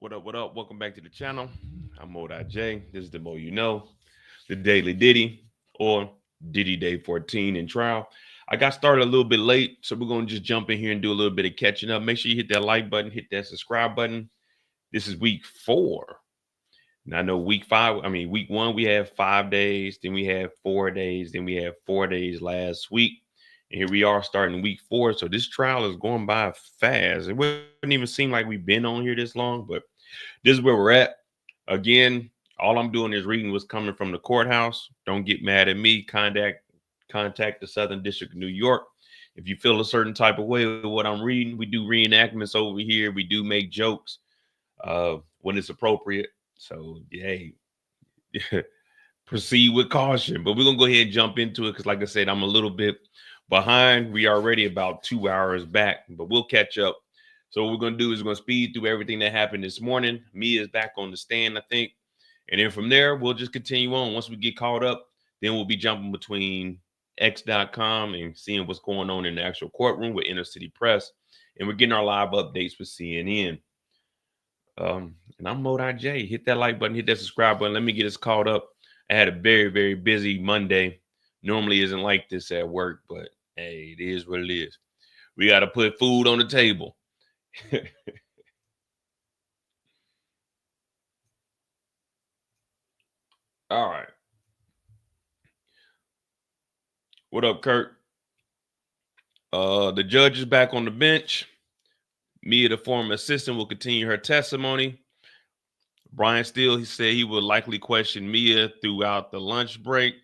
What up? What up? Welcome back to the channel. I'm J. This is the Mo You Know, the Daily Diddy, or Diddy Day 14 in trial. I got started a little bit late, so we're going to just jump in here and do a little bit of catching up. Make sure you hit that like button, hit that subscribe button. This is week 4. And I know week 1, we have 5 days, then we have 4 days, then we have 4 days last week. And here we are starting week 4. So this trial is going by fast. It wouldn't even seem like we've been on here this long, but this is where we're at. Again, all I'm doing is reading what's coming from the courthouse. Don't get mad at me. Contact the Southern District of New York. If you feel a certain type of way with what I'm reading, we do reenactments over here. We do make jokes when it's appropriate. So, hey, proceed with caution. But we're going to go ahead and jump into it because, like I said, I'm a little bit behind. We are already about 2 hours back, but we'll catch up. So what we're going to do is we're going to speed through everything that happened this morning. Mia is back on the stand, I think. And then from there, we'll just continue on. Once we get caught up, then we'll be jumping between x.com and seeing what's going on in the actual courtroom with Inner City Press. And we're getting our live updates with CNN. And I'm J. Hit that like button, hit that subscribe button. Let me get us caught up. I had a very, very busy Monday. Normally isn't like this at work, but hey, it is what it is. We got to put food on the table. All right. What up, Kurt? The judge is back on the bench. Mia, the former assistant, will continue her testimony. Brian Steele, he said he would likely question Mia throughout the lunch break.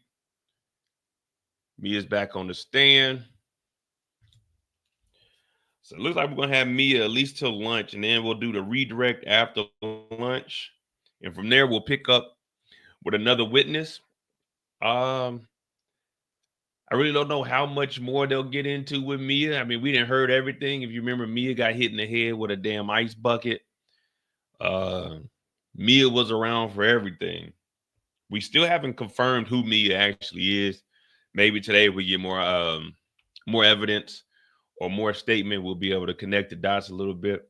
Mia's back on the stand. So it looks like we're going to have Mia at least till lunch, and then we'll do the redirect after lunch. And from there, we'll pick up with another witness. I really don't know how much more they'll get into with Mia. I mean, we didn't heard everything. If you remember, Mia got hit in the head with a damn ice bucket. Mia was around for everything. We still haven't confirmed who Mia actually is. Maybe today we get more evidence or more statement. We'll be able to connect the dots a little bit.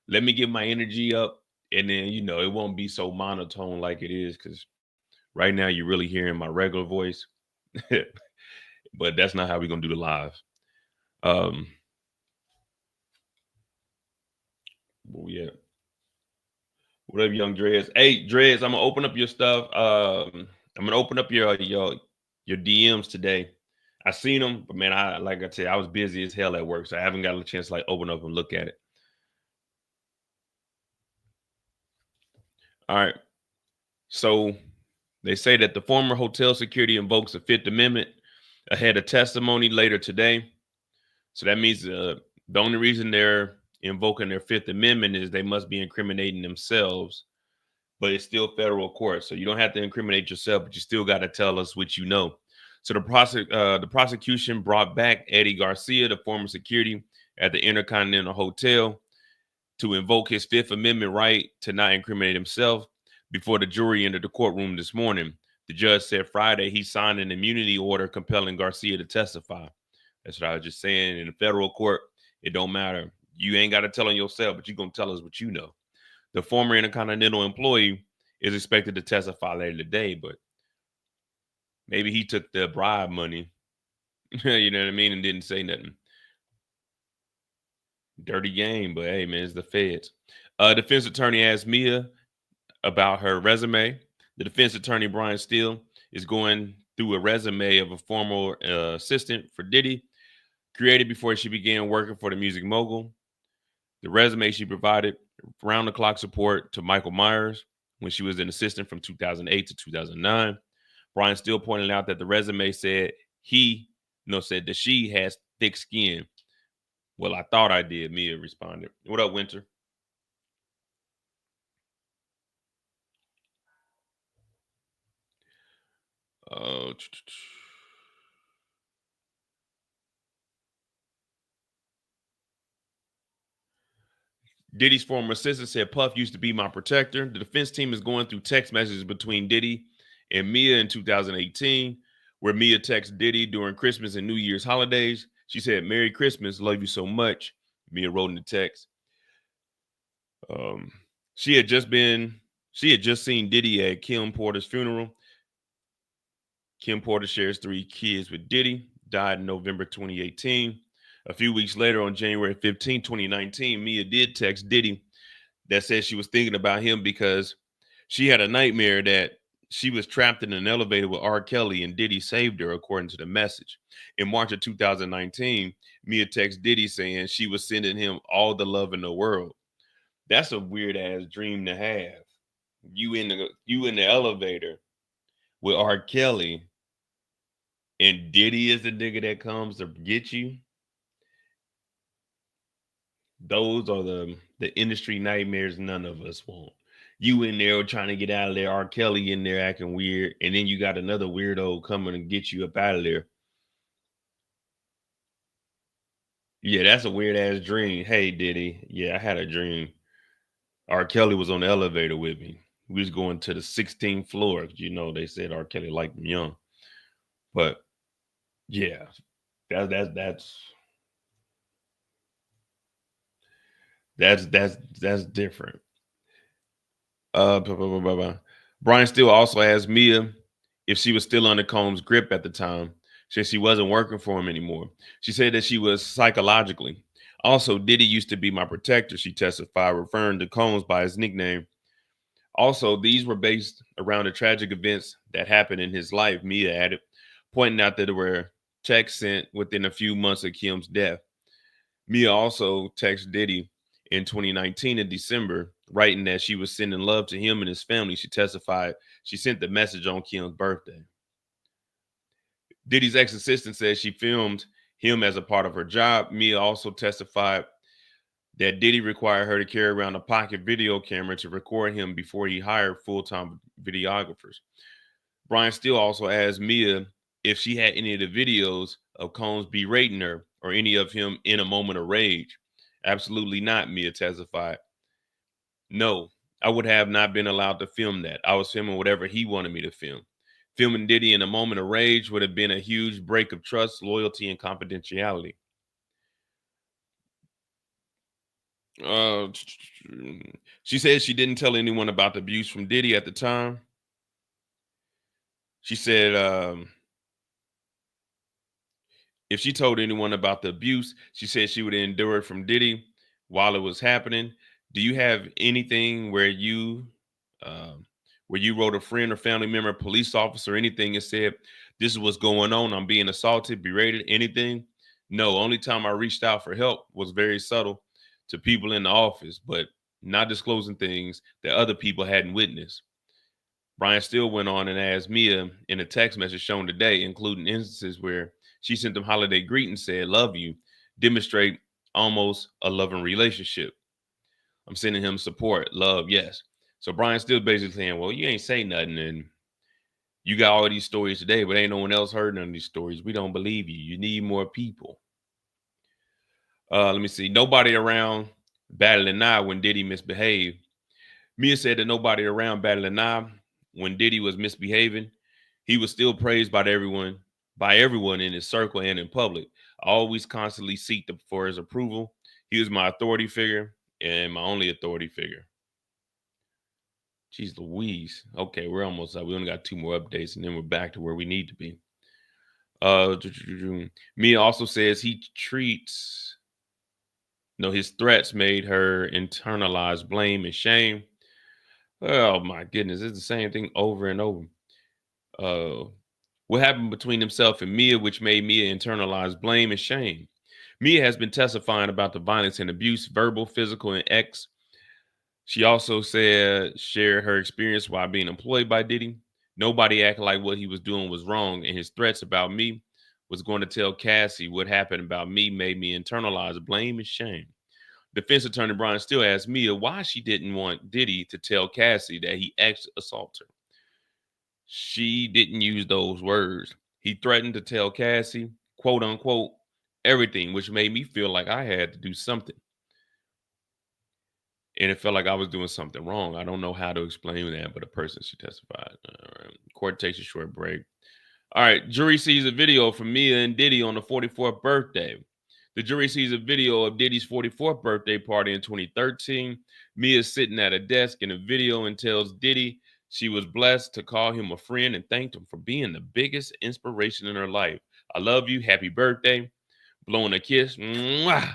Let me get my energy up, and then it won't be so monotone like it is, because right now you're really hearing my regular voice. But that's not how we're gonna do the live. Yeah. What up, young Dreads? Hey, Dreads, I'm gonna open up your stuff. I'm gonna open up your DMs today. I seen them, but man, like I said, I was busy as hell at work, so I haven't got a chance to open up and look at it. All right. So they say that the former hotel security invokes the Fifth Amendment ahead of testimony later today. So that means the only reason they're invoking their Fifth Amendment is they must be incriminating themselves, but it's still federal court. So you don't have to incriminate yourself, but you still got to tell us what you know. So the prosecution brought back Eddie Garcia, the former security at the Intercontinental Hotel, to invoke his Fifth Amendment right to not incriminate himself before the jury entered the courtroom this morning. The judge said Friday he signed an immunity order compelling Garcia to testify. That's what I was just saying. In the federal court, it don't matter. You ain't got to tell on yourself, but you're going to tell us what you know. The former Intercontinental employee is expected to testify later today, but maybe he took the bribe money, you know what I mean, and didn't say nothing. Dirty game, but hey, man, it's the feds. Defense attorney asked Mia about her resume. The defense attorney, Brian Steele, is going through a resume of a former assistant for Diddy, created before she began working for the music mogul. The resume she provided round-the-clock support to Michael Myers when she was an assistant from 2008 to 2009. Brian Steele pointed out that the resume said that she has thick skin. Well, I thought I did, Mia responded. What up, Winter? Diddy's former assistant said Puff used to be my protector. The defense team is going through text messages between Diddy and Mia in 2018, where Mia texted Diddy during Christmas and New Year's holidays. She said, "Merry Christmas, love you so much." Mia wrote in the text. She had just been she had just seen Diddy at Kim Porter's funeral. Kim Porter shares 3 kids with Diddy, died in November 2018. A few weeks later, on January 15, 2019, Mia did text Diddy that said she was thinking about him because she had a nightmare that she was trapped in an elevator with R. Kelly and Diddy saved her, according to the message. In March of 2019, Mia texted Diddy saying she was sending him all the love in the world. That's a weird ass dream to have. You in the elevator with R. Kelly and Diddy is the nigga that comes to get you. Those are the industry nightmares none of us want. You in there trying to get out of there, R. Kelly in there acting weird, and then you got another weirdo coming and get you up out of there. Yeah, that's a weird ass dream. Hey, Diddy. Yeah, I had a dream. R. Kelly was on the elevator with me. We was going to the 16th floor. You know, they said R. Kelly liked him young. But yeah, that's different. Blah, blah, blah, blah, blah. Brian Steele also asked Mia if she was still under Combs' grip at the time, since she wasn't working for him anymore. She said that she was psychologically. Also, Diddy used to be my protector, she testified, referring to Combs by his nickname. Also, these were based around the tragic events that happened in his life, Mia added, pointing out that there were checks sent within a few months of Kim's death. Mia also texted Diddy in 2019 in December, writing that she was sending love to him and his family. She testified she sent the message on Kim's birthday. Diddy's ex-assistant says she filmed him as a part of her job. Mia also testified that Diddy required her to carry around a pocket video camera to record him before he hired full-time videographers. Brian Steele also asked Mia if she had any of the videos of Combs berating her or any of him in a moment of rage. Absolutely not, Mia testified. No, I would have not been allowed to film that. I was filming whatever he wanted me to film. Filming Diddy in a moment of rage would have been a huge break of trust, loyalty, and confidentiality. Uh, she said she didn't tell anyone about the abuse from Diddy at the time. She said if she told anyone about the abuse, she said she would endure it from Diddy while it was happening. Do you have anything where you wrote a friend or family member, police officer, anything and said, "This is what's going on. I'm being assaulted, berated, anything"? No, only time I reached out for help was very subtle to people in the office, but not disclosing things that other people hadn't witnessed. Brian still went on and asked Mia in a text message shown today, including instances where she sent them holiday greetings, said, "Love you," demonstrate almost a loving relationship. I'm sending him support, love, yes. So Brian's still basically saying, well, you ain't say nothing, and you got all these stories today, but ain't no one else heard none of these stories. We don't believe you. You need more people. Let me see. Nobody around battling now when Diddy misbehaved. Mia said that nobody around battling now when Diddy was misbehaving. He was still praised by everyone in his circle and in public. I always constantly seek for his approval. He was my authority figure and my only authority figure. Jeez Louise. Okay, we're almost up. We only got 2 more updates and then we're back to where we need to be. Mia also says his threats made her internalize blame and shame. Oh my goodness, it's the same thing over and over. What happened between himself and Mia, which made Mia internalize blame and shame. Mia has been testifying about the violence and abuse, verbal, physical, and X. She also shared her experience while being employed by Diddy. Nobody acted like what he was doing was wrong, and his threats about me was going to tell Cassie what happened about me made me internalize blame and shame. Defense attorney Brian still asked Mia why she didn't want Diddy to tell Cassie that he ex assaulted her. She didn't use those words. He threatened to tell Cassie, quote unquote, everything, which made me feel like I had to do something. And it felt like I was doing something wrong. I don't know how to explain that, but a person, she testified. All right. Court takes a short break. All right. Jury sees a video from Mia and Diddy on the 44th birthday. The jury sees a video of Diddy's 44th birthday party in 2013. Mia is sitting at a desk in a video and tells Diddy she was blessed to call him a friend and thanked him for being the biggest inspiration in her life. I love you. Happy birthday. Blowing a kiss. Mwah.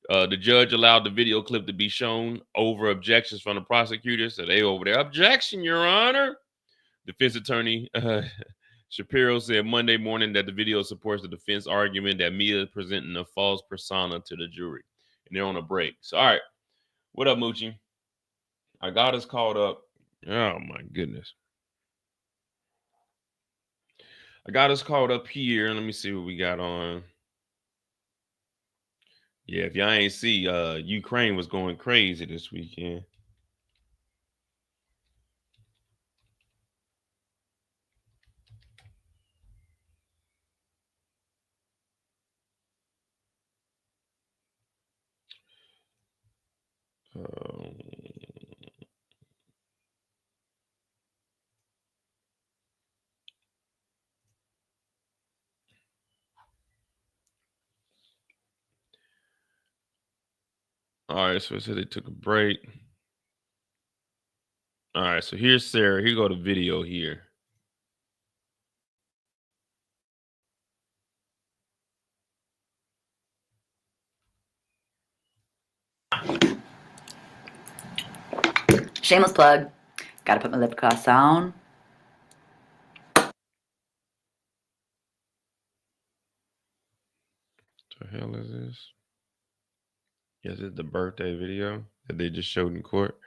The judge allowed the video clip to be shown over objections from the prosecutor. So they over there. Objection, Your Honor. Defense attorney Shapiro said Monday morning that the video supports the defense argument that Mia is presenting a false persona to the jury. And they're on a break. So, all right. What up, Moochie? I got us caught up. Oh, my goodness. I got us caught up here. Let me see what we got on. Yeah, if y'all ain't see, Ukraine was going crazy this weekend. All right, so it said they took a break. All right, so here's Sarah. Here go the video here. Shameless plug. Gotta put my lip gloss on. What the hell is this? Is it the birthday video that they just showed in court?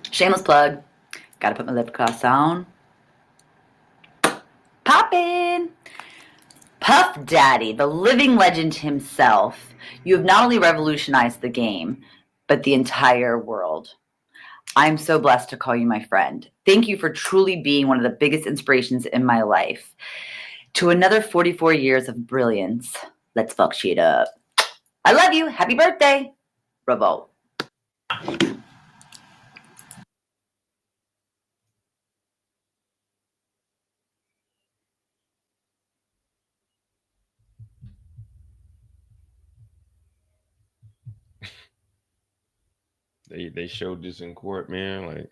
Shameless plug. Gotta put my lip gloss on. Poppin'! Puff Daddy, the living legend himself. You have not only revolutionized the game, but the entire world. I'm so blessed to call you my friend. Thank you for truly being one of the biggest inspirations in my life. To another 44 years of brilliance. Let's fuck shit up. I love you. Happy birthday. Revolt. They showed this in court, man. Like,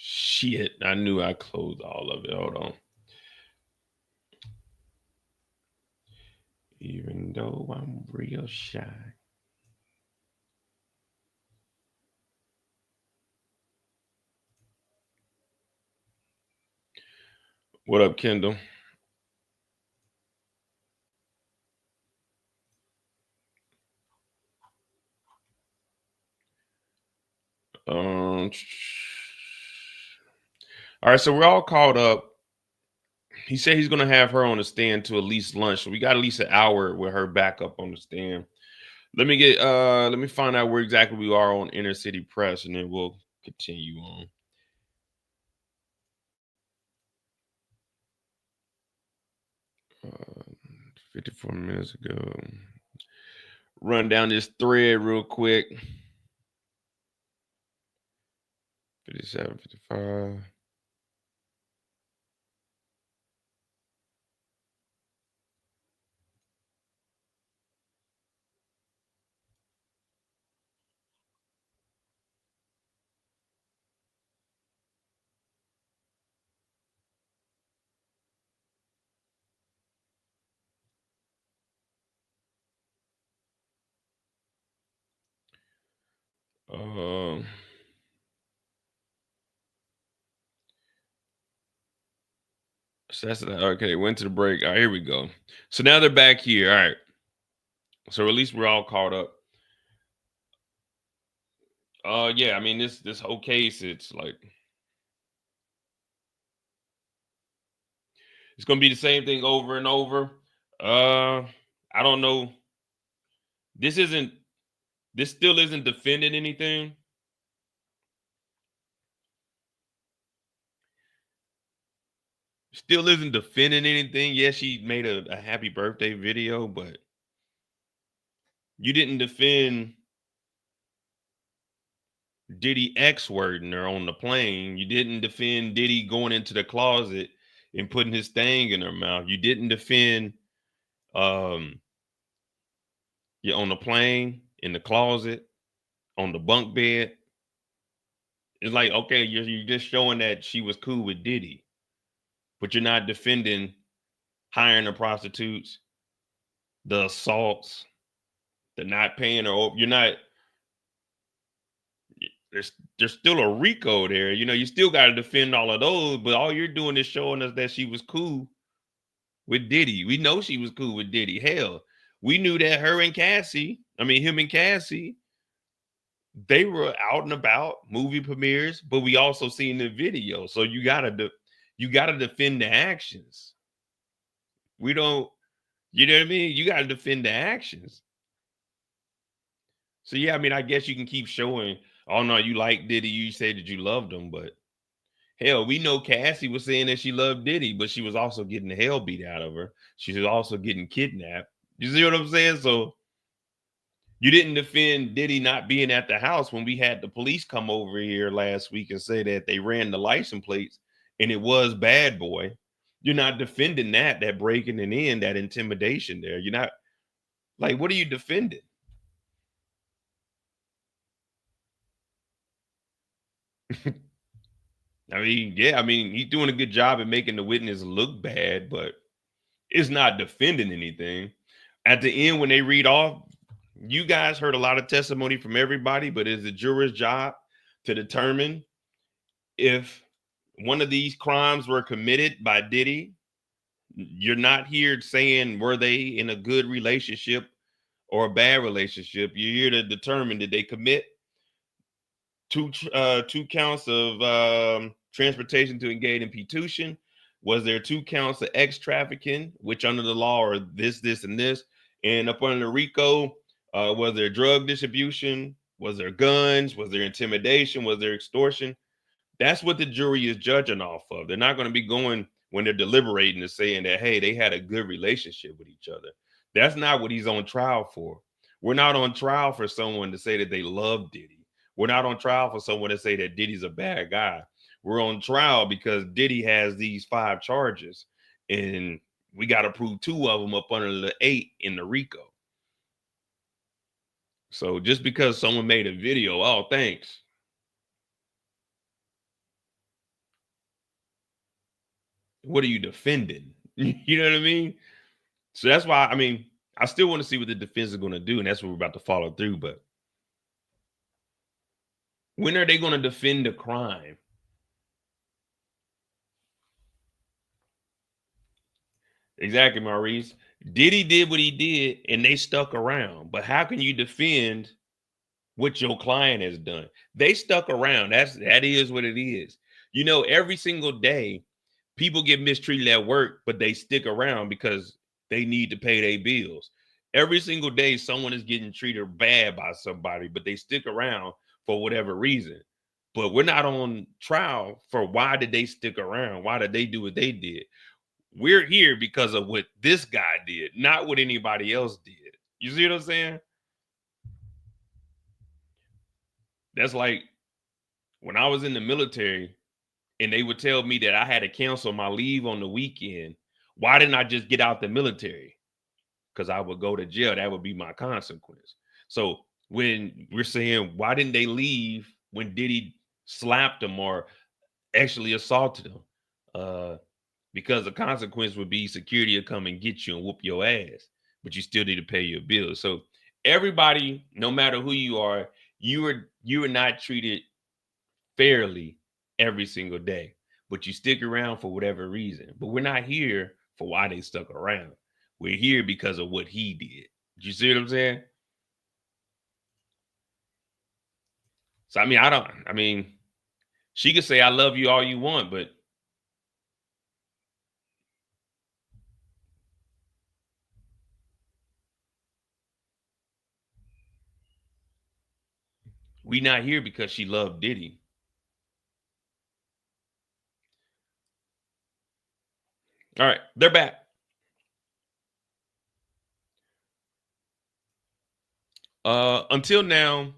shit. I knew I closed all of it. Hold on. Even though I'm real shy. What up, Kendall? All right, so we're all caught up. He said he's gonna have her on the stand to at least lunch. So we got at least an hour with her back up on the stand. Let me find out where exactly we are on Inner City Press, and then we'll continue on. 54 minutes ago. Run down this thread real quick. 57, 55. So that's okay. Went to the break. All right, here we go. So now they're back here. All right. So at least we're all caught up. Yeah. I mean, this whole case, it's like it's gonna be the same thing over and over. I don't know. This isn't This still isn't defending anything. Still isn't defending anything. Yes, she made a happy birthday video, but you didn't defend Diddy X wording her on the plane. You didn't defend Diddy going into the closet and putting his thing in her mouth. You didn't defend um you on the plane, in the closet, on the bunk bed. It's like, okay, you're just showing that she was cool with Diddy, but you're not defending hiring the prostitutes, the assaults, the not paying her. You're not. There's still a Rico there. You know, you still got to defend all of those, but all you're doing is showing us that she was cool with Diddy. We know she was cool with Diddy. Hell, we knew that him and Cassie, they were out and about movie premieres, but we also seen the video. So you gotta defend the actions. We don't, you know what I mean? You gotta defend the actions. So yeah, I mean, I guess you can keep showing, oh no, you like Diddy, you said that you loved him, but hell, we know Cassie was saying that she loved Diddy, but she was also getting the hell beat out of her. She was also getting kidnapped. You see what I'm saying? So you didn't defend Diddy not being at the house when we had the police come over here last week and say that they ran the license plates and it was Bad Boy. You're not defending that breaking it in, that intimidation there. You're not, like, what are you defending? I mean, yeah, I mean, he's doing a good job at making the witness look bad, but it's not defending anything. At the end, when they read off, you guys heard a lot of testimony from everybody, but it's the juror's job to determine if one of these crimes were committed by Diddy. You're not here saying were they in a good relationship or a bad relationship. You're here to determine did they commit two counts of transportation to engage in prostitution. Was there two counts of X trafficking, which under the law are this, and this? And up under the RICO, was there drug distribution? Was there guns? Was there intimidation? Was there extortion? That's what the jury is judging off of. They're not going to be going when they're deliberating and saying that, hey, they had a good relationship with each other. That's not what he's on trial for. We're not on trial for someone to say that they love Diddy. We're not on trial for someone to say that Diddy's a bad guy. We're on trial because Diddy has these 5 charges, and we got to prove 2 of them up under the 8 in the RICO. So just because someone made a video, oh, thanks. What are you defending? You know what I mean? So that's why, I mean, I still want to see what the defense is going to do, and that's what we're about to follow through. But when are they going to defend the crime? Exactly, Maurice. Diddy did what he did, and they stuck around. But how can you defend what your client has done? They stuck around. That is what it is. You know, every single day, people get mistreated at work, but they stick around because they need to pay their bills. Every single day, someone is getting treated bad by somebody, but they stick around for whatever reason. But we're not on trial for why did they stick around? Why did they do what they did? We're here because of what this guy did, not what anybody else did. You see what I'm saying? That's like when I was in the military and they would tell me that I had to cancel my leave on the weekend. Why didn't I just get out the military? Because I would go to jail. That would be my consequence. So when we're saying, why didn't they leave when Diddy slapped them or actually assaulted them? Because the consequence would be security will come and get you and whoop your ass, but you still need to pay your bills. So everybody, no matter who you are, you are not treated fairly every single day, but you stick around for whatever reason. But we're not here for why they stuck around. We're here because of what he did. Do you see what I'm saying? So I mean, she could say I love you all you want, but We not here because she loved Diddy. All right, they're back. Until now,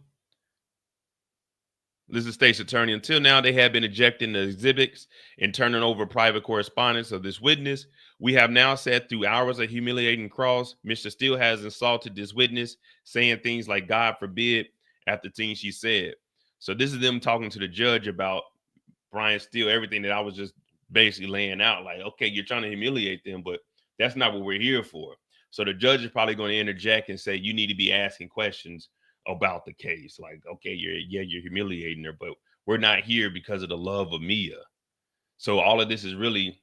this is state's attorney. Until now, they have been ejecting the exhibits and turning over private correspondence of this witness. We have now sat through hours of humiliating cross. Mr. Steele has insulted this witness, saying things like "God forbid" after things she said. So this is them talking to the judge about Brian Steele, everything that I was just basically laying out. Like, okay, you're trying to humiliate them, but that's not what we're here for. So the judge is probably going to interject and say, you need to be asking questions about the case. Like, okay, you're humiliating her, but we're not here because of the love of Mia. So all of this is really,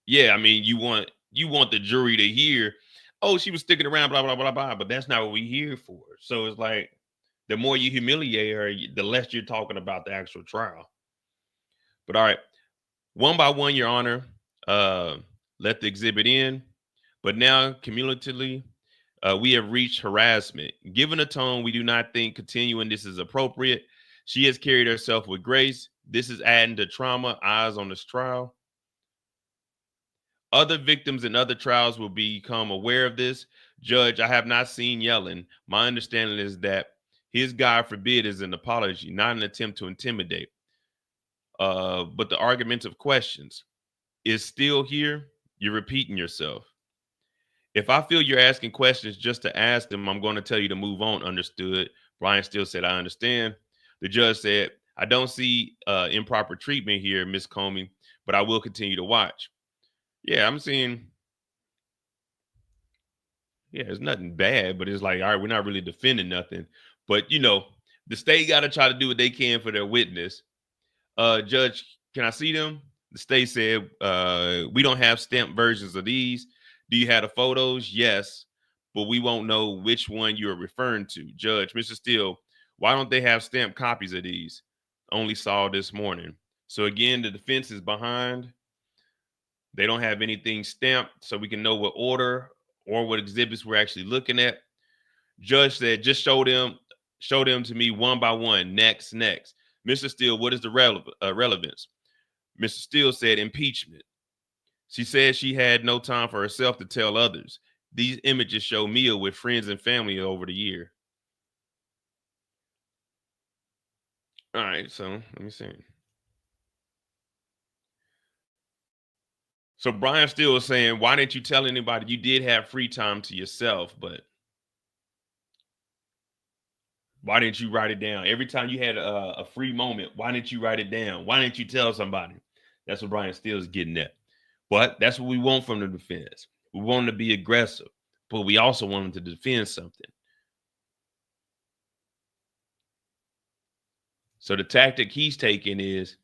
yeah, I mean, you want the jury to hear, oh, she was sticking around, blah, blah, blah, blah, but that's not what we're here for. So it's like the more you humiliate her, the less you're talking about the actual trial. But all right, one by one, Your Honor, uh, let the exhibit in. But now, cumulatively, we have reached harassment. Given the tone, we do not think continuing this is appropriate. She has carried herself with grace. This is adding to trauma. Eyes on this trial. Other victims in other trials will become aware of this. Judge, I have not seen yelling. My understanding is that his God forbid is an apology, not an attempt to intimidate. But the argumentative questions is still here. You're repeating yourself. If I feel you're asking questions just to ask them, I'm going to tell you to move on. Understood. Brian Steele said, I understand. The judge said, I don't see improper treatment here, Miss Comey, but I will continue to watch. Yeah, I'm seeing, yeah, it's nothing bad, but it's like, all right, we're not really defending nothing. But, the state got to try to do what they can for their witness. Judge, can I see them? The state said, we don't have stamped versions of these. Do you have the photos? Yes, but we won't know which one you're referring to. Judge, Mr. Steele, why don't they have stamped copies of these? Only saw this morning. So again, the defense is behind. They don't have anything stamped, so we can know what order or what exhibits we're actually looking at. Judge said, just show them to me one by one. Next. Mr. Steele, what is the relevance? Mr. Steele said, impeachment. She said she had no time for herself to tell others. These images show Mia with friends and family over the year. All right, so let me see. So Brian Steele was saying, why didn't you tell anybody? You did have free time to yourself, but why didn't you write it down? Every time you had a free moment, why didn't you write it down? Why didn't you tell somebody? That's what Brian Steele is getting at. But that's what we want from the defense. We want them to be aggressive, but we also want them to defend something. So the tactic he's taking is,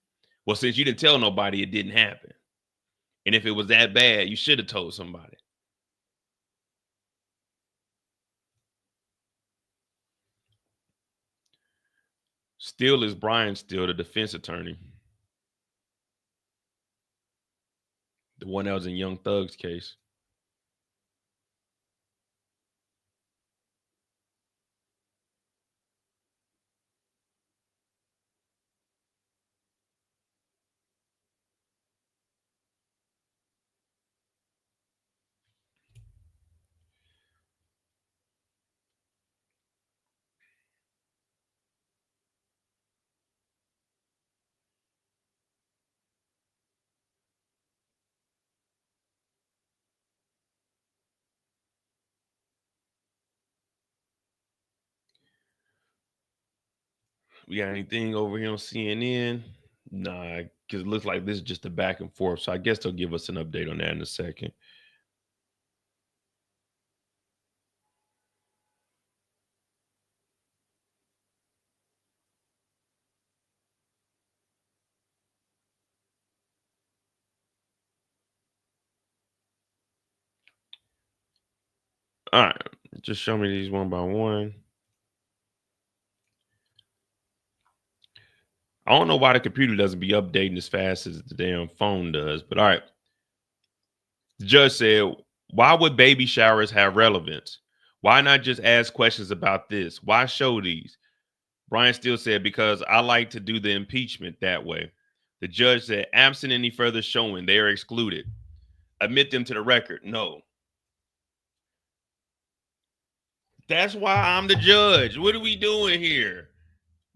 well, since you didn't tell nobody, it didn't happen. And if it was that bad, you should have told somebody. Still is Brian Steele, the defense attorney. The one that was in Young Thug's case. We got anything over here on CNN? Nah, because it looks like this is just a back and forth. So I guess they'll give us an update on that in a second. All right, just show me these one by one. I don't know why the computer doesn't be updating as fast as the damn phone does, but all right. The judge said, why would baby showers have relevance? Why not just ask questions about this? Why show these? Brian Steele said, because I like to do the impeachment that way. The judge said, absent any further showing, they are excluded. Admit them to the record. No. That's why I'm the judge. What are we doing here?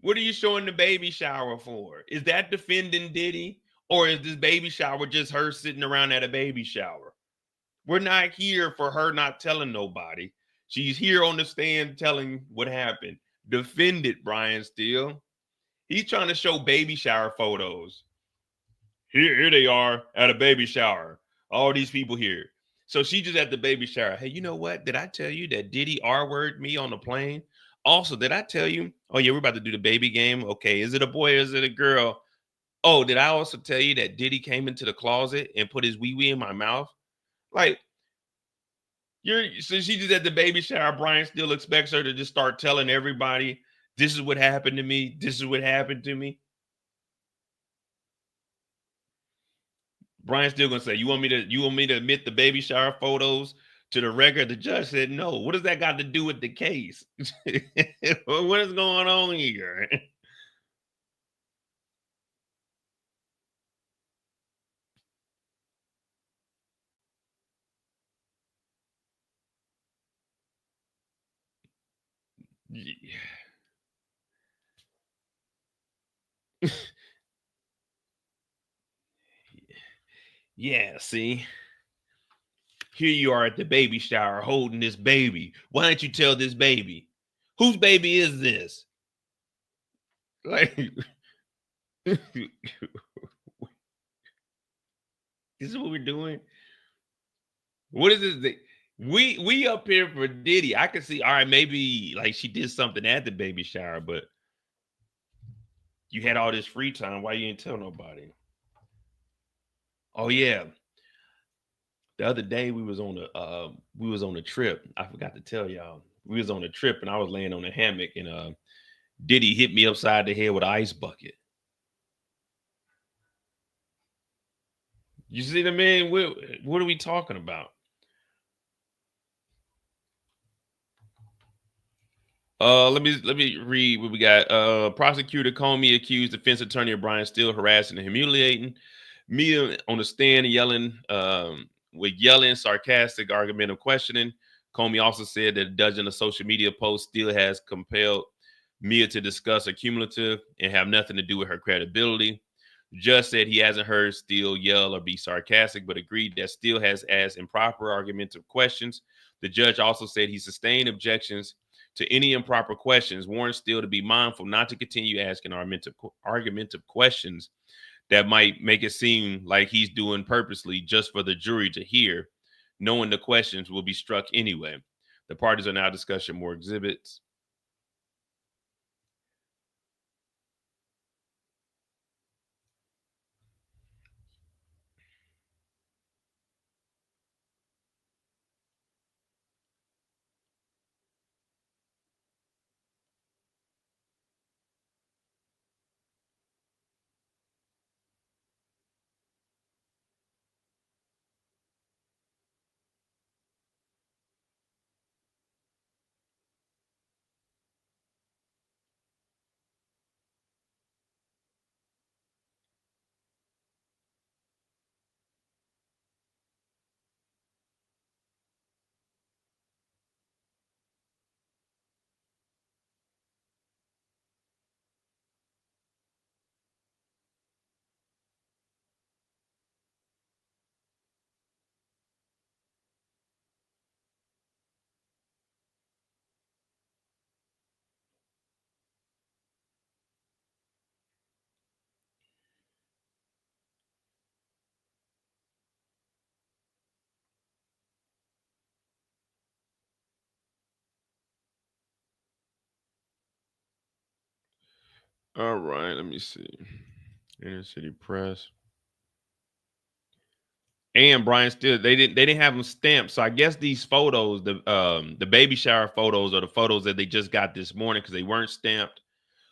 What are you showing the baby shower for? Is that defending Diddy? Or is this baby shower just her sitting around at a baby shower? We're not here for her not telling nobody. She's here on the stand telling what happened. Defend it, Brian Steele. He's trying to show baby shower photos. Here they are at a baby shower. All these people here. So she just at the baby shower. Hey, you know what? Did I tell you that Diddy R-word me on the plane? Also, did I tell you? Oh, yeah, we're about to do the baby game. Okay, is it a boy or is it a girl? Oh, did I also tell you that Diddy came into the closet and put his wee-wee in my mouth? Like, so she just at the baby shower. Brian still expects her to just start telling everybody, this is what happened to me. This is what happened to me. Brian's still gonna say, you want me to admit the baby shower photos to the record? The judge said no. What does that got to do with the case? What is going on here? Yeah, see, here you are at the baby shower holding this baby. Why don't you tell this baby? Whose baby is this? Like, this is what we're doing. What is this? We up here for Diddy. I can see, all right, maybe like she did something at the baby shower, but you had all this free time. Why you didn't tell nobody? Oh yeah, the other day we was on a trip. I forgot to tell y'all. We was on a trip and I was laying on a hammock and Diddy hit me upside the head with an ice bucket. You see the man? What are we talking about? Let me read what we got. Prosecutor Comey accused defense attorney of Brian Steele harassing and humiliating Mia on the stand, yelling with yelling, sarcastic, argumentative questioning. Comey also said that a dozen of social media posts still has compelled Mia to discuss her cumulative and have nothing to do with her credibility. The judge said he hasn't heard Steele yell or be sarcastic, but agreed that Steele has asked improper argumentative questions. The judge also said he sustained objections to any improper questions, warned Steele to be mindful not to continue asking argumentative questions that might make it seem like he's doing purposely just for the jury to hear, knowing the questions will be struck anyway. The parties are now discussing more exhibits. All right, let me see. Inner City Press. And Brian Steele, they didn't have them stamped. So I guess these photos, the baby shower photos are the photos that they just got this morning because they weren't stamped.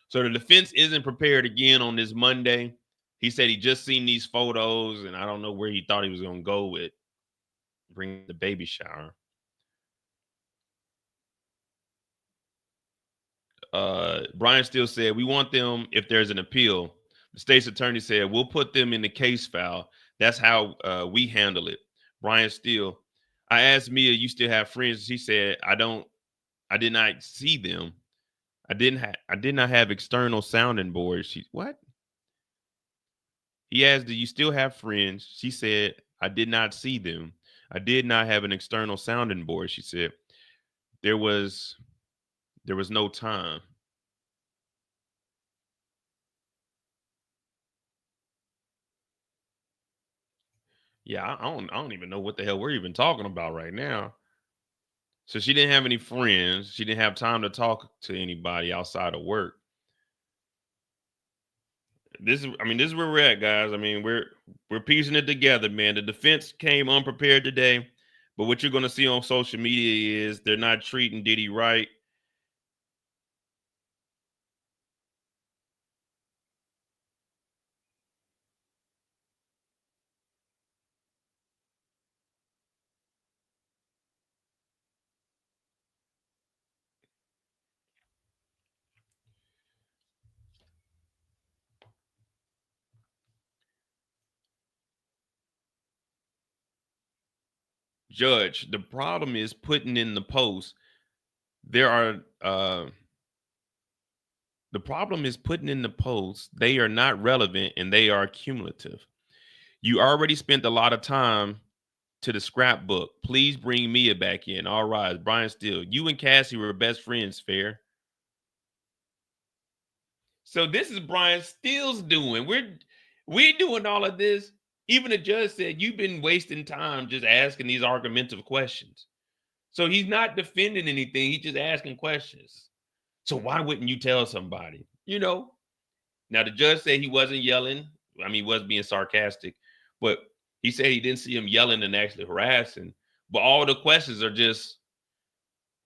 So the defense isn't prepared again on this Monday. He said he just seen these photos, and I don't know where he thought he was going to go with bring the baby shower. Brian Steele said, we want them if there's an appeal. The state's attorney said, we'll put them in the case file. That's how we handle it. Brian Steele, I asked Mia, you still have friends? She said, I did not see them. I did not have external sounding boards. She what? He asked, do you still have friends? She said, I did not see them. I did not have an external sounding board. She said, there was there was no time. Yeah, I don't even know what the hell we're even talking about right now. So she didn't have any friends. She didn't have time to talk to anybody outside of work. This is where we're at, guys. I mean, we're piecing it together, man. The defense came unprepared today, but what you're going to see on social media is they're not treating Diddy right. Judge, the problem is putting in the post. There are the problem is putting in the posts. They are not relevant and they are cumulative. You already spent a lot of time to the scrapbook. Please bring Mia back in. All right, Brian Steele. You and Cassie were best friends, fair. So this is Brian Steele's doing. We're doing all of this. Even the judge said you've been wasting time just asking these argumentative questions. So he's not defending anything. He's just asking questions. So why wouldn't you tell somebody? You know. Now the judge said he wasn't yelling. I mean, he was being sarcastic, but he said he didn't see him yelling and actually harassing. But all the questions are just,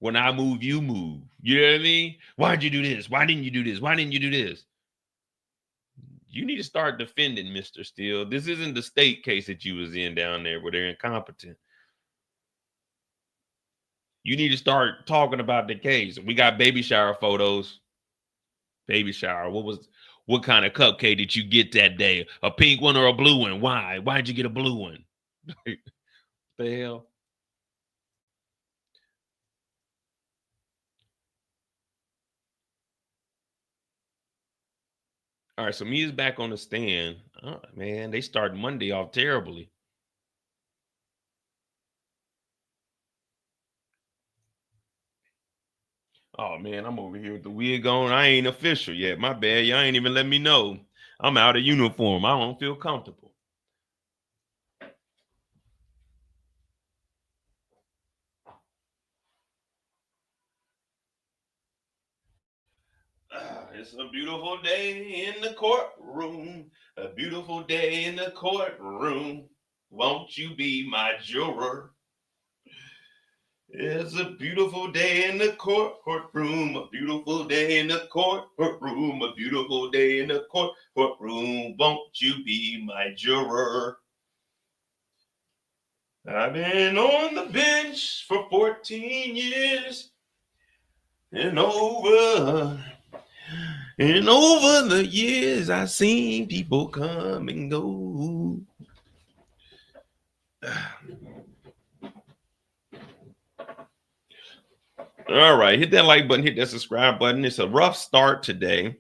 when I move, you move. You know what I mean? Why'd you do this? Why didn't you do this? Why didn't you do this? You need to start defending Mr. Steele. This isn't the state case that you was in down there where they're incompetent. You need to start talking about the case. We got baby shower photos. Baby shower. What kind of cupcake did you get that day? A pink one or a blue one? Why? Why'd you get a blue one? The hell? All right, so Mia's back on the stand. Oh, man, they start Monday off terribly. Oh man, I'm over here with the wig on. I ain't official yet. My bad. Y'all ain't even let me know. I'm out of uniform. I don't feel comfortable. It's a beautiful day in the courtroom. A beautiful day in the courtroom. Won't you be my juror? It's a beautiful day in the courtroom. A beautiful day in the courtroom. A beautiful day in the courtroom. Won't you be my juror? I've been on the bench for 14 years and over the years I've seen people come and go. All right, hit that like button, hit that subscribe button. It's a rough start today.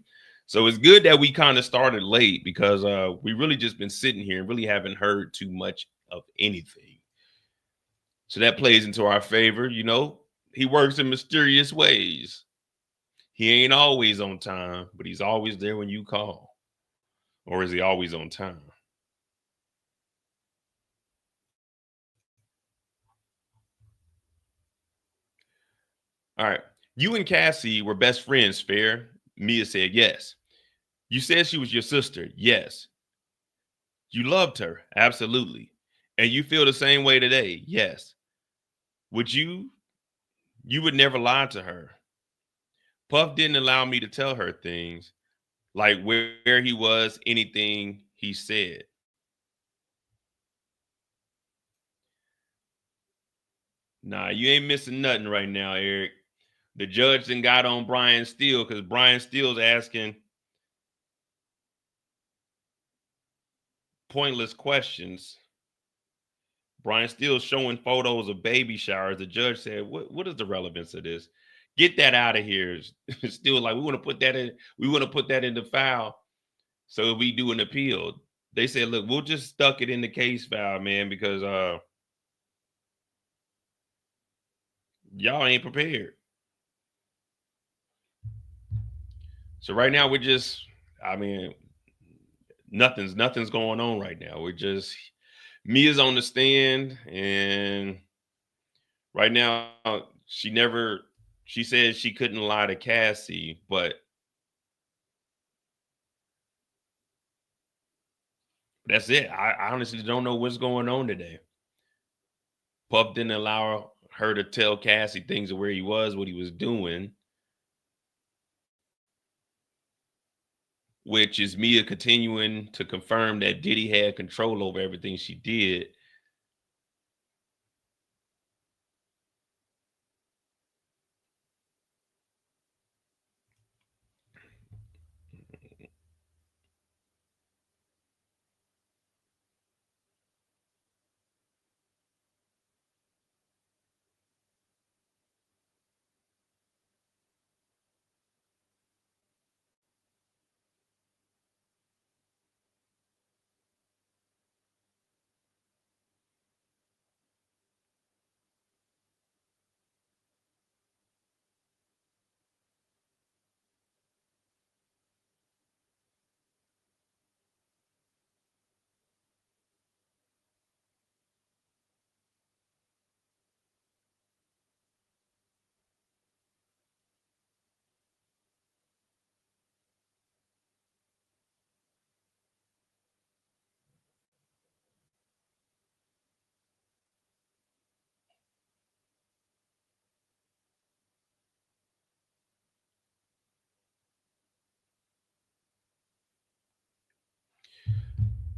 So it's good that we kind of started late because we really just been sitting here and really haven't heard too much of anything. So that plays into our favor. You know, he works in mysterious ways. He ain't always on time, but he's always there when you call. Or is he always on time? All right. You and Cassie were best friends, fair? Mia said yes. You said she was your sister. Yes. You loved her. Absolutely. And you feel the same way today. Yes. Would you would never lie to her. Puff didn't allow me to tell her things like where he was, anything he said. Nah, you ain't missing nothing right now, Eric. The judge then got on Brian Steele because Brian Steele's asking pointless questions. Brian Steele's showing photos of baby showers. The judge said, "What is the relevance of this? Get that out of here." Still like, we want to put that in. We want to put that in the file so we do an appeal. They said, "Look, we'll just stuck it in the case file, man, because y'all ain't prepared." So right now we're just, I mean, nothing's going on right now. We're just Mia's on the stand, and right now she said she couldn't lie to Cassie, but that's it. I honestly don't know what's going on today. Puff didn't allow her to tell Cassie things of where he was, what he was doing, which is Mia continuing to confirm that Diddy had control over everything she did.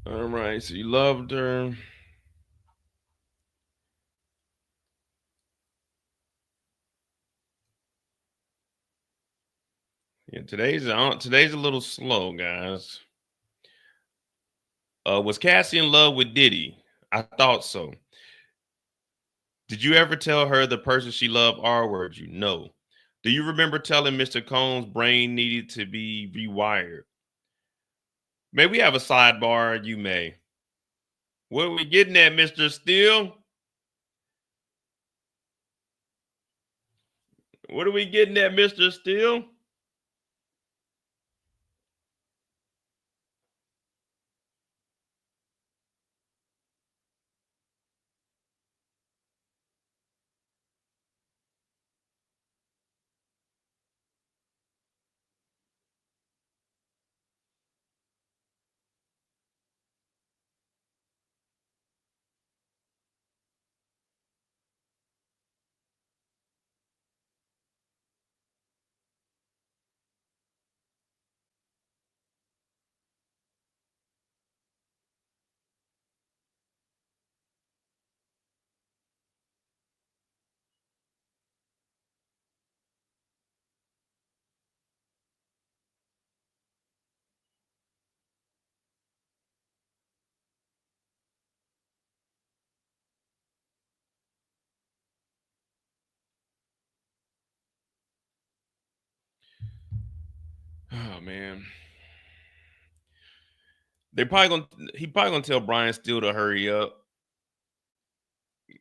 All right, so you loved her. Yeah, today's a little slow, guys. Was Cassie in love with Diddy? I thought so. Did you ever tell her the person she loved R words you? No. Do you remember telling Mr. Combs' brain needed to be rewired? May we have a sidebar? You may. What are we getting at, Mr. Steele? What are we getting at, Mr. Steele? Oh man. He probably gonna tell Brian Steele to hurry up.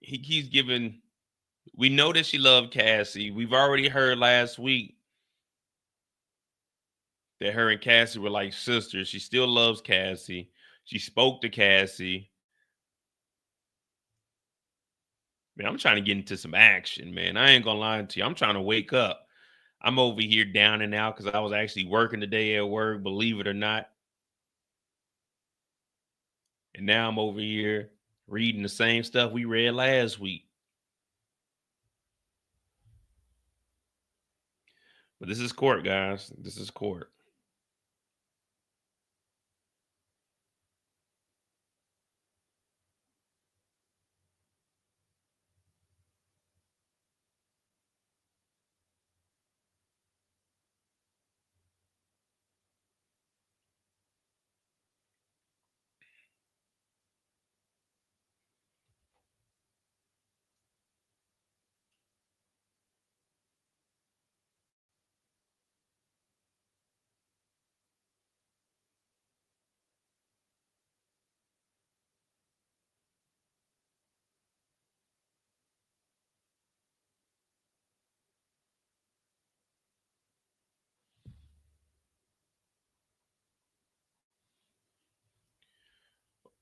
He keeps giving. We know that she loved Cassie. We've already heard last week that her and Cassie were like sisters. She still loves Cassie. She spoke to Cassie. Man, I'm trying to get into some action, man. I ain't gonna lie to you. I'm trying to wake up. I'm over here down and out because I was actually working today at work, believe it or not. And now I'm over here reading the same stuff we read last week. But this is court, guys. This is court.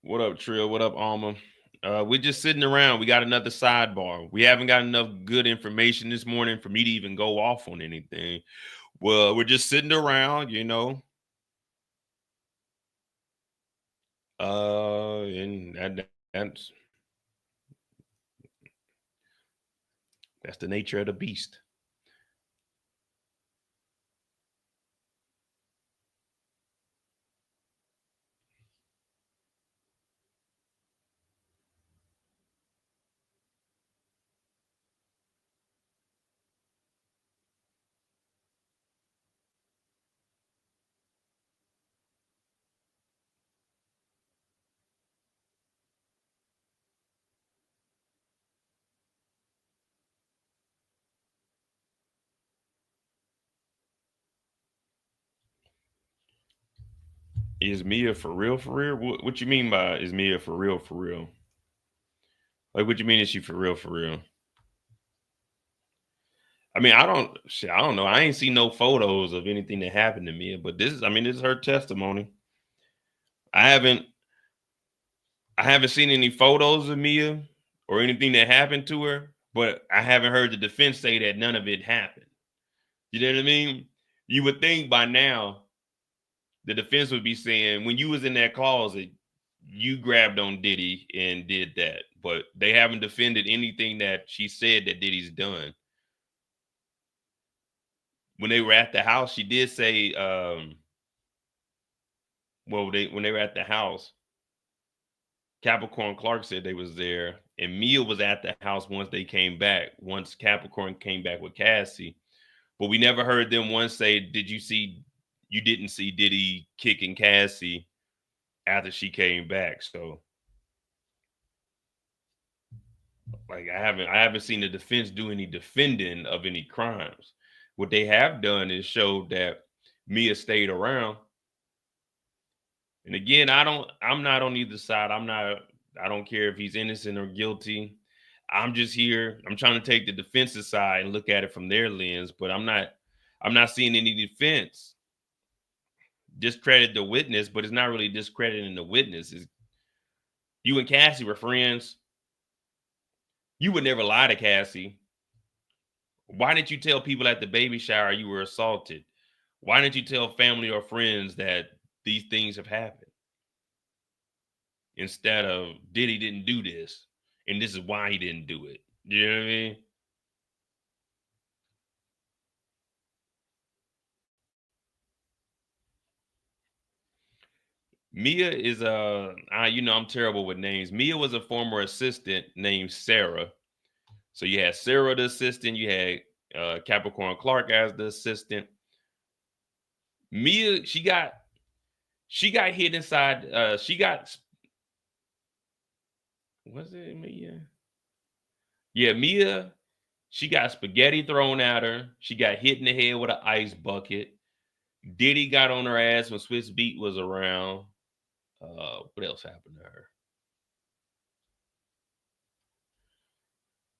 What up, Trill? What up, Alma? We're just sitting around. We got another sidebar. We haven't got enough good information this morning for me to even go off on anything. Well, we're just sitting around, and that's the nature of the beast. Is Mia for real? For real? What you mean by is Mia for real? For real? Like, what you mean is she for real? For real? I mean, I don't know. I ain't seen no photos of anything that happened to Mia, but this is her testimony. I haven't, I haven't seen any photos of Mia or anything that happened to her, but I haven't heard the defense say that none of it happened. You know what I mean? You would think by now the defense would be saying when you was in that closet, you grabbed on Diddy and did that, but they haven't defended anything that she said that Diddy's done. When they were at the house, she did say, when they were at the house, Capricorn Clark said they was there, and Mia was at the house once they came back. Once Capricorn came back with Cassie, but we never heard them once say, "Did you see? You didn't see Diddy kicking Cassie after she came back." So, like, I haven't seen the defense do any defending of any crimes. What they have done is showed that Mia stayed around. And again, I'm not on either side. I don't care if he's innocent or guilty. I'm just here. I'm trying to take the defensive side and look at it from their lens, but I'm not seeing any defense. Discredit the witness, but it's not really discrediting the witness. Is you and Cassie were friends. You would never lie to Cassie. Why didn't you tell people at the baby shower you were assaulted? Why didn't you tell family or friends that these things have happened? Instead of Diddy didn't do this, and this is why he didn't do it. You know what I mean? Mia is I'm terrible with names. Mia was a former assistant named Sarah. So you had Sarah the assistant, you had Capricorn Clark as the assistant. Mia, she got hit inside. She got was it Mia? Yeah, Mia. She got spaghetti thrown at her. She got hit in the head with an ice bucket. Diddy got on her ass when Swiss Beat was around. What else happened to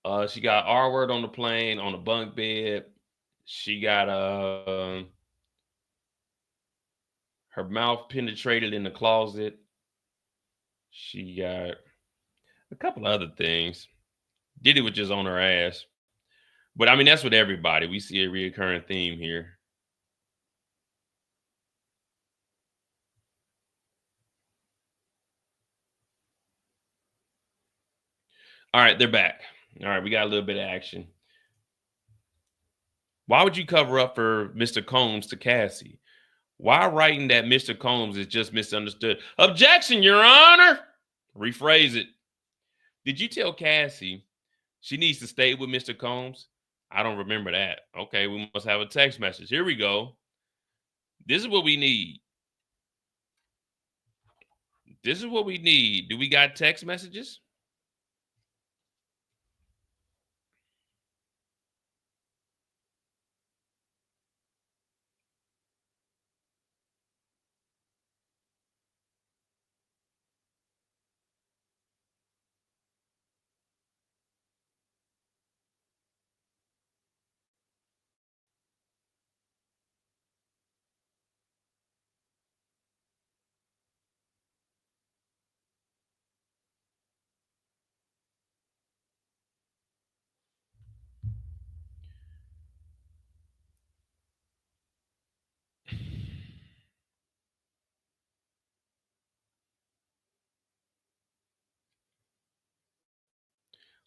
her? She got R word on the plane on the bunk bed. She got her mouth penetrated in the closet. She got a couple other things. Diddy was just on her ass. But I mean, that's with everybody. We see a reoccurring theme here. All right, they're back. All right, we got a little bit of action. Why would you cover up for Mr. Combs to Cassie? Why writing that Mr. Combs is just misunderstood? Objection, Your Honor. Rephrase it. Did you tell Cassie she needs to stay with Mr. Combs? I don't remember that. Okay, we must have a text message. Here we go. This is what we need. This is what we need. Do we got text messages?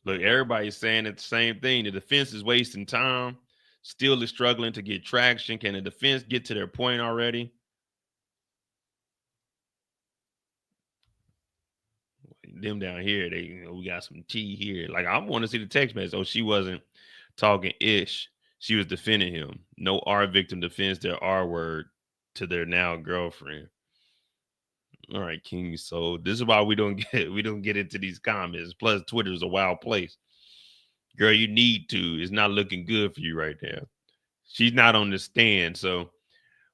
Look, everybody's saying it's the same thing. The defense is wasting time, still is struggling to get traction. Can the defense get to their point already? Them down here, we got some tea here. Like, I want to see the text message. Oh, she wasn't talking ish. She was defending him. No R victim defends their R word to their now girlfriend. All right, King. So this is why we don't get into these comments. Plus, Twitter is a wild place. Girl, you need to. It's not looking good for you right now. She's not on the stand. So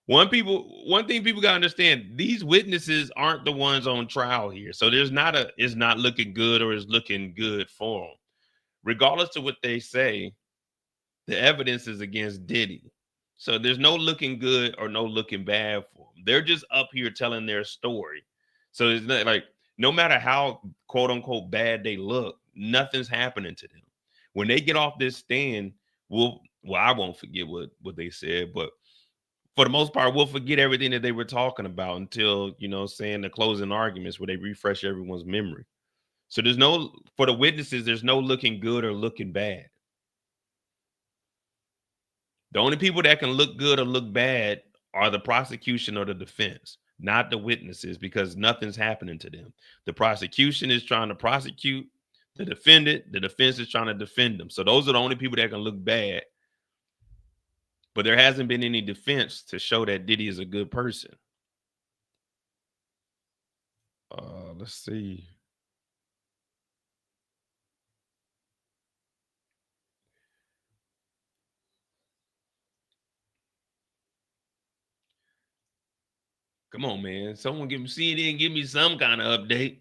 one thing people gotta understand, these witnesses aren't the ones on trial here. So it's not looking good or it's looking good for them. Regardless of what they say, the evidence is against Diddy. So there's no looking good or no looking bad for them. They're just up here telling their story. So it's not like, no matter how quote unquote bad they look, nothing's happening to them. When they get off this stand, I won't forget what they said, but for the most part, we'll forget everything that they were talking about until, saying the closing arguments where they refresh everyone's memory. So for the witnesses, there's no looking good or looking bad. The only people that can look good or look bad are the prosecution or the defense, not the witnesses, because nothing's happening to them. The prosecution is trying to prosecute the defendant. The defense is trying to defend them. So those are the only people that can look bad. But there hasn't been any defense to show that Diddy is a good person. Let's see. Come on, man. Someone give me some kind of update.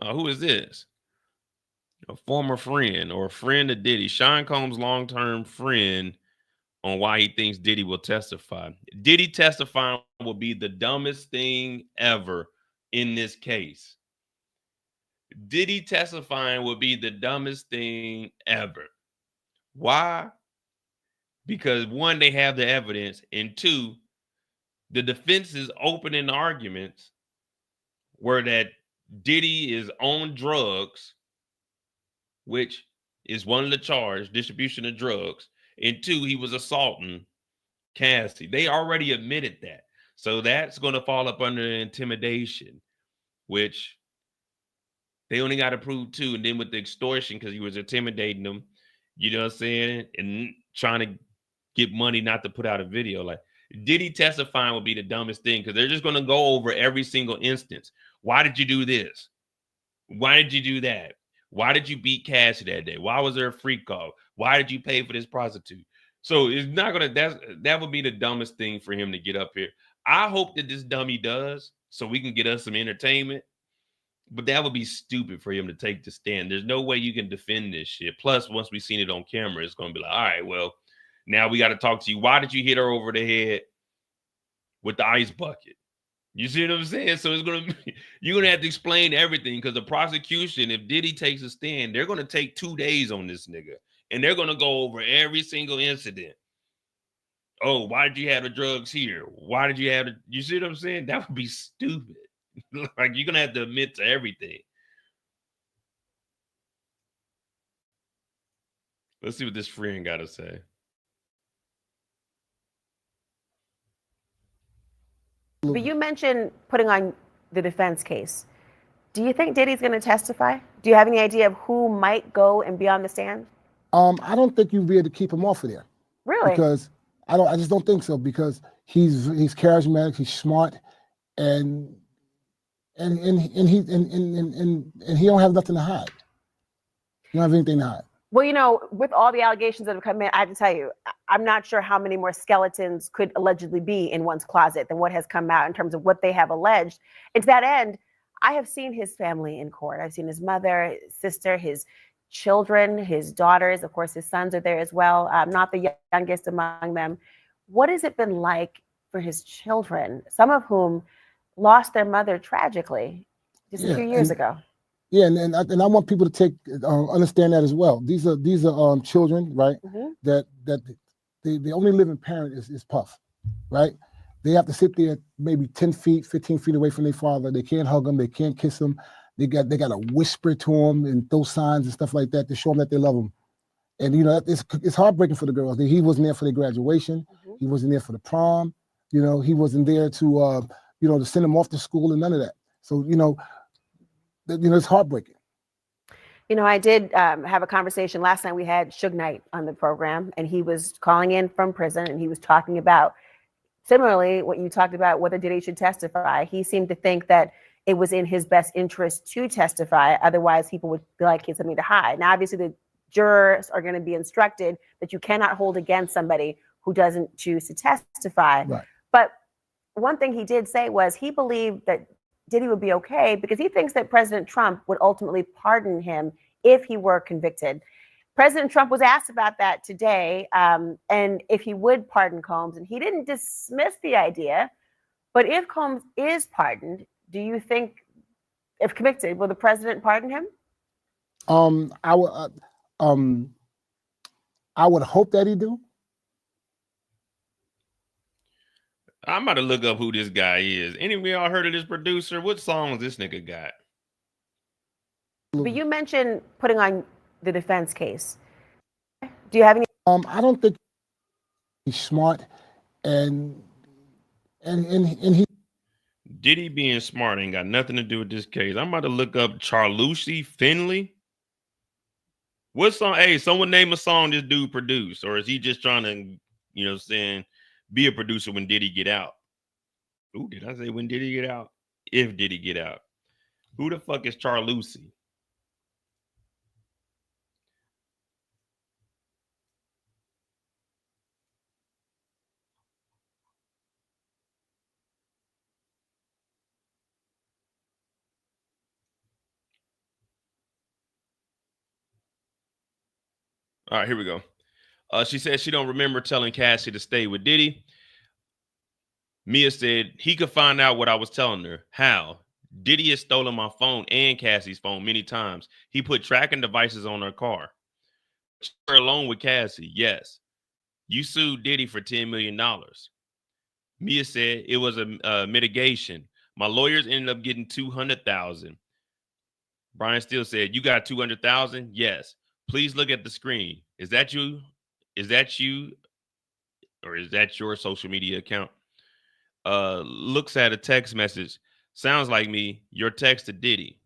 Who is this? A former friend or a friend of Diddy. Sean Combs' long-term friend on why he thinks Diddy will testify. Diddy testifying will be the dumbest thing ever in this case. Diddy testifying will be the dumbest thing ever. Why? Because one, they have the evidence, and two, the defense is opening arguments where that Diddy is on drugs, which is one of the charges, distribution of drugs, and two, he was assaulting Cassidy. They already admitted that. So that's going to fall up under intimidation, which they only got to prove two. And then with the extortion, because he was intimidating them, you know what I'm saying? And trying to get money not to put out a video. Like, Diddy testifying would be the dumbest thing, because they're just going to go over every single instance. Why did you do this? Why did you do that? Why did you beat Cassidy that day? Why was there a freak call? Why did you pay for this prostitute? So it's not gonna. That would be the dumbest thing for him to get up here. I hope that this dummy does, so we can get us some entertainment. But that would be stupid for him to take the stand. There's no way you can defend this shit. Plus, once we've seen it on camera, it's gonna be like, all right, well, now we got to talk to you. Why did you hit her over the head with the ice bucket? You see what I'm saying? So you're gonna have to explain everything, because the prosecution, if Diddy takes a stand, they're gonna take 2 days on this nigga, and they're gonna go over every single incident. Oh, why did you have the drugs here? Why did you have the? You see what I'm saying? That would be stupid. Like, you're gonna have to admit to everything. Let's see what this friend got to say. But you mentioned putting on the defense case. Do you think Diddy's going to testify? Do you have any idea of who might go and be on the stand? I don't think you'd be able to keep him off of there. Really? Because I just don't think so, because he's charismatic, he's smart, and he don't have nothing to hide. You don't have anything to hide. Well, with all the allegations that have come in, I have to tell you, I'm not sure how many more skeletons could allegedly be in one's closet than what has come out in terms of what they have alleged. And to that end, I have seen his family in court. I've seen his mother, his sister, his children, his daughters. Of course, his sons are there as well. Not the youngest among them. What has it been like for his children, some of whom lost their mother tragically just a few years ago? Yeah, and I want people to understand that as well. These are children, right? Mm-hmm. That the only living parent is Puff, right? They have to sit there maybe 10 feet, 15 feet away from their father. They can't hug him. They can't kiss him. They got to whisper to him and throw signs and stuff like that to show him that they love him. And it's heartbreaking for the girls. He wasn't there for their graduation. Mm-hmm. He wasn't there for the prom. He wasn't there to to send them off to school and none of that. So it's heartbreaking. I did have a conversation last night. We had Suge Knight on the program, and he was calling in from prison, and he was talking about similarly what you talked about, whether Diddy should testify. He seemed to think that it was in his best interest to testify. Otherwise, people would feel like he had something to hide. Now, obviously, the jurors are going to be instructed that you cannot hold against somebody who doesn't choose to testify. Right. But one thing he did say was he believed that Diddy would be okay because he thinks that President Trump would ultimately pardon him if he were convicted. President Trump was asked about that today, and if he would pardon Combs, and he didn't dismiss the idea. But if Combs is pardoned, do you think, if convicted, will the president pardon him? I would hope that he do. I'm about to look up who this guy is. Any of y'all heard of this producer? What songs this nigga got? But you mentioned putting on the defense case. Do you have any? I don't think he's smart, and he. Diddy being smart ain't got nothing to do with this case. I'm about to look up Charlucci Finley. What song? Hey, someone name a song this dude produced, or is he just trying to, be a producer when Diddy get out? Ooh, did I say when Diddy get out? If Diddy get out. Who the fuck is Charlucci? All right, here we go. She said she don't remember telling Cassidy to stay with Diddy. Mia said he could find out what I was telling her. How? Diddy has stolen my phone and Cassie's phone many times. He put tracking devices on her car. Her alone with Cassie. Yes. You sued Diddy for $10 million. Mia said it was a mitigation. My lawyers ended up getting $200,000. Brian Steele said, you got $200,000? Yes. Please look at the screen. Is that you? Is that you? Or is that your social media account? Looks at a text message. Sounds like me. Your text to Diddy.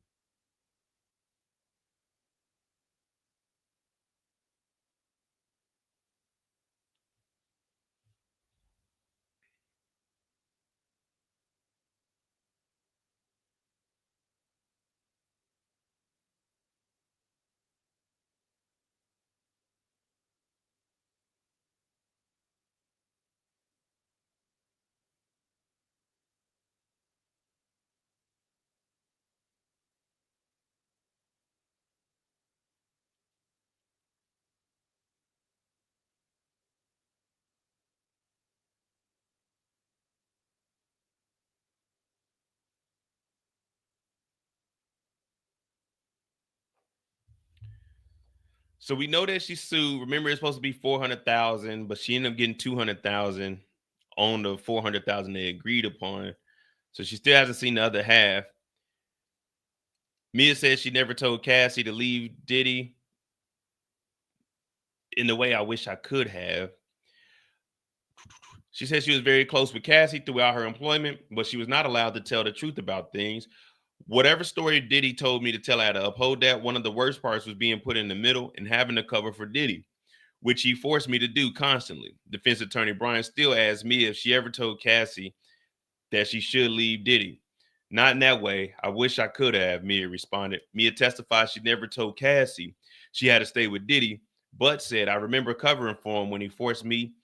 So we know that she sued. Remember, it's supposed to be 400,000, but she ended up getting 200,000 on the 400,000 they agreed upon. So she still hasn't seen the other half. Mia says she never told Cassie to leave Diddy in the way I wish I could have. She said she was very close with Cassie throughout her employment, but she was not allowed to tell the truth about things. Whatever story Diddy told me to tell, I had to uphold that. One of the worst parts was being put in the middle and having to cover for Diddy, which he forced me to do constantly. Defense attorney Brian Steele asked me if she ever told Cassie that she should leave Diddy. Not in that way. I wish I could have, Mia responded. Mia testified she never told Cassie she had to stay with Diddy, but said, I remember covering for him when he forced me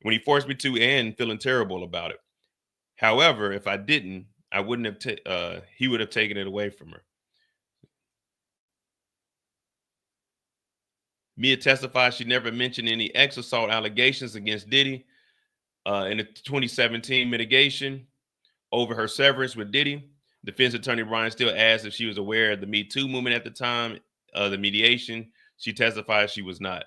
to, and feeling terrible about it. However, if I didn't, I wouldn't have, he would have taken it away from her. Mia testified she never mentioned any sex assault allegations against Diddy in the 2017 mitigation over her severance with Diddy. Defense attorney Brian Steele asked if she was aware of the Me Too movement at the time of the mediation. She testified she was not.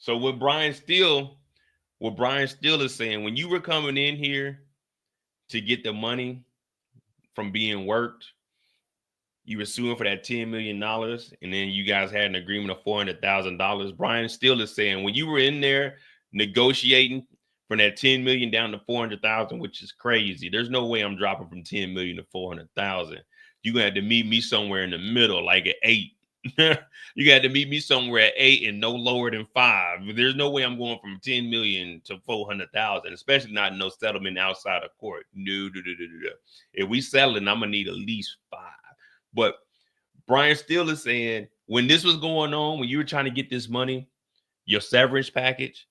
So what Brian Steele is saying, when you were coming in here to get the money from being worked, you were suing for that $10 million, and then you guys had an agreement of $400,000. Brian Steele is saying when you were in there negotiating from that 10 million down to 400,000, which is crazy. There's no way I'm dropping from 10 million to 400,000. You're gonna have to meet me somewhere in the middle, like at 8. You got to meet me somewhere at 8 and no lower than 5. There's no way I'm going from 10 million to 400,000, especially not no settlement outside of court. No. If we settling, I'm gonna need at least 5. But Brian Steele is saying when this was going on, when you were trying to get this money, your severance package,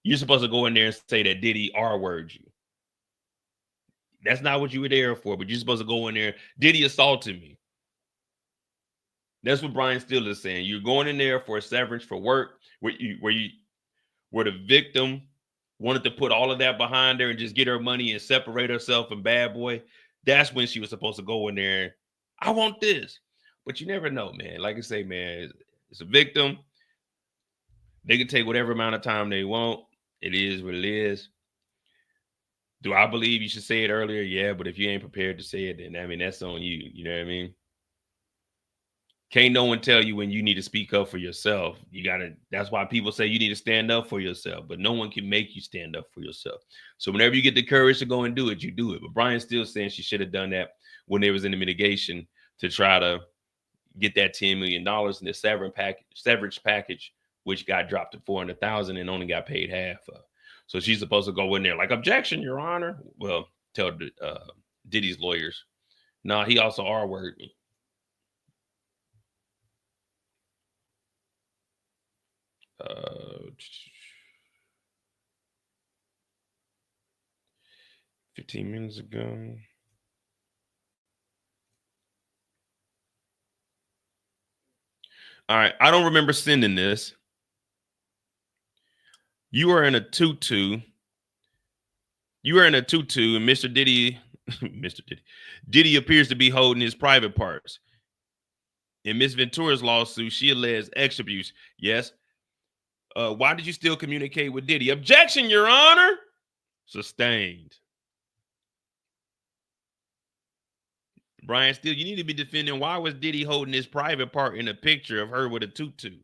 you're supposed to go in there and say that Diddy R-word you. That's not what you were there for, but you're supposed to go in there. Diddy assaulted me. That's what Brian Steele is saying. You're going in there for a severance for work where the victim wanted to put all of that behind her and just get her money and separate herself from Bad Boy. That's when she was supposed to go in there. I want this. But you never know, man. Like I say, man, it's a victim. They can take whatever amount of time they want. It is what it is. Do I believe you should say it earlier? Yeah, but if you ain't prepared to say it, then I mean, that's on you. You know what I mean? Can't no one tell you when you need to speak up for yourself. That's why people say you need to stand up for yourself, but no one can make you stand up for yourself. So whenever you get the courage to go and do it, you do it. But Brian's still saying she should have done that when there was in the mitigation to try to get that $10 million in the severance package, which got dropped to 400,000 and only got paid half of. So she's supposed to go in there like, objection, Your Honor. Well, tell Diddy's lawyers. No, he also R-worded me. Uh, 15 minutes ago. All right. I don't remember sending this. You are in a tutu. You are in a tutu, and Mr. Diddy, Diddy appears to be holding his private parts. In Miss Ventura's lawsuit, she alleges ex abuse. Yes. Why did you still communicate with Diddy? Objection, Your Honor. Sustained. Brian Steele, you need to be defending why was Diddy holding his private part in a picture of her with a tutu?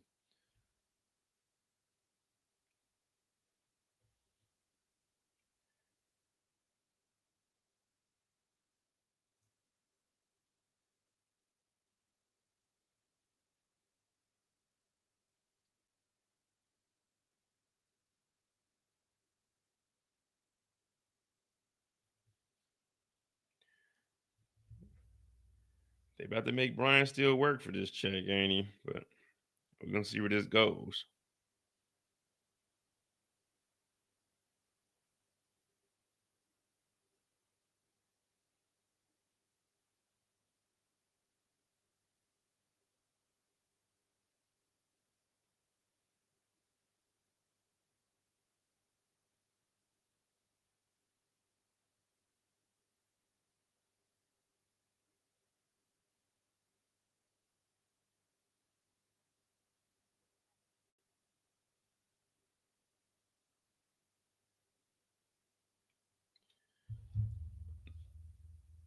They about to make Brian Steele work for this check, ain't he? But we're gonna see where this goes.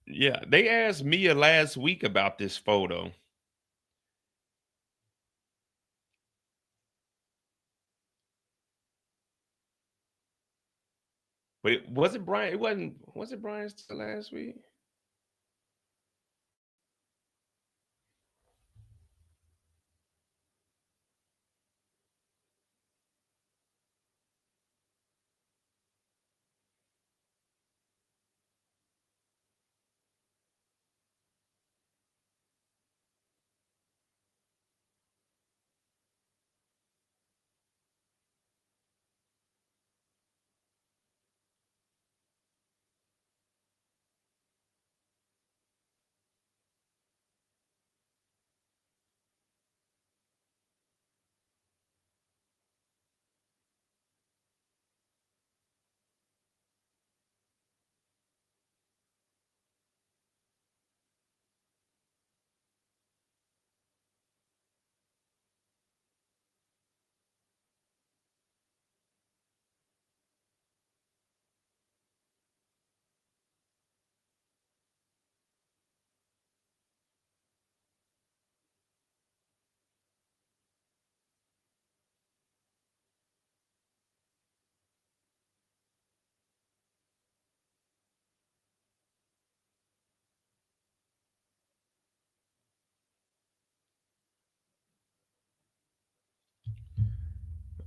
Yeah, they asked Mia last week about this photo. But was it Brian? Was it Brian Steele last week?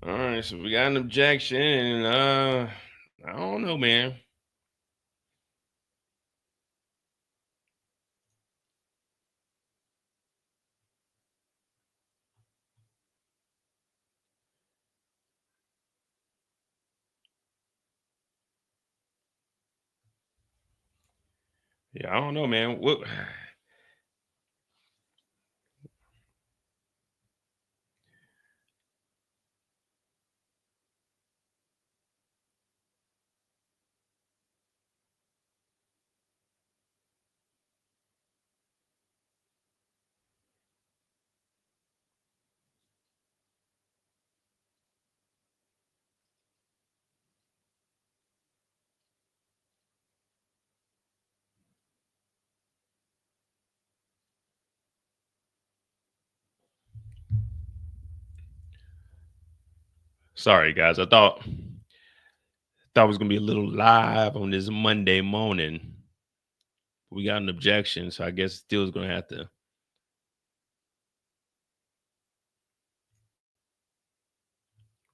All right, so we got an objection, and I don't know, man. Yeah, I don't know, man. What? Sorry, guys. I thought it was gonna be a little live on this Monday morning. We got an objection, so I guess still is gonna have to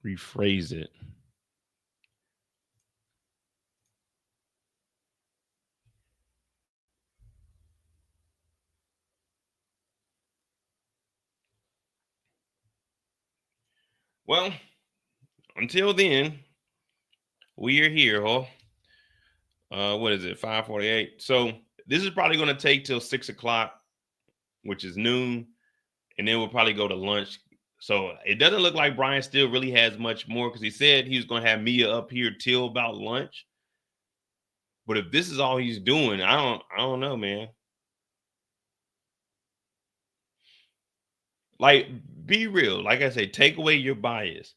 rephrase it. Well, until then, we are here, huh? What is it? 5:48. So this is probably gonna take till 6 o'clock, which is noon, and then we'll probably go to lunch. So it doesn't look like Brian still really has much more because he said he was gonna have Mia up here till about lunch. But if this is all he's doing, I don't know, man. Like, be real. Like I say, take away your bias.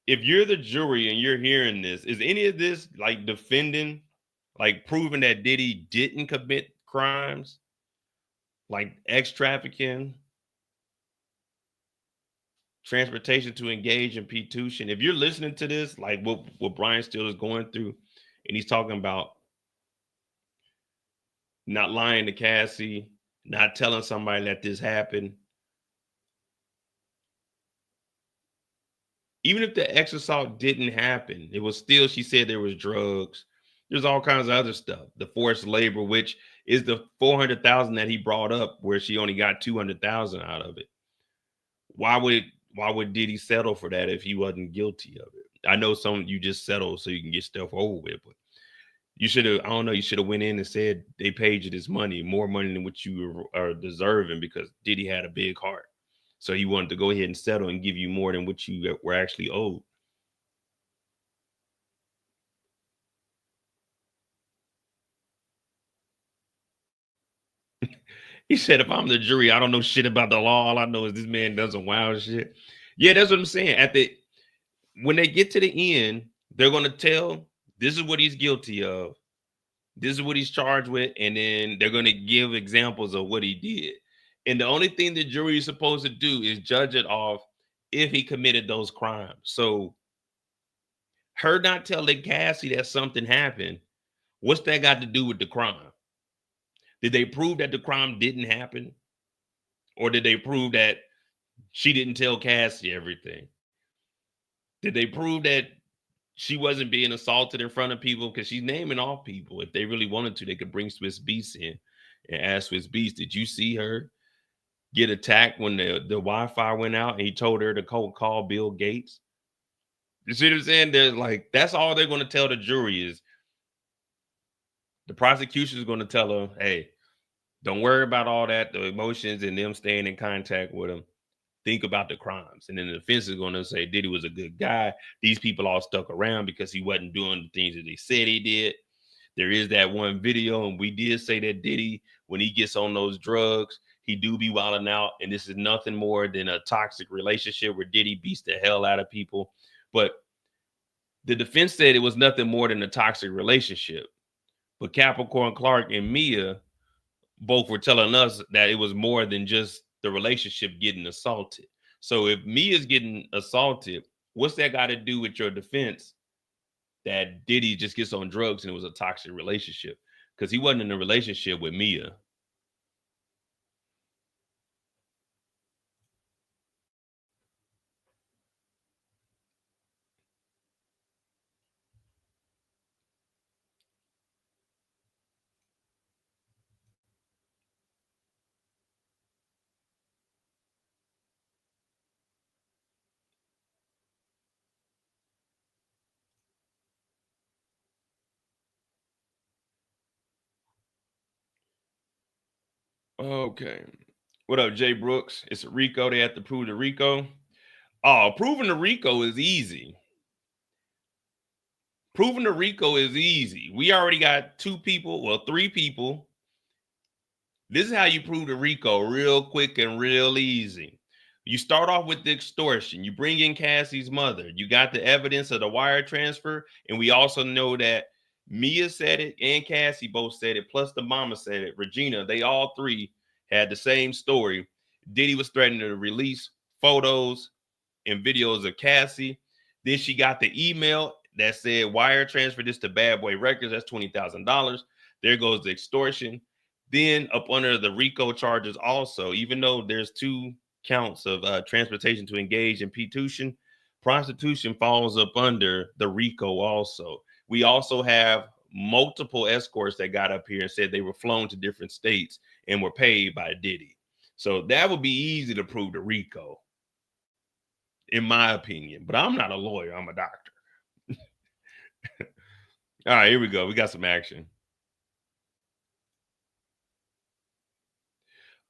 If you're the jury and you're hearing this, is any of this like defending, like proving that Diddy didn't commit crimes, like ex trafficking, transportation to engage in P2? If you're listening to this, like what Brian Steele is going through, and he's talking about not lying to Cassie, not telling somebody that this happened. Even if the ex assault didn't happen, it was still, she said there was drugs. There's all kinds of other stuff. The forced labor, which is the 400,000 that he brought up, where she only got 200,000 out of it. Why would Diddy settle for that if he wasn't guilty of it? I know some you just settle so you can get stuff over with, but you should have, I don't know, you should have went in and said they paid you this money, more money than what you are deserving, because Diddy had a big heart. So he wanted to go ahead and settle and give you more than what you were actually owed. He said, if I'm the jury, I don't know shit about the law. All I know is this man does some wild shit. Yeah, that's what I'm saying. When they get to the end, they're gonna tell this is what he's guilty of. This is what he's charged with, and then they're gonna give examples of what he did. And the only thing the jury is supposed to do is judge it off if he committed those crimes. So her not telling Cassie that something happened, what's that got to do with the crime? Did they prove that the crime didn't happen? Or did they prove that she didn't tell Cassie everything? Did they prove that she wasn't being assaulted in front of people? Because she's naming off people. If they really wanted to, they could bring Swiss Beast in and ask Swiss Beast, did you see her get attacked when the Wi-Fi went out and he told her to call Bill Gates? You see what I'm saying? There's like, that's all they're going to tell the jury is the prosecution is going to tell her, hey, don't worry about all that, the emotions and them staying in contact with him. Think about the crimes. And then the defense is going to say Diddy was a good guy. These people all stuck around because he wasn't doing the things that they said he did. There is that one video, and we did say that Diddy, when he gets on those drugs, he do be wilding out. And this is nothing more than a toxic relationship where Diddy beats the hell out of people. But the defense said it was nothing more than a toxic relationship. But Capricorn Clark and Mia both were telling us that it was more than just the relationship getting assaulted. So if Mia's getting assaulted, what's that got to do with your defense that Diddy just gets on drugs and it was a toxic relationship? Because he wasn't in a relationship with Mia. Okay. What up, Jay Brooks? It's a RICO. They have to prove the RICO. Oh, proving the RICO is easy. Proving the RICO is easy. We already got 2 people, well, 3 people. This is how you prove the RICO real quick and real easy. You start off with the extortion. You bring in Cassie's mother. You got the evidence of the wire transfer. And we also know that Mia said it and Cassie both said it, plus the mama said it. Regina, they all 3 had the same story. Diddy was threatening to release photos and videos of Cassie. Then she got the email that said wire transfer this to Bad Boy Records. That's $20,000. There goes the extortion. Then up under the RICO charges also, even though there's 2 counts of transportation to engage in prostitution falls up under the RICO also. We also have multiple escorts that got up here and said they were flown to different states and were paid by Diddy. So that would be easy to prove the RICO, in my opinion. But I'm not a lawyer. I'm a doctor. All right, here we go. We got some action.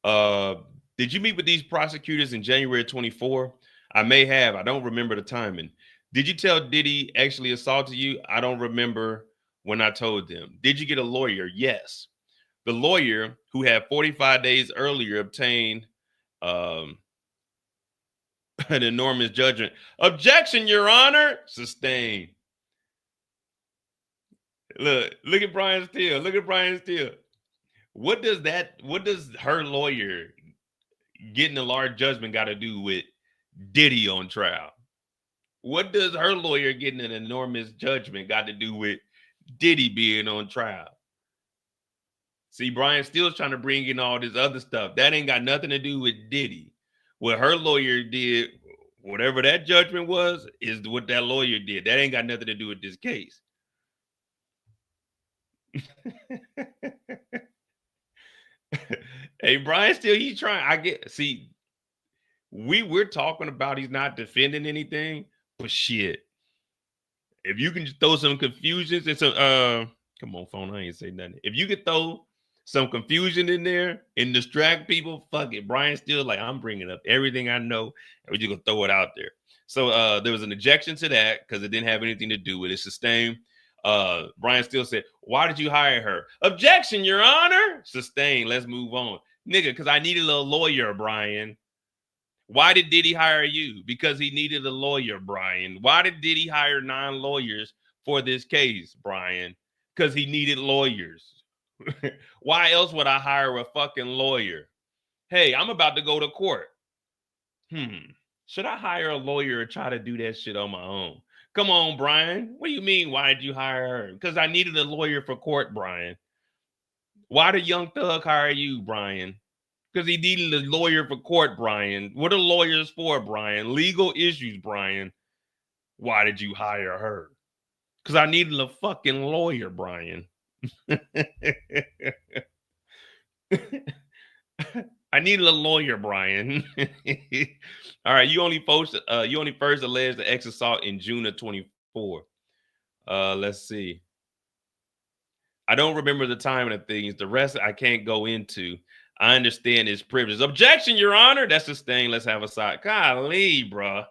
Did you meet with these prosecutors in January 24? I may have. I don't remember the timing. Did you tell Diddy actually assaulted you? I don't remember when I told them. Did you get a lawyer? Yes. The lawyer who had 45 days earlier obtained an enormous judgment. Objection, Your Honor. Sustained. Look at Brian Steele. Look at Brian Steele. What does her lawyer getting a large judgment got to do with Diddy on trial? What does her lawyer getting an enormous judgment got to do with Diddy being on trial? See, Brian Steele's trying to bring in all this other stuff. That ain't got nothing to do with Diddy. What her lawyer did, whatever that judgment was, is what that lawyer did. That ain't got nothing to do with this case. Hey, Brian Steele, he's trying. We're talking about he's not defending anything, but shit. If you can just throw some confusions and some come on, phone, I ain't say nothing. If you could throw some confusion in there and distract people, fuck it. Brian Steele, like, I'm bringing up everything I know, and we're just gonna throw it out there. So there was an objection to that because it didn't have anything to do with it. Sustained. Brian Steele said, why did you hire her? Objection, Your Honor. Sustained. Let's move on. Nigga, because I needed a lawyer, Brian. Why did Diddy hire you? Because he needed a lawyer, Brian. Why did Diddy hire 9 lawyers for this case, Brian? Because he needed lawyers. Why else would I hire a fucking lawyer? Hey, I'm about to go to court. Should I hire a lawyer or try to do that shit on my own? Come on, Brian. What do you mean? Why did you hire her? Because I needed a lawyer for court, Brian. Why did Young Thug hire you, Brian? Because he needed a lawyer for court, Brian. What are lawyers for, Brian? Legal issues, Brian. Why did you hire her? Because I needed a fucking lawyer, Brian. I needed a lawyer, Brian. All right, you only first alleged the ex assault in June of 24. Let's see. I don't remember the timing of things. The rest I can't go into. I understand his privilege. Objection, Your Honor. That's this thing. Let's have a side. Golly, bruh.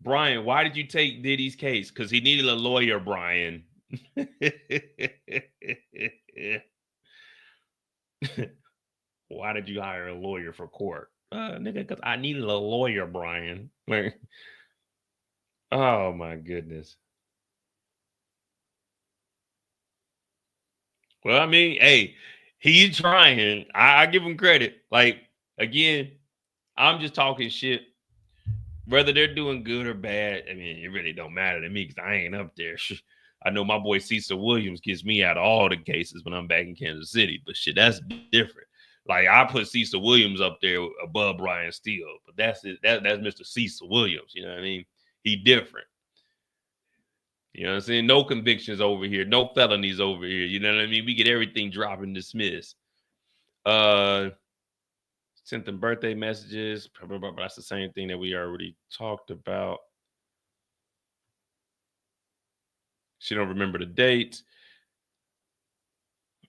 Brian, why did you take Diddy's case? Because he needed a lawyer, Brian. Why did you hire a lawyer for court? Nigga, because I needed a lawyer, Brian. Oh, my goodness. Well, I mean, hey, he's trying. I give him credit. Like, again, I'm just talking shit. Whether they're doing good or bad, I mean, it really don't matter to me because I ain't up there. I know my boy Cecil Williams gets me out of all the cases when I'm back in Kansas City, but shit, that's different. Like, I put Cecil Williams up there above Brian Steele, but that's it. That's Mr. Cecil Williams. You know what I mean? He different. You know what I'm saying? No convictions over here, no felonies over here. You know what I mean? We get everything dropped and dismissed. Sent them birthday messages. Blah, blah, blah, blah. That's the same thing that we already talked about. She don't remember the dates.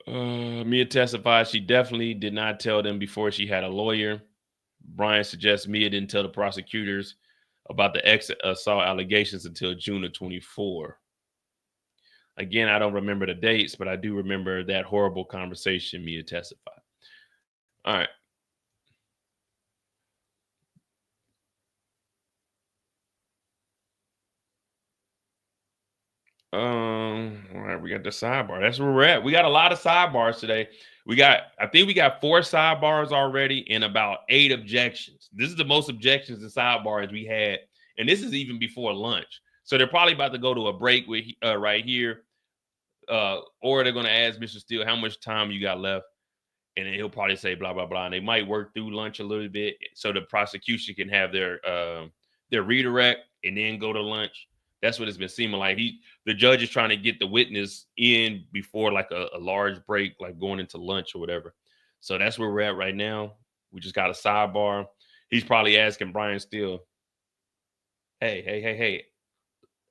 Mia testified she definitely did not tell them before she had a lawyer. Brian suggests Mia didn't tell the prosecutors about the assault allegations until June of 24. Again, I don't remember the dates, but I do remember that horrible conversation Mia testified. All right. All right, we got the sidebar. That's where we're at. We got a lot of sidebars today. I think we got 4 sidebars already and about 8 objections. This is the most objections and sidebars we had, and this is even before lunch. So they're probably about to go to a break with right here, or they're going to ask Mr. Steele how much time you got left, and then he'll probably say blah blah blah. And they might work through lunch a little bit so the prosecution can have their redirect and then go to lunch. That's what it's been seeming like. The judge is trying to get the witness in before like a large break, like going into lunch or whatever. So that's where we're at right now. We just got a sidebar. He's probably asking Brian Steele, hey,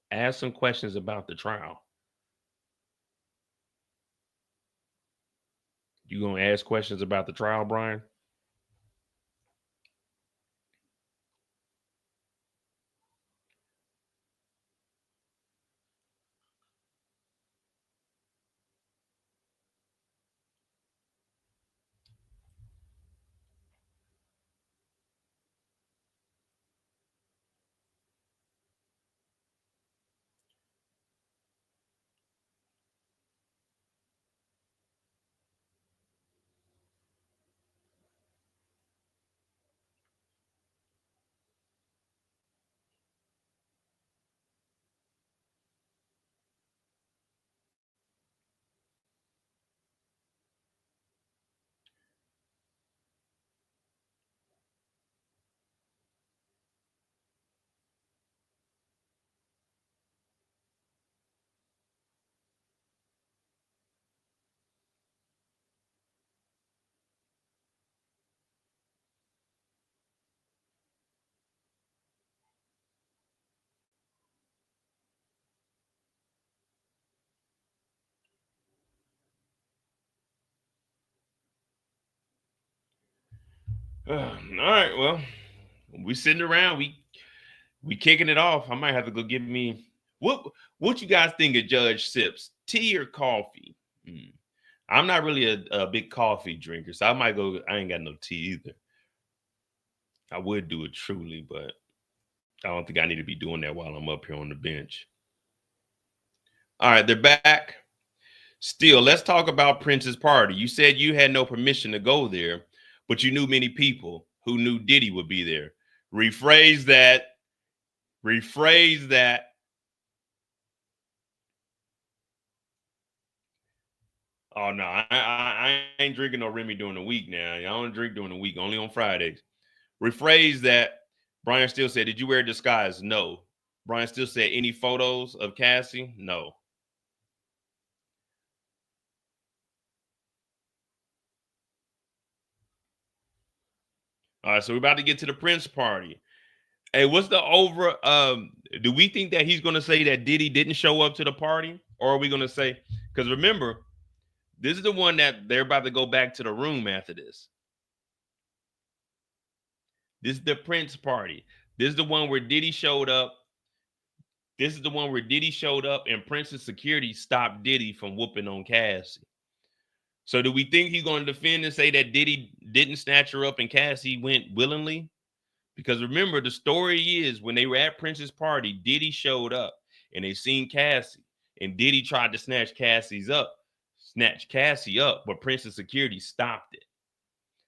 ask some questions about the trial. You gonna ask questions about the trial, Brian? All right, well, we sitting around, we kicking it off. I might have to go get me what you guys think of Judge Sips, tea or coffee? I'm not really a big coffee drinker, so I might go. I ain't got no tea either. I would do it truly, but I don't think I need to be doing that while I'm up here on the bench. All right, they're back. Still, let's talk about Prince's party. You said you had no permission to go there, but you knew many people who knew Diddy would be there. Rephrase that. Rephrase that. Oh no, I ain't drinking no Remy during the week now. I don't drink during the week, only on Fridays. Rephrase that. Brian Steele said, "Did you wear a disguise?" No. Brian Steele said, "Any photos of Cassie?" No. All right, so we're about to get to the Prince party. Hey, what's the over? Do we think that he's going to say that Diddy didn't show up to the party, or are we going to say? Because remember, this is the one that they're about to go back to the room after this. This is the Prince party. This is the one where Diddy showed up. This is the one where Diddy showed up, and Prince's security stopped Diddy from whooping on Cassie. So do we think he's going to defend and say that Diddy didn't snatch her up and Cassie went willingly? Because remember, the story is when they were at Prince's party, Diddy showed up and they seen Cassie, and Diddy tried to snatch Cassie up, but Prince's security stopped it.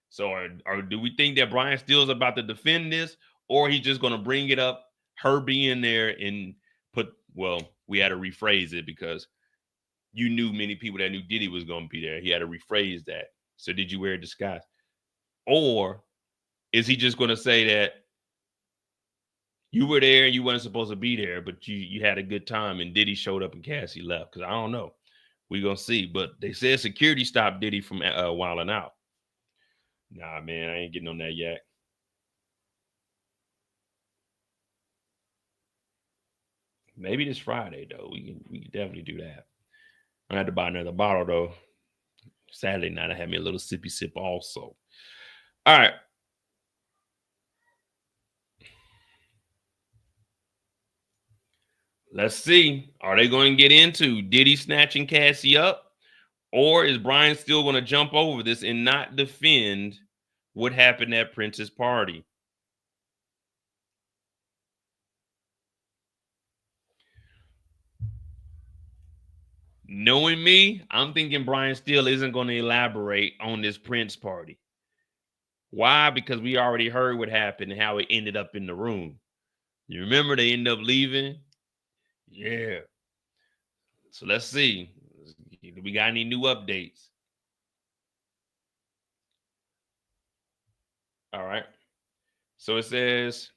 So, or do we think that Brian Steele's about to defend this, or he's just going to bring it up, her being there, and we had to rephrase it because you knew many people that knew Diddy was going to be there. He had to rephrase that. So, did you wear a disguise? Or is he just going to say that you were there and you weren't supposed to be there, but you had a good time and Diddy showed up and Cassie left? Because I don't know. We're going to see. But they said security stopped Diddy from wilding out. Nah, man, I ain't getting on that yak. Maybe this Friday though. We can definitely do that. I had to buy another bottle though. Saturday night I had me a little sippy sip also. All right. Let's see. Are they going to get into Diddy snatching Cassie up? Or is Brian still going to jump over this and not defend what happened at Prince's party? Knowing me, I'm thinking Brian still isn't going to elaborate on this Prince party. Why? Because we already heard what happened and how it ended up in the room. You remember they ended up leaving? Yeah. So let's see. Do we got any new updates? All right. So it says,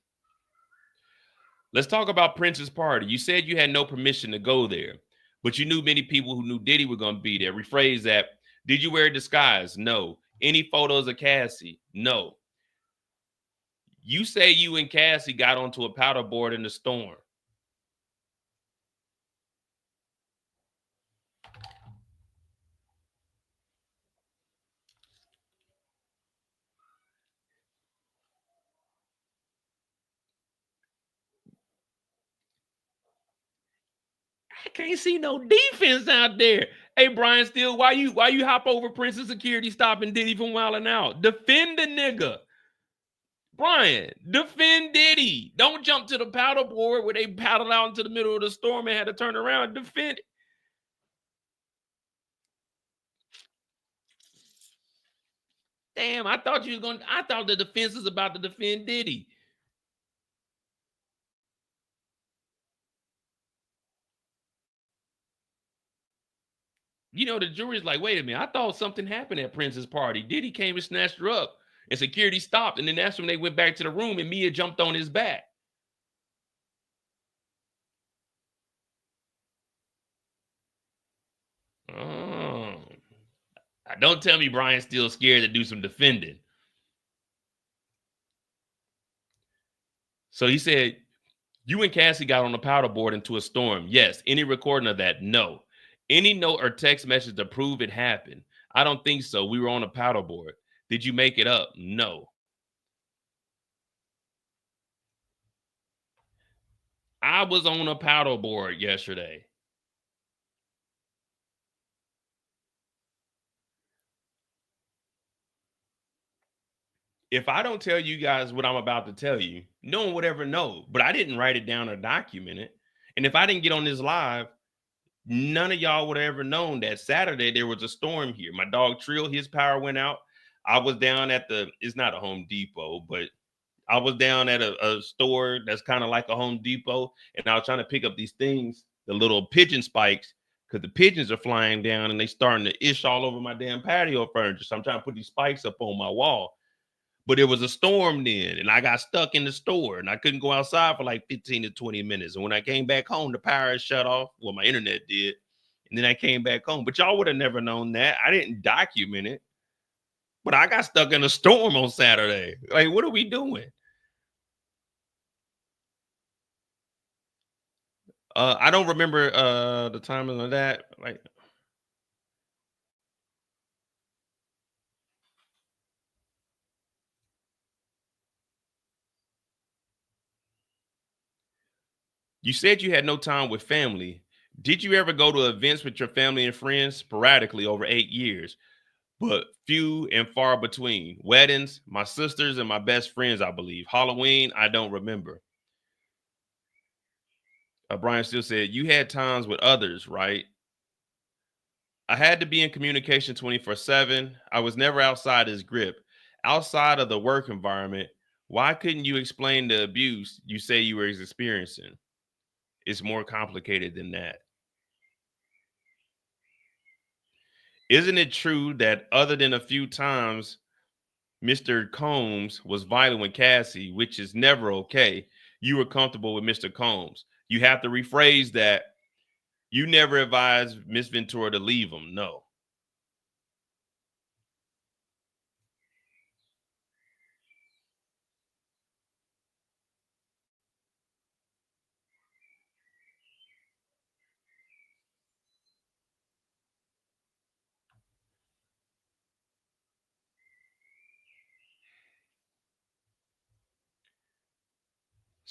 let's talk about Prince's party. You said you had no permission to go there, but you knew many people who knew Diddy were going to be there. Rephrase that. Did you wear a disguise? No. Any photos of Cassie? No. You say you and Cassie got onto a paddle board in the storm. I can't see no defense out there. Hey, Brian Steele, why you hop over Prince's security stopping Diddy from wilding out? Defend the nigga. Brian, defend Diddy. Don't jump to the paddle board where they paddled out into the middle of the storm and had to turn around. Defend it. Damn, I thought the defense was about to defend Diddy. You know, the jury's like, wait a minute, I thought something happened at Prince's party. Diddy came and snatched her up, and security stopped, and then that's when they went back to the room, and Mia jumped on his back. Oh. Don't tell me Brian's still scared to do some defending. So he said, you and Cassie got on the paddleboard into a storm. Yes. Any recording of that? No. Any note or text message to prove it happened? I don't think so. We were on a paddleboard. Did you make it up? No. I was on a paddleboard yesterday. If I don't tell you guys what I'm about to tell you, no one would ever know. But I didn't write it down or document it. And if I didn't get on this live, none of y'all would have ever known that Saturday there was a storm here. My dog Trill, his power went out. I was down at it's not a Home Depot, but I was down at a store that's kind of like a Home Depot. And I was trying to pick up these things, the little pigeon spikes, because the pigeons are flying down and they starting to ish all over my damn patio furniture. So I'm trying to put these spikes up on my wall. But it was a storm then, and I got stuck in the store, and I couldn't go outside for like 15 to 20 minutes. And when I came back home, the power shut off. Well, my internet did. And then I came back home. But y'all would have never known that. I didn't document it. But I got stuck in a storm on Saturday. Like, what are we doing? I don't remember the timing of that. Like, you said you had no time with family. Did you ever go to events with your family and friends sporadically over 8 years? But few and far between. Weddings, my sisters and my best friends, I believe. Halloween, I don't remember. Brian still said, you had times with others, right? I had to be in communication 24/7. I was never outside his grip. Outside of the work environment, why couldn't you explain the abuse you say you were experiencing? It's more complicated than that. Isn't it true that other than a few times Mr. Combs was violent with Cassie, which is never okay, you were comfortable with Mr. Combs? You have to rephrase that. You never advised Miss Ventura to leave him. No.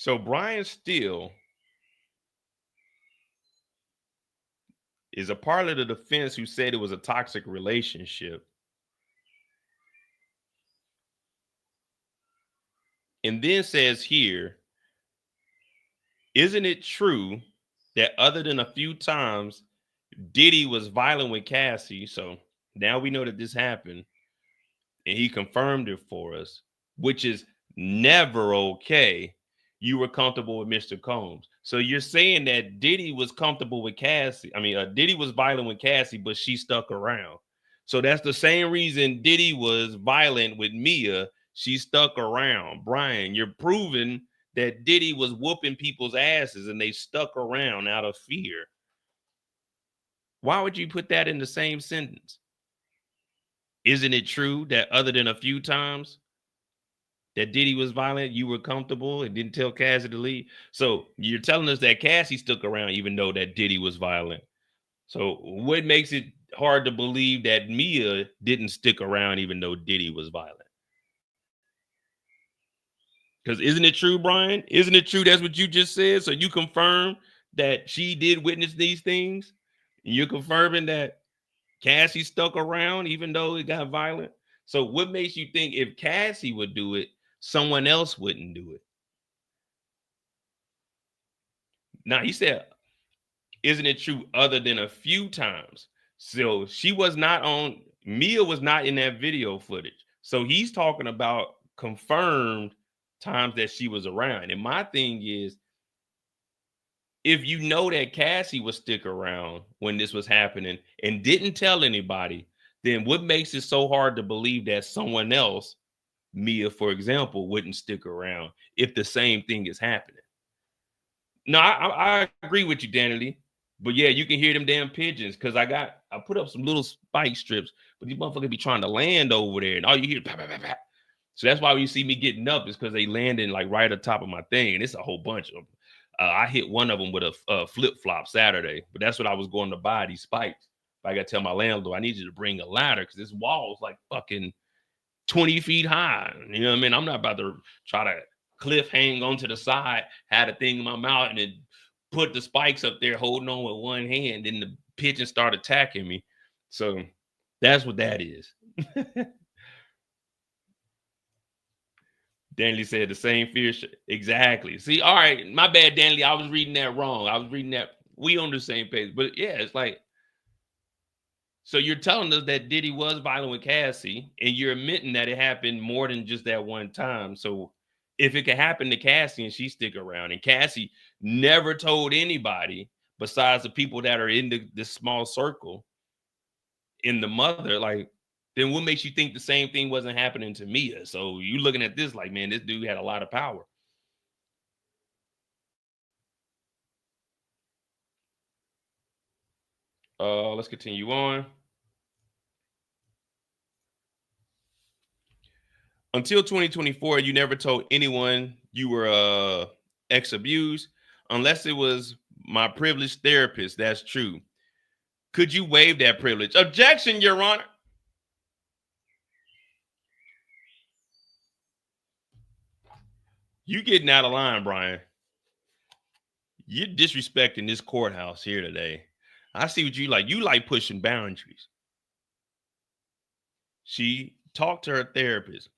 So Brian Steele is a part of the defense who said it was a toxic relationship. And then says here, isn't it true that other than a few times Diddy was violent with Cassie? So now we know that this happened and he confirmed it for us, which is never okay. You were comfortable with Mr. Combs. So you're saying that Diddy was comfortable with Cassie. Diddy was violent with Cassie, but she stuck around. So that's the same reason Diddy was violent with Mia. She stuck around. Brian, you're proving that Diddy was whooping people's asses and they stuck around out of fear. Why would you put that in the same sentence? Isn't it true that other than a few times that Diddy was violent, you were comfortable and didn't tell Cassidy to leave? So you're telling us that Cassie stuck around even though that Diddy was violent. So what makes it hard to believe that Mia didn't stick around even though Diddy was violent? Because isn't it true, Brian? Isn't it true that's what you just said? So you confirm that she did witness these things? And you're confirming that Cassie stuck around even though it got violent? So what makes you think if Cassie would do it, someone else wouldn't do it? Now, he said, isn't it true other than a few times? So Mia was not in that video footage. So he's talking about confirmed times that she was around. And my thing is, if you know that Cassie would stick around when this was happening and didn't tell anybody, then what makes it so hard to believe that someone else, Mia, for example, wouldn't stick around if the same thing is happening? No, I agree with you, Danny. But yeah, you can hear them damn pigeons because I put up some little spike strips, but these motherfuckers be trying to land over there, and all you hear, bah, bah, bah, bah. So that's why when you see me getting up is because they landing like right at the top of my thing, and it's a whole bunch of them. I hit one of them with a flip flop Saturday, but that's what I was going to buy, these spikes. But I got to tell my landlord, I need you to bring a ladder because this wall is like fucking 20 feet high. You know what I mean? I'm not about to try to cliff hang onto the side, had a thing in my mouth, and then put the spikes up there holding on with one hand. Then the pigeon start attacking me. So that's what that is. Danley said the same fear. Exactly. See, all right, my bad, Danley. I was reading that wrong. I was reading that. We on the same page. But yeah, it's like, so you're telling us that Diddy was violent with Cassie, and you're admitting that it happened more than just that one time. So if it could happen to Cassie and she stick around, and Cassie never told anybody besides the people that are in the small circle, in the mother, like, then what makes you think the same thing wasn't happening to Mia? So you looking at this like, man, this dude had a lot of power. Let's continue on. Until 2024, you never told anyone you were ex-abused unless it was my privileged therapist. That's true. Could you waive that privilege? Objection, Your Honor. You getting out of line, Brian. You're disrespecting this courthouse here today. I see what you like. You like pushing boundaries. She talked to her therapist.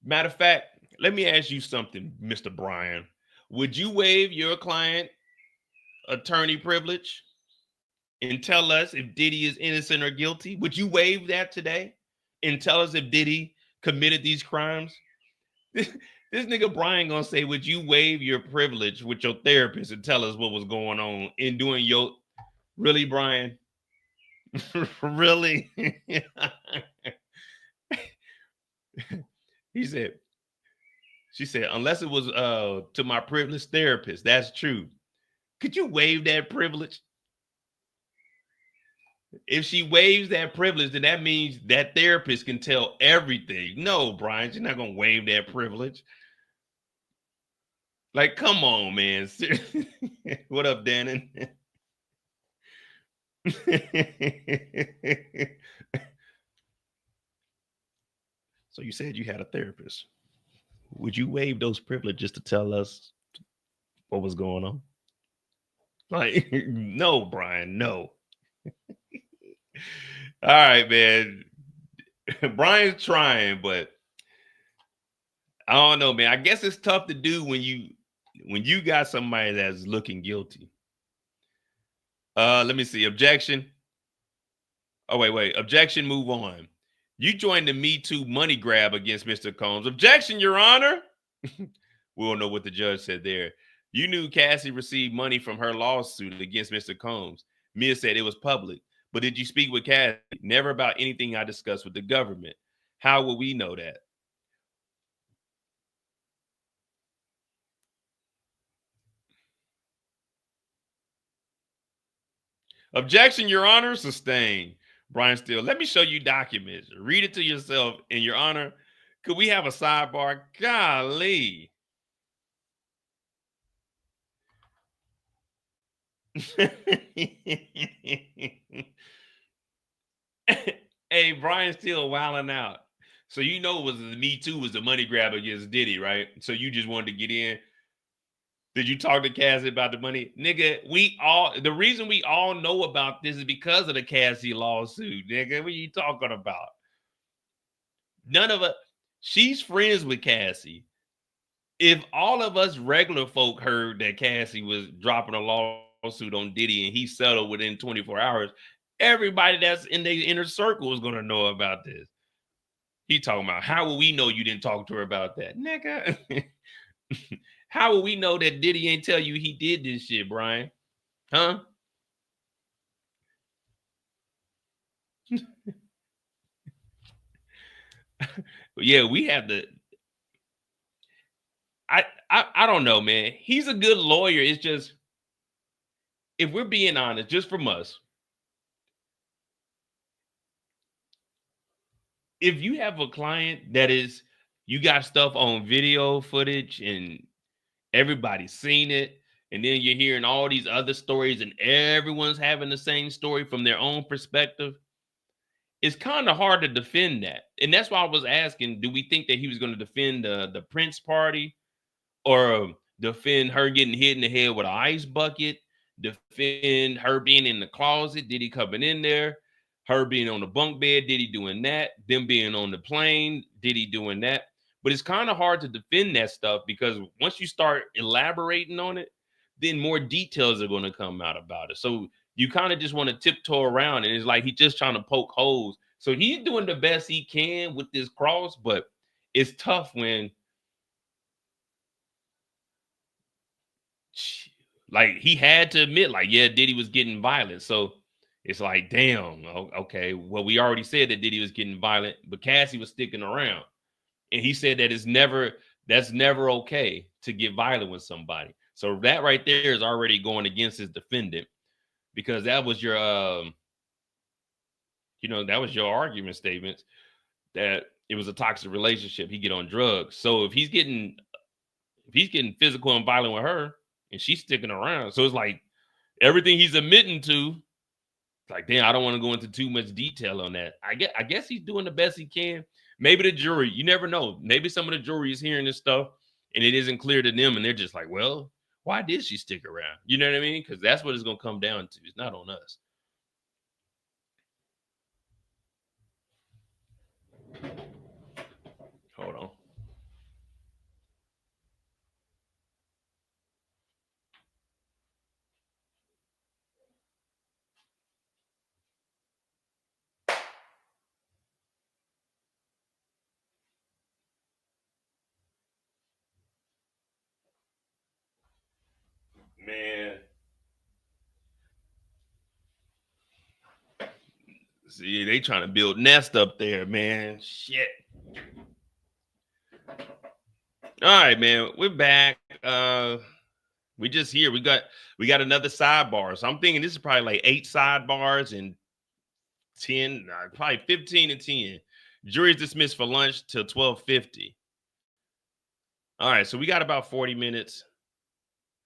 Matter of fact, let me ask you something, Mr. Brian. Would you waive your client attorney privilege and tell us if Diddy is innocent or guilty? Would you waive that today and tell us if Diddy committed these crimes? This nigga Brian gonna say, would you waive your privilege with your therapist and tell us what was going on in doing your... Really, Brian? Really? She said, unless it was to my privileged therapist. That's true. Could you waive that privilege? If she waives that privilege, then that means that therapist can tell everything. No, Brian, she's not gonna waive that privilege. Like, come on, man. What up, Dannon? So you said you had a therapist. Would you waive those privileges to tell us what was going on. Like, no, Brian, no. All right, man. Brian's trying, but I don't know, man. I guess it's tough to do when you got somebody that's looking guilty. Let me see. Objection. Oh, wait. Objection, move on. You joined the Me Too money grab against Mr. Combs. Objection, Your Honor. We don't know what the judge said there. You knew Cassie received money from her lawsuit against Mr. Combs. Mia said it was public. But did you speak with Cassie? Never about anything I discussed with the government. How will we know that? Objection, Your Honor. Sustained. Brian Steele, let me show you documents. Read it to yourself. And Your Honor, could we have a sidebar? Golly. Hey, Brian Steele wilding out. So you know it was the Me Too was the money grab against Diddy, right? So you just wanted to get in. Did you talk to Cassidy about the money? Nigga, the reason we all know about this is because of the Cassidy lawsuit, nigga. What are you talking about? None of us, she's friends with Cassidy. If all of us regular folk heard that Cassidy was dropping a lawsuit on Diddy and he settled within 24 hours, everybody that's in the inner circle is going to know about this. He talking about, how will we know you didn't talk to her about that? Nigga. How will we know that Diddy ain't tell you he did this shit, Brian? Huh? Yeah, we have the. I don't know, man. He's a good lawyer. It's just, if we're being honest, just from us, if you have a client that is, you got stuff on video footage and everybody's seen it, and then you're hearing all these other stories and everyone's having the same story from their own perspective, it's kind of hard to defend that. And that's why I was asking, do we think that he was going to defend the Prince party, or defend her getting hit in the head with an ice bucket, defend her being in the closet, Diddy coming in there, her being on the bunk bed, Diddy doing that, them being on the plane, Diddy doing that. But it's kind of hard to defend that stuff, because once you start elaborating on it, then more details are going to come out about it. So you kind of just want to tiptoe around, and it's like he's just trying to poke holes. So he's doing the best he can with this cross, but it's tough when, like, he had to admit, like, yeah, Diddy was getting violent. So it's like, damn, okay, well, we already said that Diddy was getting violent, but Cassie was sticking around. And he said that that's never okay to get violent with somebody. So that right there is already going against his defendant, because that was your, that was your argument statements that it was a toxic relationship. He get on drugs. So if he's getting physical and violent with her and she's sticking around, so it's like everything he's admitting to, it's like, damn, I don't want to go into too much detail on that. I guess he's doing the best he can. Maybe the jury, you never know. Maybe some of the jury is hearing this stuff and it isn't clear to them, and they're just like, well, why did she stick around? You know what I mean? Because that's what it's going to come down to. It's not on us. Hold on. Man. See, they trying to build nest up there, man. Shit. All right, man. We're back. We just here. We got another sidebar. So I'm thinking this is probably like 8 sidebars and 10, probably 15 and 10. Jury's dismissed for lunch till 12:50. All right, so we got about 40 minutes.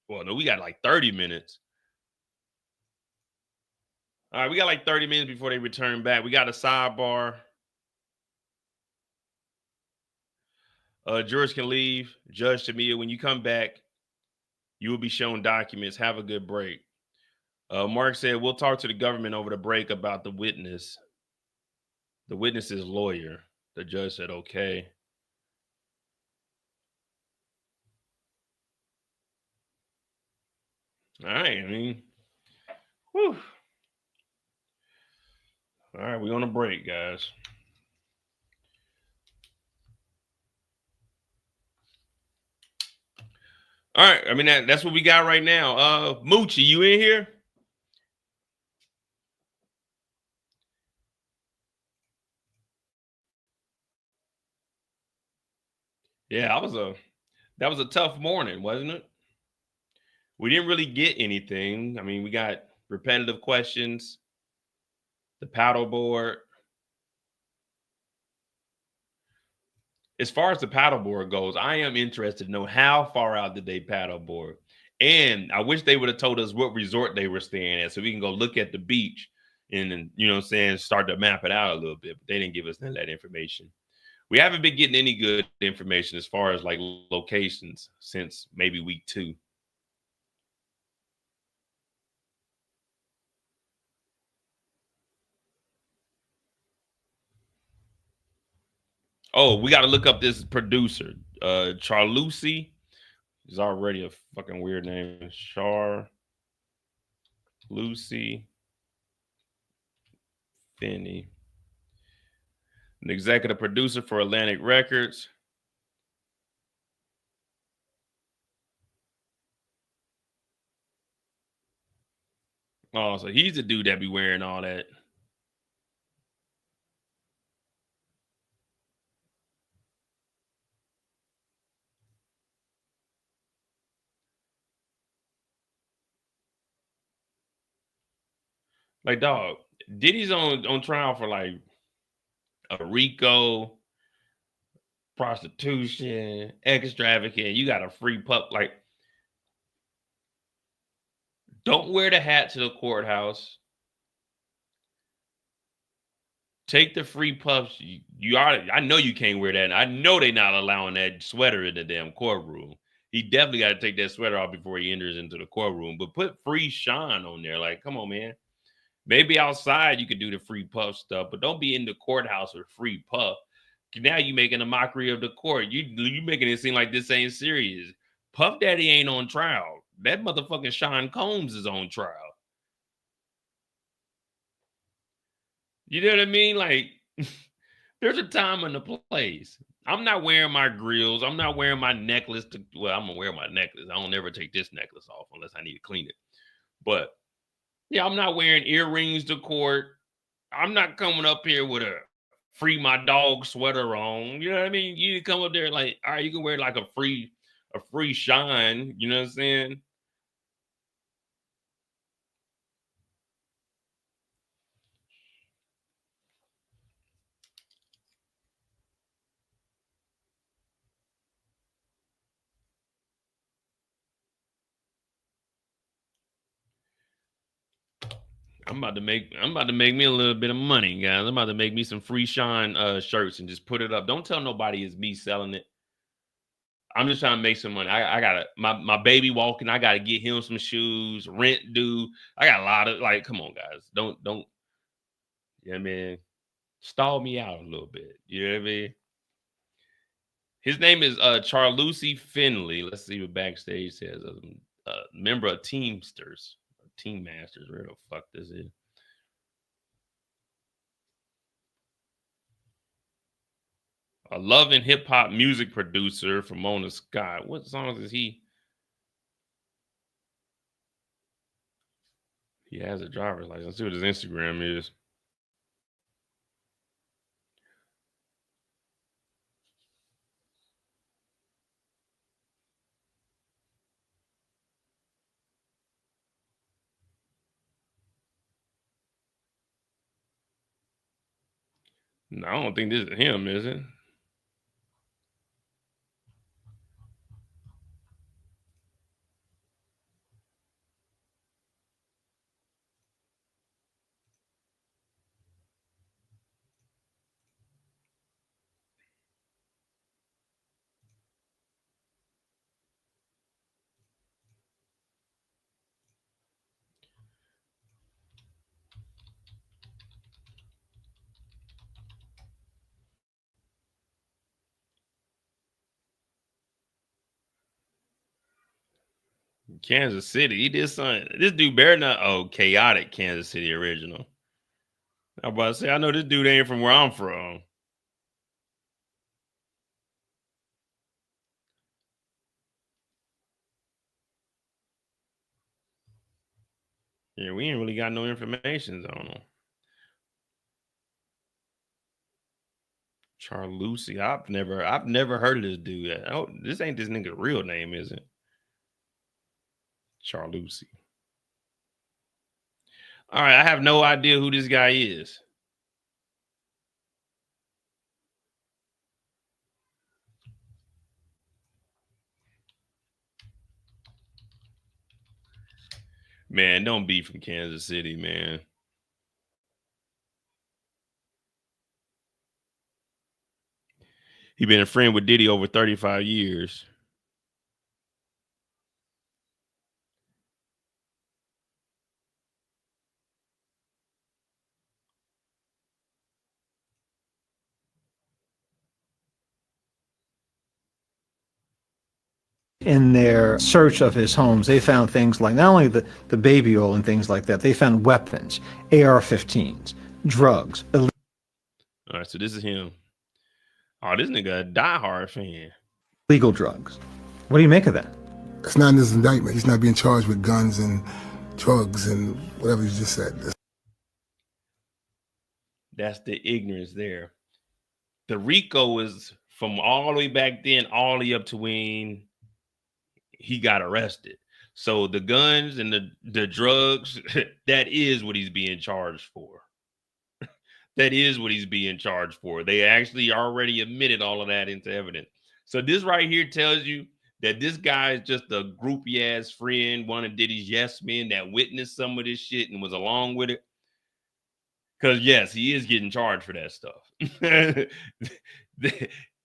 Well, no, we got like 30 minutes. All right, we got like 30 minutes before they return back. We got a sidebar. Jurors can leave. Judge Tamia, when you come back, You will be shown documents. Have a good break. Mark said, we'll talk to the government over the break about the witness. The witness's lawyer. The judge said, okay. All right. I mean, whew. All right. We're on a break, guys. All right. I mean, that's what we got right now. Moochie, you in here? Yeah, that was a tough morning, wasn't it? We didn't really get anything. I mean, we got repetitive questions, the paddle board. As far as the paddleboard goes, I am interested to know how far out did they paddleboard. And I wish they would have told us what resort they were staying at so we can go look at the beach and then, you know what I'm saying, start to map it out a little bit. But they didn't give us none of that information. We haven't been getting any good information as far as like locations since maybe week 2. Oh, we got to look up this producer, Charlucci. He's already a fucking weird name. Lucy Finney, an executive producer for Atlantic Records. Oh, so he's the dude that be wearing all that. Like, dog, Diddy's on trial for like a RICO, prostitution, extravagant. You got a free pup. Like, don't wear the hat to the courthouse. Take the free puffs. I know you can't wear that. I know they're not allowing that sweater in the damn courtroom. He definitely got to take that sweater off before he enters into the courtroom. But put free Sean on there. Like, come on, man. Maybe outside you could do the free puff stuff, but don't be in the courthouse with free puff. Now you making a mockery of the court. You making it seem like this ain't serious. Puff Daddy ain't on trial. That motherfucking Sean Combs is on trial. You know what I mean? Like, there's a time and a place. I'm not wearing my grills. I'm not wearing my necklace. Well, I'm gonna wear my necklace. I don't ever take this necklace off unless I need to clean it. But yeah, I'm not wearing earrings to court. I'm not coming up here with a free my dog sweater on. You know what I mean? You come up there like, all right, you can wear like a free shine. You know what I'm saying? I'm about to make me a little bit of money, guys. I'm about to make me some free shine shirts and just put it up. Don't tell nobody it's me selling it. I'm just trying to make some money. I gotta my baby walking. I gotta get him some shoes, rent due. I got a lot of like, come on, guys. Don't you know what I mean? Stall me out a little bit. You know what I mean? His name is Charlucci Finley. Let's see what backstage says. Member of Teamsters, Team Masters, where the fuck this is. A love and hip hop music producer from Mona Scott. What songs is he? He has a driver's license. Let's see what his Instagram is. No, I don't think this is him, is it? Kansas City. He did something. This dude better not. Oh, chaotic Kansas City original. I'm about to say, I know this dude ain't from where I'm from. Yeah, we ain't really got no information on him. Charlucci. I've never heard of this dude. Oh, this ain't this nigga's real name, is it? Charlucci. All right, I have no idea who this guy is. Man, don't be from Kansas City, man. He been a friend with Diddy over 35 years. In their search of his homes, they found things like not only the baby oil and things like that, they found weapons, AR-15s, drugs. All right, so this is him. Oh, this nigga a diehard fan. Illegal drugs. What do you make of that? It's not in his indictment. He's not being charged with guns and drugs and whatever you just said. That's the ignorance there. The RICO is from all the way back then, all the way up to when he got arrested. So the guns and the drugs, that is what he's being charged for. That is what he's being charged for. They actually already admitted all of that into evidence. So this right here tells you that this guy is just a groupie ass friend, one of Diddy's yes men that witnessed some of this shit and was along with it. Because yes, he is getting charged for that stuff.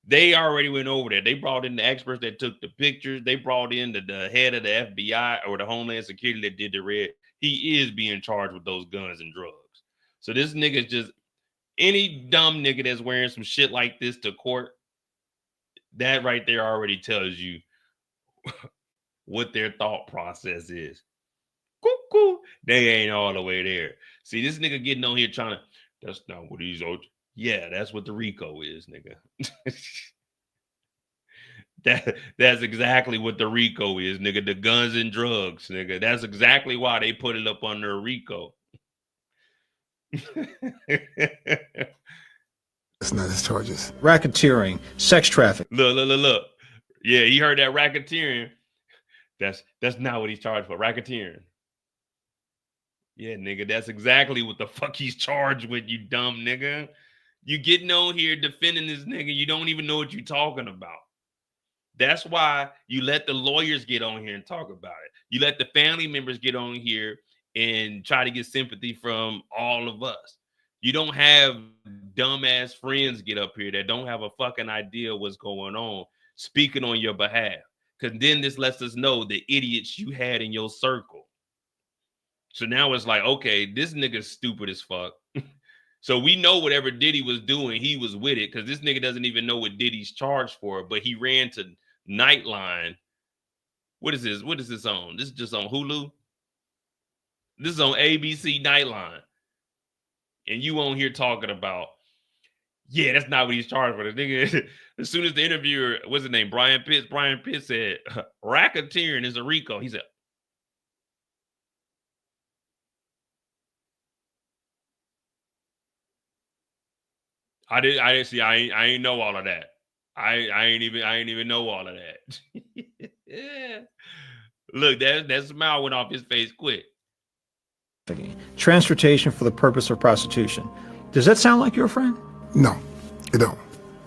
They already went over there. They brought in the experts that took the pictures. They brought in the head of the FBI or the Homeland Security that did the red. He is being charged with those guns and drugs. So this nigga's just any dumb nigga that's wearing some shit like this to court. That right there already tells you what their thought process is. Cuckoo. They ain't all the way there. See, this nigga getting on here trying to, that's not what he's on. Yeah, that's what the RICO is, nigga. That's exactly what the RICO is, nigga. The guns and drugs, nigga. That's exactly why they put it up under a RICO. That's not his charges. Racketeering, sex trafficking. Look. Yeah, he heard that racketeering. That's not what he's charged for. Racketeering. Yeah, nigga, that's exactly what the fuck he's charged with, you dumb nigga. You getting on here defending this nigga, you don't even know what you're talking about. That's why you let the lawyers get on here and talk about it. You let the family members get on here and try to get sympathy from all of us. You don't have dumbass friends get up here that don't have a fucking idea what's going on, speaking on your behalf. Because then this lets us know the idiots you had in your circle. So now it's like, okay, this nigga's stupid as fuck. So we know whatever Diddy was doing, he was with it, because this nigga doesn't even know what Diddy's charged for, but he ran to Nightline. What is this? What is this on? This is just on Hulu? This is on ABC Nightline. And you on here talking about, yeah, that's not what he's charged for. The nigga, as soon as the interviewer, what's his name? Brian Pitts said, racketeering is a RICO. He said, I didn't see. I ain't know all of that. I ain't even know all of that. Yeah. Look, that smile went off his face quick. Transportation for the purpose of prostitution. Does that sound like your friend? No, it don't.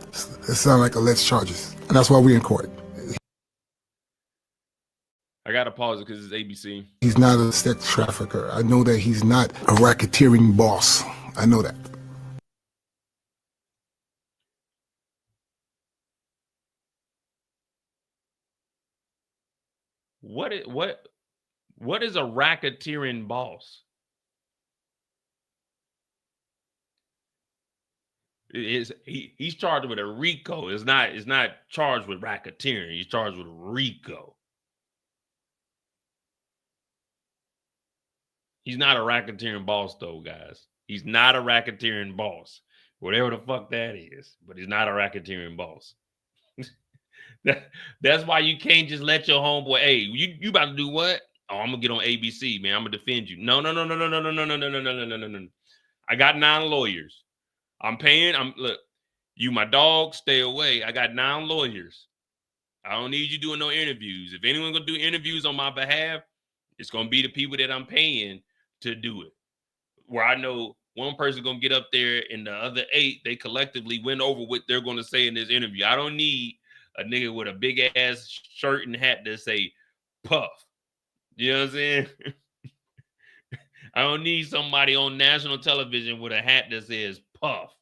It sounds like alleged charges, and that's why we're in court. I gotta pause it because it's ABC. He's not a sex trafficker. I know that he's not a racketeering boss. I know that. What is a racketeering boss? He's charged with a RICO. It's not charged with racketeering. He's charged with RICO. He's not a racketeering boss, though, guys. He's not a racketeering boss. Whatever the fuck that is. But he's not a racketeering boss. That's why you can't just let your homeboy, hey, you about to do what? Oh, I'm gonna get on ABC, man. I'm gonna defend you. No. I got 9 lawyers. I'm paying. Look, you my dog, stay away. I got 9 lawyers. I don't need you doing no interviews. If anyone gonna do interviews on my behalf, it's gonna be the people that I'm paying to do it. Where I know one person gonna get up there and the other 8, they collectively went over what they're gonna say in this interview. I don't need a nigga with a big ass shirt and hat that say Puff. You know what I'm saying? I don't need somebody on national television with a hat that says Puff.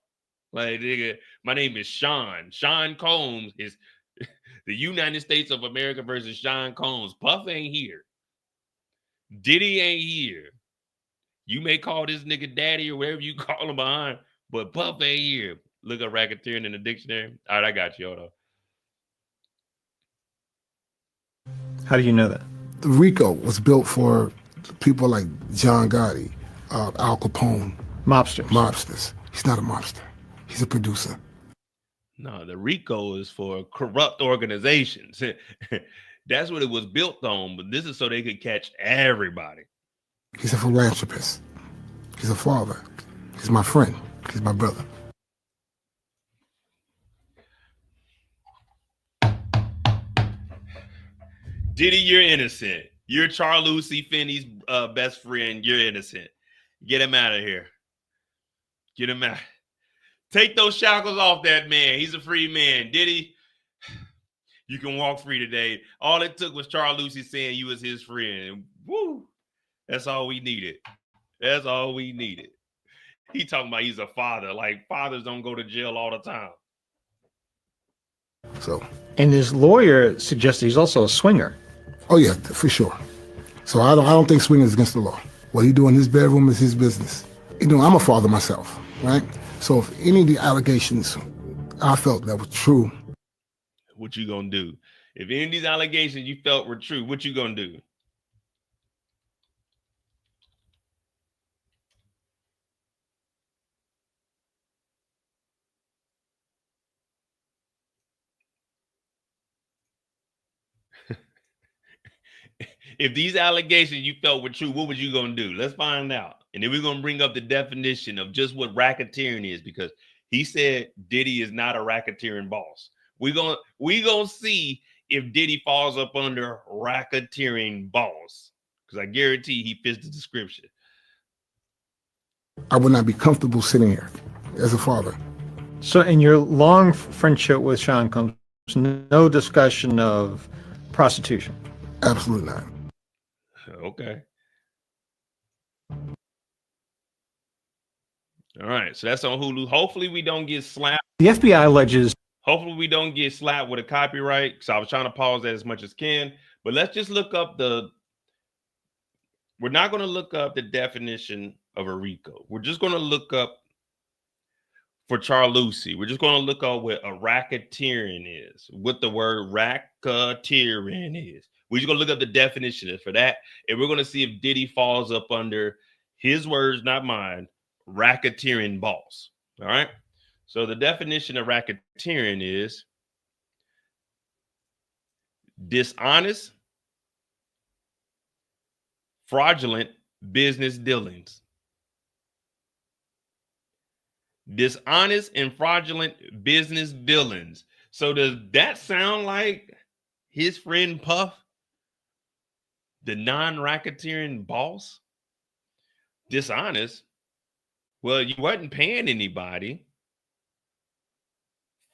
Like, nigga, my name is Sean. Sean Combs is the United States of America versus Sean Combs. Puff ain't here. Diddy ain't here. You may call this nigga daddy or whatever you call him behind, but Puff ain't here. Look up racketeering in the dictionary. All right, I got you. Hold on. How do you know that? The RICO was built for people like John Gotti, Al Capone. Mobsters. He's not a mobster. He's a producer. No, the RICO is for corrupt organizations. That's what it was built on, but this is so they could catch everybody. He's a philanthropist. He's a father. He's my friend. He's my brother. Diddy, you're innocent. You're Charlucci Finney's best friend. You're innocent. Get him out of here. Get him out. Take those shackles off that man. He's a free man. Diddy, you can walk free today. All it took was Charlucci saying you was his friend. Woo! That's all we needed. That's all we needed. He talking about he's a father. Like, fathers don't go to jail all the time. So. And his lawyer suggested he's also a swinger. Oh yeah, for sure. So I don't think swinging is against the law. What he do in his bedroom is his business. You know, I'm a father myself, right? So if any of the allegations I felt that were true. What you gonna do? If any of these allegations you felt were true, what you gonna do? If these allegations you felt were true, what was you gonna do? Let's find out. And then we're gonna bring up the definition of just what racketeering is, because he said Diddy is not a racketeering boss. We're gonna see if Diddy falls up under racketeering boss, because I guarantee he fits the description. I would not be comfortable sitting here as a father. So in your long friendship with Sean Combs, no discussion of prostitution? Absolutely not. Okay. All right. So that's on Hulu. Hopefully we don't get slapped. The FBI alleges. Hopefully we don't get slapped with a copyright. So I was trying to pause that as much as can. But let's just look up we're not going to look up the definition of a RICO. We're just going to look up for Charlucci. We're just going to look up what a racketeering is, what the word racketeering is. We're just going to look up the definition for that. And we're going to see if Diddy falls up under his words, not mine, racketeering boss. All right. So the definition of racketeering is dishonest, fraudulent business dealings. Dishonest and fraudulent business dealings. So does that sound like his friend Puff, the non-racketeering boss? Dishonest? Well, you wasn't paying anybody.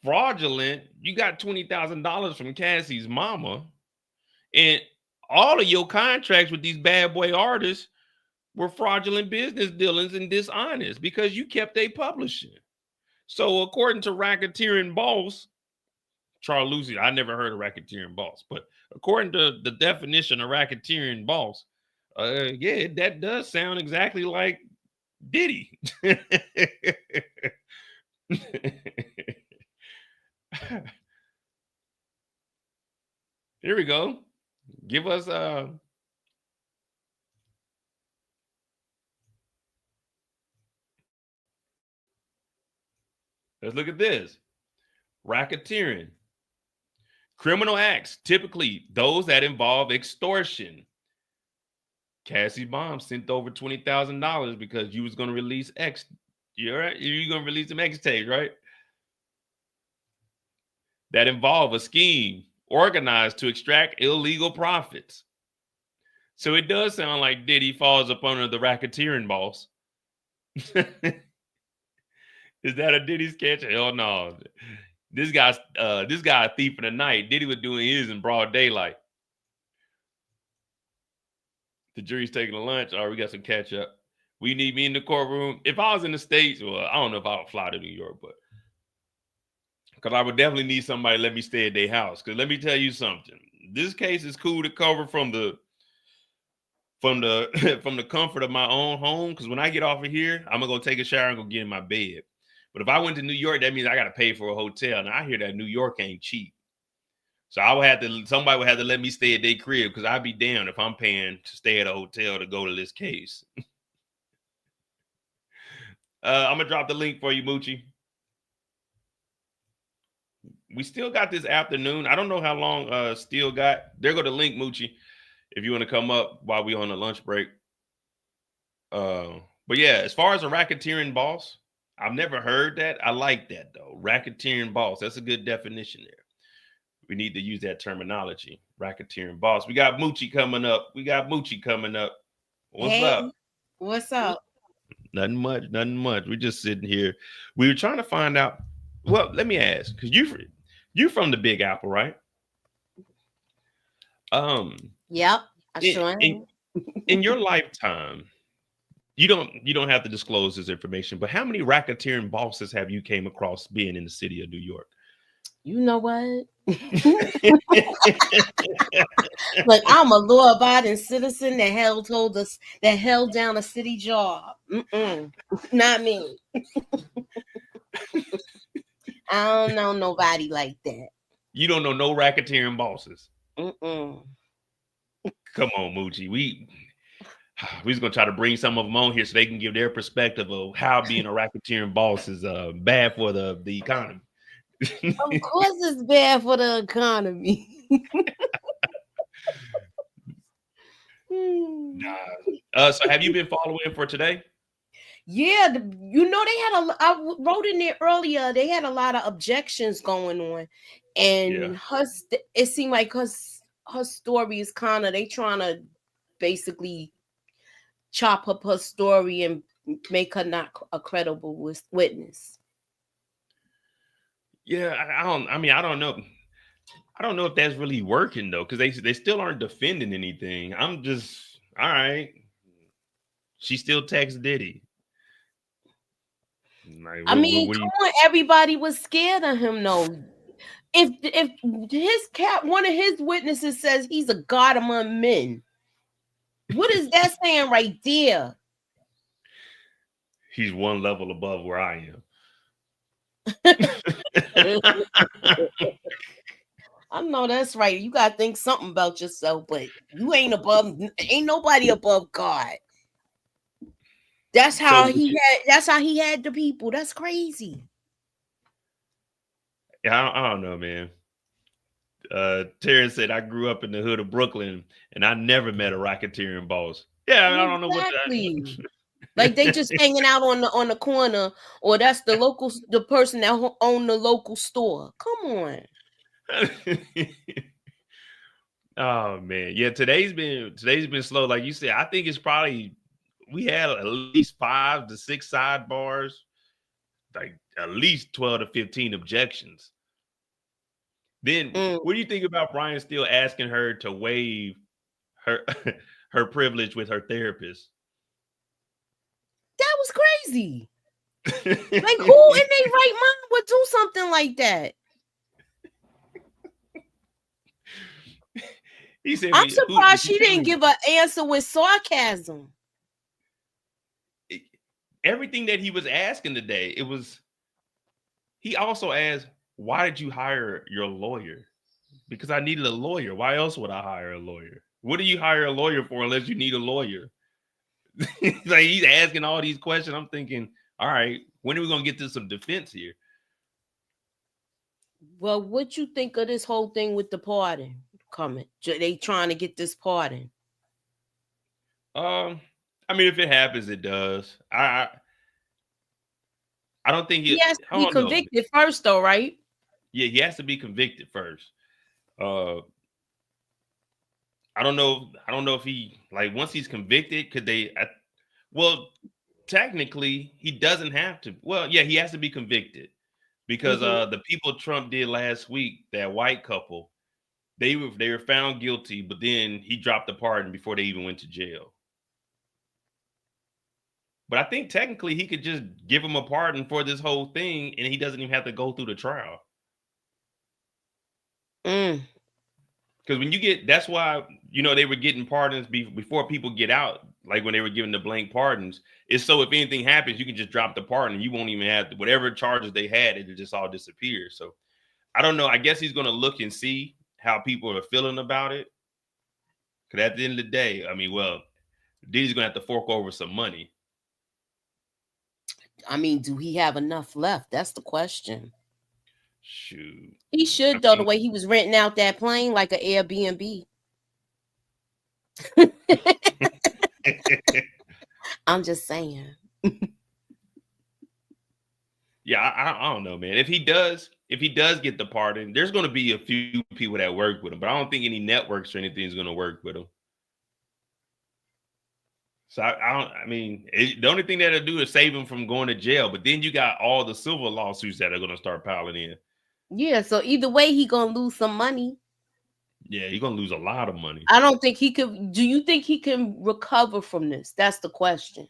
Fraudulent, you got $20,000 from Cassie's mama. And all of your contracts with these bad boy artists were fraudulent business dealings and dishonest because you kept a publishing. So according to racketeering boss, Charlucci, I never heard of racketeering boss, but according to the definition of racketeering boss, yeah, that does sound exactly like Diddy. Here we go. Give us Let's look at this. Racketeering. Criminal acts, typically those that involve extortion. Cassie Bomb sent over $20,000 because you was going to release X. You're right. You're going to release some X tapes, right? That involve a scheme organized to extract illegal profits. So it does sound like Diddy falls up under the racketeering boss. Is that a Diddy sketch? Hell no. This guy's a thief in the night. Diddy was doing his in broad daylight. The jury's taking a lunch. All right, we got some catch up. We need me in the courtroom. If I was in the States, well, I don't know if I would fly to New York, but because I would definitely need somebody to let me stay at their house. Because let me tell you something. This case is cool to cover from the from the comfort of my own home. Because when I get off of here, I'm gonna go take a shower and go get in my bed. But if I went to New York, that means I got to pay for a hotel. Now I hear that New York ain't cheap. So somebody would have to let me stay at their crib, because I'd be damned if I'm paying to stay at a hotel to go to this case. I'm gonna drop the link for you, Moochie. We still got this afternoon. I don't know how long still got. There go the link, Moochie, if you want to come up while we on the lunch break. But yeah, as far as a racketeering boss, I've never heard that. I like that though. Racketeering boss. That's a good definition there. We need to use that terminology. Racketeering boss. We got Moochie coming up. What's up? What's up? Nothing much. We're just sitting here. We were trying to find out. Well, let me ask, because you from the Big Apple, right? Yep, I sure am. In your lifetime, you don't have to disclose this information, but how many racketeering bosses have you came across being in the city of New York? You know what? Look, I'm a law-abiding citizen that held down a city job. Not me. I don't know nobody like that. You don't know no racketeering bosses. Mm-mm. Come on, Moochie. We just gonna try to bring some of them on here so they can give their perspective of how being a racketeering boss is bad for the economy. Of course, it's bad for the economy. So have you been following for today? Yeah, they had I wrote in there earlier, they had a lot of objections going on, and it seemed like her story is they trying to basically chop up her story and make her not a credible witness. Yeah, I don't know. I don't know if that's really working though, because they still aren't defending anything. I'm just all right. She still texts Diddy. Like, come on, everybody was scared of him though. If one of his witnesses says he's a god among men, what is that saying right there? He's one level above where I am. I know that's right. You gotta think something about yourself, but you ain't nobody above God. That's how he had the people. That's crazy. Yeah, I don't know, man. Terrence said, I grew up in the hood of Brooklyn and I never met a racketeering boss. Yeah, I don't know what that. Like they just hanging out on the corner, or that's the person that own the local store. Come on. Oh man, yeah. Today's been slow, like you said. I think it's probably we had at least 5 to 6 sidebars, like at least 12 to 15 objections. Then what do you think about Brian still asking her to waive her privilege with her therapist? That was crazy. Like, who in their right mind would do something like that? He said, I'm surprised she didn't give an answer with sarcasm. Everything that he was asking today, he also asked, why did you hire your lawyer? Because I needed a lawyer. Why else would I hire a lawyer? What do you hire a lawyer for unless you need a lawyer? Like he's asking all these questions. I'm thinking, all right, when are we gonna get to some defense here? Well, what you think of this whole thing with the pardon coming? They trying to get this pardon. I mean, if it happens, it does. I don't think He he. has to I be don't know. convicted first, though, right? Yeah, he has to be convicted first. I don't know. I don't know if he like once he's convicted, could they? Well, technically, he doesn't have to. Well, yeah, he has to be convicted because Mm-hmm. the people Trump did last week, that white couple, they were found guilty, but then he dropped the pardon before they even went to jail. But I think technically he could just give him a pardon for this whole thing, and he doesn't even have to go through the trial. Mm. Because when you get, that's why they were getting pardons before people get out, like when they were giving the blank pardons. It's so if anything happens, you can just drop the pardon. You won't even have whatever charges they had; it just all disappears. So I don't know. I guess he's going to look and see how people are feeling about it. Because at the end of the day, I mean, well, Diddy's going to have to fork over some money. I mean, do he have enough left? That's the question. Shoot. He should, though, the way he was renting out that plane like an Airbnb. I'm just saying. Yeah, I don't know, man. If he does get the pardon, there's going to be a few people that work with him, but I don't think any networks or anything is going to work with him. So I mean, the only thing that'll do is save him from going to jail. But then you got all the civil lawsuits that are going to start piling in. Yeah, so either way, he gonna lose some money. Yeah, he's gonna lose a lot of money. I don't think he could. Do you think he can recover from this? That's the question.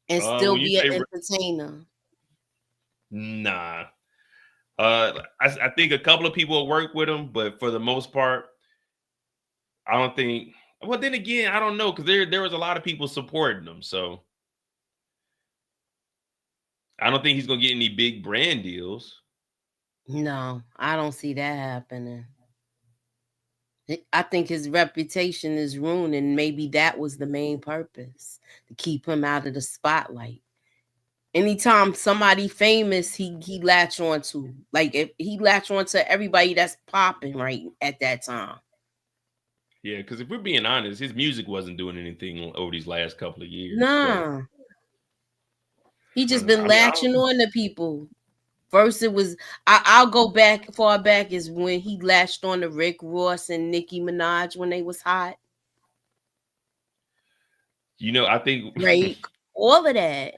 And still be an entertainer. Nah. I think a couple of people will work with him, but for the most part, I don't think. Well, then again, I don't know, because there was a lot of people supporting him, so I don't think he's gonna get any big brand deals. No, I don't see that happening. I think his reputation is ruined, and maybe that was the main purpose, to keep him out of the spotlight. Anytime somebody famous, he latch on to. Like, if he latch on to everybody that's popping right at that time. Yeah, because if we're being honest, his music wasn't doing anything over these last couple of years. Nah. He just been latching on to people. First, it was I'll go far back is when he latched on to Rick Ross and Nicki Minaj when they was hot. I think Drake, all of that.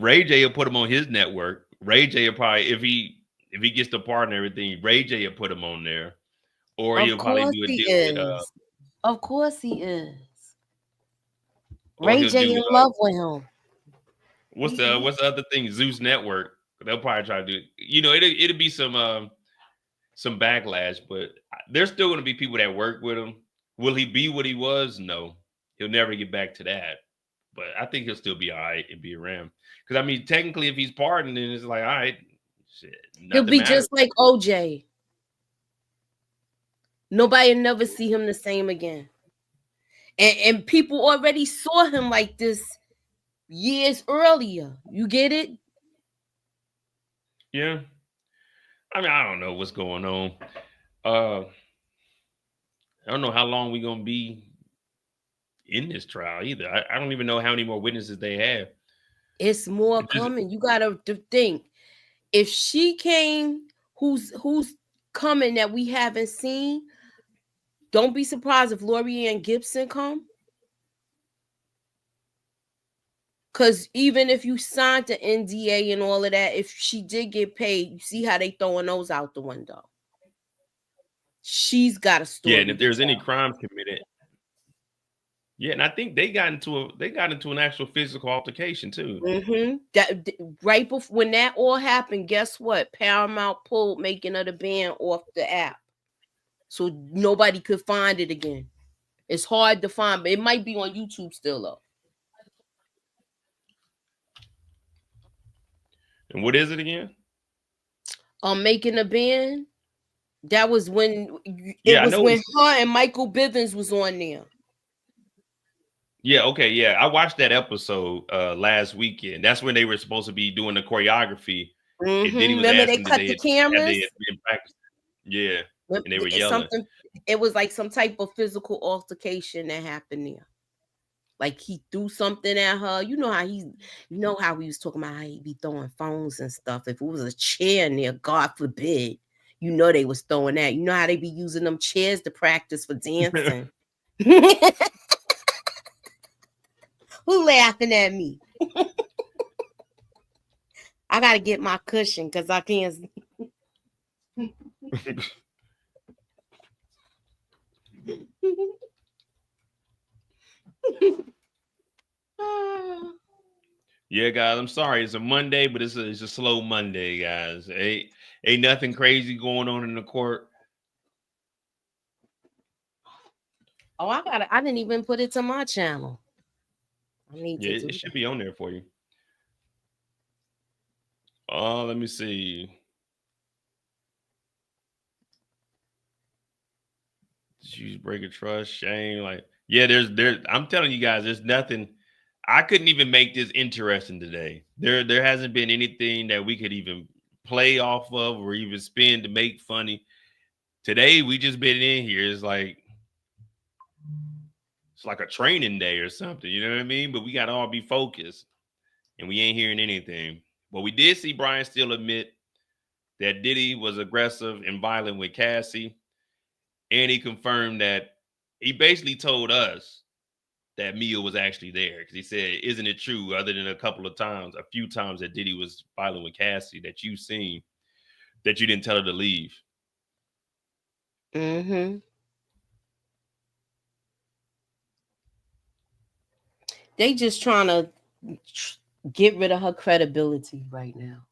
Ray J will put him on his network. Ray J will probably, if he gets the part and everything, Ray J will put him on there, or he'll probably do a deal with. Of course he is. Ray J in love with him. What's the other thing? Zeus Network. They'll probably try to do. It'll be some backlash, but there's still going to be people that work with him. Will he be what he was? No, he'll never get back to that. But I think he'll still be all right and be around. Because I mean, technically, if he's pardoned, then it's like, all right, shit. He'll be just like OJ. Nobody will never see him the same again. And people already saw him like this years earlier. You get it? Yeah. I mean, I don't know what's going on. I don't know how long we're gonna be in this trial either. I don't even know how many more witnesses they have. It's more coming. You gotta think. If she came, who's coming that we haven't seen? Don't be surprised if Lori Ann Gibson come. Because even if you signed the NDA and all of that, if she did get paid, you see how they throwing those out the window. She's got a story. Yeah, and if there's any crime committed. Yeah, and I think they got into an actual physical altercation too. Mm-hmm. That right before when that all happened, guess what? Paramount pulled Making of the Band off the app, so nobody could find it again. It's hard to find, but it might be on YouTube still though. And what is it again? Making a Band. That was when when her and Michael Bivins was on there. Yeah, okay, yeah. I watched that episode last weekend. That's when they were supposed to be doing the choreography, And Diddy was Remember they asking that cut the had cameras? been practicing. Yeah, and they were It's yelling. something. It was like some type of physical altercation that happened there. Like he threw something at her. You know how he was talking about how he be throwing phones and stuff. If it was a chair in there, God forbid, you know they was throwing that. You know how they be using them chairs to practice for dancing. Who laughing at me? I gotta get my cushion because I can't. Yeah, guys, I'm sorry. It's a Monday, but it's a slow Monday, guys. Ain't nothing crazy going on in the court. Oh, I didn't even put it to my channel. I need to do It should be on there for you. Oh, let me see. She's breaking trust, shame. Like, yeah, there's I'm telling you guys, there's nothing. I couldn't even make this interesting today. There hasn't been anything that we could even play off of or even spin to make funny. Today we just been in here. It's like a training day or something, you know what I mean? But we gotta all be focused and we ain't hearing anything. But we did see Brian still admit that Diddy was aggressive and violent with Cassie. And he confirmed that he basically told us that Mia was actually there because he said, "Isn't it true? Other than a few times that Diddy was violent with Cassidy that you've seen, that you didn't tell her to leave." Mm-hmm. They just trying to get rid of her credibility right now.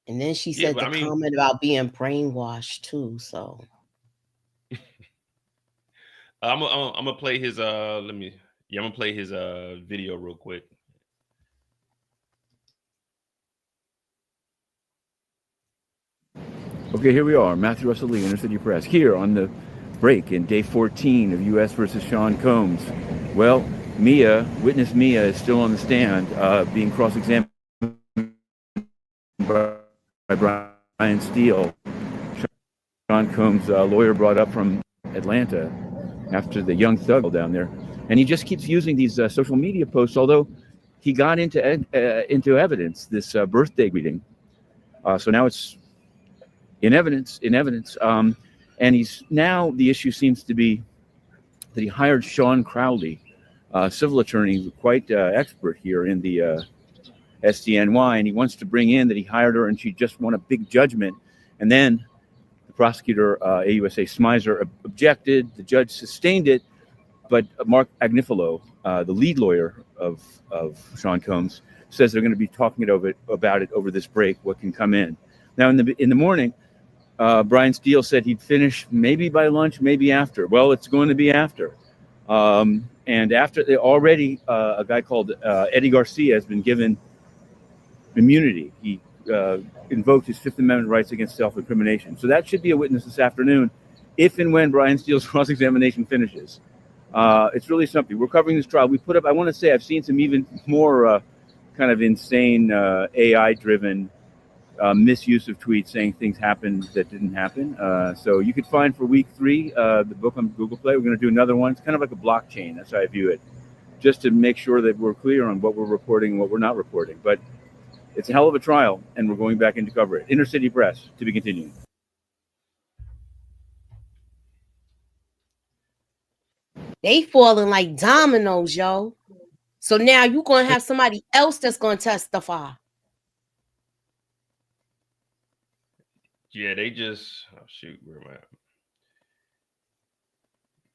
And then she said the comment about being brainwashed too. So I'm gonna play his I'm gonna play his video real quick. Okay, here we are, Matthew Russell Lee, Inner City Press, here on the break in day 14 of U.S. versus Sean Combs. Well, witness Mia is still on the stand, being cross-examined by Brian Steele. Sean Combs' lawyer brought up from Atlanta after the young thug down there. And he just keeps using these social media posts, although he got into evidence, this birthday greeting. So now it's in evidence. And the issue seems to be that he hired Sean Crowley, a civil attorney, quite expert here in the SDNY, and he wants to bring in that he hired her and she just won a big judgment. And then the prosecutor, AUSA Smizer, objected. The judge sustained it, but Mark Agnifilo, the lead lawyer of Sean Combs, says they're going to be talking about it over this break, what can come in. Now, in the morning, Brian Steele said he'd finish maybe by lunch, maybe after. Well, it's going to be after. And after, already a guy called Eddie Garcia has been given immunity. He invoked his Fifth Amendment rights against self-incrimination. So that should be a witness this afternoon, if and when Brian Steele's cross-examination finishes. It's really something. We're covering this trial. I want to say I've seen some even more kind of insane AI-driven misuse of tweets saying things happened that didn't happen. So you could find for week 3 the book on Google Play. We're going to do another one. It's kind of like a blockchain. That's how I view it, just to make sure that we're clear on what we're reporting and what we're not reporting. But it's a hell of a trial, and we're going back in to cover it. Inner City Press, to be continued. they falling like dominoes, yo. So now you're going to have somebody else that's going to testify. Yeah, they just shoot. Where am I?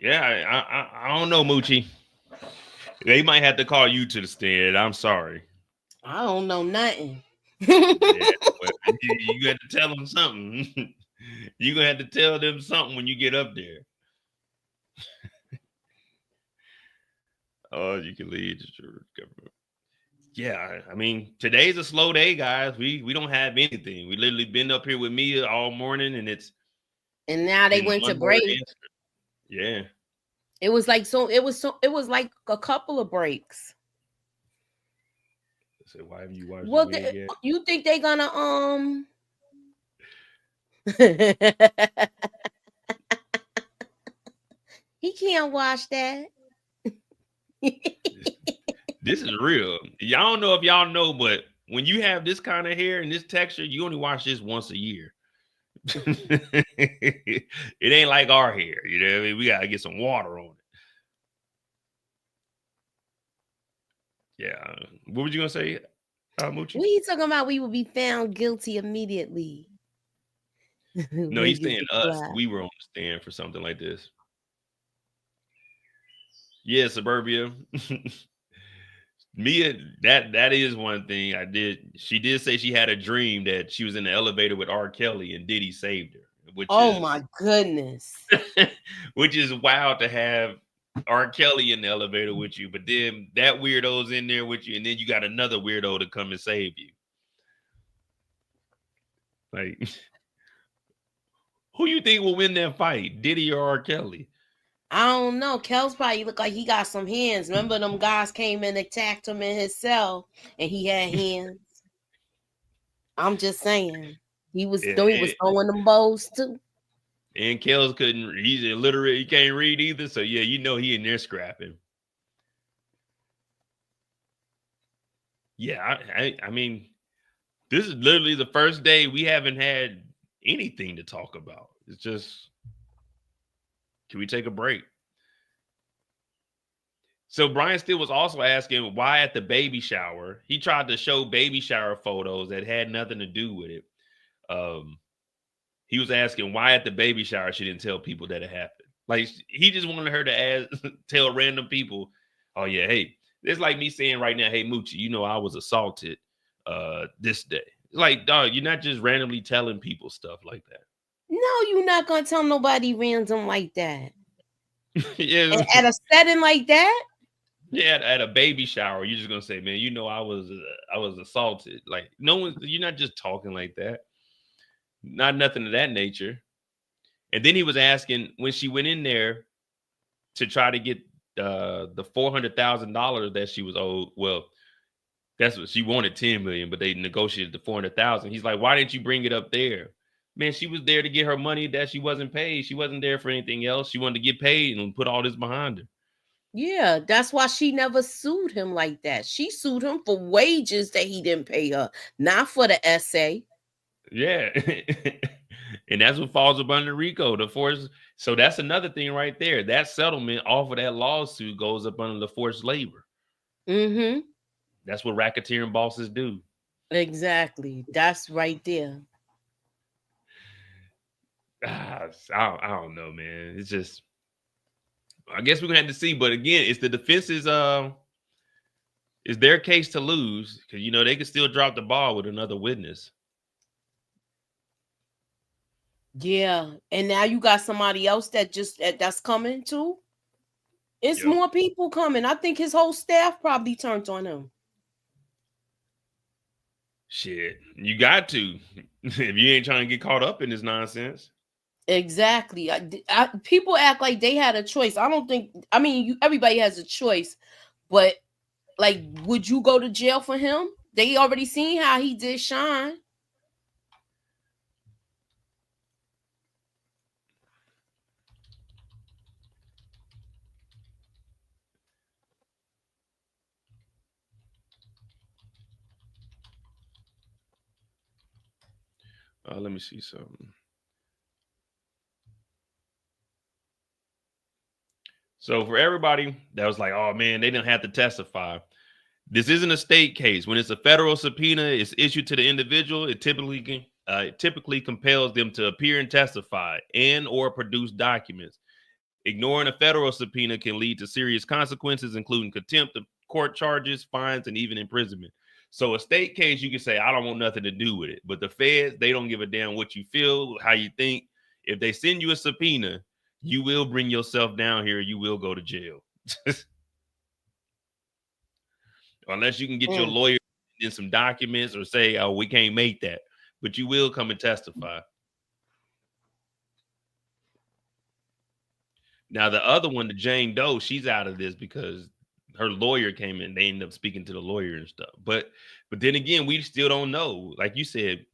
Yeah, I don't know, Moochie. They might have to call you to the stand. I'm sorry. I don't know nothing. Yeah, well, you got to tell them something. You're gonna have to tell them something when you get up there. Oh, you can lead the government. Yeah, I mean, today's a slow day, guys. We don't have anything. We literally been up here with Mia all morning, and now they went to break. Yeah. It was like it was like a couple of breaks. So why have you watched Well, it yet? you think they're gonna he can't watch that. This is real. Y'all don't know if y'all know, but when you have this kind of hair and this texture, you only watch this once a year. It ain't like our hair, you know what I mean? We gotta get some water on it. Yeah. What were you gonna say, Moochie? What are you talking about? We will be found guilty immediately. No, he's saying us. We were on the stand for something like this. Yeah, Suburbia. Mia, that is one thing I did. She did say she had a dream that she was in the elevator with R. Kelly and Diddy saved her. Oh my goodness. Which is wild to have R. Kelly in the elevator with you, but then that weirdo's in there with you, and then you got another weirdo to come and save you. Like, who you think will win that fight, Diddy or R. Kelly? I don't know. Kel's probably look like he got some hands. Remember them guys came and attacked him in his cell, and he had hands. I'm just saying. He was throwing them bows too. And Kells he's illiterate, he can't read either. So yeah, you know he in there scrapping. Yeah, I mean, this is literally the first day we haven't had anything to talk about. It's just, can we take a break? So Brian Steele was also asking why at the baby shower, he tried to show baby shower photos that had nothing to do with it. He was asking why at the baby shower she didn't tell people that it happened. Like, he just wanted her to tell random people, oh yeah, hey, it's like me saying right now, hey Moochie, you know I was assaulted this day. Like, dog, you're not just randomly telling people stuff like that. No, you're not gonna tell nobody random like that. Yeah, at a setting like that. Yeah, at a baby shower, you're just gonna say, man, you know I was assaulted. Like, no one, you're not just talking like that. Not nothing of that nature. And then he was asking when she went in there to try to get the $400,000 that she was owed. Well, that's what she wanted, $10 million, but they negotiated the $400,000. He's like, why didn't you bring it up there? Man, she was there to get her money that she wasn't paid. She wasn't there for anything else. She wanted to get paid and put all this behind her. Yeah, that's why she never sued him like that. She sued him for wages that he didn't pay her, not for the essay. Yeah. And that's what falls up under RICO, the force. So that's another thing right there. That settlement off of that lawsuit goes up under the forced labor. Mm-hmm. That's what racketeering bosses do. Exactly. That's right there. I don't know, man. It's just, I guess we're gonna have to see. But again, it's the defense's it's their case to lose, because you know they can still drop the ball with another witness. Yeah, and now you got somebody else that's coming too. It's more people coming. I think his whole staff probably turned on him. Shit, you got to if you ain't trying to get caught up in this nonsense. Exactly. People act like they had a choice. I don't think. I mean, everybody has a choice, but like, would you go to jail for him? They already seen how he did Sean. Let me see something. So for everybody that was like, oh man, they didn't have to testify. This isn't a state case. When it's a federal subpoena, it's issued to the individual. It typically compels them to appear and testify and or produce documents. Ignoring a federal subpoena can lead to serious consequences, including contempt of court charges, fines, and even imprisonment. So a state case, you can say, I don't want nothing to do with it. But the feds, they don't give a damn what you feel, how you think. If they send you a subpoena, you will bring yourself down here. You will go to jail. Unless you can get your lawyer in some documents or say, oh, we can't make that. But you will come and testify. Now the other one, the Jane Doe, she's out of this because her lawyer came in. They ended up speaking to the lawyer and stuff. But then again, we still don't know. Like you said,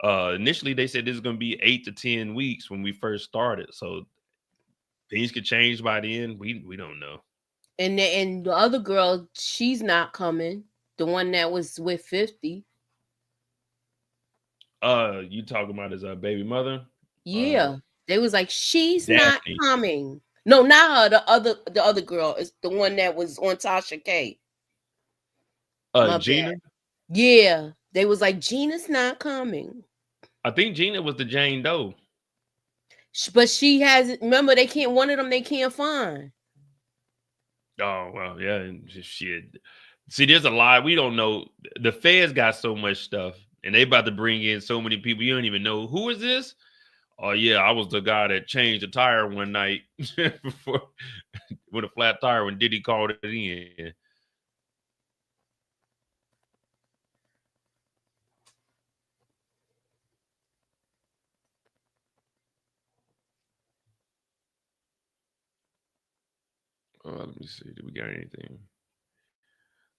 initially they said this is going to be 8 to 10 weeks when we first started. So things could change by then. We don't know. And the other girl, she's not coming. The one that was with 50. You talking about his baby mother? Yeah. They was like, she's not Daphne. coming. No, not her. The other girl is the one that was on Tasha K. Gina? Bad. Yeah. They was like, Gina's not coming. I think Gina was the Jane Doe. But she has, remember, one of them they can't find. Oh, well, yeah. Shit. See, there's a lot. We don't know. The feds got so much stuff, and they about to bring in so many people. You don't even know. Who is this? Oh, yeah, I was the guy that changed the tire one night with a flat tire when Diddy called it in. Let me see. Did we got anything?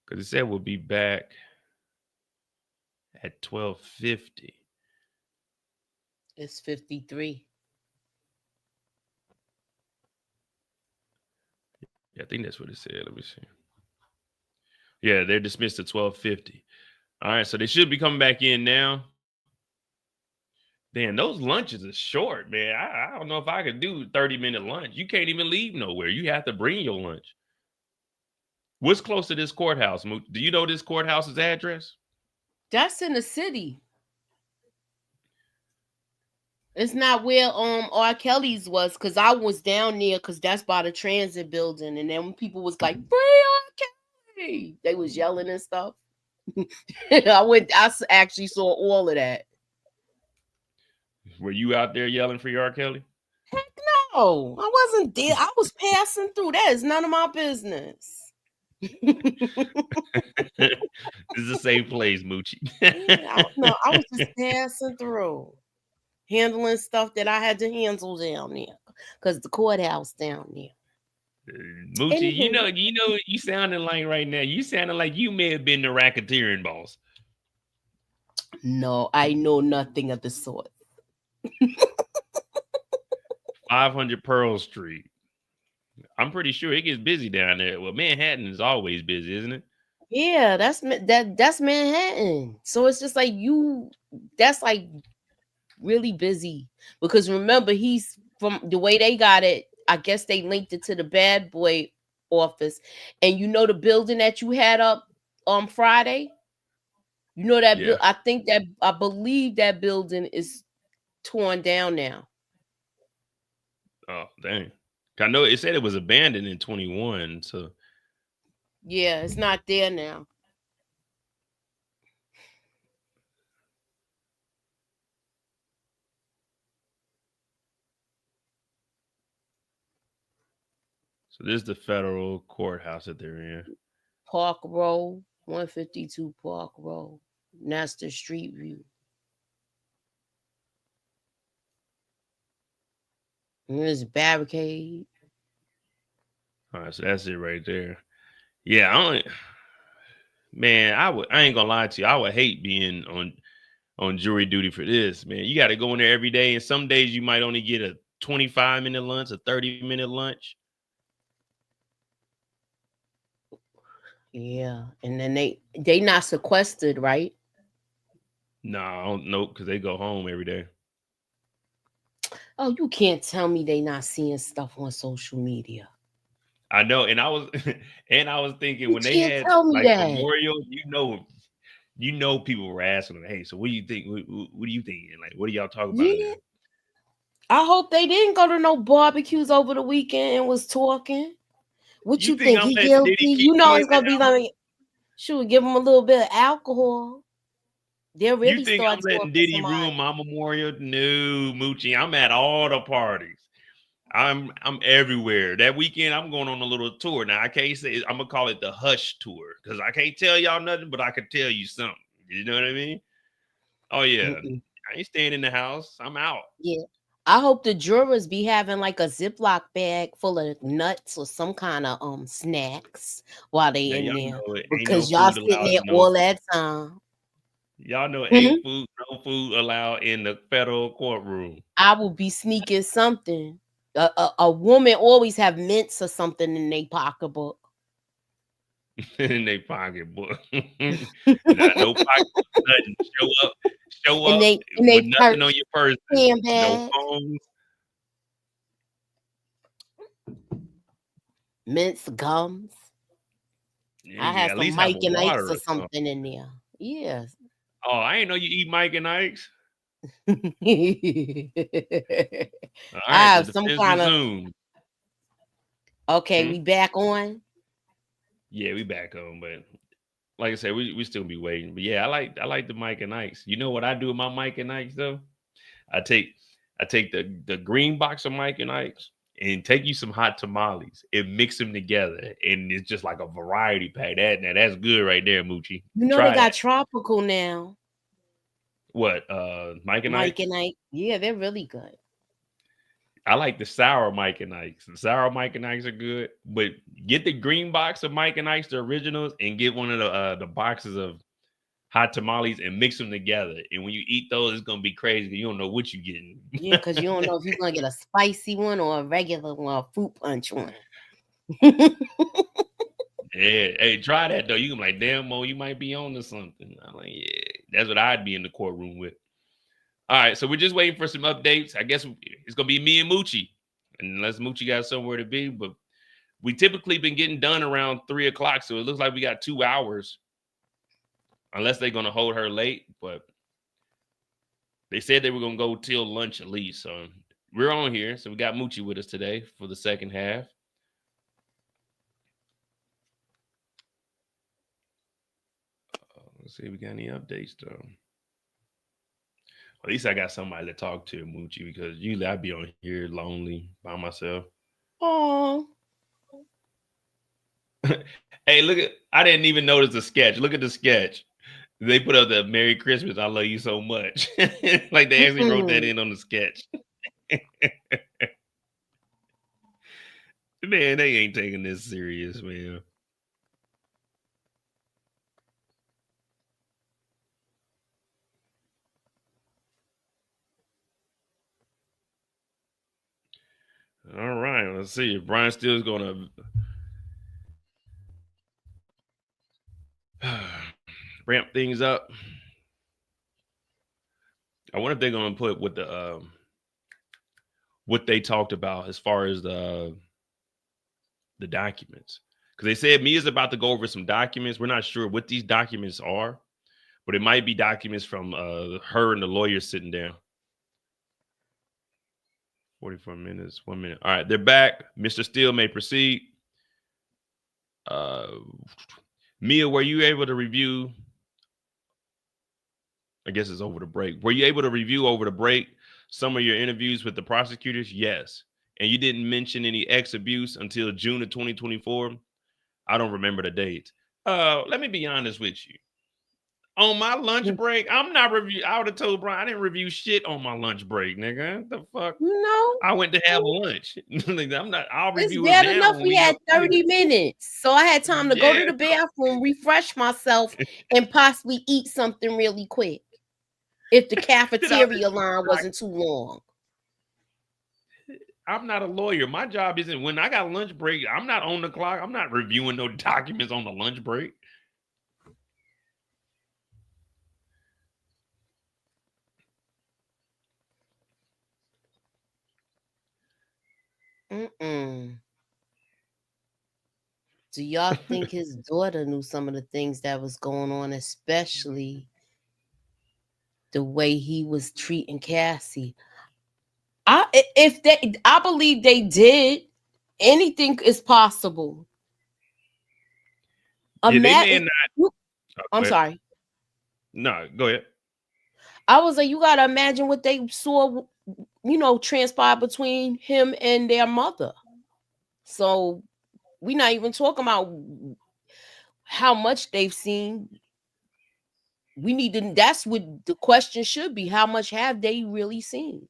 Because it said we'll be back at 12:50. It's 53. Yeah, I think that's what it said. Let me see. Yeah, they're dismissed at 12:50. All right, so they should be coming back in now. Damn, those lunches are short, man. I don't know if I could do 30-minute lunch. You can't even leave nowhere. You have to bring your lunch. What's close to this courthouse? Do you know this courthouse's address? That's in the city. It's not where R. Kelly's was, because I was down there because that's by the transit building. And then when people was like, free R. Kelly, they was yelling and stuff. I actually saw all of that. Were you out there yelling for your R. Kelly? Heck no, I wasn't there. I was passing through. That is none of my business. This is a safe place, Moochie. I was just passing through, handling stuff that I had to handle down there because the courthouse down there. Moochie, you know, you sounding like right now. You sounding like you may have been the racketeering boss. No, I know nothing of the sort. 500 Pearl Street. I'm pretty sure it gets busy down there. Well, Manhattan is always busy, isn't it? Yeah, that's Manhattan. So it's just like that's like really busy because remember he's from the way they got it. I guess they linked it to the bad boy office, and you know the building that you had up on Friday. You know that I believe that building is torn down now. Oh, dang. I know it said it was abandoned in 21, so yeah, it's not there now. So this is the federal courthouse that they're in. Park Row, 152 Park Row. And that's the street view. And there's a barricade. All right, so that's it right there. Yeah, I ain't gonna lie to you. I would hate being on jury duty for this, man. You got to go in there every day, and some days you might only get a 25-minute lunch, a 30-minute lunch. Yeah, and then they not sequestered, right? No, I don't know, because they go home every day. Oh, you can't tell me they not seeing stuff on social media. I know, and I was thinking when they had like Memorial, you know, people were asking them, hey, so what do you think? What do you think? Like, what do y'all talk about? Yeah. I hope they didn't go to no barbecues over the weekend and was talking. What you think? He guilty? You know it's gonna be like, shoot, give him a little bit of alcohol. They're really. You think I'm letting Diddy ruin my memorial? No, Moochie. I'm at all the parties. I'm everywhere. That weekend, I'm going on a little tour. Now I can't say I'm gonna call it the hush tour because I can't tell y'all nothing, but I could tell you something. You know what I mean? Oh yeah, I ain't staying in the house. I'm out. Yeah, I hope the jurors be having like a Ziploc bag full of nuts or some kind of snacks while they Now, in y'all there, know it ain't no because y'all food sitting allowed. there all that time. Y'all know Mhm. ain't no food allowed in the federal courtroom. I will be sneaking something. A woman always have mints or something in their pocketbook. In their pocketbook. No pocketbook, nothing. Show And up they with nothing on your person. No handbag, phones. mints, gums. Yeah, I you had at some least have Mike a and water Ike's or or something. something in there. Yes. Oh, I ain't know you eat Mike and Ike's. I All right, the have some defense kind of. resumed. Okay, we back on. Yeah, we back on, but like I said, we still be waiting. But yeah, I like the Mike and Ike's. You know what I do with my Mike and Ike's though? I take the green box of Mike and Ike's and take you some hot tamales and mix them together, and it's just like a variety pack. That's good right there, Moochie. You know they Try got that. tropical now. What? Mike and Mike Ike's? and Ike. Yeah, they're really good. I like the sour Mike and Ike's. The sour Mike and Ike's are good, but get the green box of Mike and Ike's, the originals, and get one of the boxes of hot tamales and mix them together. And when you eat those, it's gonna be crazy because you don't know what you're getting. Yeah, because you don't know if you're gonna get a spicy one or a regular one, a fruit punch one. Yeah, hey, try that though. You can be like, damn, Mo, you might be on to something. I'm like, yeah, that's what I'd be in the courtroom with. All right, so we're just waiting for some updates. I guess it's gonna be me and Moochie, unless Moochie got somewhere to be. But we typically been getting done around 3:00, so it looks like we got 2 hours, unless they're gonna hold her late. But they said they were gonna go till lunch at least. So we're on here. So we got Moochie with us today for the second half. Let's see if we got any updates though. At least I got somebody to talk to, Moochie, because usually I'd be on here lonely by myself. Oh, Hey, look at, I didn't even notice the sketch. Look at the sketch. They put up the Merry Christmas, I love you so much. Like they actually wrote that in on the sketch. Man, they ain't taking this serious, man. All right, let's see if Brian Steele's gonna ramp things up. I wonder if they're gonna put what they talked about as far as the documents. Because they said Mia's about to go over some documents. We're not sure what these documents are, but it might be documents from her and the lawyer sitting down. 44 minutes, 1 minute. All right, they're back. Mr. Steele may proceed. Mia, were you able to review? I guess it's over the break. Were you able to review over the break some of your interviews with the prosecutors? Yes. And you didn't mention any ex abuse until June of 2024. I don't remember the date. Let me be honest with you. On my lunch break, I'm not review. I would have told Brian I didn't review shit on my lunch break, nigga. What the fuck? no. I went to have lunch. I'm not. I'll It's review it bad now enough when we we had have 30 minutes. So I had time to go to the bathroom, refresh myself, and possibly eat something really quick. If the cafeteria line wasn't too long. I'm not a lawyer. My job isn't when I got lunch break. I'm not on the clock. I'm not reviewing no documents on the lunch break. Mm-mm. Do y'all think his daughter knew some of the things that was going on, especially the way he was treating Cassie? I believe they did. Anything is possible. Yeah, they may not. I'm sorry. No, go ahead. I was like, you gotta imagine what they saw, transpire between him and their mother. So we're not even talking about how much they've seen. We need to, that's what the question should be. How much have they really seen?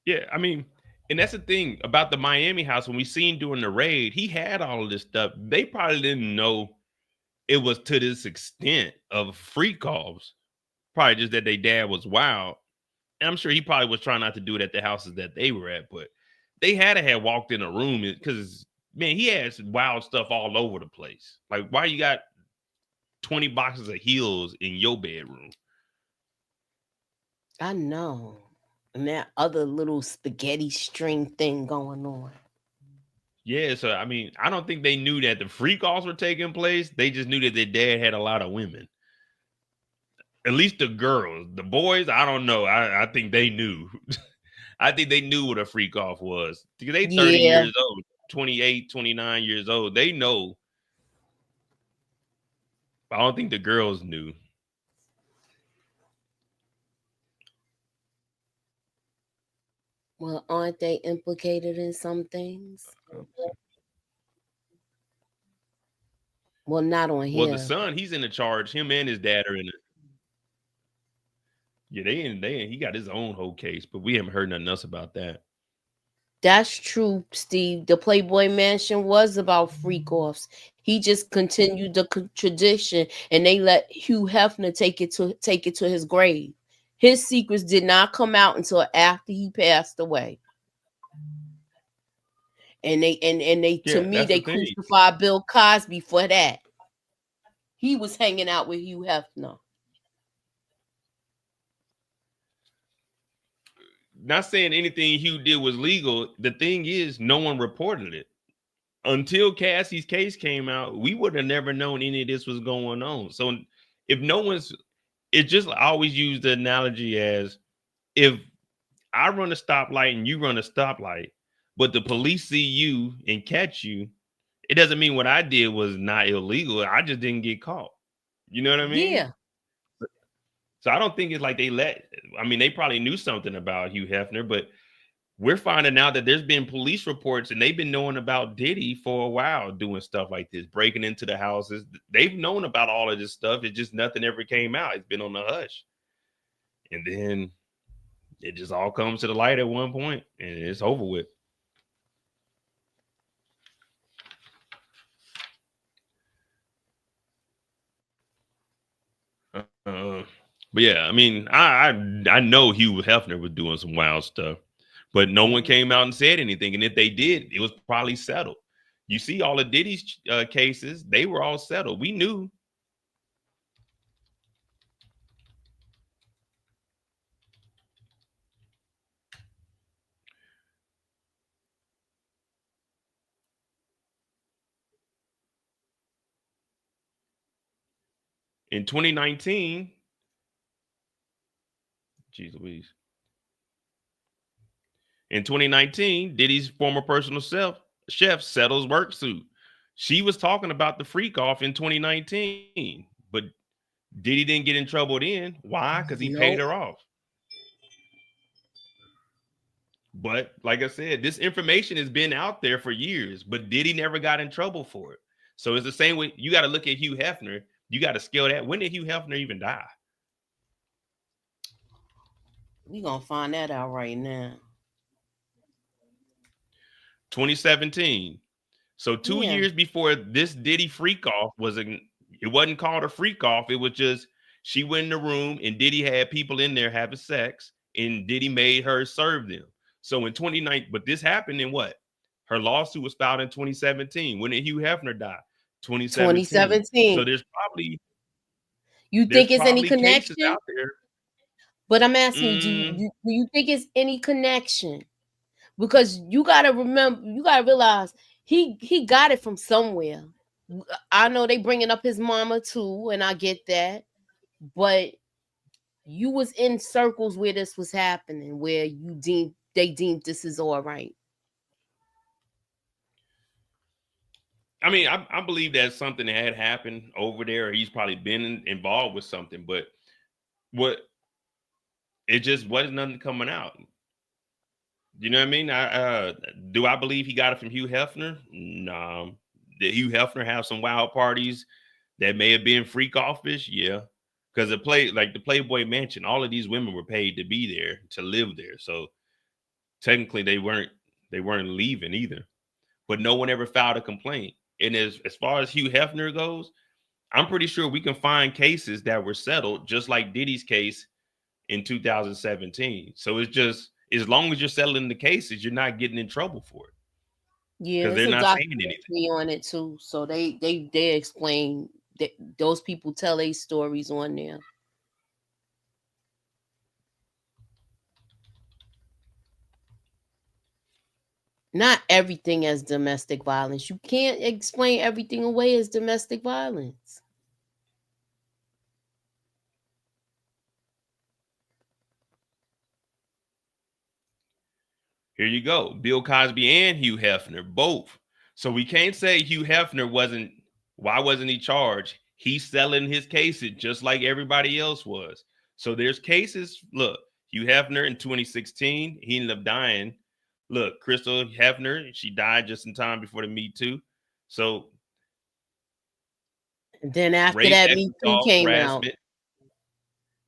Yeah, I mean, and that's the thing about the Miami house. When we seen during the raid, he had all of this stuff. They probably didn't know it was to this extent of freak offs. Probably just that their dad was wild. And I'm sure he probably was trying not to do it at the houses that they were at, but they had to have walked in a room because man, he has wild stuff all over the place. Like, why you got 20 boxes of heels in your bedroom? I know. And that other little spaghetti string thing going on. Yeah, so I mean, I don't think they knew that the freak offs were taking place. They just knew that their dad had a lot of women. At least the girls. The boys, I don't know. I think they knew. I think they knew what a freak off was. Because they 30 Yeah. years old, 28, 29 years old. They know. I don't think the girls knew. Well, aren't they implicated in some things? Well, not on Well, the him. son, he's in the charge. Him and his dad are in it. Yeah, he got his own whole case, but we haven't heard nothing else about that. That's true, Steve. The Playboy Mansion was about freak offs. He just continued the tradition, and they let Hugh Hefner take it to his grave. His secrets did not come out until after he passed away. And they to me they crucified Bill Cosby for that. He was hanging out with Hugh Hefner. Not saying anything Hugh did was legal. The thing is, no one reported it. Until Cassie's case came out, we would have never known any of this was going on. So if no one's, it just I always use the analogy as if I run a stoplight and you run a stoplight, but the police see you and catch you, it doesn't mean what I did was not illegal. I just didn't get caught. You know what I mean? Yeah. So I don't think it's like they probably knew something about Hugh Hefner, but we're finding out that there's been police reports and they've been knowing about Diddy for a while doing stuff like this, breaking into the houses. They've known about all of this stuff. It's just nothing ever came out. It's been on the hush. And then it just all comes to the light at one point and it's over with. But yeah, I mean, I know Hugh Hefner was doing some wild stuff, but no one came out and said anything. And if they did, it was probably settled. You see all of Diddy's cases, they were all settled. We knew. In 2019, geez Louise. In 2019, Diddy's former personal chef settles work suit. She was talking about the freak off in 2019, but Diddy didn't get in trouble then. Why? Because he paid her off. But like I said, this information has been out there for years, but Diddy never got in trouble for it. So it's the same way. You got to look at Hugh Hefner. You got to scale that. When did Hugh Hefner even die? We're going to find that out right now. 2017. So 2 years before this Diddy freak off it wasn't called a freak off. It was just she went in the room and Diddy had people in there having sex and Diddy made her serve them. So in 2019, but this happened in what? Her lawsuit was filed in 2017. When did Hugh Hefner die? 2017. So there's probably you think it's any connection out there. But I'm asking you, do you think it's any connection? Because you gotta realize he got it from somewhere. I know they bringing up his mama too, and I get that, but you was in circles where this was happening, where they deemed this is all right. I mean, I believe that something had happened over there. Or he's probably been involved with something, but it just wasn't nothing coming out. You know what I mean? Do I believe he got it from Hugh Hefner? No. Did Hugh Hefner have some wild parties that may have been freak offish? Yeah. Because the Playboy Mansion, all of these women were paid to be there, to live there. So technically they weren't leaving either, but no one ever filed a complaint. And as far as Hugh Hefner goes, I'm pretty sure we can find cases that were settled just like Diddy's case in 2017. So it's just, as long as you're settling the cases, you're not getting in trouble for it. Yeah, because they're there's a not saying anything. documentary on it too. So they explain that those people tell their stories on there. Not everything as domestic violence. You can't explain everything away as domestic violence. Here you go. Bill Cosby and Hugh Hefner, both. So we can't say Hugh Hefner wasn't, why wasn't he charged? He's selling his cases just like everybody else was. So there's cases. Look, Hugh Hefner in 2016, he ended up dying. Look, Crystal Hefner, she died just in time before the Me Too. So And then after rape, that, Me Too assault, came out. harassment.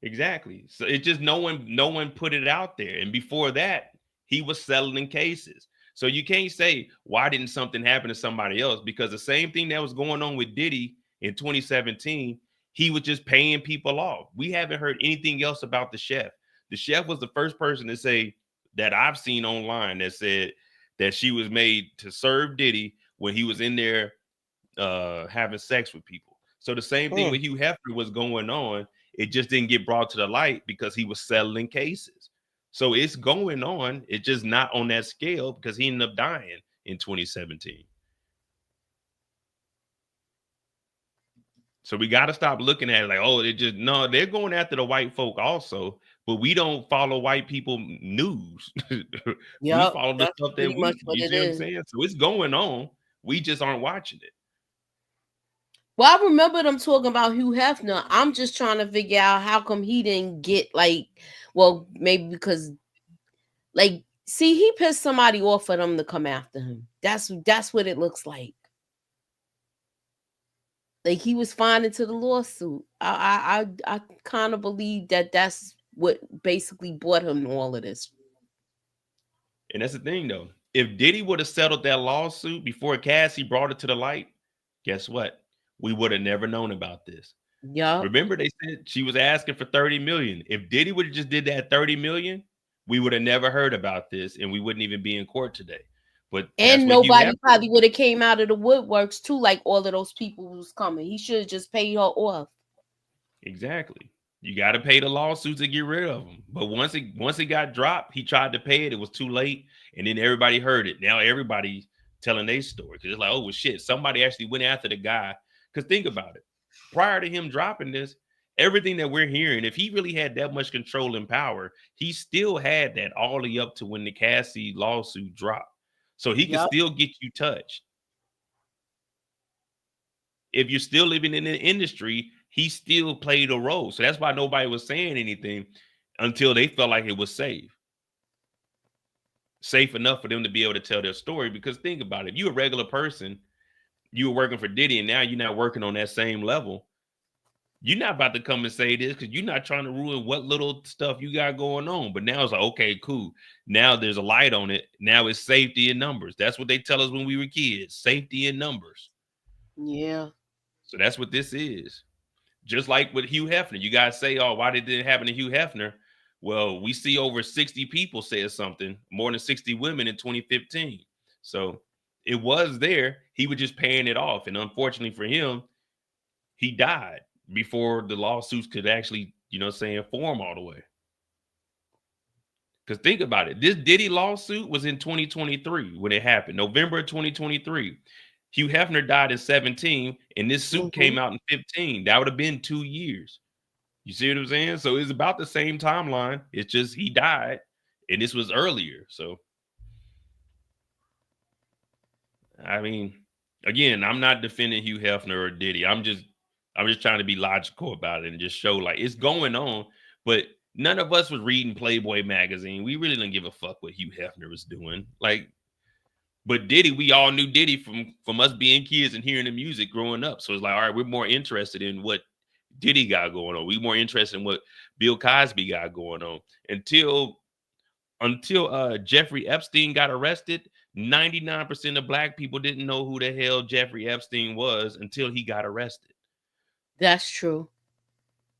Exactly. So it just no one put it out there. And before that, he was settling cases. So you can't say, why didn't something happen to somebody else? Because the same thing that was going on with Diddy in 2017, he was just paying people off. We haven't heard anything else about the chef. The chef was the first person to say that I've seen online that said that she was made to serve Diddy when he was in there having sex with people. So the same thing with Hugh Hefner was going on. It just didn't get brought to the light because he was settling cases. So it's going on. It's just not on that scale because he ended up dying in 2017. So we got to stop looking at it like, oh, no, they're going after the white folk also, but we don't follow white people news. We follow the stuff that we, you see what I'm saying? So it's going on. We just aren't watching it. Well, I remember them talking about Hugh Hefner. I'm just trying to figure out how come he didn't get maybe because see, he pissed somebody off for them to come after him. That's what it looks like. Like he was fined into the lawsuit. I kind of believe that's what basically brought him to all of this. And that's the thing though. If Diddy would have settled that lawsuit before Cassidy brought it to the light, guess what? We would have never known about this. Yeah. Remember, they said she was asking for 30 million. If Diddy would have just did that 30 million, we would have never heard about this and we wouldn't even be in court today. But and nobody probably would have came out of the woodworks too, like all of those people who was coming. He should have just paid her off. Exactly. You got to pay the lawsuits to get rid of them. But once it got dropped, he tried to pay it. It was too late. And then everybody heard it. Now everybody telling their story. Because it's like, oh, well, shit, somebody actually went after the guy. Because think about it. Prior to him dropping this, everything that we're hearing, if he really had that much control and power, he still had that all the way up to when the Cassidy lawsuit dropped. So he can still get you touched. If you're still living in the industry, he still played a role. So that's why nobody was saying anything until they felt like it was safe. Safe enough for them to be able to tell their story. Because think about it. If you're a regular person, you were working for Diddy and now you're not working on that same level. You're not about to come and say this because you're not trying to ruin what little stuff you got going on. But now it's like, okay, cool. Now there's a light on it. Now it's safety in numbers. That's what they tell us when we were kids. Safety in numbers. Yeah. So that's what this is. Just like with Hugh Hefner. You guys say, oh, why did it happen to Hugh Hefner? Well, we see over 60 people said something, more than 60 women in 2015. So it was there. He was just paying it off. And unfortunately for him, he died before the lawsuits could actually, form all the way. Because think about it. This Diddy lawsuit was in 2023 when it happened, November 2023. Hugh Hefner died in 17, and this suit came out in 15. That would have been 2 years. You see what I'm saying? So it's about the same timeline. It's just he died, and this was earlier. So, I mean, again, I'm not defending Hugh Hefner or Diddy. I'm just trying to be logical about it and just show like it's going on. But none of us was reading Playboy magazine. We really didn't give a fuck what Hugh Hefner was doing. But Diddy, we all knew Diddy from us being kids and hearing the music growing up. So it's like, all right, we're more interested in what Diddy got going on. We're more interested in what Bill Cosby got going on until until Jeffrey Epstein got arrested, 99% of black people didn't know who the hell Jeffrey Epstein was until he got arrested. That's true.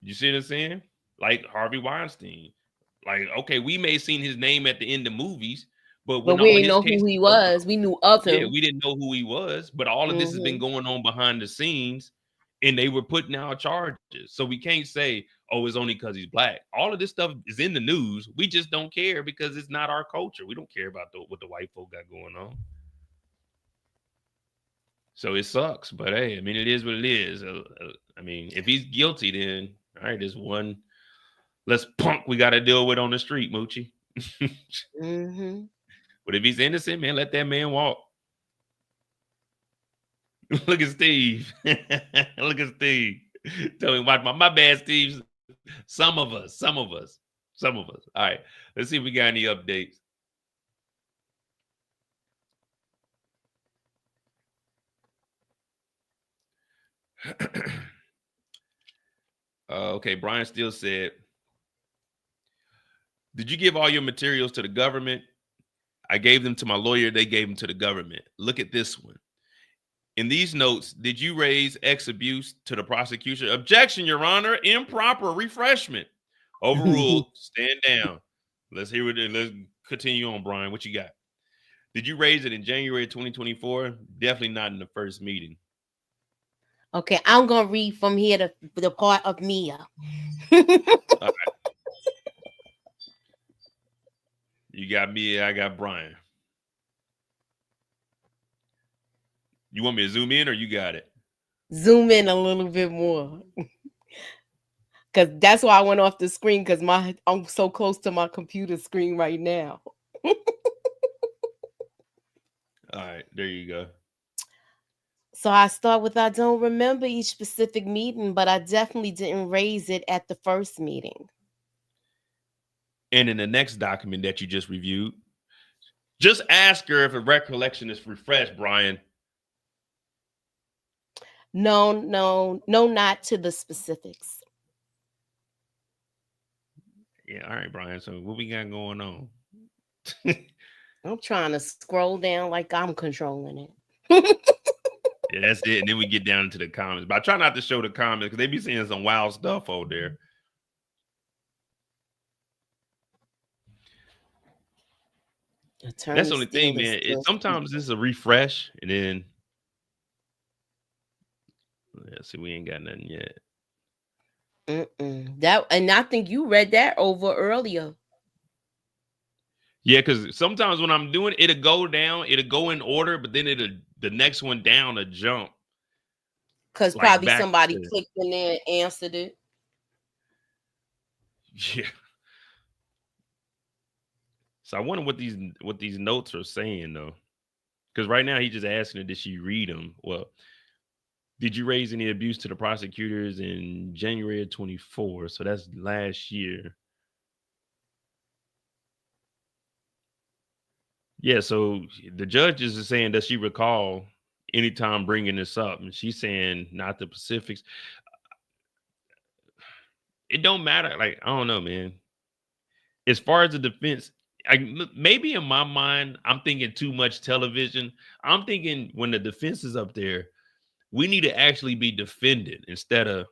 You see what I'm saying? Like Harvey Weinstein. Like, okay, we may have seen his name at the end of movies, but we didn't know who he was. We knew of him. Yeah, we didn't know who he was, but all of this has been going on behind the scenes, and they were putting out charges. So we can't say, oh, it's only because he's black. All of this stuff is in the news. We just don't care because it's not our culture. We don't care about what the white folk got going on. So it sucks, but hey, I mean, it is what it is. I mean, if he's guilty, then all right, there's one less punk we got to deal with on the street, Moochie. But if he's innocent, man, let that man walk. Look at Steve. Look at Steve. Tell me, watch my bad, Steve. Some of us. All right, let's see if we got any updates. Okay, Brian Steele said, did you give all your materials to the government? I gave them to my lawyer. They gave them to the government. Look at this one. In these notes, did you raise ex abuse to the prosecution? Objection, Your Honor. Improper refreshment. Overruled. Stand down. Let's hear it. Let's continue on, Brian. What you got? Did you raise it in January 2024? Definitely not in the first meeting. Okay, I'm gonna read from here the part of Mia. Right. You got Mia, I got Brian. You want me to zoom in or you got it? Zoom in a little bit more. Because that's why I went off the screen, because I'm so close to my computer screen right now. All right, there you go. So I start with, I don't remember each specific meeting, but I definitely didn't raise it at the first meeting. And in the next document that you just reviewed, just ask her if a recollection is refreshed, Brian. No, not to the specifics. Yeah, all right, Brian. So what we got going on? I'm trying to scroll down like I'm controlling it. Yeah, that's it. And then we get down into the comments. But I try not to show the comments because they be seeing some wild stuff over there. That's the only thing, man. Sometimes it's a refresh, and then let's see, we ain't got nothing yet. That, and I think you read that over earlier. Yeah, because sometimes when I'm doing it, it'll go down, it'll go in order, but then the next one down a jump. Because like probably somebody clicked in there and answered it. Yeah. So I wonder what these notes are saying though, because right now he's just asking her, did she read them? Well, did you raise any abuse to the prosecutors in January of 24? So that's last year. Yeah. So the judges are saying, does she recall anytime bringing this up? And she's saying not the specifics. It don't matter. Like, I don't know, man. As far as the defense, maybe in my mind, I'm thinking too much television. I'm thinking when the defense is up there, we need to actually be defended instead of,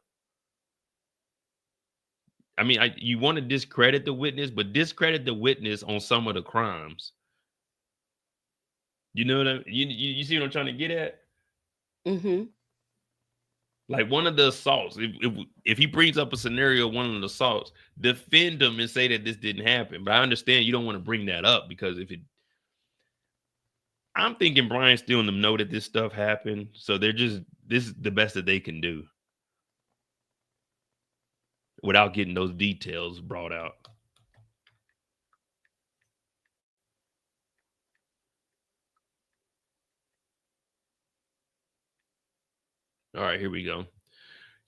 I mean, you want to discredit the witness, but discredit the witness on some of the crimes. You know what you see what I'm trying to get at? Mm-hmm. Like one of the assaults, if he brings up a scenario, one of the assaults, defend him and say that this didn't happen. But I understand you don't want to bring that up because I'm thinking Brian Steele and them know that this stuff happened. So this is the best that they can do without getting those details brought out. All right, here we go.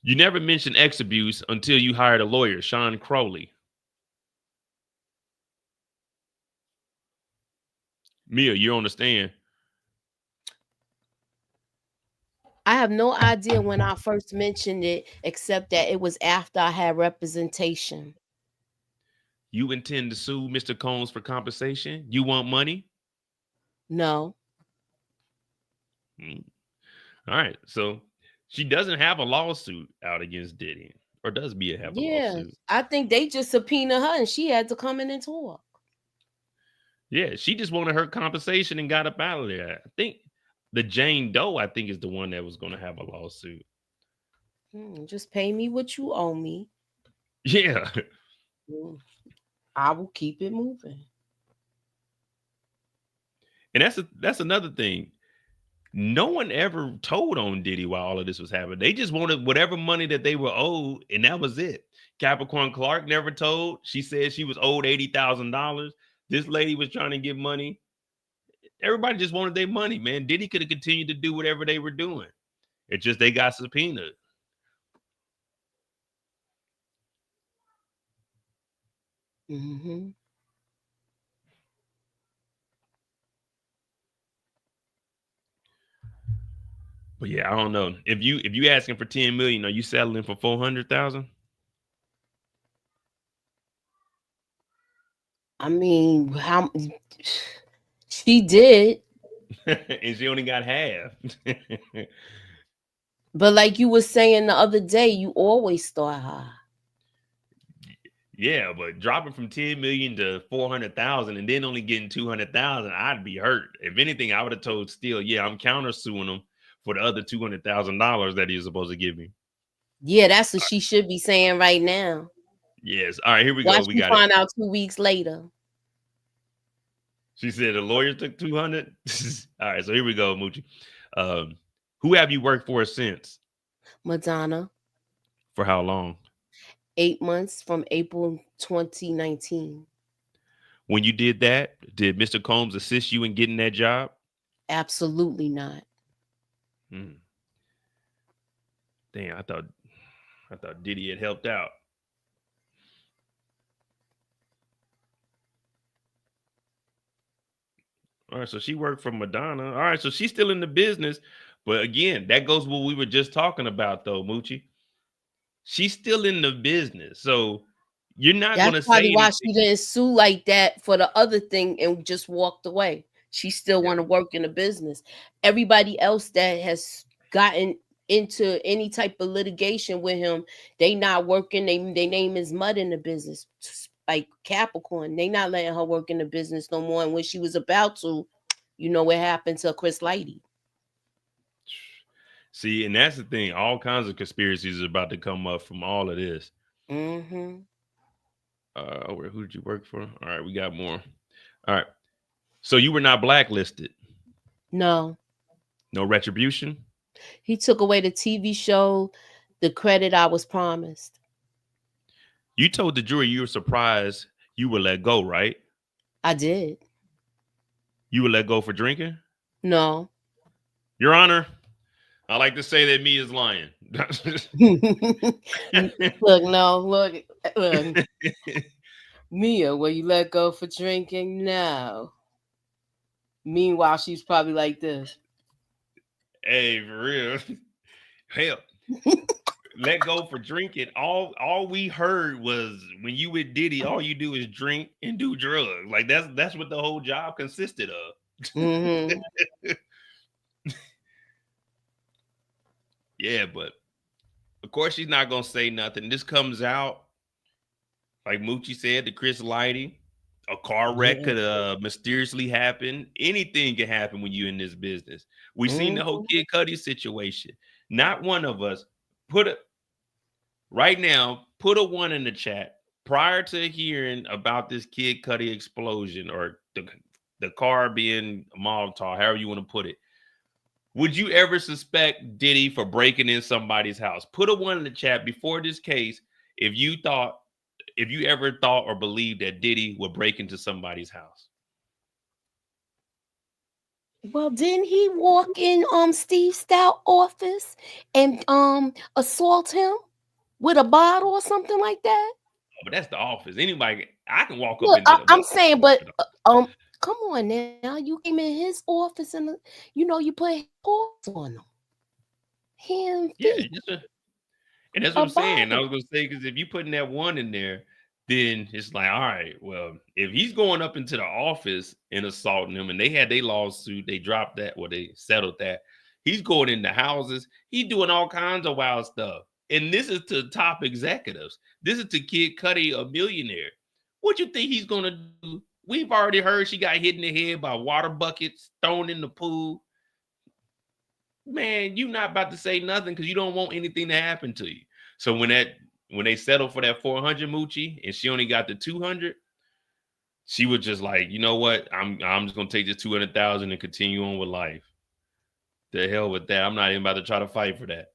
You never mentioned ex abuse until you hired a lawyer, Sean Crowley. Mia, you understand? I have no idea when I first mentioned it, except that it was after I had representation. You intend to sue Mr. Combs for compensation? You want money? No. Mm. All right. So she doesn't have a lawsuit out against Diddy, or does Bia have a Yeah, lawsuit? I think they just subpoena her and she had to come in and talk. Yeah, she just wanted her compensation and got up out of there. I think the Jane Doe, I think, is the one that was going to have a lawsuit. Just pay me what you owe me. Yeah. I will keep it moving. And that's another thing. No one ever told on Diddy while all of this was happening. They just wanted whatever money that they were owed, and that was it. Capricorn Clark never told. She said she was owed $80,000. This lady was trying to get money. Everybody just wanted their money, man. Diddy could have continued to do whatever they were doing. It's just they got subpoenaed. Mm-hmm. But yeah, I don't know. If you asking for 10 million, are you settling for 400,000? I mean, how she did. And she only got half. But like you were saying the other day, you always start high. Yeah, but dropping from 10 million to 400,000 and then only getting 200,000, I'd be hurt. If anything, I would have told Steele, yeah, I'm countersuing him for the other $200,000 that he's supposed to give me. Yeah, that's what she should be saying right now. Yes. All right, here we Watch go. We me got find it. out 2 weeks later. She said the lawyer took 200. All right, so here we go, Moochie. Who have you worked for since? Madonna. For how long? 8 months from April 2019. When you did that, did Mr. Combs assist you in getting that job? Absolutely not. Damn, I thought Diddy had helped out. All right, so she worked for Madonna. All right, so she's still in the business. But again, that goes what we were just talking about, though, Moochie. She's still in the business. So you're not going to That's say probably why anything. she didn't sue like that for the other thing and just walked away. She still want to work in the business. Everybody else that has gotten into any type of litigation with him, they not working. They name is mud in the business. Like Capricorn, they not letting her work in the business no more. And when she was about to, you know what happened to Chris Lighty. See, and that's the thing. All kinds of conspiracies are about to come up from all of this. Mm-hmm. Who did you work for? All right, we got more. All right. So you were not blacklisted? No. No retribution? He took away the TV show, the credit I was promised. You told the jury you were surprised you were let go, right? I did. You were let go for drinking? No. Your Honor, I like to say that me is lying. Look. Mia, were you let go for drinking? No. Meanwhile, she's probably like this. Hey, for real. Hell. Let go for drinking. All we heard was when you with Diddy, all you do is drink and do drugs. Like that's what the whole job consisted of. Mm-hmm. Yeah, but of course she's not gonna say nothing. This comes out, like Moochie said, to Chris Lighty. A car wreck could mysteriously happen. Anything can happen when you're in this business. We've seen the whole Kid Cudi situation. Not one of us put a 1 in the chat prior to hearing about this Kid Cudi explosion or the car being a Molotov, however you want to put it. Would you ever suspect Diddy for breaking in somebody's house? Put a 1 in the chat before this case if you ever thought or believed that Diddy would break into somebody's house. Well, didn't he walk in Steve Stout's office and assault him with a bottle or something like that? But that's the office. Anybody, I can walk Look, up into I'm saying, but come on now. You came in his office and you put paws on him. Yeah, and that's what I'm saying. I was gonna say, because if you putting that 1 in there, then it's like, all right, well, if he's going up into the office and assaulting them, and they had their lawsuit, they dropped that, well, they settled that. He's going into houses, he's doing all kinds of wild stuff. And this is to top executives. This is to Kid Cudi, a millionaire. What you think he's gonna do? We've already heard she got hit in the head by water buckets thrown in the pool. Man, you not about to say nothing because you don't want anything to happen to you. So when they settled for that 400 Moochie and she only got the 200, she was just like, you know what? I'm just gonna take this 200,000 and continue on with life. The hell with that. I'm not even about to try to fight for that.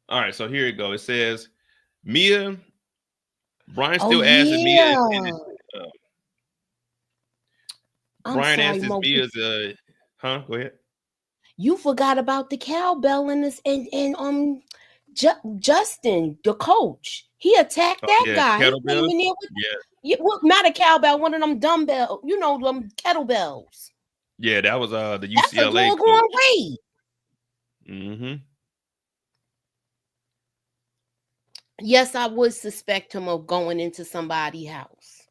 All right, so here it goes. It says, Mia, Brian still asking Mia. Brian asked his Mia's go ahead. You forgot about the cowbell and this and Justin, the coach. He attacked that guy. Kettlebell? Well, not a cowbell, one of them dumbbell, them kettlebells. Yeah, that was the UCLA. That's a doggone way. Mm-hmm. Yes, I would suspect him of going into somebody's house.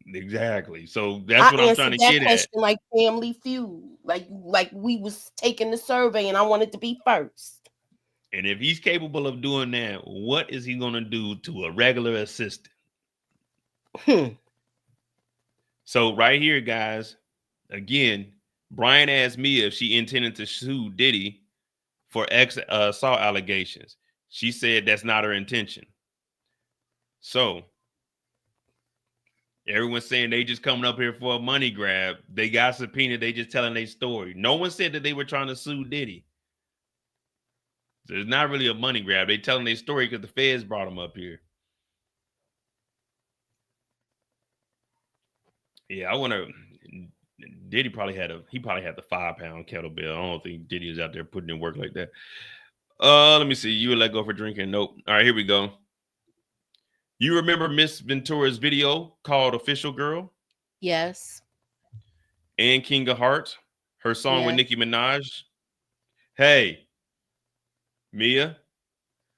Exactly. So that's what I'm trying to get at. Like Family Feud, like we was taking the survey, and I wanted to be first. And if he's capable of doing that, what is he going to do to a regular assistant? So right here, guys, again, Brian asked Mia if she intended to sue Diddy for assault allegations. She said that's not her intention. So everyone's saying they just coming up here for a money grab. They got subpoenaed. They just telling their story. No one said that they were trying to sue Diddy. So it's not really a money grab. They telling their story because the feds brought them up here. Yeah, I want to. Diddy probably had the 5-pound kettlebell. I don't think Diddy is out there putting in work like that. Let me see. You would let go for drinking? Nope. All right, here we go. You remember Miss Ventura's video called Official Girl? Yes. And King of Hearts, her song with Nicki Minaj. Hey, Mia.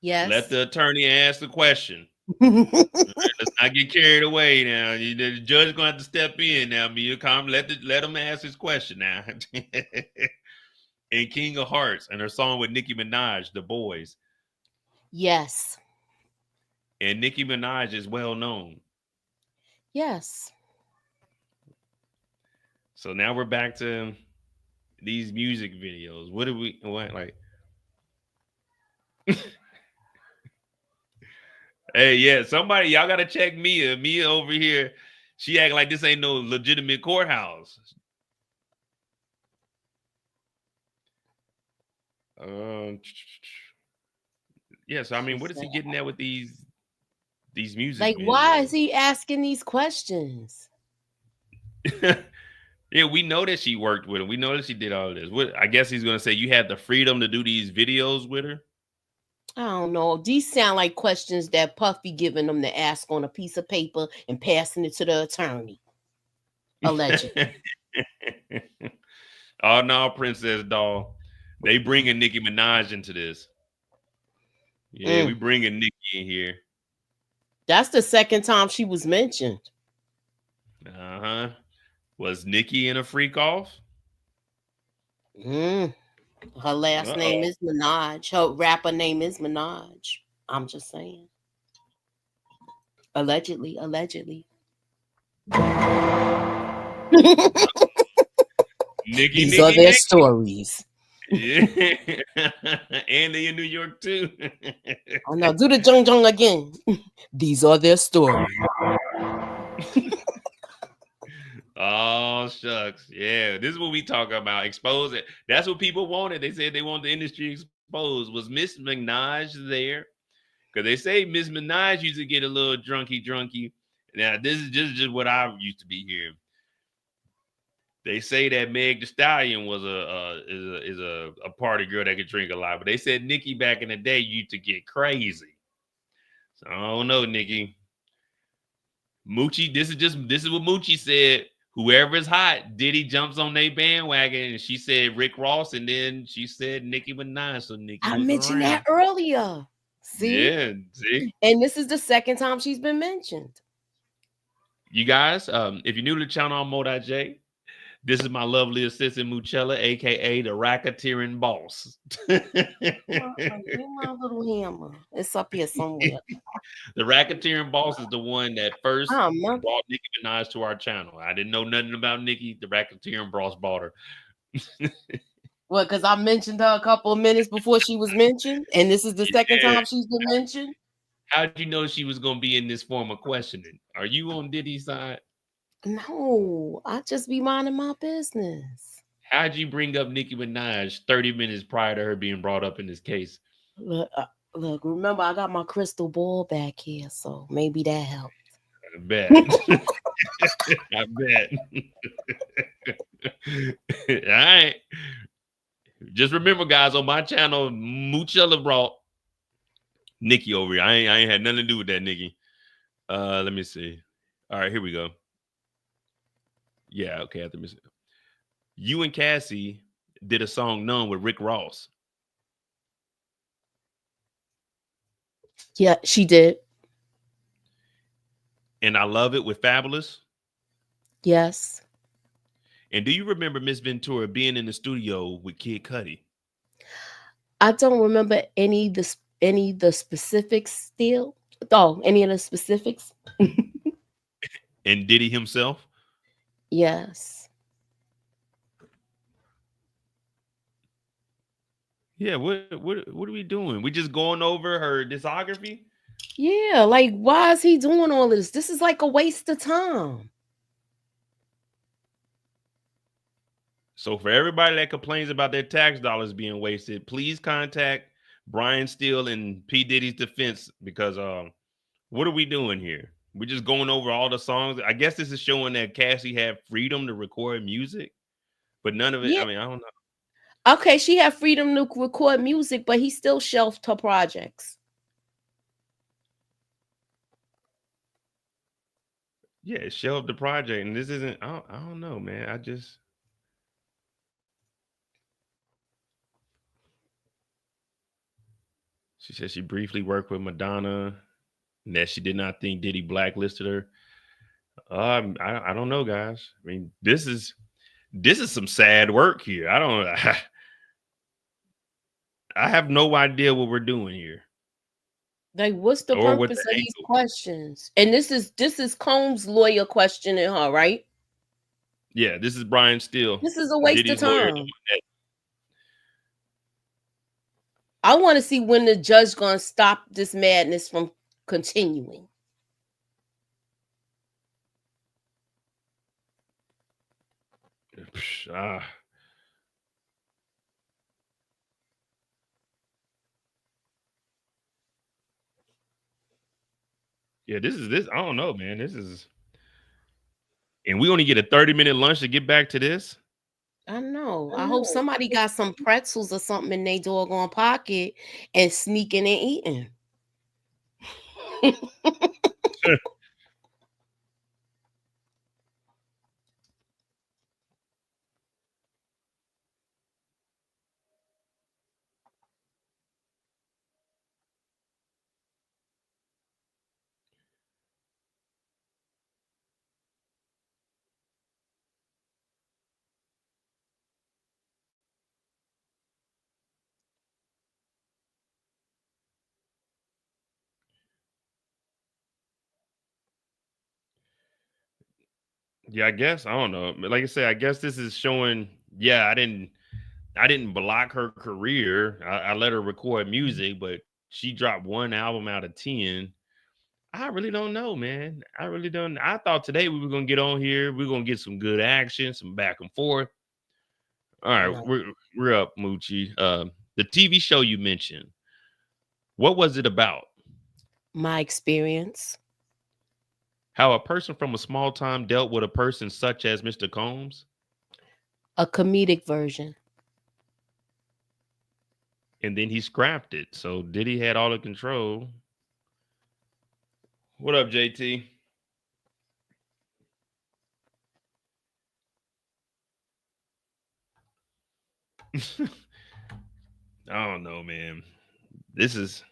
Yes. Let the attorney ask the question. Let's not get carried away now. The judge is going to have to step in now, Mia. Let him ask his question now. And King of Hearts and her song with Nicki Minaj, The Boys. Yes. And Nicki Minaj is well known. Yes. So now we're back to these music videos. What like? Hey, yeah, somebody, y'all gotta check Mia. Mia over here, she acting like this ain't no legitimate courthouse. Yeah, so I mean, what is he getting at with these music? Like, videos? why is he asking these questions? Yeah, we know that she worked with him. We know that she did all of this. I guess he's gonna say you had the freedom to do these videos with her. I don't know. These sound like questions that Puffy giving them to ask on a piece of paper and passing it to the attorney. Allegedly. Oh no, Princess Doll. They bringing Nicki Minaj into this. Yeah, we bringing Nicki in here. That's the second time she was mentioned. Uh-huh. Was Nicki in a freak off? Her last name is Minaj. Her rapper name is Minaj. I'm just saying. Allegedly. These are their stories. Yeah. And they in New York too. Oh no, do the jung jung again. These are their stories. Oh shucks. Yeah, this is what we talk about. Expose it. That's what people wanted. They said they want the industry exposed. Was Miss Minaj there? Because they say Miss Minaj used to get a little drunky. Now, this is just what I used to be hearing. They say that Meg Thee Stallion was a party girl that could drink a lot, but they said Nicki back in the day used to get crazy. So I don't know, Nicki. Moochie, this is what Moochie said. Whoever is hot, Diddy jumps on their bandwagon, and she said Rick Ross, and then she said Nicki Minaj. So Nicki, I mentioned that earlier. See? Yeah, see? And this is the second time she's been mentioned. You guys, if you're new to the channel, I'm Mo.J. This is my lovely assistant Muchella, aka the racketeering boss. Where's my little hammer? It's up here somewhere. The racketeering boss is the one that first Mother. brought Nicki Minaj to our channel. I didn't know nothing about Nicki. The racketeering boss bought her. What, because I mentioned her a couple of minutes before she was mentioned, and this is the second time she's been mentioned? How'd you know she was going to be in this form of questioning? Are you on Diddy's side? No, I just be minding my business. How'd you bring up Nicki Minaj 30 minutes prior to her being brought up in this case? Look, remember, I got my crystal ball back here, so maybe that helped. I bet. I bet. All right. Just remember, guys, on my channel, Muchella brought Nicki over here. I ain't had nothing to do with that, Nicki. Let me see. All right, here we go. Yeah, okay. Let me see. You and Cassie did a song "None" with Rick Ross. Yeah, she did. And I Love It with Fabulous. Yes. And do you remember Miss Ventura being in the studio with Kid Cudi? I don't remember any of the specifics still. Oh, any of the specifics? And Diddy himself? Yes. Yeah, what are we doing? We just going over her discography? Yeah, like, why is he doing all this? This is like a waste of time. So for everybody that complains about their tax dollars being wasted, please contact Brian Steele and P. Diddy's defense, because what are we doing here? We're just going over all the songs. I guess this is showing that Cassie had freedom to record music, but none of it. Yeah. I mean, I don't know. Okay, she had freedom to record music, but he still shelved her projects. Yeah, shelved the project, and this isn't. I don't know, man. She said she briefly worked with Madonna, and that she did not think Diddy blacklisted her. I don't know, guys. I mean, this is some sad work here. I have no idea what we're doing here. Like, what's the purpose of these questions? And this is Combs' lawyer questioning her, right? Yeah, this is Brian Steele. This is a waste Diddy's of lawyer. time. I want to see when the judge gonna stop this madness from continuing. Yeah, this. I don't know, man. This is, and we only get a 30-minute lunch to get back to this. I know. I hope somebody got some pretzels or something in their doggone pocket and sneaking and eating. Yeah, I guess I don't know. Like I said, I guess this is showing. Yeah, I didn't block her career. I let her record music, but she dropped one album out of 10. I really don't know, man. I really don't. I thought today we were gonna get on here. We're gonna get some good action, some back and forth. All right, we're up, Moochie. The TV show you mentioned. What was it about? My experience. How a person from a small town dealt with a person such as Mr. Combs? A comedic version. And then he scrapped it. So Diddy had all the control. What up, JT? I don't know, man. This is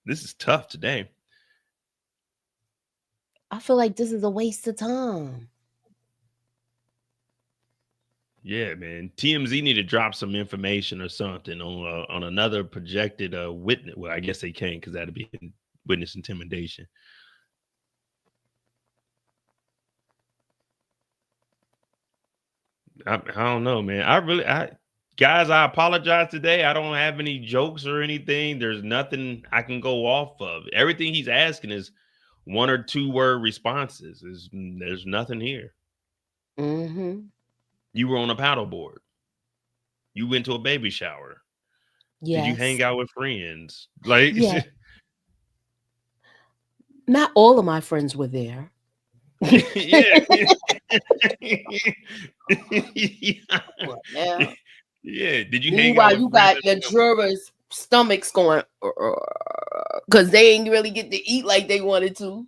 This is tough today. I feel like this is a waste of time. Yeah, man. TMZ need to drop some information or something on another projected witness. Well, I guess they can't because that'd be witness intimidation. I don't know, man. Guys, I apologize today. I don't have any jokes or anything. There's nothing I can go off of. Everything he's asking is 1 or 2 word responses. There's nothing here. Mm-hmm. You were on a paddleboard. You went to a baby shower. Yes. Did you hang out with friends? Like, yeah. Not all of my friends were there. yeah. Yeah. Yeah. Did you hang out Meanwhile, with you friends got your jurors' stomachs going because they ain't really get to eat like they wanted to.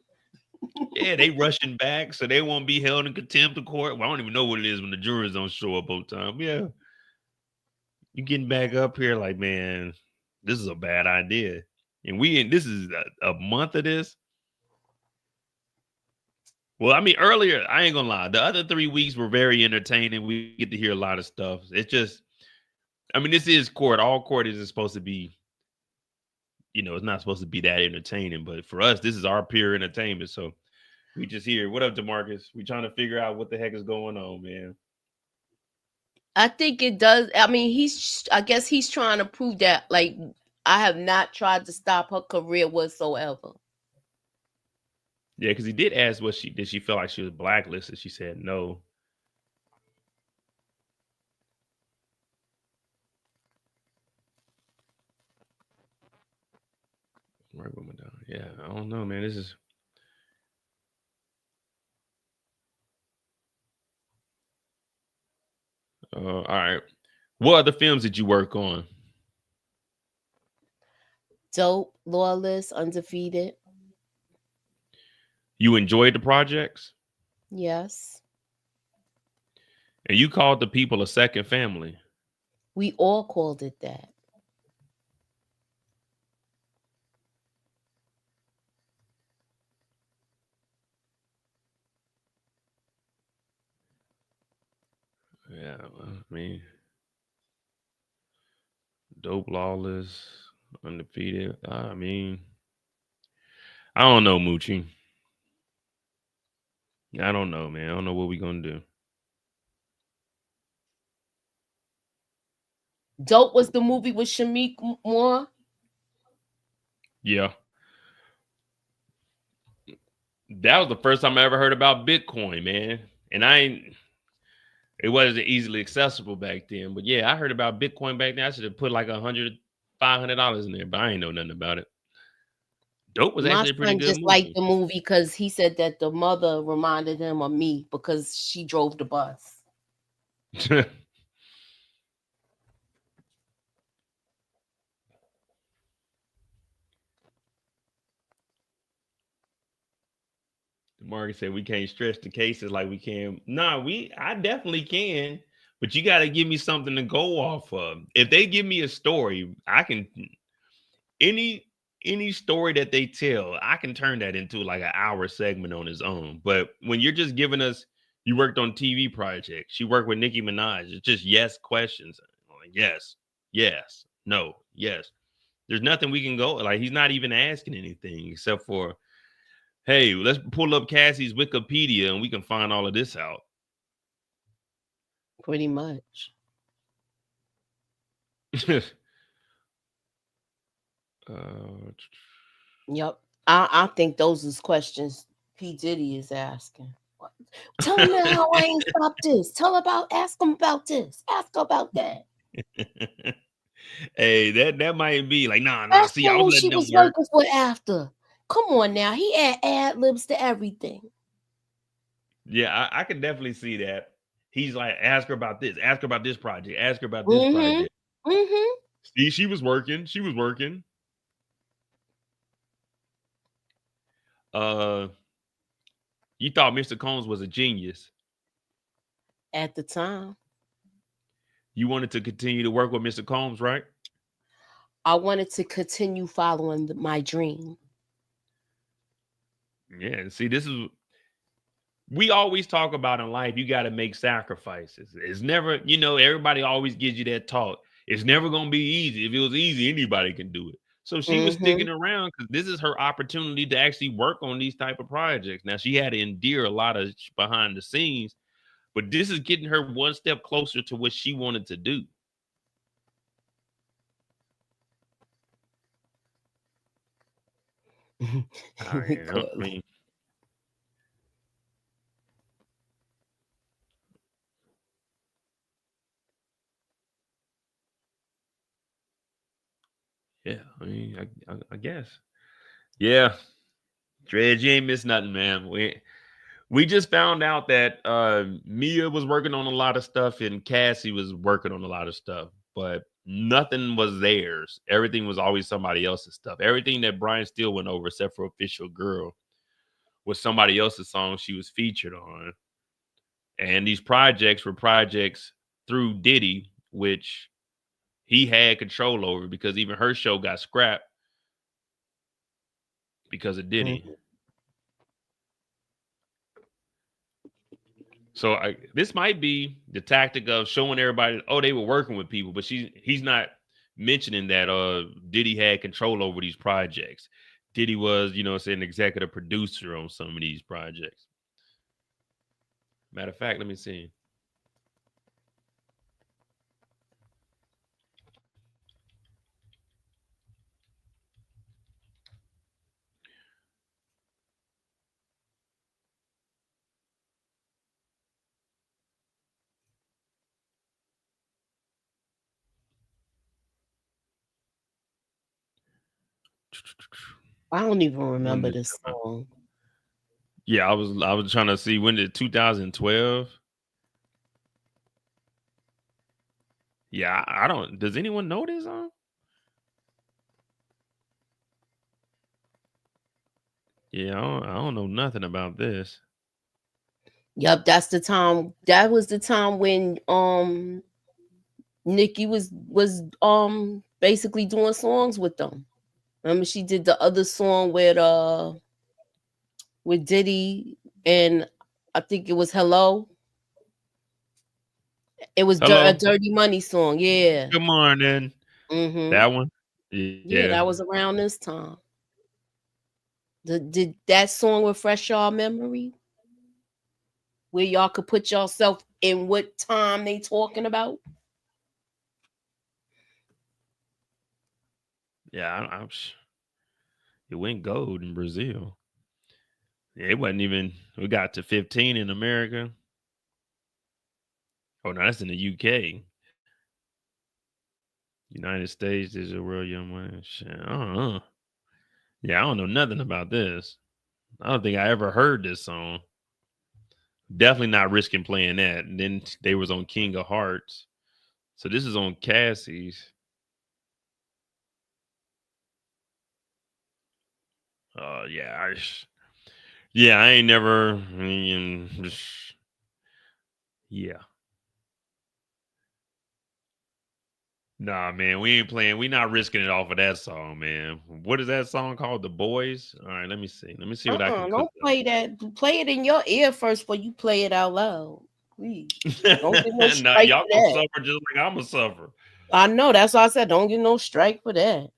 Yeah, they rushing back so they won't be held in contempt of court. Well, I don't even know what it is when the jurors don't show up on time. Yeah. You getting back up here like, man, this is a bad idea. And this is a month of this. Well, I mean, earlier, I ain't gonna lie. The other 3 weeks were very entertaining. We get to hear a lot of stuff. It's just, I mean, this is court. All court isn't supposed to be, it's not supposed to be that entertaining. But for us, this is our pure entertainment. So we just here. What up, DeMarcus? We trying to figure out what the heck is going on, man. I think it does. I mean, I guess he's trying to prove that, like, I have not tried to stop her career whatsoever. Yeah, because he did ask did she feel like she was blacklisted? She said no. Right woman down. Yeah, I don't know, man. This is all right. What other films did you work on? Dope, Lawless, Undefeated. You enjoyed the projects? Yes. And you called the people a second family. We all called it that. Yeah, well, I mean, Dope, Lawless, Undefeated. I mean, I don't know, Moochie. I don't know, man. I don't know what we're gonna do. Dope was the movie with Shamik Moore. Yeah. That was the first time I ever heard about Bitcoin, man. And it wasn't easily accessible back then. But yeah, I heard about Bitcoin back then. I should have put like $500 in there, but I ain't know nothing about it. Dope was actually a pretty good just movie. liked the movie because he said that the mother reminded him of me because she drove the bus. Margaret said we can't stretch the cases like we can. Nah, I definitely can, but you got to give me something to go off of. If they give me a story, I can any story that they tell, I can turn that into like an hour segment on its own. But when you're just giving us, you worked on TV projects, you worked with Nicki Minaj, it's just yes questions. Like, yes, no, yes. There's nothing we can go. Like, he's not even asking anything except for, hey, let's pull up Cassie's Wikipedia and we can find all of this out. Pretty much. Yep. I think those is questions P. Diddy is asking. Tell him how I ain't stopped this. Ask him about this. Ask about that. Hey, that might be like, nah. Ask See, I was letting she them was work. working for after. Come on now. He ad libs to everything. Yeah, I can definitely see that. He's like, ask her about this. Ask her about this project. Ask her about this project. Mm-hmm. See, she was working. You thought Mr. Combs was a genius at the time. You wanted to continue to work with Mr. Combs, right? I wanted to continue following my dream. Yeah, see, this is we always talk about in life. You got to make sacrifices. It's never, everybody always gives you that talk. It's never gonna be easy. If it was easy, anybody can do it. So she was sticking around because this is her opportunity to actually work on these type of projects. Now she had to endure a lot of behind the scenes, but this is getting her one step closer to what she wanted to do. I mean, yeah, I guess. Yeah, Dredge, you ain't missed nothing, man. We just found out that Mia was working on a lot of stuff and Cassie was working on a lot of stuff, but nothing was theirs. Everything was always somebody else's stuff. Everything that Brian Steele went over, except for Official Girl, was somebody else's song she was featured on. And these projects were projects through Diddy, which he had control over because even her show got scrapped because of Diddy. So this might be the tactic of showing everybody, oh, they were working with people, but he's not mentioning that Diddy had control over these projects. Diddy was, an executive producer on some of these projects. Matter of fact, let me see. I don't even remember this song. Yeah, I was trying to see when did 2012. Yeah, I don't. Does anyone know this song? Yeah, I don't know nothing about this. Yep, that's the time. That was the time when Nikki was basically doing songs with them. Remember, she did the other song with Diddy, and I think it was Hello. It was a Dirty Money song. Yeah. Good morning. That one. Yeah, that was around this time. Did that song refresh y'all memory? Where y'all could put yourself in what time they talking about? Yeah, it went gold in Brazil. Yeah, it wasn't even. We got to 15 in America. Oh no, that's in the UK. United States is a world young man. Shit, I don't know. Yeah, I don't know nothing about this. I don't think I ever heard this song. Definitely not risking playing that. And then they was on King of Hearts. So this is on Cassie's. Yeah, I ain't never. Yeah. Nah, man, we ain't playing. We not risking it off of that song, man. What is that song called? The Boys? All right, let me see. Let me see what I can Don't play that. Play it in your ear first before you play it out loud. Please. Don't get no strike. Nah, y'all gonna suffer just like I'm gonna suffer. I know. That's why I said don't get no strike for that.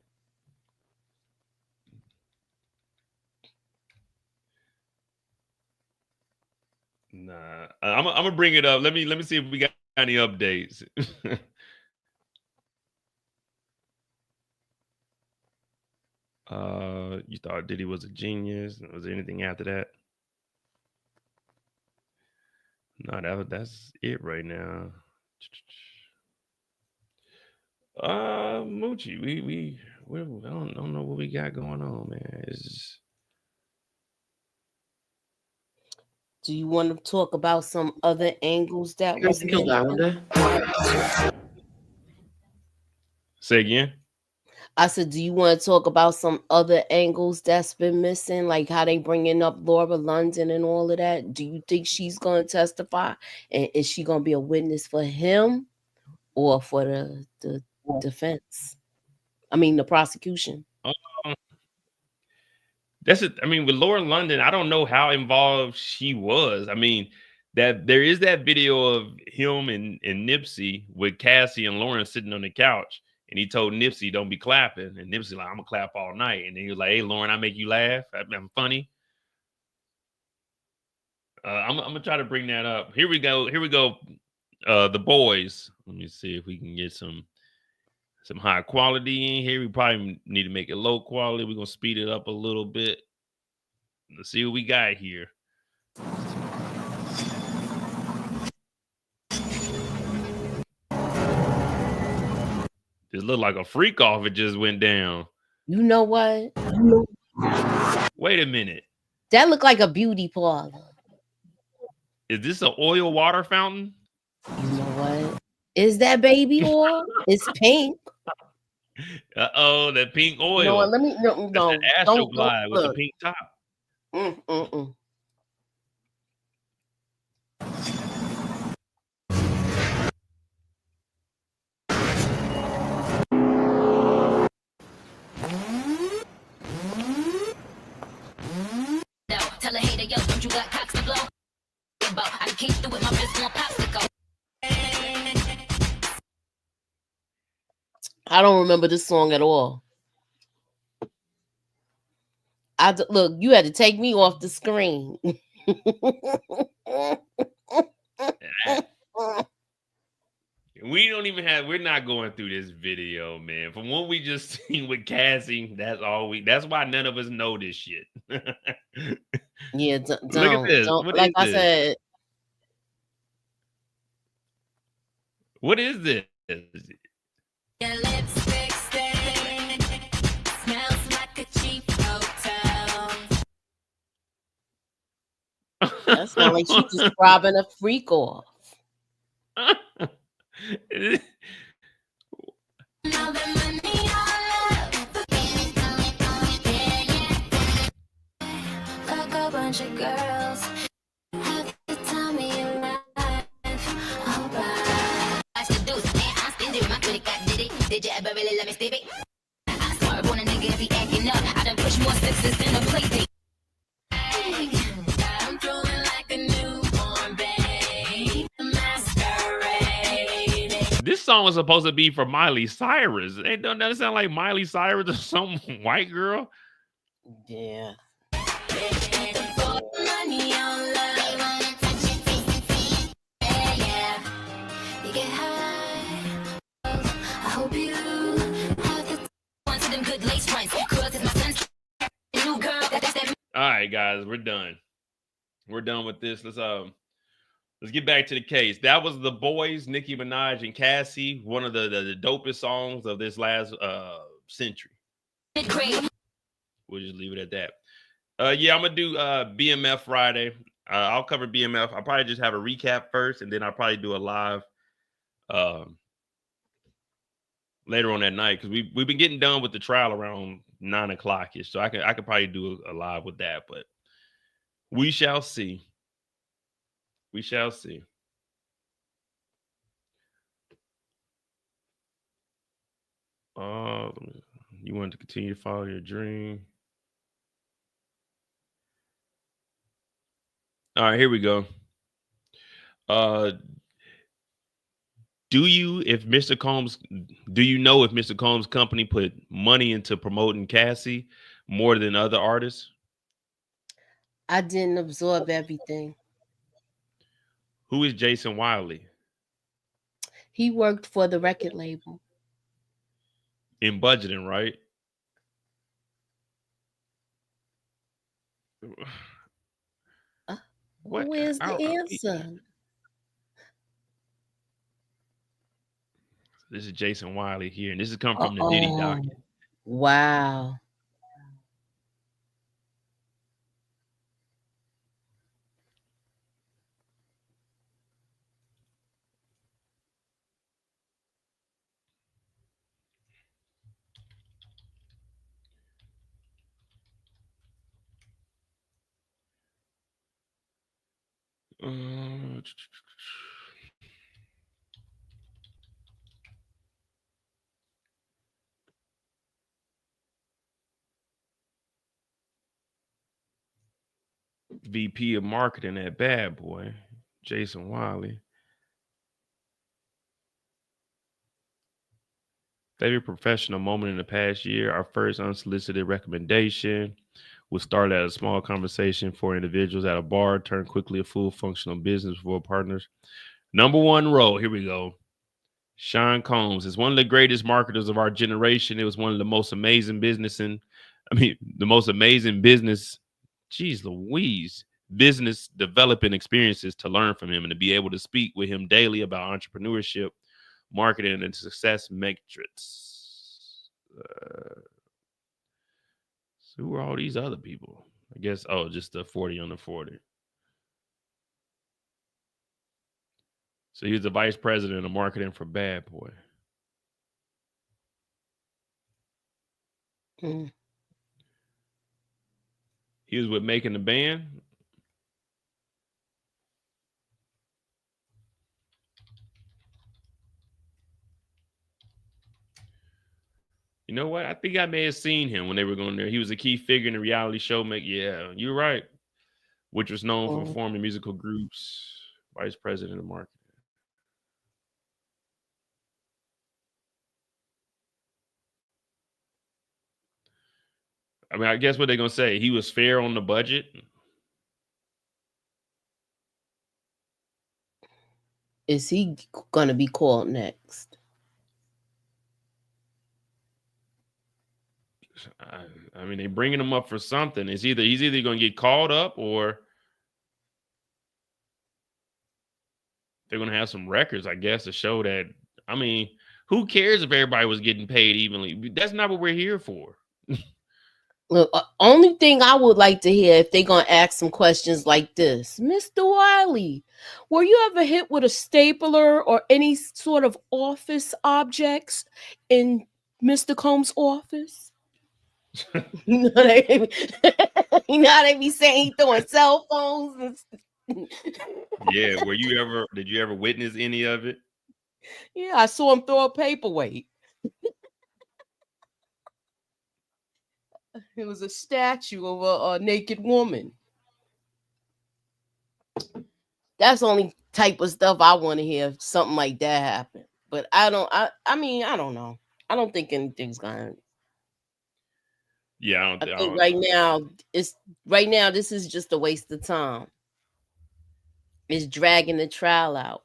Nah, I'm gonna bring it up. Let me see if we got any updates. You thought Diddy was a genius? Was there anything after that? No, that's it right now. Moochie, we I don't know what we got going on, man. Do you want to talk about some other angles that was mentioned? Say again? I said, do you want to talk about some other angles that's been missing, like how they bringing up Laura London and all of that? Do you think she's going to testify, and is she going to be a witness for him or for the defense? I mean, the prosecution. That's it. I mean, with Lauren London, I don't know how involved she was. I mean, that there is that video of him and Nipsey with Cassie and Lauren sitting on the couch, and he told Nipsey, "Don't be clapping," and Nipsey like, "I'm gonna clap all night," and then he was like, "Hey, Lauren, I make you laugh. I'm funny." I'm gonna try to bring that up. Here we go. Here we go. The boys. Let me see if we can get some high quality in here. We probably need to make it low quality. We're gonna speed it up a little bit. Let's see what we got here. This looked like a freak off. It just went down. You know what? Wait a minute. That looked like a beauty parlor. Is this an oil water fountain? You know what? Is that baby oil? It's pink. Uh-oh, that pink oil. No, let me no. That's that Astroglide with the pink top. Tell a hater, yo, don't you got cocks to blow? I came through with my fist on popsicle. I don't remember this song at all. Look, you had to take me off the screen. We don't even have. We're not going through this video, man. From what we just seen with Cassie, that's all we. That's why none of us know this shit. Yeah, don't. Look at this. Don't, what like I this? said. What is this? Your lipstick stain smells like a cheap hotel. That sounds like she's just robbing a freak off. Fuck a bunch of girls. Have the time of your life. Alright. I should do it, man. I'm stingy. My credit got Diddy. Did you ever really let me stay? I swerve on a nigga if he acting up. I done push more sixes than a play date. I'm throwing like a newborn babe. Masquerade. This song was supposed to be for Miley Cyrus. It doesn't sound like Miley Cyrus or some white girl. Yeah. Money on love. Yeah. You get high. I hope you have the one to them good lace fronts. Cause it's my son's new girl. That's that. All right, guys, we're done. We're done with this. Let's get back to the case. That was The Boys, Nicki Minaj and Cassie, one of the dopest songs of this last century. We'll just leave it at that. Yeah, I'm gonna do BMF Friday. I'll cover BMF. I'll probably just have a recap first, and then I'll probably do a live later on that night, because we've been getting done with the trial around 9 o'clock ish. So I could probably do a live with that, but we shall see. We shall see. You want to continue to follow your dream? All right, here we go. Do you know if Mr. Combs' company put money into promoting Cassie more than other artists? I didn't absorb everything. Who is Jason Wiley? He worked for the record label. In budgeting, right? What? Where's the answer? This is Jason Wiley here, and this is coming from the Diddy docket. Wow. VP of marketing at Bad Boy, Jason Wiley. Favorite professional moment in the past year. Our first unsolicited recommendation was start at a small conversation for individuals at a bar, turn quickly a full functional business for partners. Number one role. Here we go. Sean Combs is one of the greatest marketers of our generation. It was one of the most amazing the most amazing business. Geez Louise. Business developing experiences to learn from him and to be able to speak with him daily about entrepreneurship, marketing, and success metrics. So who are all these other people? I guess, just the 40 under 40. So he was the vice president of marketing for Bad Boy. Mm. He was with Making the Band. You know what? I think I may have seen him when they were going there. He was a key figure in the reality show. Yeah, you're right. Which was known for performing musical groups. Vice president of marketing. I mean, I guess what they're going to say, he was fair on the budget. Is he going to be called next? I mean, they're bringing him up for something. He's either going to get called up or they're going to have some records, I guess, to show that. I mean, who cares if everybody was getting paid evenly? That's not what we're here for. Look, only thing I would like to hear if they're going to ask some questions like this. Mr. Wiley, were you ever hit with a stapler or any sort of office objects in Mr. Combs' office? You know how they be saying he throwing cell phones and Yeah, did you ever witness any of it? Yeah, I saw him throw a paperweight. It was a statue of a naked woman. That's the only type of stuff I want to hear if something like that happen. But I don't know. I don't think anything's gonna. Yeah, I think right now this is just a waste of time. It's dragging the trial out.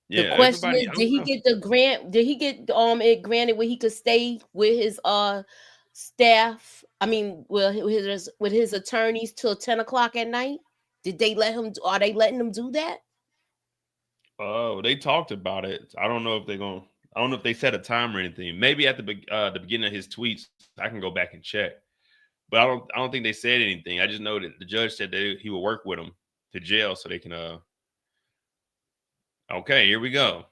Yeah, the question is, did he get the grant? Did he get it granted where he could stay with his staff? I mean, with his attorneys till 10 o'clock at night? Did they let him? Are they letting him do that? Oh, they talked about it. I don't know if I don't know if they set a time or anything. Maybe at the beginning of his tweets, I can go back and check. But I don't think they said anything. I just know that the judge said that he would work with him to jail so they can. Okay, here we go.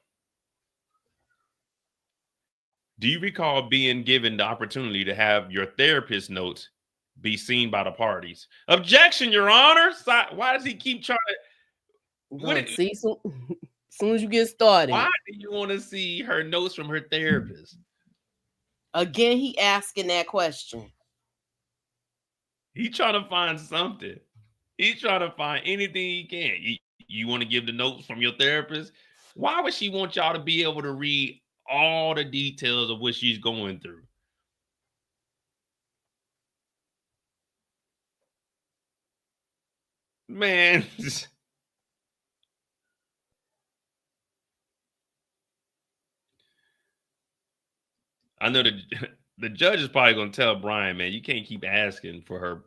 Do you recall being given the opportunity to have your therapist notes be seen by the parties? Objection, Your Honor. Why does he keep trying to? See, as soon as you get started. Why do you want to see her notes from her therapist? Again, he asking that question. He trying to find something. He's trying to find anything he can. You want to give the notes from your therapist? Why would she want y'all to be able to read all the details of what she's going through? Man. I know the judge is probably going to tell Brian, man, you can't keep asking for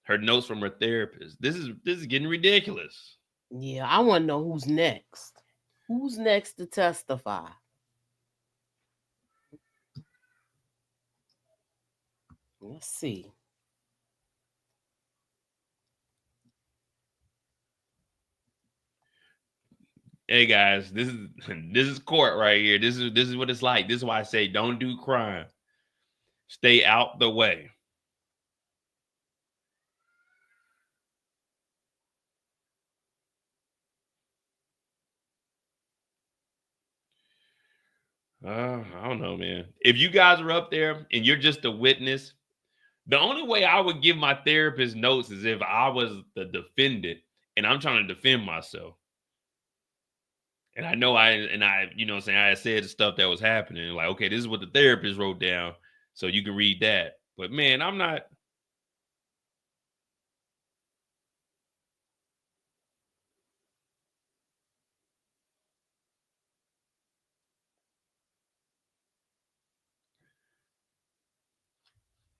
her notes from her therapist. This is getting ridiculous. Yeah, I want to know who's next. Who's next to testify? Let's see. Hey guys, this is court right here. This is what it's like. This is why I say don't do crime. Stay out the way. I don't know, man. If you guys are up there and you're just a witness, The only way I would give my therapist notes is if I was the defendant and I'm trying to defend myself. And I know you know what I'm saying, I said the stuff that was happening. Like, okay, this is what the therapist wrote down. So you can read that. But man, I'm not.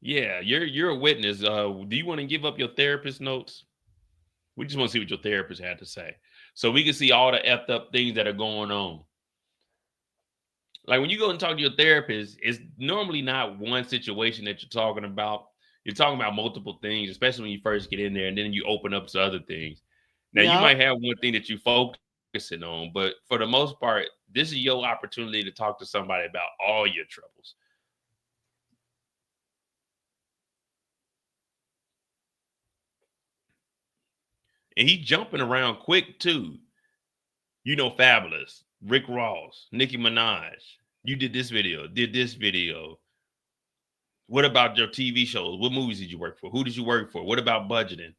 Yeah, you're a witness. Do you want to give up your therapist notes? We just want to see what your therapist had to say. So we can see all the effed up things that are going on. Like when you go and talk to your therapist, it's normally not one situation that you're talking about. You're talking about multiple things, especially when you first get in there, and then you open up to other things. Now you Yup. might have one thing that you focusing on, but for the most part, this is your opportunity to talk to somebody about all your troubles. And he's jumping around quick too. You know, Fabulous, Rick Ross, Nicki Minaj. You did this video. What about your TV shows? What movies did you work for? Who did you work for? What about budgeting?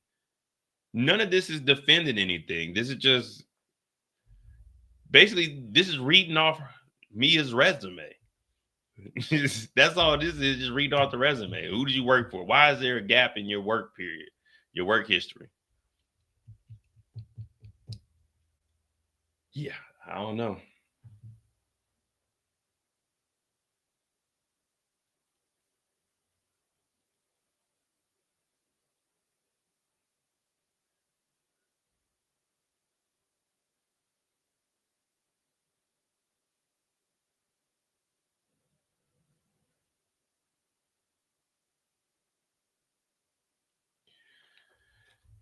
None of this is defending anything. This is just basically this is reading off Mia's resume. That's all this is, just reading off the resume. Who did you work for? Why is there a gap in your work period, your work history? Yeah, I don't know.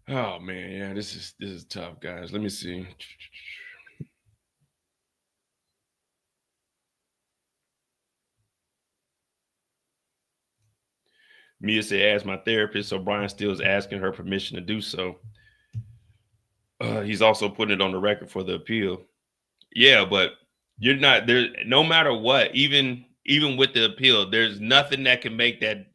Oh man, yeah, this is tough, guys. Let me see. Mia said, "Ask my therapist." So Brian still is asking her permission to do so. He's also putting it on the record for the appeal. Yeah, but you're not there. No matter what, even with the appeal, there's nothing that can make that.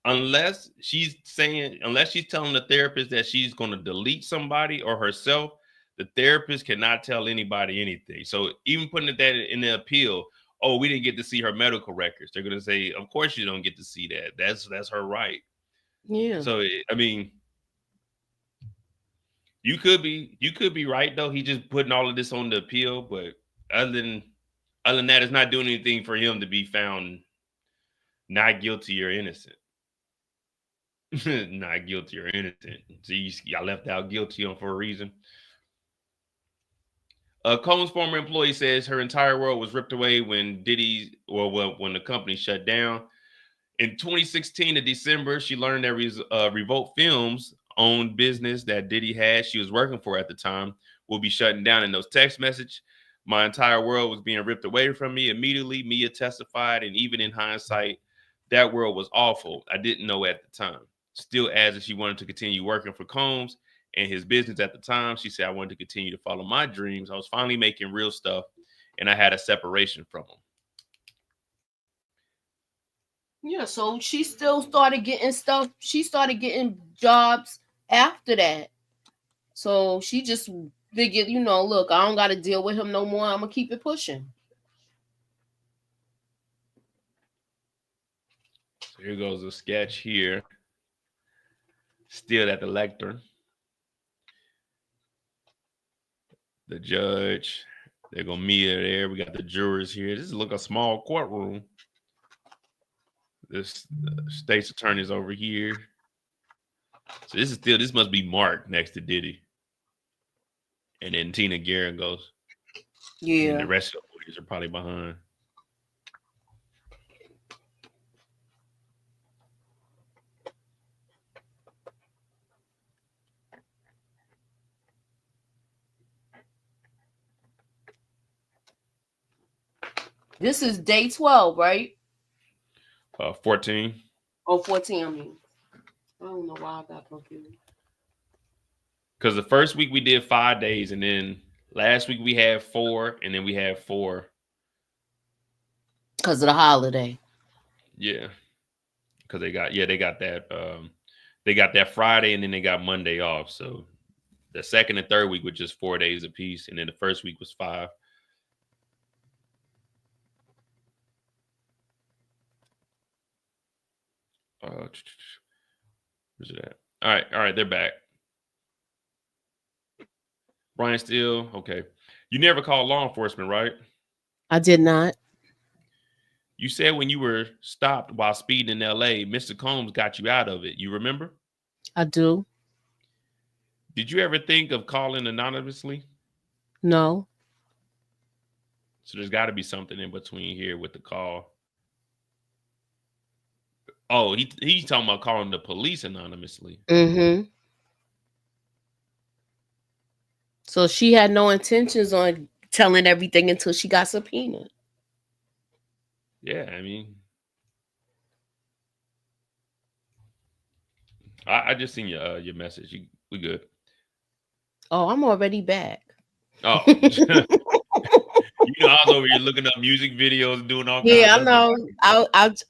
Unless she's telling the therapist that she's going to delete somebody or herself, the therapist cannot tell anybody anything. So even putting that in the appeal, oh, we didn't get to see her medical records. They're going to say, of course you don't get to see that. That's her right. Yeah. So I mean, you could be right though. He just putting all of this on the appeal, but other than that, it's not doing anything for him to be found not guilty or innocent. Not guilty or innocent. See, y'all left out guilty on for a reason. Combs' former employee says her entire world was ripped away when when the company shut down. In 2016, in December, she learned that Revolt Films owned business that Diddy had. She was working for at the time will be shutting down. In those text messages, my entire world was being ripped away from me. Immediately, Mia testified, and even in hindsight, that world was awful. I didn't know at the time. Still adds that she wanted to continue working for Combs and his business at the time. She said, I wanted to continue to follow my dreams. I was finally making real stuff, and I had a separation from him. Yeah, so she still started getting stuff. She started getting jobs after that. So she just figured, look, I don't got to deal with him no more. I'm going to keep it pushing. So here goes a sketch here. Still at the lectern. The judge. They're going to meet her there. We got the jurors here. This is like a small courtroom. This state's attorney's over here. So this must be Mark next to Diddy. And then Tina Guerin goes. Yeah. And the rest of the lawyers are probably behind. This is day 12, right? 14. Oh, 14, I mean. I don't know why I got confused. Because the first week we did 5 days, and then last week we had 4, and then we had 4. Because of the holiday. Yeah. because they got that Friday and then they got Monday off. So the second and third week was just 4 days apiece, and then the first week was 5. Where's it at? All right, they're back. Brian Steele, okay. You never called law enforcement, right? I did not. You said when you were stopped while speeding in LA, Mr. Combs got you out of it. You remember? I do. Did you ever think of calling anonymously? No. So there's got to be something in between here with the call. Oh, he's talking about calling the police anonymously. Mm-hmm. So she had no intentions on telling everything until she got subpoenaed. Yeah, I mean, I just seen your message. We good. Oh, I'm already back. Oh, you know, I was over here looking up music videos, and doing all kinds. Yeah, I of know.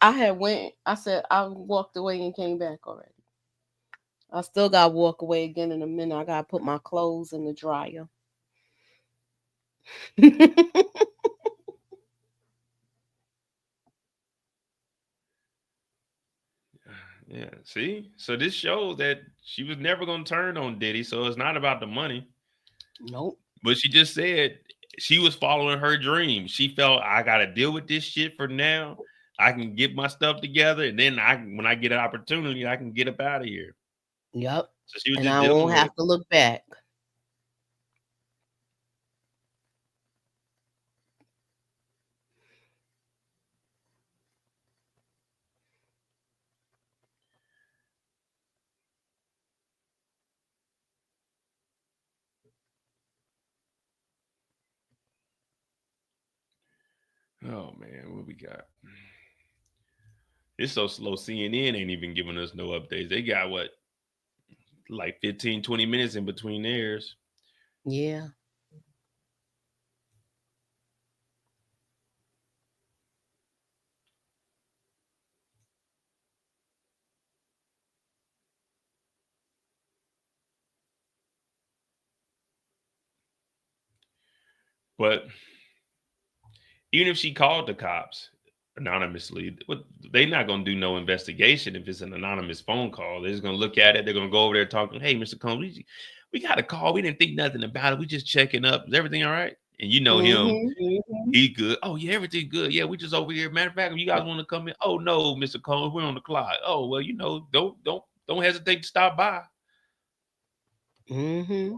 I had went. I said I walked away and came back already. I still got to walk away again in a minute. I got to put my clothes in the dryer. Yeah, see? So this shows that she was never going to turn on Diddy, so it's not about the money. Nope. But she just said she was following her dream. She felt, I got to deal with this shit for now. I can get my stuff together, and then when I get an opportunity, I can get up out of here. Yep. So she was And just I dealing won't with have to look back. Oh man, what we got? It's so slow. CNN ain't even giving us no updates. They got what, like 15, 20 minutes in between theirs. Yeah. But even if she called the cops anonymously, they're not going to do no investigation if it's an anonymous phone call. They're just going to look at it. They're going to go over there talking, hey, Mr. Combs, we got a call. We didn't think nothing about it. We just checking up. Is everything all right? And you know him. He good. Oh, yeah, everything good. Yeah, we just over here. Matter of fact, if you guys want to come in. Oh, no, Mr. Combs, we're on the clock. Oh, well, you know, don't hesitate to stop by. Mm-hmm.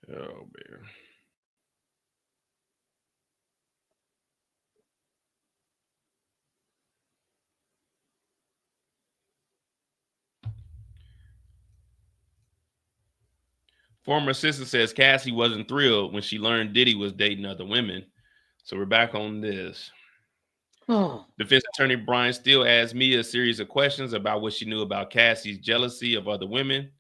Oh, man. Former assistant says Cassie wasn't thrilled when she learned Diddy was dating other women. So we're back on this. Oh. Defense attorney Brian Steele asked Mia a series of questions about what she knew about Cassie's jealousy of other women.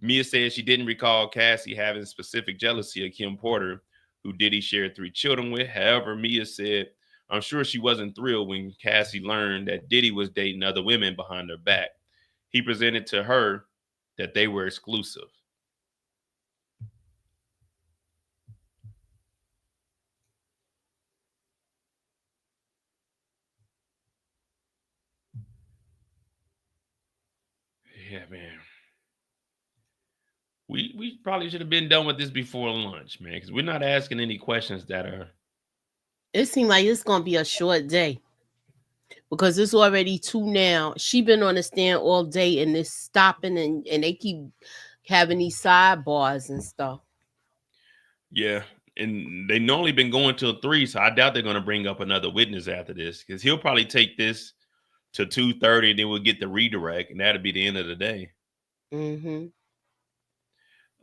Mia said she didn't recall Cassie having specific jealousy of Kim Porter, who Diddy shared 3 children with. However, Mia said, I'm sure she wasn't thrilled when Cassie learned that Diddy was dating other women behind her back. He presented to her that they were exclusive. Yeah, man. We probably should have been done with this before lunch, man, because we're not asking any questions that are. It seemed like it's gonna be a short day because it's already 2 now. She been on the stand all day and it's stopping and they keep having these sidebars and stuff. Yeah, and they normally been going till 3, so I doubt they're going to bring up another witness after this because he'll probably take this to 2:30, and then we'll get the redirect, and that'll be the end of the day. Mm-hmm.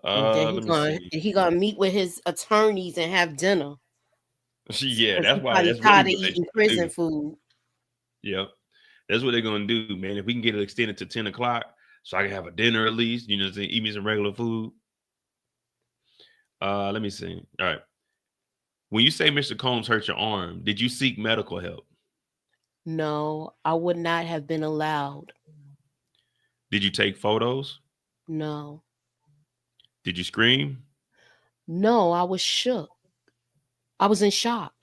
And then Let me see. he gonna meet with his attorneys and have dinner. Yeah, Because that's he why. probably That's really tired of what they eating trying to prison do. food. Yep, that's what they're gonna do, man. If we can get it extended to 10 o'clock, so I can have a dinner at least, you know, eat me some regular food. Let me see. All right. When you say Mr. Combs hurt your arm, did you seek medical help? No, I would not have been allowed. Did you take photos? No. Did you scream? No, I was shook. I was in shock.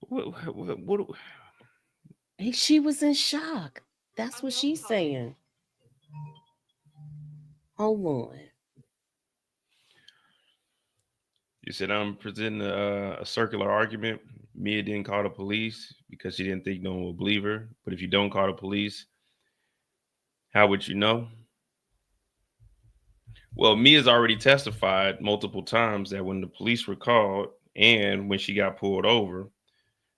What? She was in shock. That's what she's saying. Hold on. You said I'm presenting a circular argument. Mia didn't call the police because she didn't think no one would believe her. But if you don't call the police, how would you know? Well, Mia's already testified multiple times that when the police were called and when she got pulled over,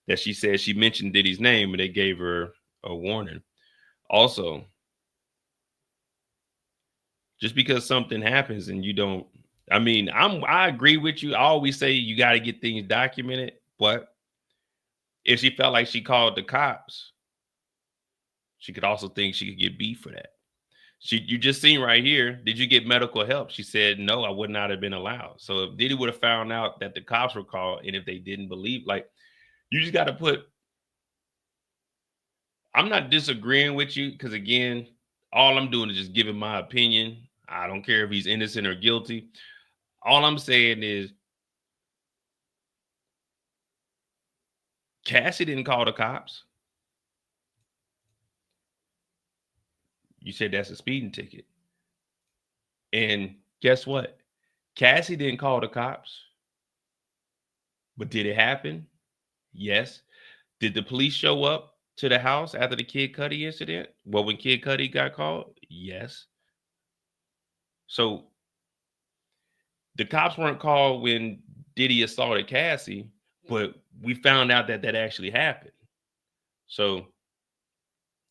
that she said she mentioned Diddy's name and they gave her a warning. Also, just because something happens and you don't, I mean, I agree with you. I always say you got to get things documented, but if she felt like she called the cops, she could also think she could get beef for that. You just seen right here, did you get medical help? She said, no, I would not have been allowed. So if Diddy would have found out that the cops were called and if they didn't believe, like, you just got to put, I'm not disagreeing with you because, again, all I'm doing is just giving my opinion. I don't care if he's innocent or guilty. All I'm saying is Cassie didn't call the cops. You said that's a speeding ticket. And guess what? Cassie didn't call the cops. But did it happen? Yes. Did the police show up to the house after the Kid Cudi incident? Well, when Kid Cudi got called? Yes. So the cops weren't called when Diddy assaulted Cassie, but we found out that that actually happened. So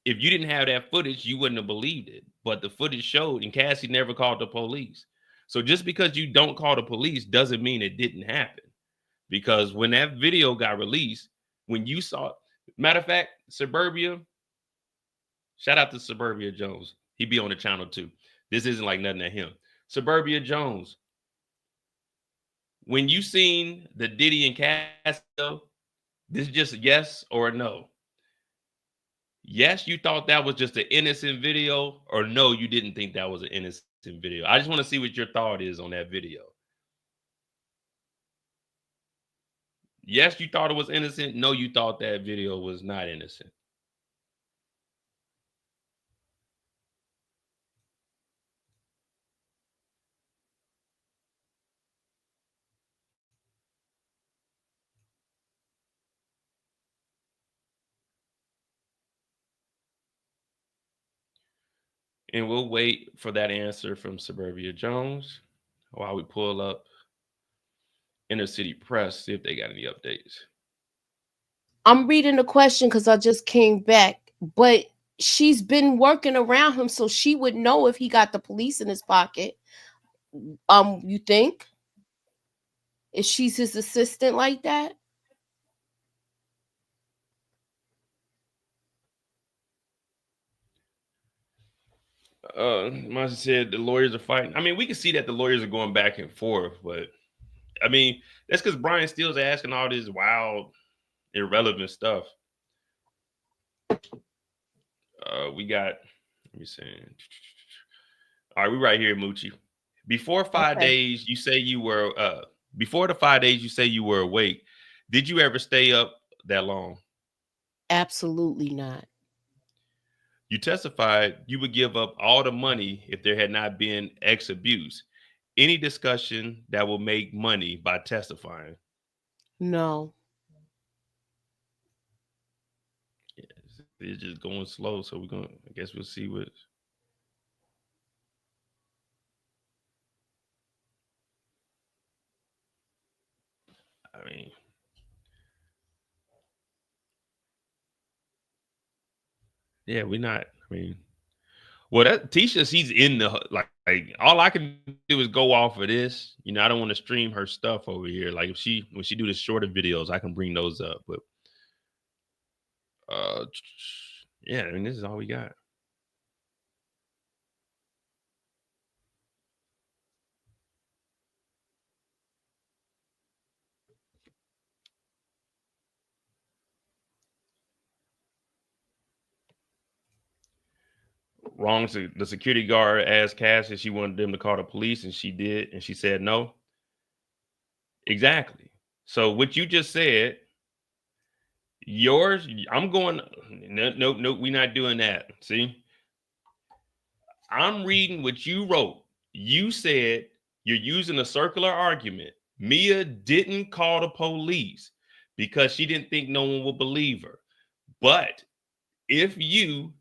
if you didn't have that footage, you wouldn't have believed it. But the footage showed, and Cassie never called the police. So just because you don't call the police doesn't mean it didn't happen. Because when that video got released, when you saw, matter of fact, Suburbia, shout out to Suburbia Jones. He be on the channel too. This isn't like nothing at him. Suburbia Jones. When you seen the Diddy and Cassidy, this is just a yes or a no. Yes, you thought that was just an innocent video, or no, you didn't think that was an innocent video. I just want to see what your thought is on that video. Yes, you thought it was innocent. No, you thought that video was not innocent. And we'll wait for that answer from Suburbia Jones while we pull up Inner City Press, see if they got any updates. I'm reading the question because I just came back, but she's been working around him so she would know if he got the police in his pocket. You think? If she's his assistant like that? Monty said the lawyers are fighting. I mean, we can see that the lawyers are going back and forth, but I mean, that's because Brian Steele's asking all this wild, irrelevant stuff. We got, let me see. All right, we right here, Moochie. Before 5 days, you say you were before the 5 days you say you were awake. Did you ever stay up that long? Absolutely not. You testified you would give up all the money if there had not been ex abuse. Any discussion that will make money by testifying? No. It's just going slow, so we're gonna. I guess we'll see what. Yeah, we're not. I mean, well, that Tisha, she's in the like all I can do is go off of this. You know, I don't want to stream her stuff over here. Like if when she do the shorter videos, I can bring those up. But yeah, I mean, this is all we got. Wrong. The security guard asked Cass if she wanted them to call the police, and she did, and she said no. Exactly. So what you just said, yours, I'm going. No, we're not doing that. See, I'm reading what you wrote. You said you're using a circular argument. Mia didn't call the police because she didn't think no one would believe her. But if you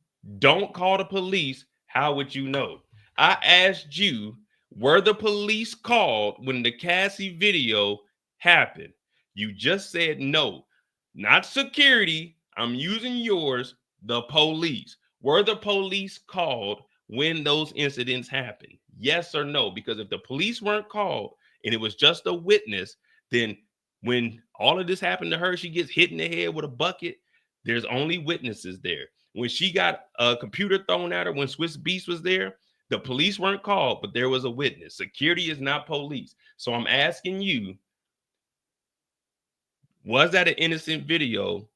don't call the police, how would you know? I asked you, were the police called when the Cassie video happened? You just said no, not security. I'm using yours, the police. Were the police called when those incidents happened? Yes or no? Because if the police weren't called and it was just a witness, then when all of this happened to her, she gets hit in the head with a bucket. There's only witnesses there. When she got a computer thrown at her, when Swiss Beast was there, the police weren't called, but there was a witness. Security is not police. So I'm asking you, was that an innocent video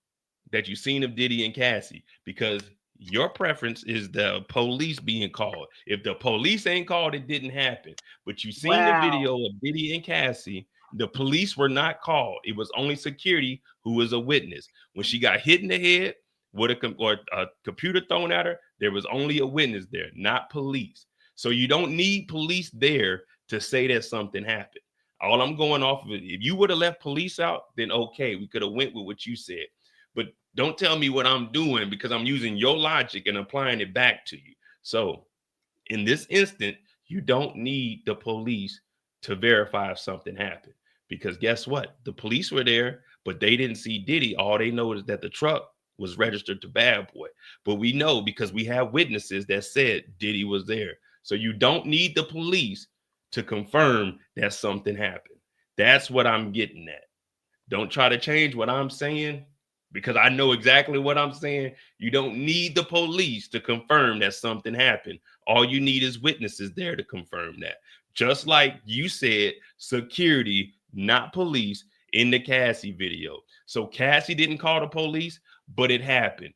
that you seen of Diddy and Cassie? Because your preference is the police being called. If the police ain't called, it didn't happen. But you seen the video of Diddy and Cassie. The police were not called. It was only security who was a witness. When she got hit in the head with a computer thrown at her, there was only a witness there, not police. So you don't need police there to say that something happened. All I'm going off of it, if you would have left police out, then okay, we could have went with what you said. But don't tell me what I'm doing, because I'm using your logic and applying it back to you. So in this instant, you don't need the police to verify if something happened, because guess what? The police were there, but they didn't see Diddy. All they know is that the truck was registered to Bad Boy. But we know because we have witnesses that said Diddy was there. So you don't need the police to confirm that something happened. That's what I'm getting at. Don't try to change what I'm saying, because I know exactly what I'm saying. You don't need the police to confirm that something happened. All you need is witnesses there to confirm that. Just like you said, security, not police, in the Cassie video. So Cassie didn't call the police, but it happened.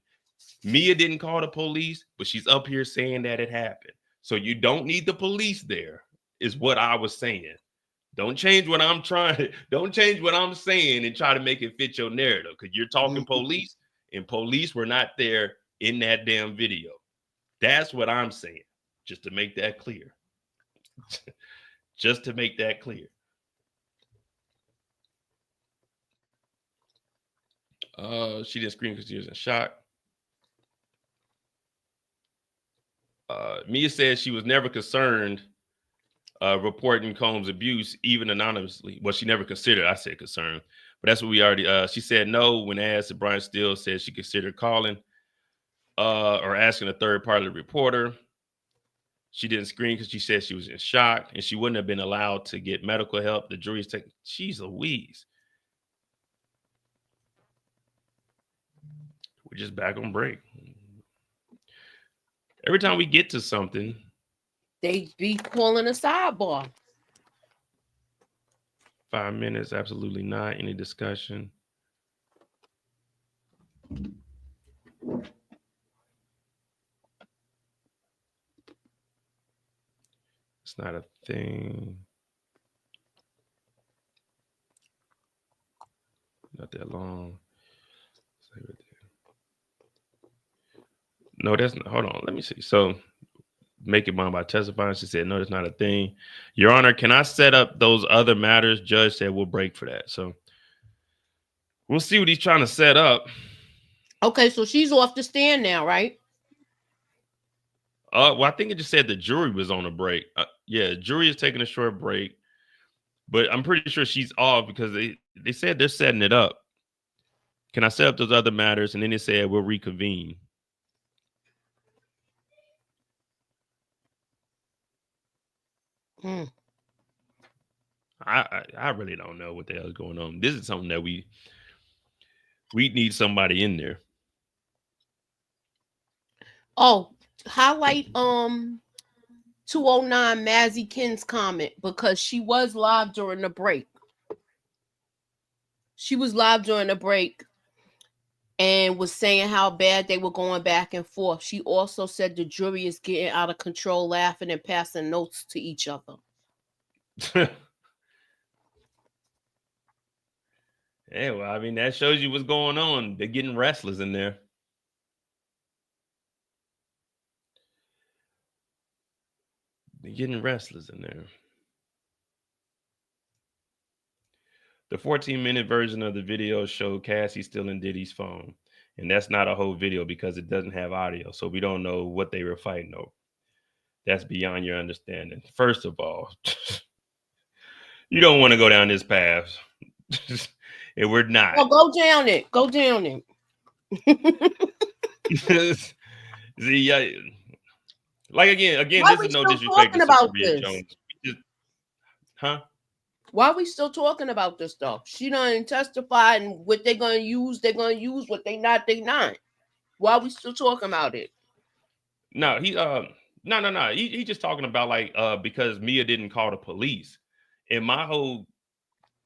Mia didn't call the police, but she's up here saying that it happened. So you don't need the police there, is what I was saying. Don't change what I'm saying and try to make it fit your narrative, because you're talking police, and police were not there in that damn video. That's what I'm saying, just to make that clear. Just to make that clear. She didn't scream because she was in shock. Mia said she was never concerned reporting Combs' abuse, even anonymously. Well, she never considered. I said concerned, but that's what we already. She said no when asked if Brian Steele said she considered calling or asking a third-party reporter. She didn't scream because she said she was in shock and she wouldn't have been allowed to get medical help. The jury's taking. Jeez Louise. We're just back on break. Every time we get to something, they be calling a sidebar. 5 minutes, absolutely not. Any discussion? It's not a thing. Not that long. No, that's not. Hold on. Let me see. So, make it bond by testifying. She said, no, that's not a thing. Your Honor, can I set up those other matters? Judge said we'll break for that. So, we'll see what he's trying to set up. Okay, so she's off the stand now, right? Well, I think it just said the jury was on a break. Yeah, jury is taking a short break, but I'm pretty sure she's off because they said they're setting it up. Can I set up those other matters? And then they said we'll reconvene. I really don't know what the hell is going on. This is something that we need somebody in there. Oh, highlight 209 Mazzy Ken's comment, because she was live during the break. She was live during the break and was saying how bad they were going back and forth. She also said the jury is getting out of control, laughing and passing notes to each other. Yeah, well, I mean, that shows you what's going on. They're getting restless in there. They're getting restless in there. The 14-minute version of the video showed Cassie still in Diddy's phone. And that's not a whole video because it doesn't have audio. So we don't know what they were fighting over. That's beyond your understanding. First of all, you don't want to go down this path. And we're not. Oh, go down it. Go down it. See, like again, Why this is no we still disrespect to talking about Sophia this? Jones. Huh? Why are we still talking about this stuff? She done testified, and what they're gonna use, they're gonna use. What they not. Why are we still talking about it? No, no. He just talking about like because Mia didn't call the police. And my whole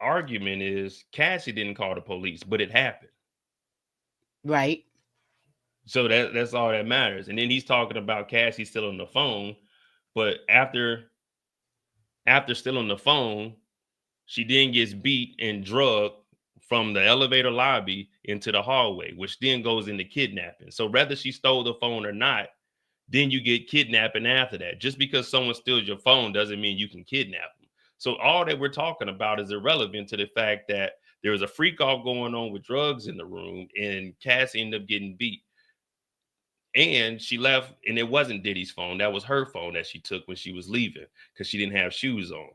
argument is Cassie didn't call the police, but it happened. Right. So that's all that matters. And then he's talking about Cassie still on the phone, but after still on the phone, she then gets beat and drugged from the elevator lobby into the hallway, which then goes into kidnapping. So whether she stole the phone or not, then you get kidnapping after that. Just because someone steals your phone doesn't mean you can kidnap them. So all that we're talking about is irrelevant to the fact that there was a freak off going on with drugs in the room and Cassie ended up getting beat. And she left, and it wasn't Diddy's phone. That was her phone that she took when she was leaving because she didn't have shoes on.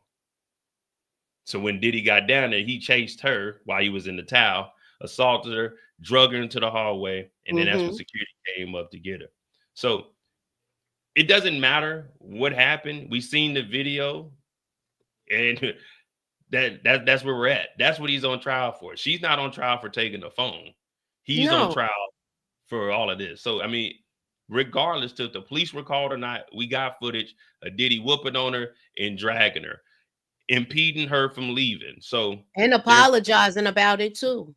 So when Diddy got down there, he chased her while he was in the towel, assaulted her, drug her into the hallway, and then that's when security came up to get her. So it doesn't matter what happened. We seen the video, and that's where we're at. That's what he's on trial for. She's not on trial for taking the phone. He's on trial for all of this. So I mean, regardless if the police were called or not, we got footage of Diddy whooping on her and dragging her, impeding her from leaving. So and apologizing about it too.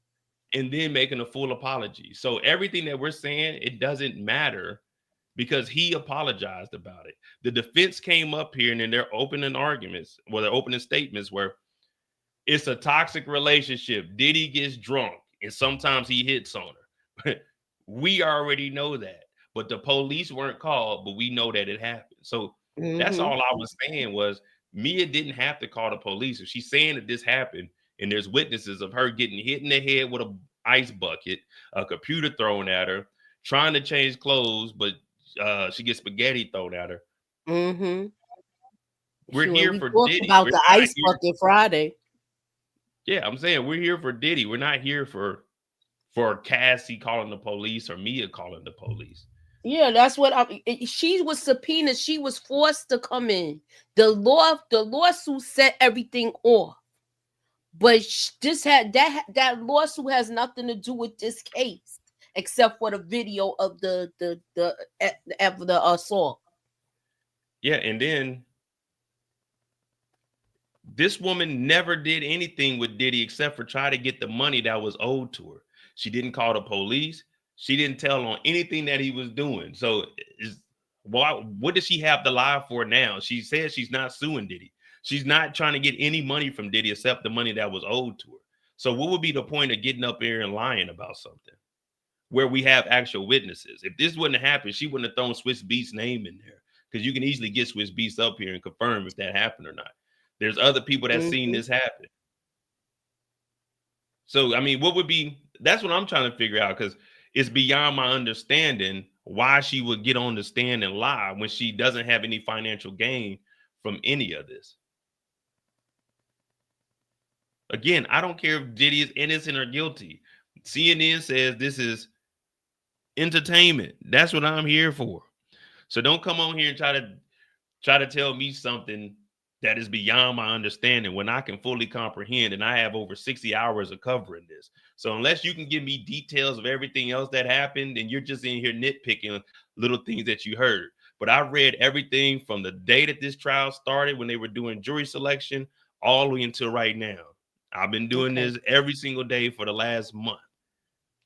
And then making a full apology. So everything that we're saying, it doesn't matter because he apologized about it. The defense came up here and in their opening arguments, well, their opening statements were, it's a toxic relationship. Diddy gets drunk and sometimes he hits on her. We already know that. But the police weren't called, but we know that it happened. So that's all I was saying was Mia didn't have to call the police. If she's saying that this happened and there's witnesses of her getting hit in the head with an ice bucket, a computer thrown at her, trying to change clothes, but she gets spaghetti thrown at her. We're here for Diddy. About the ice bucket Friday. Yeah, I'm saying we're here for Diddy. We're not here for Cassie calling the police or Mia calling the police. Yeah, that's what she was subpoenaed. She was forced to come in. The lawsuit set everything off. But that lawsuit has nothing to do with this case, except for the video of the assault. Yeah, and then this woman never did anything with Diddy except for try to get the money that was owed to her. She didn't call the police. She didn't tell on anything that he was doing. So what does she have to lie for now? She says she's not suing Diddy. She's not trying to get any money from Diddy except the money that was owed to her. So what would be the point of getting up here and lying about something where we have actual witnesses? If this wouldn't have happened, she wouldn't have thrown Swiss Beats' name in there because you can easily get Swiss Beats up here and confirm if that happened or not. There's other people that seen this happen. So, I mean, that's what I'm trying to figure out because it's beyond my understanding why she would get on the stand and lie when she doesn't have any financial gain from any of this. Again, I don't care if Diddy is innocent or guilty. CNN says this is entertainment. That's what I'm here for. So don't come on here and try to tell me something that is beyond my understanding when I can fully comprehend, and I have over 60 hours of covering this. So unless you can give me details of everything else that happened, then you're just in here nitpicking little things that you heard. But I read everything from the day that this trial started when they were doing jury selection all the way until right now. I've been doing this every single day for the last month.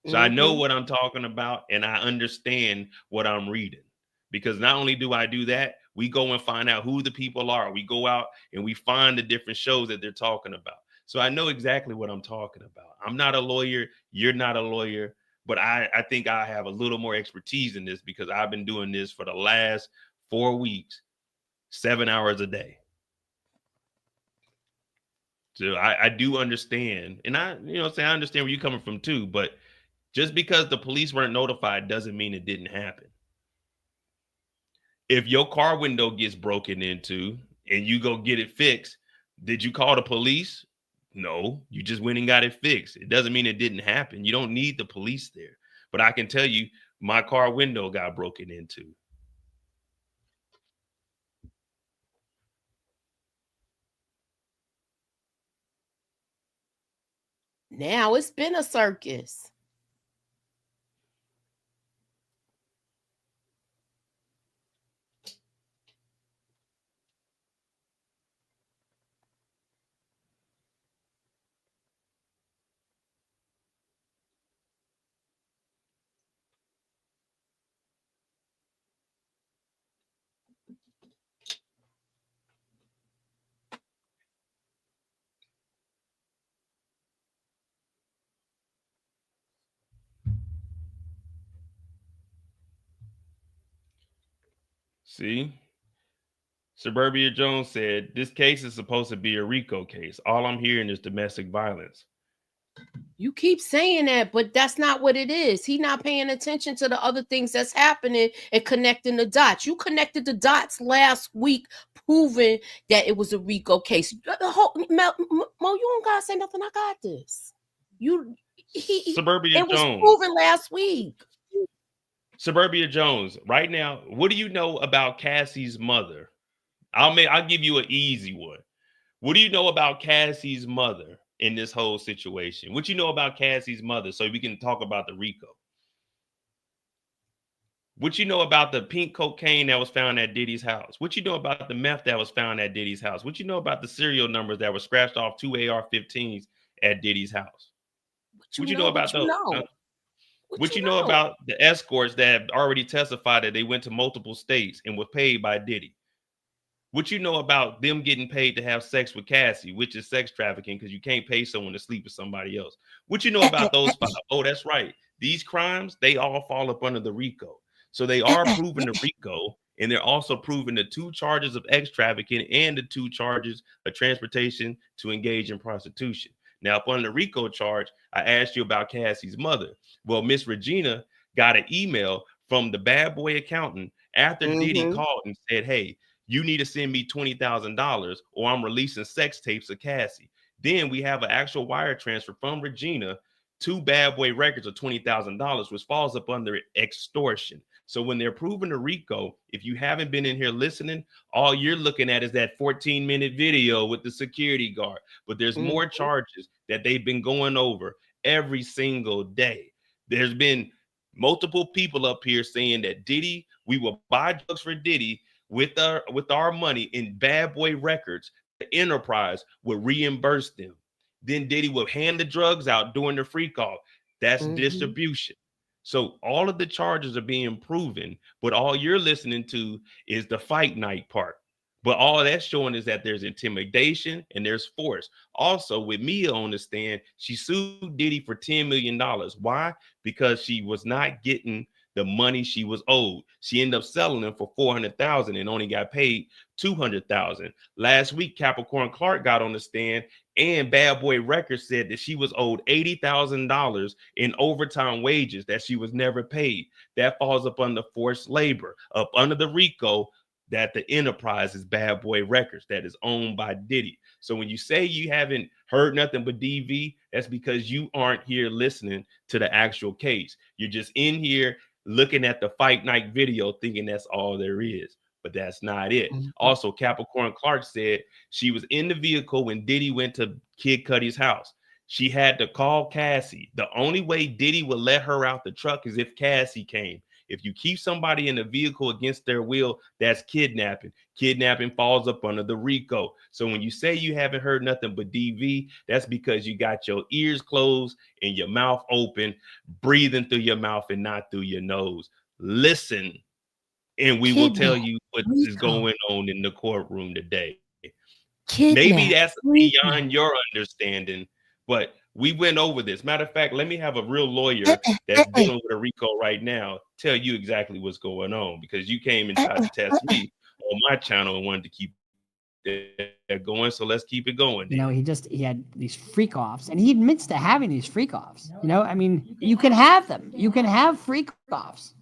So I know what I'm talking about, and I understand what I'm reading. Because not only do I do that, we go and find out who the people are. We go out and we find the different shows that they're talking about. So I know exactly what I'm talking about. I'm not a lawyer. You're not a lawyer. But I think I have a little more expertise in this because I've been doing this for the last 4 weeks, 7 hours a day. So I do understand. And I understand where you're coming from too. But just because the police weren't notified doesn't mean it didn't happen. If your car window gets broken into and you go get it fixed, did you call the police? No, you just went and got it fixed. It doesn't mean it didn't happen. You don't need the police there. But I can tell you, my car window got broken into. Now it's been a circus. See? Suburbia Jones said, this case is supposed to be a RICO case. All I'm hearing is domestic violence. You keep saying that, but that's not what it is. He's not paying attention to the other things that's happening and connecting the dots. You connected the dots last week, proving that it was a RICO case. Mo, you don't gotta say nothing. I got this. Suburbia it was Jones. proven last week. Suburbia Jones, right now, what do you know about Cassie's mother? I'll give you an easy one. What do you know about Cassie's mother in this whole situation? What you know about Cassie's mother, so we can talk about the RICO? What you know about the pink cocaine that was found at Diddy's house? What you know about the meth that was found at Diddy's house? What you know about the serial numbers that were scratched off 2 AR-15s at Diddy's house? What you know about those? What you know about the escorts that have already testified that they went to multiple states and were paid by Diddy? What you know about them getting paid to have sex with Cassie, which is sex trafficking because you can't pay someone to sleep with somebody else? What you know about those 5? Oh, that's right. These crimes, they all fall up under the RICO. So they are proven the RICO, and they're also proven the 2 charges of ex trafficking and the 2 charges of transportation to engage in prostitution. Now, upon the RICO charge, I asked you about Cassie's mother. Well, Miss Regina got an email from the bad boy accountant after Diddy called and said, hey, you need to send me $20,000 or I'm releasing sex tapes of Cassie. Then we have an actual wire transfer from Regina to Bad Boy Records of $20,000, which falls up under extortion. So when they're proving the RICO, if you haven't been in here listening, all you're looking at is that 14-minute video with the security guard. But there's more charges that they've been going over every single day. There's been multiple people up here saying that Diddy, we will buy drugs for Diddy with our money in Bad Boy Records. The enterprise would reimburse them. Then Diddy would hand the drugs out during the free call. That's distribution. So all of the charges are being proven, but all you're listening to is the fight night part. But all that's showing is that there's intimidation and there's force. Also, with Mia on the stand, she sued Diddy for $10 million. Why? Because she was not getting the money she was owed. She ended up selling them for $400,000 and only got paid $200,000. Last week, Capricorn Clark got on the stand and Bad Boy Records said that she was owed $80,000 in overtime wages that she was never paid. That falls up under forced labor, up under the RICO, that the enterprise is Bad Boy Records that is owned by Diddy. So when you say you haven't heard nothing but DV, that's because you aren't here listening to the actual case. You're just in here looking at the fight night video thinking that's all there is. but that's not it. Also, Capricorn Clark said she was in the vehicle when Diddy went to Kid Cudi's house. She had to call Cassie. The only way Diddy would let her out the truck is if Cassie came. If you keep somebody in a vehicle against their will, that's kidnapping. Kidnapping falls up under the RICO. So when you say you haven't heard nothing but DV, that's because you got your ears closed and your mouth open, breathing through your mouth and not through your nose. Listen, and we will tell you what is going on in the courtroom today. Maybe that's beyond your understanding, but we went over this. Matter of fact, let me have a real lawyer that's dealing with a RICO right now tell you exactly what's going on, because you came and tried to test me on my channel and wanted to keep that going. So let's keep it going. You know, he had these freak offs, and he admits to having these freak offs. You know, I mean, you can have them. You can have freak offs.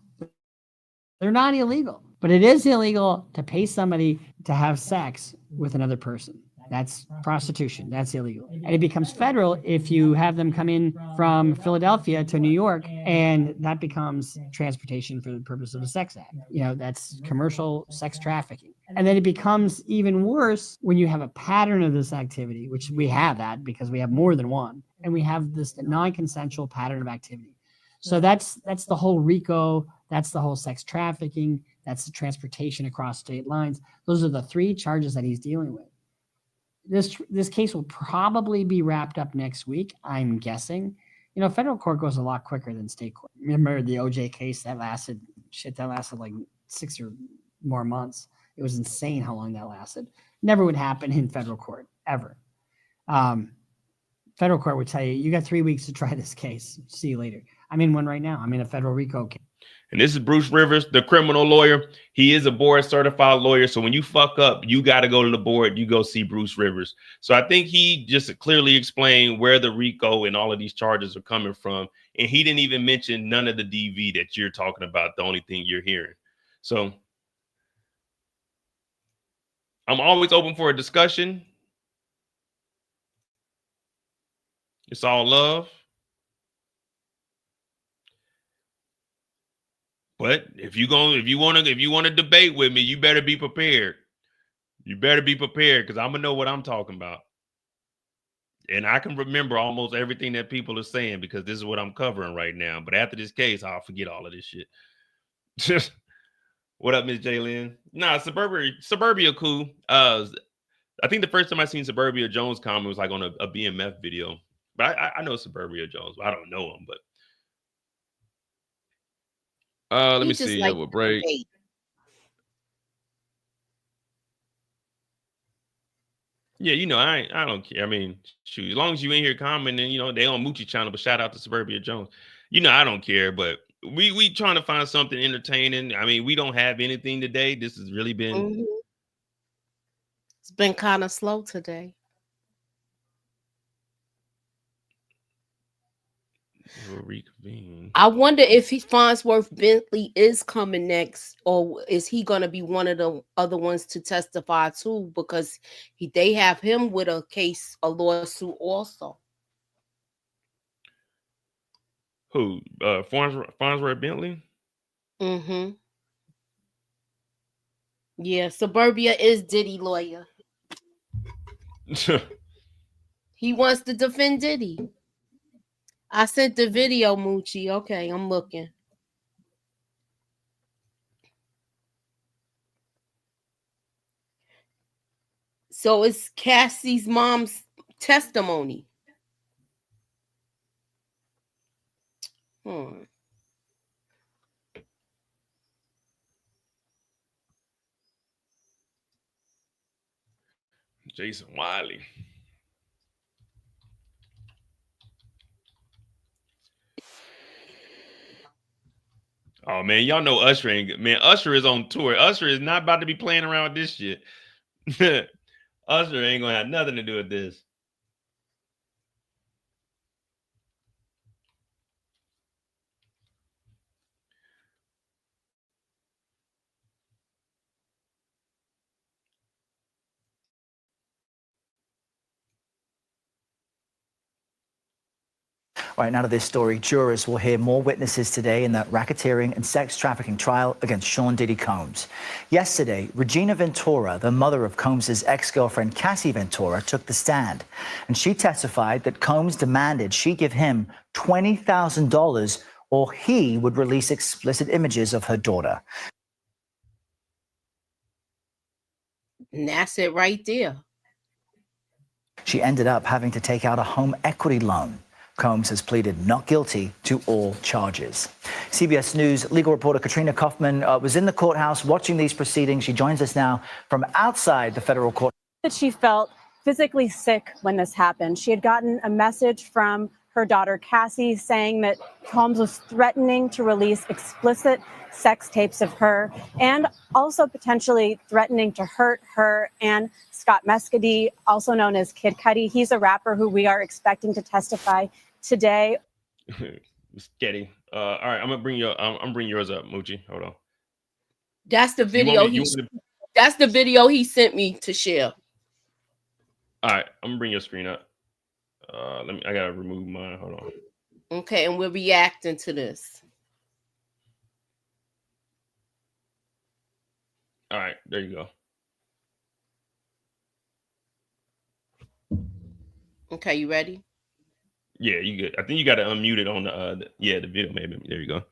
They're not illegal, but it is illegal to pay somebody to have sex with another person. That's prostitution. That's illegal. And it becomes federal if you have them come in from Philadelphia to New York, and that becomes transportation for the purpose of the Sex Act. You know, that's commercial sex trafficking. And then it becomes even worse when you have a pattern of this activity, which we have that because we have more than one, and we have this non-consensual pattern of activity. So that's the whole RICO. That's the whole sex trafficking. That's the transportation across state lines. Those are the three charges that he's dealing with. This case will probably be wrapped up next week, I'm guessing. You know, federal court goes a lot quicker than state court. Remember the OJ case that lasted like 6 or more months. It was insane how long that lasted. Never would happen in federal court, ever. Federal court would tell you, you got 3 weeks to try this case. See you later. I'm in one right now. I'm in a federal RICO case. And this is Bruce Rivers, the criminal lawyer. He is a board certified lawyer. So when you fuck up, you got to go to the board. You go see Bruce Rivers. So I think he just clearly explained where the RICO and all of these charges are coming from. And he didn't even mention none of the DV that you're talking about, the only thing you're hearing. So I'm always open for a discussion. It's all love. But if you want to debate with me, you better be prepared. You better be prepared, because I'm gonna know what I'm talking about. And I can remember almost everything that people are saying because this is what I'm covering right now. But after this case, I'll forget all of this shit. What up, Miss Jaylyn? Nah, Suburbia cool. I think the first time I seen Suburbia Jones comment was like on a BMF video. But I know Suburbia Jones. I don't know him, but let me see. Like we'll break. Yeah, you know, I don't care. I mean, shoot, as long as you ain't here commenting, you know, they on Moochie channel, but shout out to Suburbia Jones. You know, I don't care, but we trying to find something entertaining. I mean, we don't have anything today. This has really been It's been kind of slow today. We'll reconvene. I wonder if Farnsworth Bentley is coming next, or is he going to be one of the other ones to testify too? Because they have him with a lawsuit also. Who? Farnsworth Bentley? Mm-hmm. Yeah, Suburbia is Diddy lawyer. He wants to defend Diddy. I sent the video, Moochie. Okay, I'm looking. So it's Cassie's mom's testimony. Jason Wiley. Oh man, y'all know Usher ain't good. Man, Usher is on tour. Usher is not about to be playing around with this shit. Usher ain't gonna have nothing to do with this. All right, now to this story. Jurors will hear more witnesses today in that racketeering and sex trafficking trial against Sean Diddy Combs. Yesterday, Regina Ventura, the mother of Combs' ex-girlfriend Cassie Ventura, took the stand. And she testified that Combs demanded she give him $20,000 or he would release explicit images of her daughter. And that's it right there. She ended up having to take out a home equity loan. Combs has pleaded not guilty to all charges. CBS News legal reporter Katrina Kaufman was in the courthouse watching these proceedings. She joins us now from outside the federal court. That she felt physically sick when this happened. She had gotten a message from her daughter Cassie saying that Combs was threatening to release explicit sex tapes of her and also potentially threatening to hurt her and Scott Mescudi, also known as Kid Cudi. He's a rapper who we are expecting to testify today. Sketty. All right, I'm gonna bring yours up, Moochie. Hold on. That's the video that's the video he sent me to share. All right, I'm gonna bring your screen up. I gotta remove mine. Hold on. Okay, and we're reacting to this. All right, there you go. Okay, you ready? Yeah, you good. I think you got to unmute it on the video maybe. There you go.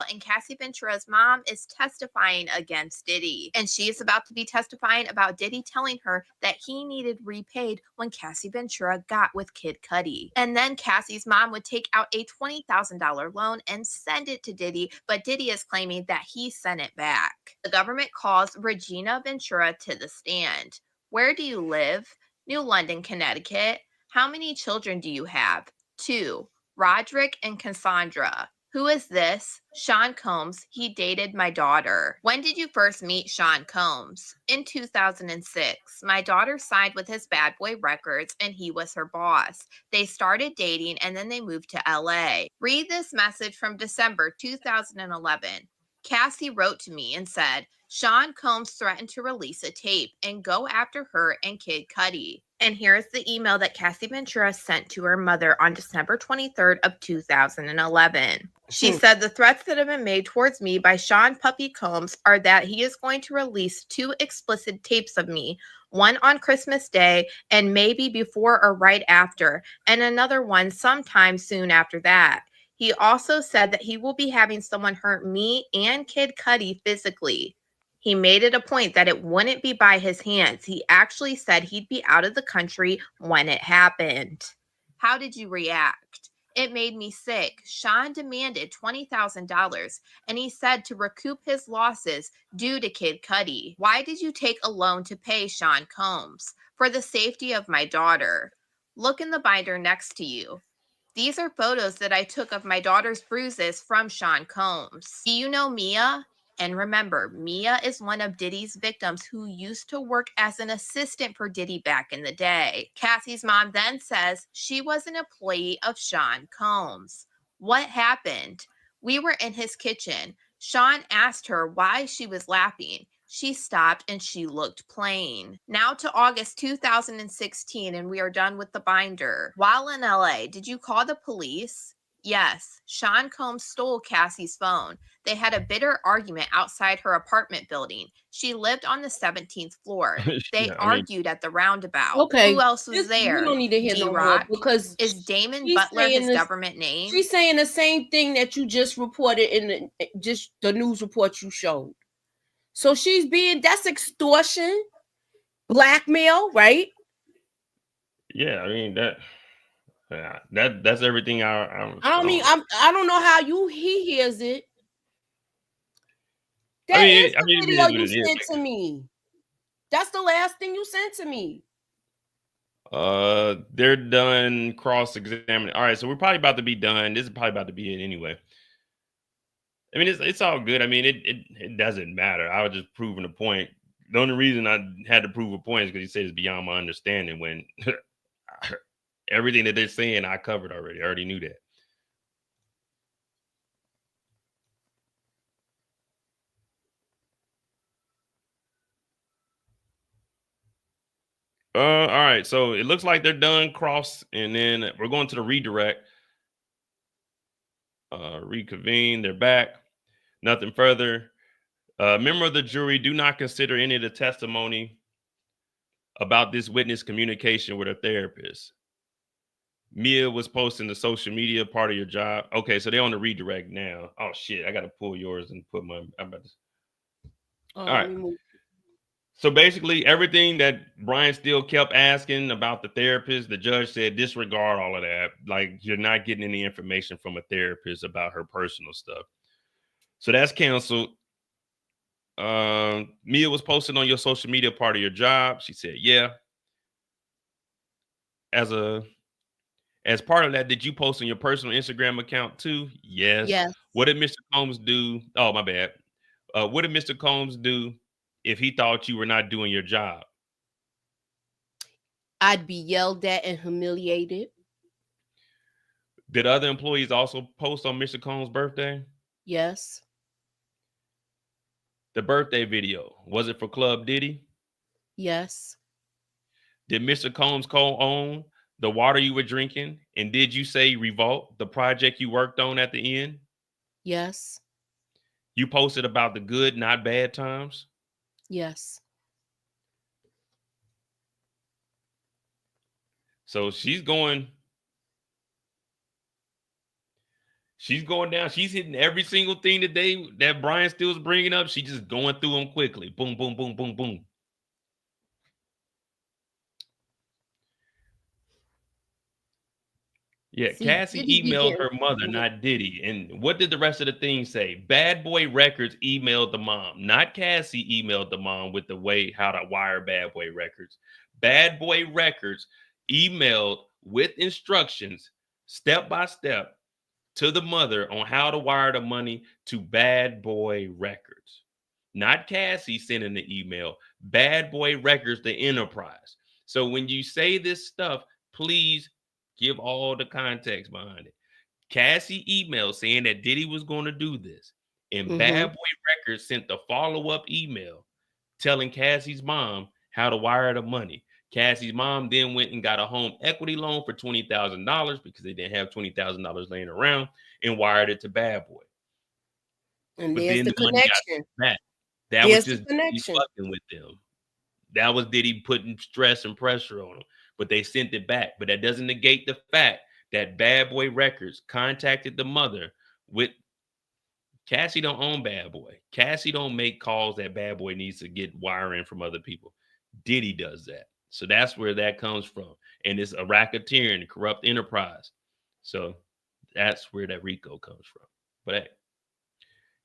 And Cassie Ventura's mom is testifying against Diddy. And she is about to be testifying about Diddy telling her that he needed repaid when Cassie Ventura got with Kid Cudi. And then Cassie's mom would take out a $20,000 loan and send it to Diddy, but Diddy is claiming that he sent it back. The government calls Regina Ventura to the stand. Where do you live? New London, Connecticut. How many children do you have? 2. Roderick and Cassandra. Who is this? Sean Combs. He dated my daughter. When did you first meet Sean Combs? In 2006. My daughter signed with his Bad Boy Records and he was her boss. They started dating and then they moved to LA. Read this message from December 2011. Cassie wrote to me and said, Sean Combs threatened to release a tape and go after her and Kid Cudi. And here's the email that Cassie Ventura sent to her mother on December 23rd of 2011. She said the threats that have been made towards me by Sean Puppy Combs are that he is going to release 2 explicit tapes of me, one on Christmas Day and maybe before or right after, and another one sometime soon after that. He also said that he will be having someone hurt me and Kid Cudi physically. He made it a point that it wouldn't be by his hands. He actually said he'd be out of the country when it happened. How did you react? It made me sick. Sean demanded $20,000 and he said to recoup his losses due to Kid Cudi. Why did you take a loan to pay Sean Combs? For the safety of my daughter. Look in the binder next to you. These are photos that I took of my daughter's bruises from Sean Combs. Do you know Mia? And remember, Mia is one of Diddy's victims who used to work as an assistant for Diddy back in the day. Cassie's mom then says she was an employee of Sean Combs. What happened? We were in his kitchen. Sean asked her why she was laughing. She stopped and she looked plain. Now to August 2016, and we are done with the binder. While in LA, did you call the police? Yes. Sean Combs stole Cassie's phone. They had a bitter argument outside her apartment building. She lived on the 17th floor. They argued at the roundabout. Okay. Who else was there? We don't need to hear no more D-Rock? because Is Damon Butler his government name? She's saying the same thing that you just reported in the news report you showed. So that's extortion, blackmail, right? Yeah, I mean that's everything. I don't know how he hears it. That is the video you sent to me. That's the last thing you sent to me. They're done cross-examining. All right, so we're probably about to be done. This is probably about to be it anyway. I mean, it's all good. I mean, it doesn't matter. I was just proving a point. The only reason I had to prove a point is because he said it's beyond my understanding when everything that they're saying I covered already. I already knew that. All right. So it looks like they're done cross, and then we're going to the redirect. Reconvene. They're back. Nothing further. Member of the jury, do not consider any of the testimony about this witness communication with a therapist. Mia was posting the social media part of your job. Okay, so they're on the redirect now. Oh shit, I gotta pull yours and put my. All right. So basically, everything that Brian still kept asking about the therapist, the judge said disregard all of that. Like, you're not getting any information from a therapist about her personal stuff. So that's canceled. Mia was posting on your social media part of your job. She said, yeah. As part of that, did you post on your personal Instagram account too? Yes. Yes. What did Mr. Combs do? Oh, my bad. What did Mr. Combs do if he thought you were not doing your job? I'd be yelled at and humiliated. Did other employees also post on Mr. Combs' birthday? Yes. The birthday video, was it for Club Diddy? Yes. Did Mr. Combs co-own the water you were drinking? And did you say Revolt, the project you worked on at the end? Yes. You posted about the good, not bad times? Yes. So she's going down. She's hitting every single thing that Brian Still's bringing up. She's just going through them quickly. Boom, boom, boom, boom, boom. Yeah, See, Cassie Diddy be emailed getting- her mother, not Diddy. And what did the rest of the thing say? Bad Boy Records emailed the mom, not Cassie emailed the mom with the way how to wire Bad Boy Records. Bad Boy Records emailed with instructions, step by step, to the mother on how to wire the money to Bad Boy Records. Not Cassie sending the email, Bad Boy Records, the enterprise. So when you say this stuff, please give all the context behind it. Cassie emailed saying that Diddy was going to do this. And Bad Boy Records sent the follow-up email telling Cassie's mom how to wire the money. Cassie's mom then went and got a home equity loan for $20,000 because they didn't have $20,000 laying around and wired it to Bad Boy. And But there's then the the money got connection. back. That There's was the just Diddy connection. fucking with them. That was Diddy putting stress and pressure on them. But they sent it back. But that doesn't negate the fact that Bad Boy Records contacted the mother with Cassie don't own Bad Boy. Cassie don't make calls that Bad Boy needs to get wiring from other people. Diddy does that. So that's where that comes from. And it's a racketeering, corrupt enterprise. So that's where that RICO comes from. But hey,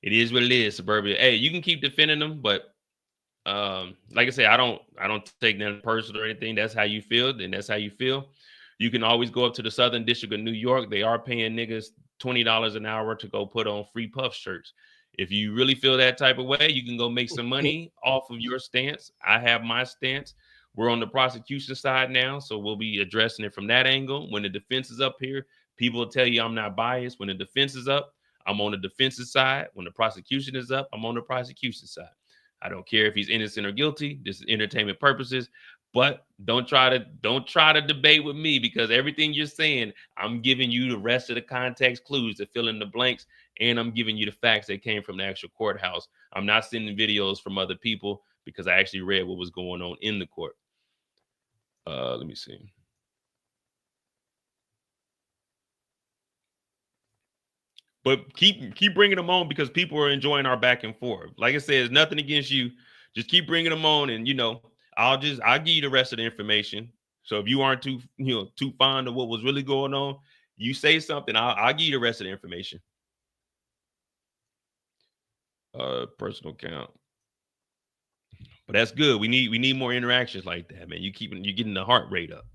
it is what it is, Suburbia. Hey, you can keep defending them, but like I say, I don't take them personal or anything. That's how you feel, then that's how you feel. You can always go up to the Southern District of New York. They are paying niggas $20 an hour to go put on free puff shirts. If you really feel that type of way, you can go make some money off of your stance. I have my stance. We're on the prosecution side now, so we'll be addressing it from that angle. When the defense is up here, people will tell you I'm not biased. When the defense is up, I'm on the defensive side. When the prosecution is up, I'm on the prosecution side. I don't care if he's innocent or guilty. This is entertainment purposes. But don't try to debate with me, because everything you're saying, I'm giving you the rest of the context clues to fill in the blanks, and I'm giving you the facts that came from the actual courthouse. I'm not sending videos from other people because I actually read what was going on in the court. Let me see. But keep bringing them on, because people are enjoying our back and forth. Like I said, it's nothing against you. Just keep bringing them on, and I'll give you the rest of the information. So if you aren't too fond of what was really going on, you say something, I'll give you the rest of the information. Personal account. But that's good. We need more interactions like that, man. You're getting the heart rate up.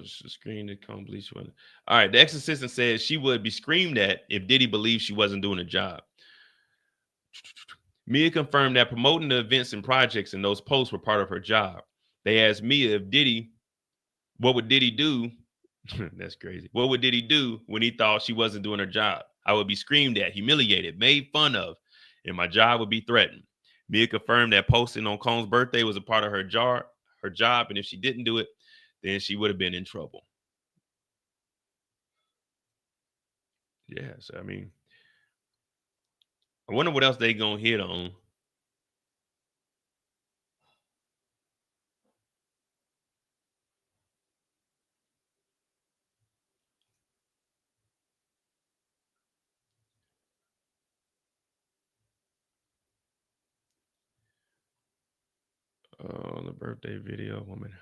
Screen to come bleach one. All right, the ex-assistant says she would be screamed at if Diddy believed she wasn't doing a job. Mia confirmed that promoting the events and projects in those posts were part of her job. They asked Mia what would Diddy do? That's crazy. What would Diddy do when he thought she wasn't doing her job? I would be screamed at, humiliated, made fun of, and my job would be threatened. Mia confirmed that posting on Combs' birthday was a part of her job. her job, and if she didn't do it, then she would have been in trouble. Yeah, so I mean, I wonder what else they gonna hit on. The birthday video woman.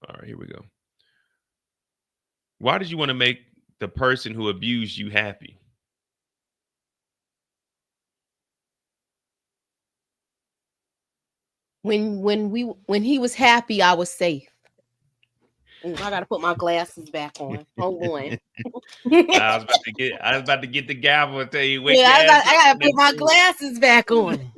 All right, here we go. Why did you want to make the person who abused you happy? When he was happy, I was safe. I gotta put my glasses back on. Hold on. I was about to get the gavel and tell you. Yeah, I gotta put my glasses back on.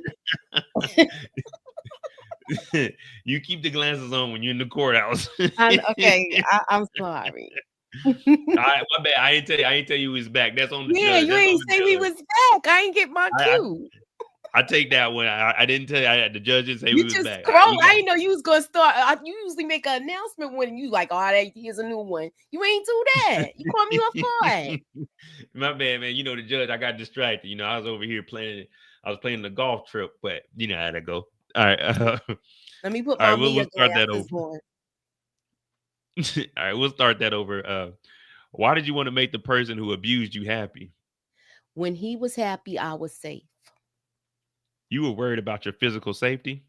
You keep the glasses on when you're in the courthouse. Okay, I'm sorry. All right, my bad. I ain't tell you he was back. That's on the Yeah, judge. you ain't say we was back. I ain't get my cue. I take that one. I didn't tell you. The judge didn't say You we was just back. scroll. I didn't know you was gonna start. You usually make an announcement when you like, oh, here's a new one. You ain't do that. You caught me off guard. My bad, man. You know the judge. I got distracted. You know, I was over here playing. I was playing the golf trip, but you know how that go. All right. Let me put all my right, we'll start that glasses over. on. All right, we'll start that over. Why did you want to make the person who abused you happy? When he was happy, I was safe. You were worried about your physical safety?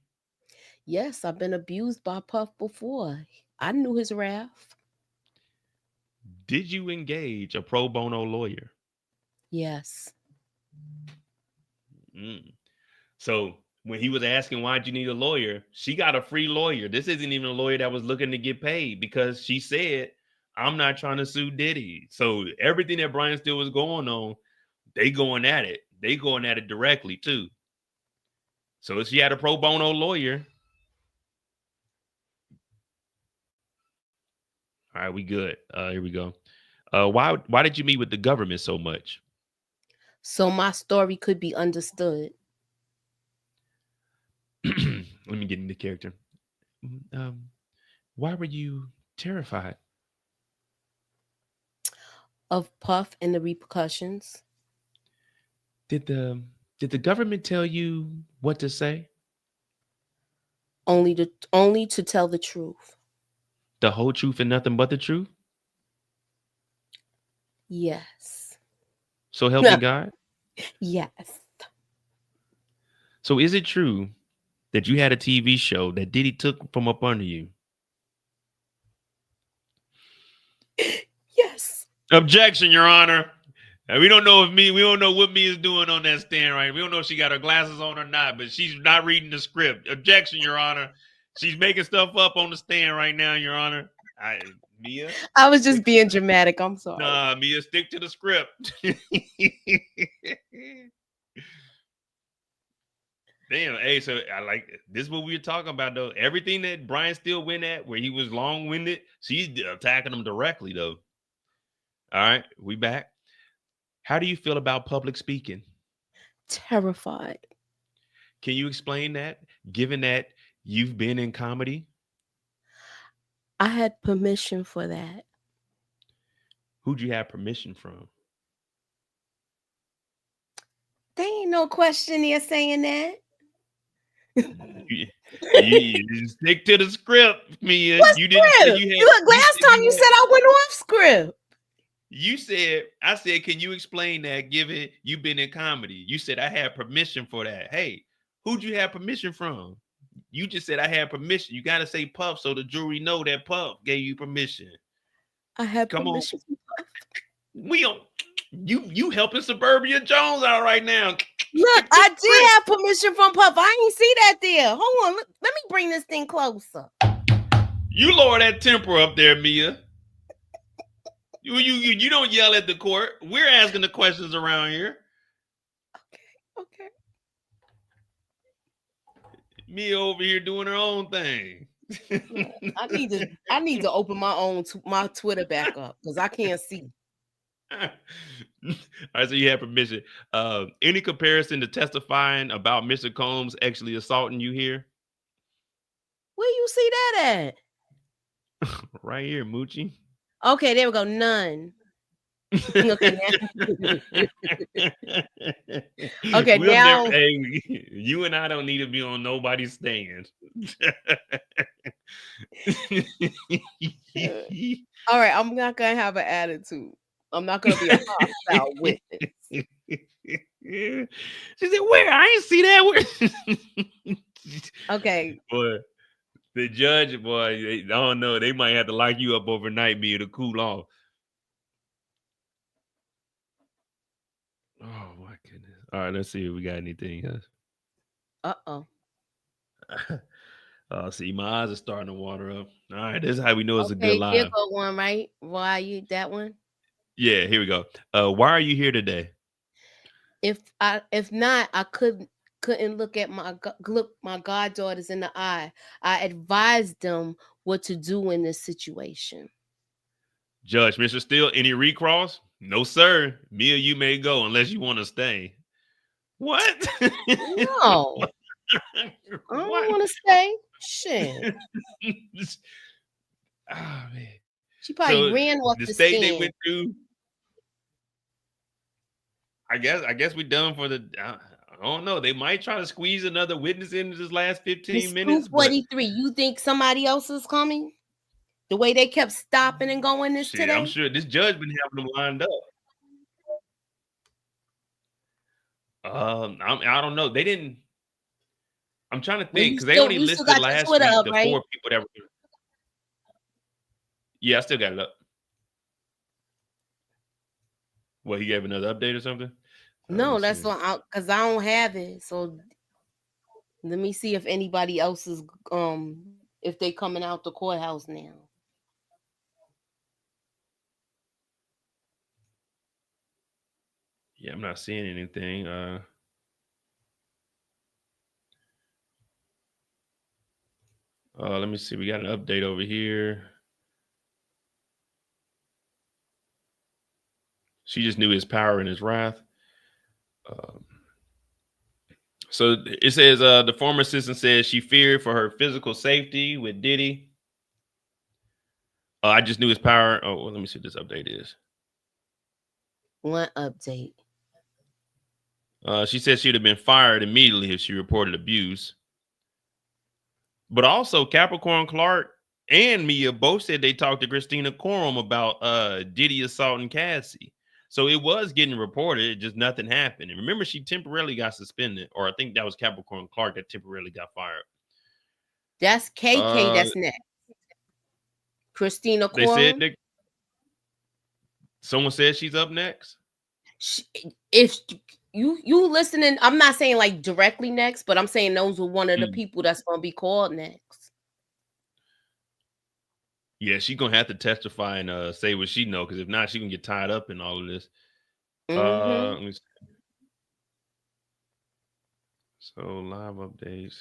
Yes, I've been abused by Puff before. I knew his wrath. Did you engage a pro bono lawyer? Yes. So when he was asking why'd you need a lawyer, she got a free lawyer. This isn't even a lawyer that was looking to get paid because she said, I'm not trying to sue Diddy. So everything that Brian Steele was going on, they going at it. They going at it directly too. So if she had a pro bono lawyer. All right, we good. Here we go. Why did you meet with the government so much? So my story could be understood. Let me get into character. Why were you terrified? Of Puff and the repercussions. Did the government tell you what to say? Only to tell the truth. The whole truth and nothing but the truth? Yes. So help me God? Yes. So is it true that you had a TV show that Diddy took from up under you? Yes. Objection, Your Honor. We don't know what Mia's doing on that stand, right? We don't know if she got her glasses on or not, but she's not reading the script. Objection, Your Honor. She's making stuff up on the stand right now, Your Honor. Mia? I was just being dramatic. I'm sorry. Nah, Mia, stick to the script. Damn, hey, so I like this is what we were talking about, though. Everything that Brian Steele went at, where he was long-winded, she's attacking him directly, though. All right, we back. How do you feel about public speaking? Terrified. Can you explain that, given that you've been in comedy? I had permission for that. Who'd you have permission from? There ain't no question there saying that. You stick to the script, Mia. What you didn't script? say you had. Look, last time you said I went off script. I said, can you explain that given you've been in comedy? You said I had permission for that. Hey, who'd you have permission from? You just said I had permission. You got to say Puff so the jury know that Puff gave you permission. I had Come permission. on. We don't. You helping Suburbia Jones out right now. Look, I did have permission from Puff. I ain't see that there. Hold on. Let me bring this thing closer. You lower that temper up there, Mia. You don't yell at the court. We're asking the questions around here. Okay. Mia over here doing her own thing. I need to open my Twitter back up because I can't see. All right, so you have permission. Any comparison to testifying about Mr. Combs actually assaulting you here? Where you see that Right here, Moochie. at? Okay, there we go. None. Okay, now. Okay, We'll never. now. Hey, you and I don't need to be on nobody's stand. All right, I'm not gonna have an attitude. I'm not gonna be a hostile witness. She said, "Where? I ain't see that." Where? Okay. Boy, the judge, boy, I don't know. They might have to lock you up overnight, me to cool off. Oh my goodness! All right, let's see if we got anything else. Uh-oh. See, my eyes are starting to water up. All right, this is how we know it's a good Okay, here live. go one, right? Why you that one? Yeah, here we go. Why are you here today? If not, I couldn't look at my goddaughters in the eye. I advised them what to do in this situation. Judge, Mr. Steele, any recross? No, sir. Me or you may go unless you want to stay. What? No. I don't want to stay. Shit. Oh, man. She probably ran off the the state stand. they went through. I guess we're done for the. I don't know. They might try to squeeze another witness into this last 15 minutes. 243. You think somebody else is coming? The way they kept stopping and going this today? I'm sure this judge been having them lined up. I don't know. They didn't. I'm trying to think because they only listed last week the right? 4 people that were. Yeah, I still got it up. What, he gave another update or something? No, that's what because I don't have it. So let me see if anybody else is if they coming out the courthouse now. Yeah, I'm not seeing anything. Let me see. We got an update over here. She just knew his power and his wrath. So it says the former assistant says she feared for her physical safety with Diddy. I just knew his power. Oh, well, let me see what this update is. What update? She said she'd have been fired immediately if she reported abuse. But also Capricorn Clark and Mia both said they talked to Christina Courtroom about Diddy assaulting Cassidy. So it was getting reported, just nothing happened. And remember, she temporarily got suspended, or I think that was Capricorn Clark that temporarily got fired. That's KK. That's next. Christina Courtroom. They said someone said she's up next. If you listening, I'm not saying like directly next, but I'm saying those are one of the people that's going to be called next. Yeah, she's gonna have to testify and say what she know, because if not, she can get tied up in all of this. Let me see. So live updates.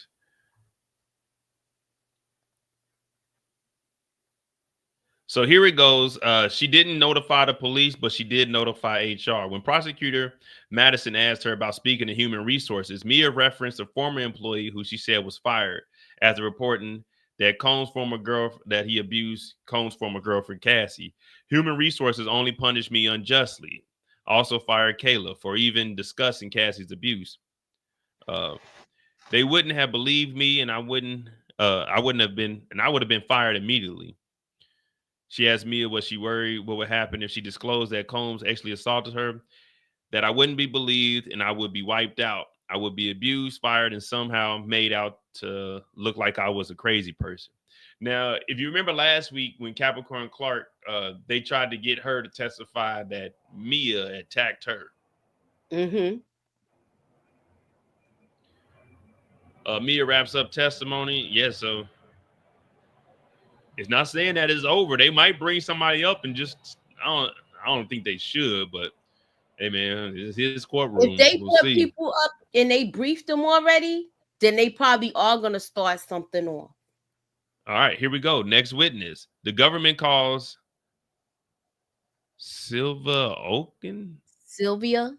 So here it goes. She didn't notify the police, but she did notify HR. When prosecutor Madison asked her about speaking to human resources, Mia referenced a former employee who she said was fired after reporting that Combs' former girlfriend that he abused Combs' former girlfriend Cassie. Human resources only punished me unjustly. Also fired Kayla for even discussing Cassie's abuse. They wouldn't have believed me, and I would have been fired immediately. She asked Mia was she worried what would happen if she disclosed that Combs actually assaulted her, that I wouldn't be believed and I would be wiped out. I would be abused, fired, and somehow made out to look like I was a crazy person. Now, if you remember last week when Capricorn Clark, they tried to get her to testify that Mia attacked her. Mia wraps up testimony. Yeah, so it's not saying that it's over. They might bring somebody up and just I don't think they should, but hey man, it's his courtroom. If they we'll put see. people up and they briefed them already, then they probably are gonna start something off. All right, here we go. Next witness. The government calls Sylvia Oaken. Sylvia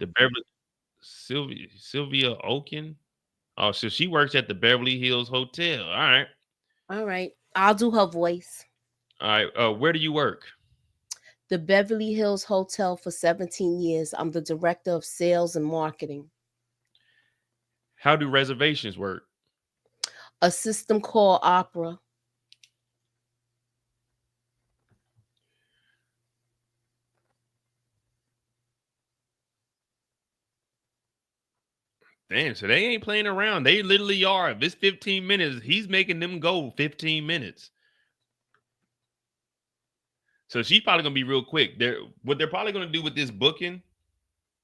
Oaken. Oh, so she works at the Beverly Hills Hotel. All right. All right. I'll do her voice. All right. Where do you work? The Beverly Hills Hotel for 17 years. I'm the director of sales and marketing. How do reservations work? A system called Opera. Damn, so they ain't playing around. They literally are. If it's 15 minutes, he's making them go 15 minutes. So she's probably gonna be real quick. What they're probably gonna do with this booking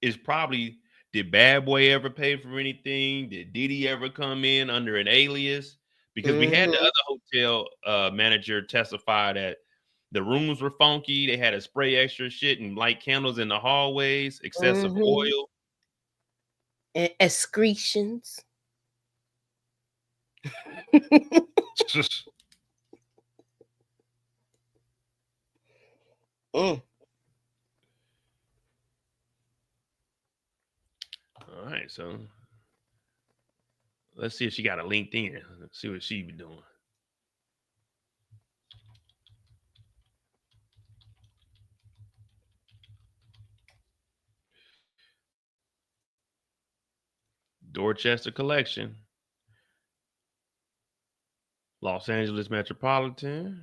is probably, did Bad Boy ever pay for anything? Did Diddy ever come in under an alias? Because we had the other hotel manager testify that the rooms were funky. They had to spray extra shit and light candles in the hallways, excessive oil. And excretions. All right, so let's see if she got a LinkedIn. Let's see what she be doing. Dorchester Collection. Los Angeles Metropolitan.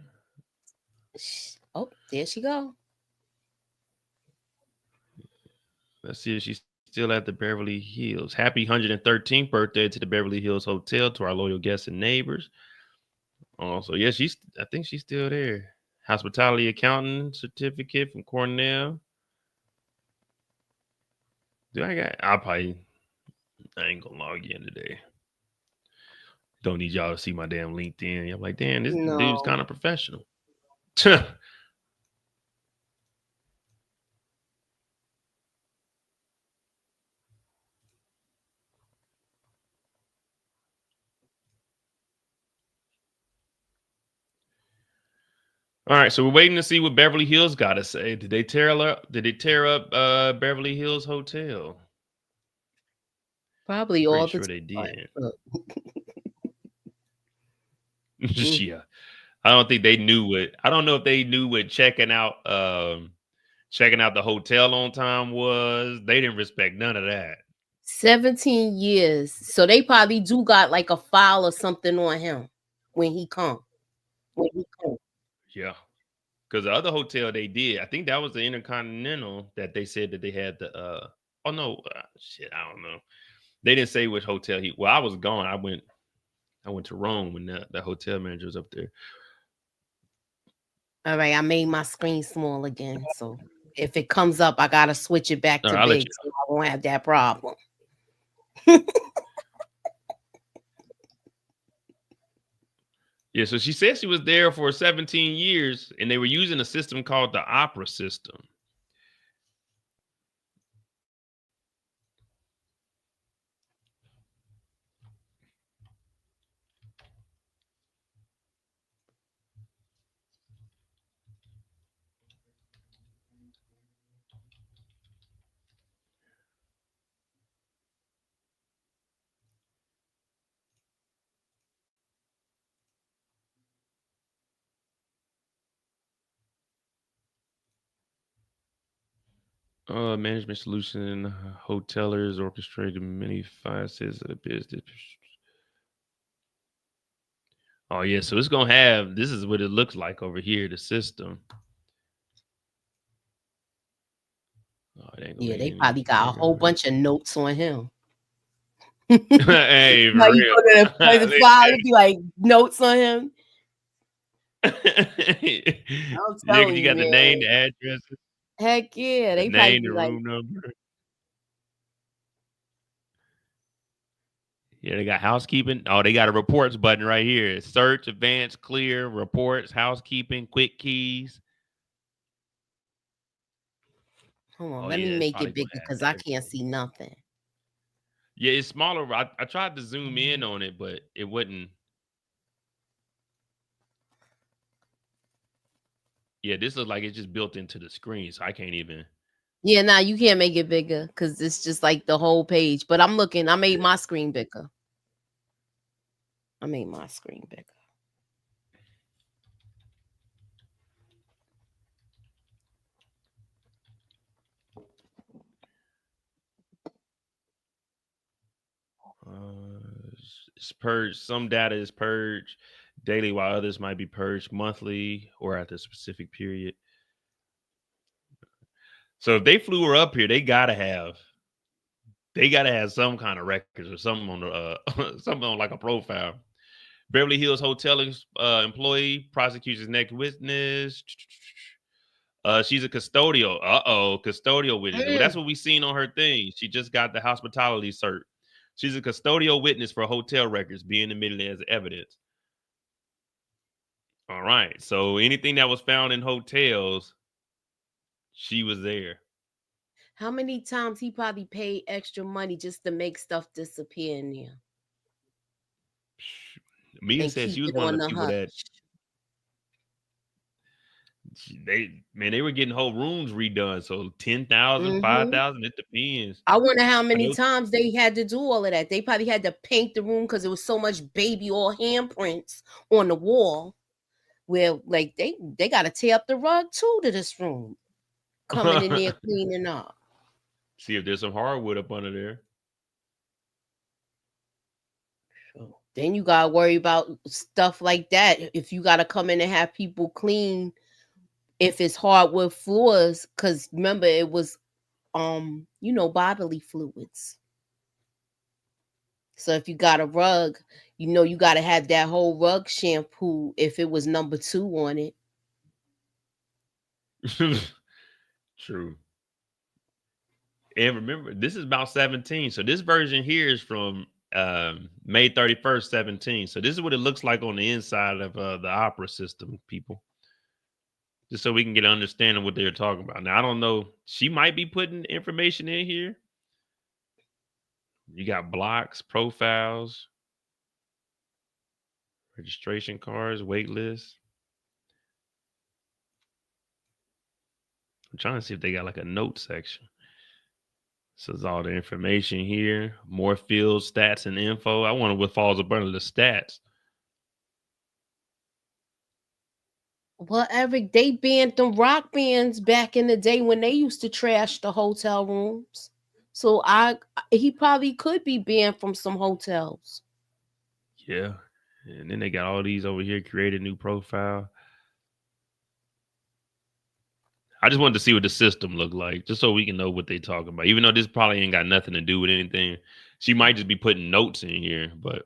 Oh, there she go. Let's see if she's still at the Beverly Hills. Happy 113th birthday to the Beverly Hills Hotel, to our loyal guests and neighbors. Also, yeah, I think she's still there. Hospitality accountant certificate from Cornell. I ain't gonna log in today. Don't need y'all to see my damn LinkedIn. I'm like, damn, this dude's kind of professional. All right, so we're waiting to see what Beverly Hills got to say. Did they tear up Beverly Hills Hotel? Probably all Pretty sure they did. Yeah. I don't think they knew what. I don't know if they knew what checking out the hotel on time was. They didn't respect none of that. 17 years. So they probably do got like a file or something on him when he come. Yeah. Because the other hotel they did, I think that was the Intercontinental that they said that they had the oh no, shit, I don't know. They didn't say which hotel I was gone. I went to Rome when the hotel manager was up there. All right, I made my screen small again. So if it comes up, I gotta switch it back to big so I won't have that problem. Yeah, so she said she was there for 17 years and they were using a system called the Opera system. Management solution, hotelers orchestrated many facets of the business. Oh yeah, so it's gonna have, this is what it looks like over here, the system. Oh, they probably got a whole bunch of notes on him. Hey, for like real. You go to the file, it'd be like notes on him. Yeah, you got the name, the address. Heck yeah, they the probably name, be the like, room number. Yeah, they got housekeeping. Oh, they got a reports button right here. Search, advanced, clear, reports, housekeeping, quick keys. hold on, let me make it bigger because I can't see nothing. Yeah, it's smaller. I tried to zoom in on it, but it wouldn't. Yeah, this looks like it's just built into the screen, so I can't even. Yeah, nah, you can't make it bigger because it's just like the whole page. But I'm looking. I made my screen bigger. It's purged. Some data is purged daily, while others might be purged monthly or at a specific period. So if they flew her up here, they gotta have some kind of records or something on the something on like a profile. Beverly Hills Hotel employee prosecutes his next witness. She's a custodial. Custodial witness. Well, that's what we seen on her thing. She just got the hospitality cert. She's a custodial witness for hotel records being admitted as evidence. All right. So anything that was found in hotels, she was there. How many times he probably paid extra money just to make stuff disappear in there? Mia said she was one of the people that they were getting whole rooms redone. So 10,000, 5,000, it depends. I wonder how many times they had to do all of that. They probably had to paint the room because there was so much baby oil handprints on the wall. Where like they got to tear up the rug too to this room, coming in there cleaning up. See if there's some hardwood up under there. Then you gotta worry about stuff like that. If you gotta come in and have people clean, if it's hardwood floors, because remember it was, bodily fluids. So if you got a rug, you gotta have that whole rug shampoo if it was number 2 on it. True. And remember, this is about 17. So this version here is from May 31st, 17. So this is what it looks like on the inside of the opera system, people. Just so we can get an understanding of what they're talking about. Now, I don't know. She might be putting information in here. You got blocks, profiles, registration cards, wait lists. I'm trying to see if they got like a note section. So there's all the information here. More fields, stats, and info. I wonder what falls up under the stats. Well, Eric, they banned them rock bands back in the day when they used to trash the hotel rooms. So he probably could be banned from some hotels. Yeah. And then they got all these over here, create a new profile. I just wanted to see what the system looked like, just so we can know what they talking about. Even though this probably ain't got nothing to do with anything, she might just be putting notes in here. But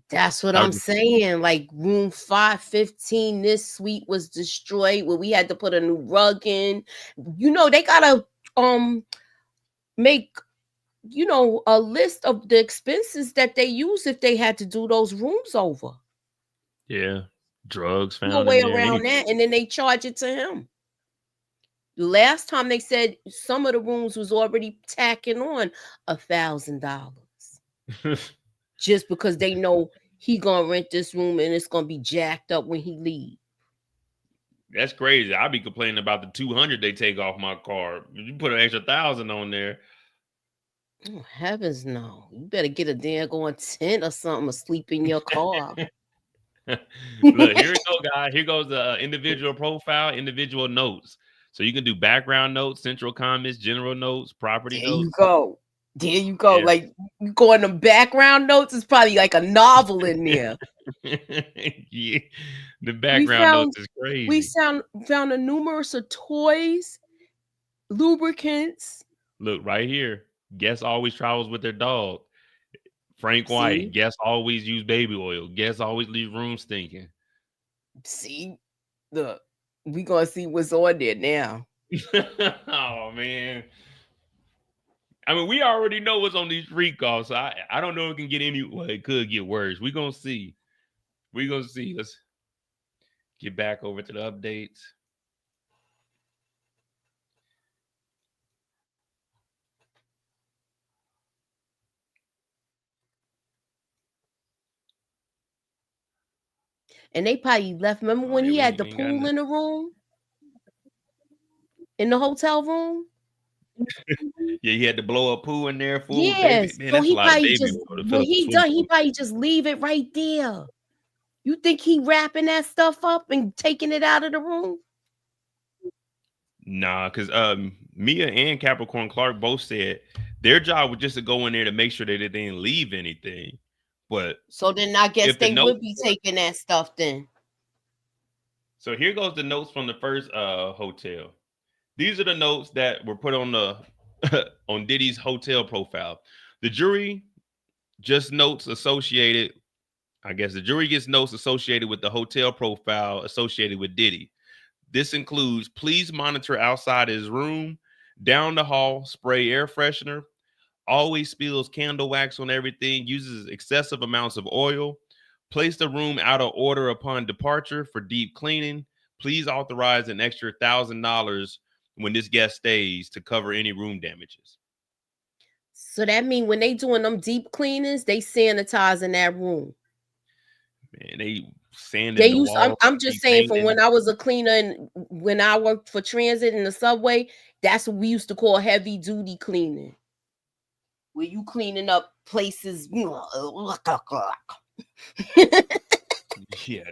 that's what I'm saying. Like room 515, this suite was destroyed where we had to put a new rug in. They gotta make a list of the expenses that they use if they had to do those rooms over. Yeah, drugs found. No way around that, and then they charge it to him. Last time they said some of the rooms was already tacking on $1,000 just because they know he gonna rent this room and it's gonna be jacked up when he leave. That's crazy. I'll be complaining about the 200 they take off my car. You put an extra 1,000 on there. Oh, heavens no! You better get a daggone tent or something or sleep in your car. Look, here we go, guys. Here goes the individual profile, individual notes. So you can do background notes, central comments, general notes, property notes. There you go. Yeah. Like you go in the background notes, it's probably like a novel in there. Yeah, the background notes is crazy. We found a numerous of toys, lubricants. Look right here. Guests always travels with their dog. Frank White. Guests always use baby oil. Guests always leave room stinking. See, look. We gonna see what's on there now. Oh man. I mean, we already know what's on these freak offs. So I don't know if it can get it could get worse. We're gonna see. Let's get back over to the updates. And they probably left. Remember when he had the pool in the room? In the hotel room? Yeah, he had to blow a pool in there. Yes. Man, so he probably just when he done, he probably just leave it right there. You think he wrapping that stuff up and taking it out of the room? Nah, because Mia and Capricorn Clark both said their job was just to go in there to make sure that they didn't leave anything. But so then I guess if the they note, would be taking that stuff then. so here goes the notes from the first hotel. These are the notes that were put on the on Diddy's hotel profile. The jury just notes associated. I guess the jury gets notes associated with the hotel profile associated with Diddy. This includes please monitor outside his room, down the hall, spray air freshener, always spills candle wax on everything, uses excessive amounts of oil, place the room out of order upon departure for deep cleaning. Please authorize an extra $1,000 when this guest stays to cover any room damages. So that means when they doing them deep cleanings, they sanitizing that room. Man, they sanding They the used. wall. I'm just saying, from when I was a cleaner and when I worked for transit in the subway, that's what we used to call heavy duty cleaning. Where you cleaning up places. Yeah,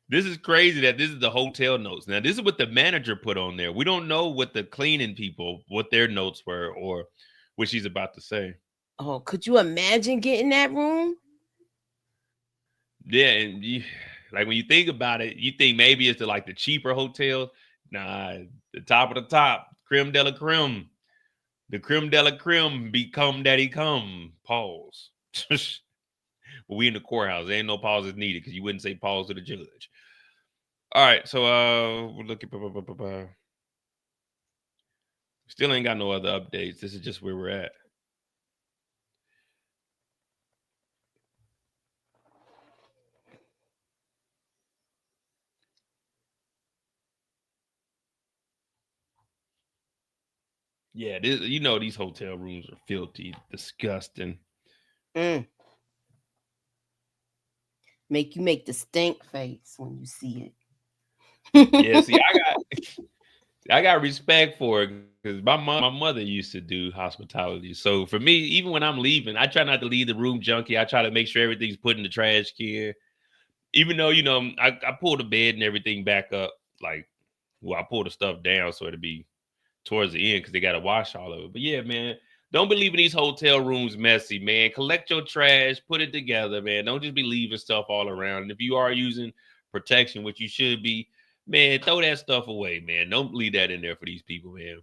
this is crazy that this is the hotel notes. Now, this is what the manager put on there. We don't know what the cleaning people, what their notes were or what she's about to say. Oh, could you imagine getting that room? Yeah, and like when you think about it, you think maybe it's like the cheaper hotels. Nah, the top of the top, creme de la creme. The creme de la creme become daddy come. Pause. Well, we in the courthouse. There ain't no pauses needed because you wouldn't say pause to the judge. All right, so we're looking. Still ain't got no other updates. This is just where we're at. Yeah, this, you know, these hotel rooms are filthy, disgusting. Make you make the stink face when you see it. Yeah, see, I got respect for it because my mother used to do hospitality. So for me, even when I'm leaving, I try not to leave the room junky. I try to make sure everything's put in the trash can. Even though, you know, I pull the bed and everything back up. Like, well, I pull the stuff down so it'll be towards the end because they got to wash all of it. But yeah, man, don't be leaving these hotel rooms messy, man. Collect your trash, put it together, man. Don't just be leaving stuff all around. And if you are using protection, which you should be, man, throw that stuff away, man. Don't leave that in there for these people, man.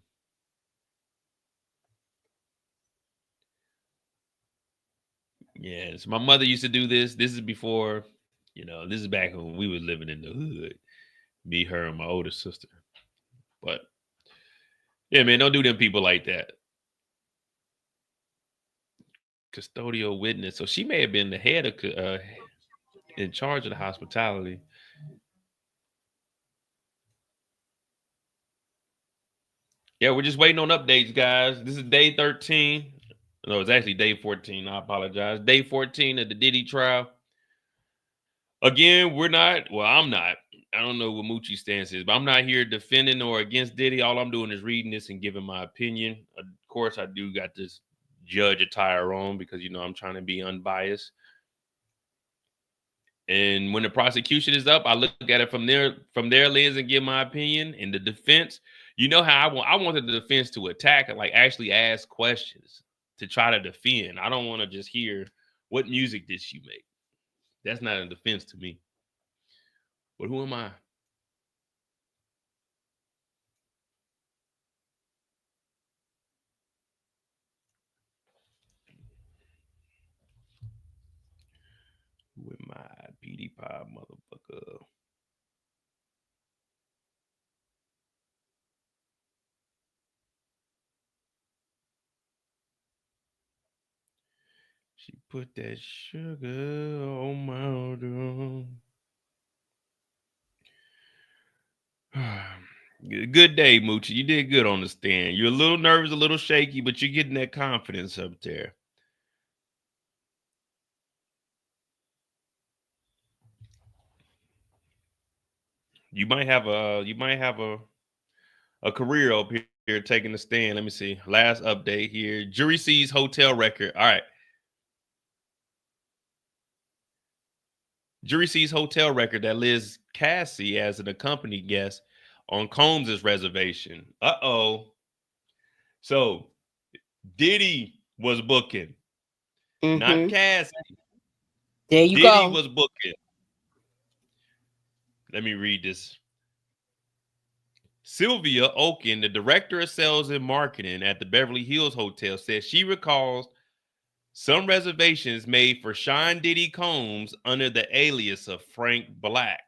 Yes, my mother used to do this. This is before, you know, this is back when we was living in the hood. Me, her, and my older sister. But yeah, man, don't do them people like that. Custodial witness. So she may have been the head of in charge of the hospitality. Yeah, we're just waiting on updates, guys. This is day 13. No, it's actually day 14. I apologize. Day 14 of the Diddy trial. Again, we're not, well, I'm not. I don't know what Moochie's stance is, but I'm not here defending or against Diddy. All I'm doing is reading this and giving my opinion. Of course, I do got this judge attire on because, you know, I'm trying to be unbiased. And when the prosecution is up, I look at it from their lens and give my opinion. And the defense, you know how I wanted the defense to attack and like actually ask questions to try to defend. I don't want to just hear what music did she make. That's not a defense to me. But who am I? Who am I? PD Pie motherfucker. She put that sugar on my tongue. Good day, Moochie. You did good on the stand. You're a little nervous, a little shaky, but you're getting that confidence up there. You might have a career up here taking the stand. Let me see. Last update here. Jury sees hotel record. All right. Jury sees hotel record that lists Cassidy as an accompanied guest on Combs' reservation. Uh-oh. So Diddy was booking, not Cassidy. There you Diddy go. was booking. Let me read this. Sylvia Oken, the director of sales and marketing at the Beverly Hills Hotel, says she recalls some reservations made for Sean Diddy Combs under the alias of Frank Black.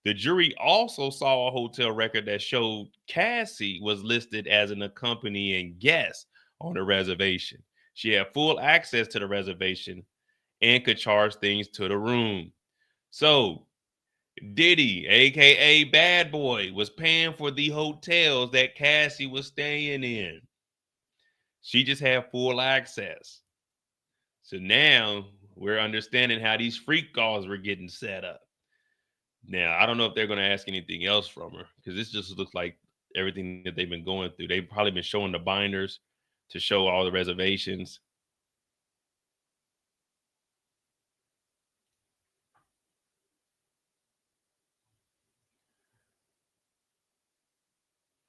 The jury also saw a hotel record that showed Cassie was listed as an accompanying guest on the reservation. She had full access to the reservation and could charge things to the room. So Diddy, aka Bad Boy, was paying for the hotels that Cassie was staying in. She just had full access. So now we're understanding how these freak calls were getting set up. Now, I don't know if they're going to ask anything else from her because this just looks like everything that they've been going through. They've probably been showing the binders to show all the reservations.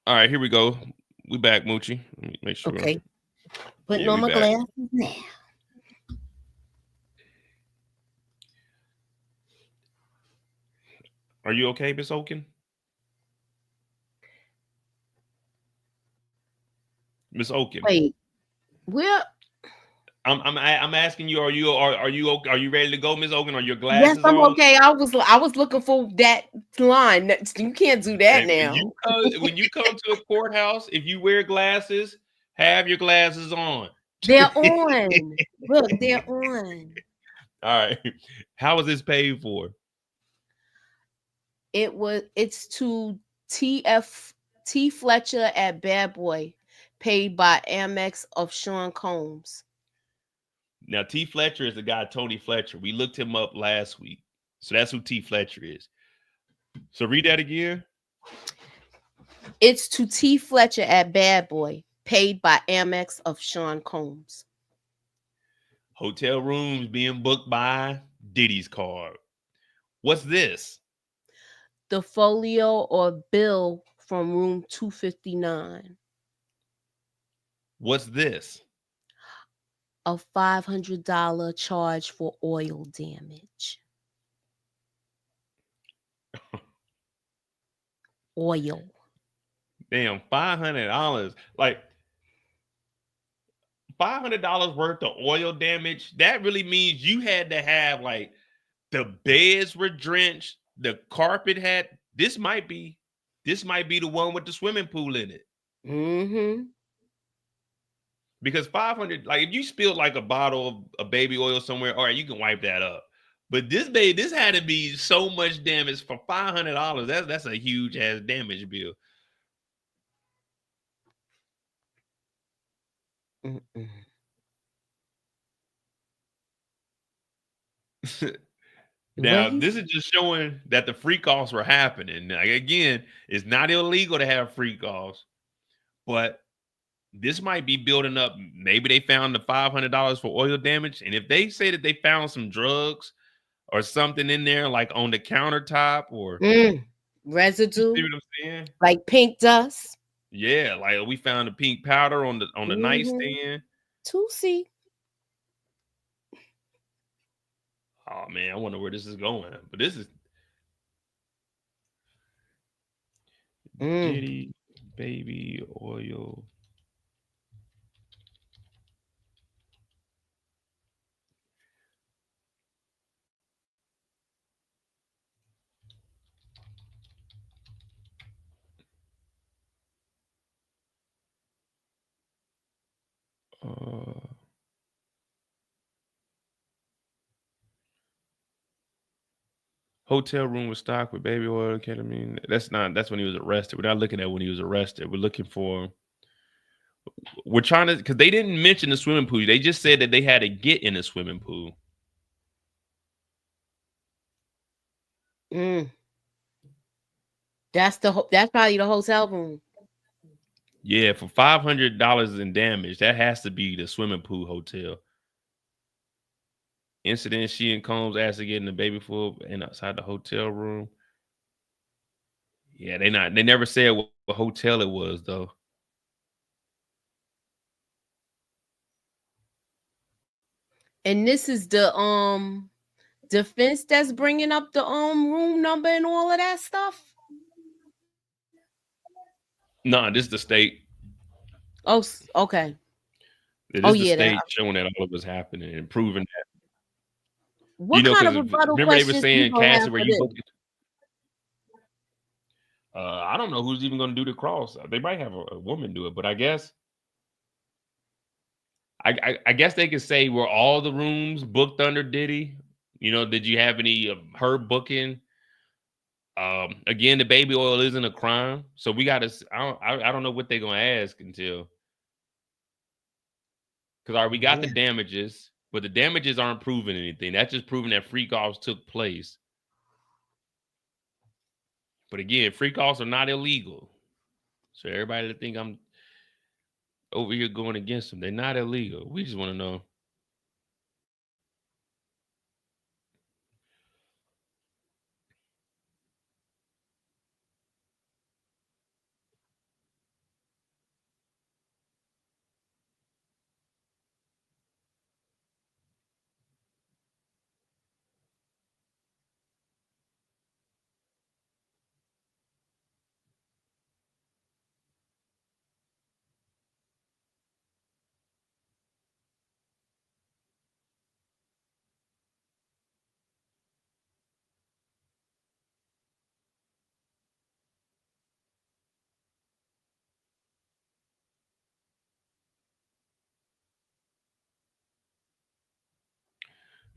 All right, here we go. We back, Moochie. Let me make sure. Okay. Putting Yeah, on we my back. glasses now. Are you okay, Miss Oken? Miss Oken. Wait, where? I'm asking you. Are you ready to go, Miss Oken? Are your Yes, glasses I'm on? okay. I was looking for that line. You can't do that now. When you come to a courthouse, if you wear glasses, have your glasses on. They're on. Look, they're on. All right. How was this paid for? It's to T Fletcher at Bad Boy, paid by Amex of Sean Combs. Now, T Fletcher is the guy, Tony Fletcher. We looked him up last week. So that's who T Fletcher is. So read that again. It's to T Fletcher at Bad Boy, paid by Amex of Sean Combs. Hotel rooms being booked by Diddy's card. What's this? The folio or bill from room 259. What's this? A $500 charge for oil damage. Oil. Damn, $500. Like $500 worth of oil damage. That really means you had to have like the beds were drenched, the carpet had. This might be the one with the swimming pool in it. Mm-hmm. Because 500, like if you spilled like a bottle of baby oil somewhere, all right, you can wipe that up. But this had to be so much damage for $500. That's a huge ass damage bill. Now, this is just showing that the freak offs were happening. Now, again, it's not illegal to have freak offs, but this might be building up. Maybe they found the $500 for oil damage. And if they say that they found some drugs or something in there, like on the countertop or residue, see what I'm saying? Like pink dust. Yeah, like we found the pink powder on the nightstand. 2C. Oh man, I wonder where this is going. But this is Diddy baby oil. Hotel room was stocked with baby oil, ketamine. That's when he was arrested. We're not looking at when he was arrested. We're looking for. We're trying to, because they didn't mention the swimming pool. They just said that they had to get in the swimming pool. That's probably the hotel room. Yeah, for $500 in damage, that has to be the swimming pool hotel. Incident: she and Combs asked to get in the baby pool and outside the hotel room. Yeah, they never said what hotel it was though. And this is the defense that's bringing up the room number and all of that stuff? No, this is the state. Oh, okay. This Oh, is the yeah, state showing that all of it's happening and proving that. What kind of 'cause rebuttal remember they were questions saying, you gonna Cassie, have where for you this? booked it? I don't know who's even going to do the cross. They might have a woman do it, but I guess I guess they could say, were all the rooms booked under Diddy? Did you have any of her booking? Again, the baby oil isn't a crime, so we got to. I don't know what they're gonna ask until, because we got the damages, but the damages aren't proving anything. That's just proving that freak offs took place. But again, freak offs are not illegal. So everybody that think I'm over here going against them, they're not illegal. We just want to know.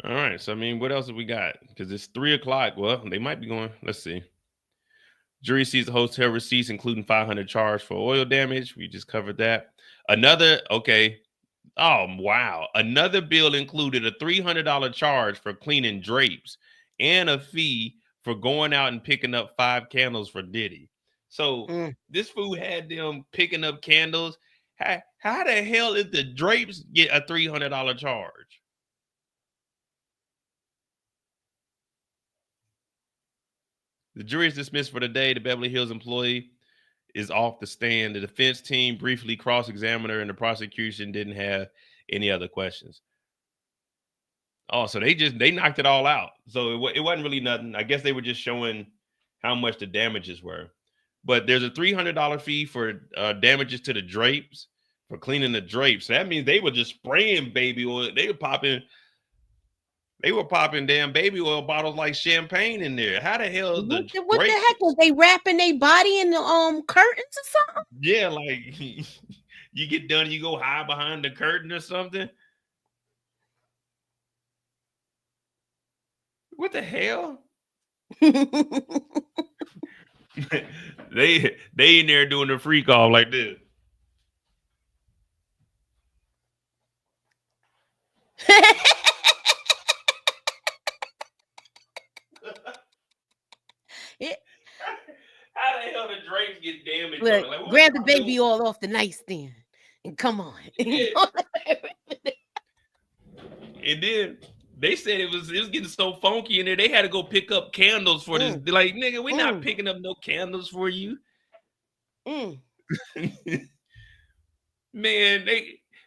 All right. So, I mean, what else have we got? Because it's 3:00. Well, they might be going. Let's see. Jury sees the hotel receipts, including 500 charge for oil damage. We just covered that. Okay. Oh, wow. Another bill included a $300 charge for cleaning drapes and a fee for going out and picking up 5 candles for Diddy. So this fool had them picking up candles. How the hell did the drapes get a $300 charge? The jury is dismissed for the day. The Beverly Hills employee is off the stand. The defense team briefly cross-examined her, and the prosecution didn't have any other questions. Oh, so they knocked it all out. So it wasn't really nothing. I guess they were just showing how much the damages were. But there's a $300 fee for damages to the drapes, for cleaning the drapes. So that means they were just spraying baby oil. They were popping damn baby oil bottles like champagne in there. How the hell what the heck was they wrapping their body in the curtains or something? Yeah, like you get done, you go hide behind the curtain or something. What the hell? they in there doing the freak off like this. How the hell the drapes get damaged? Look, like, grab the baby oil off the nightstand and come on. Yeah. And then they said it was getting so funky in there. They had to go pick up candles for this. They're like, nigga, we're not picking up no candles for you. Man,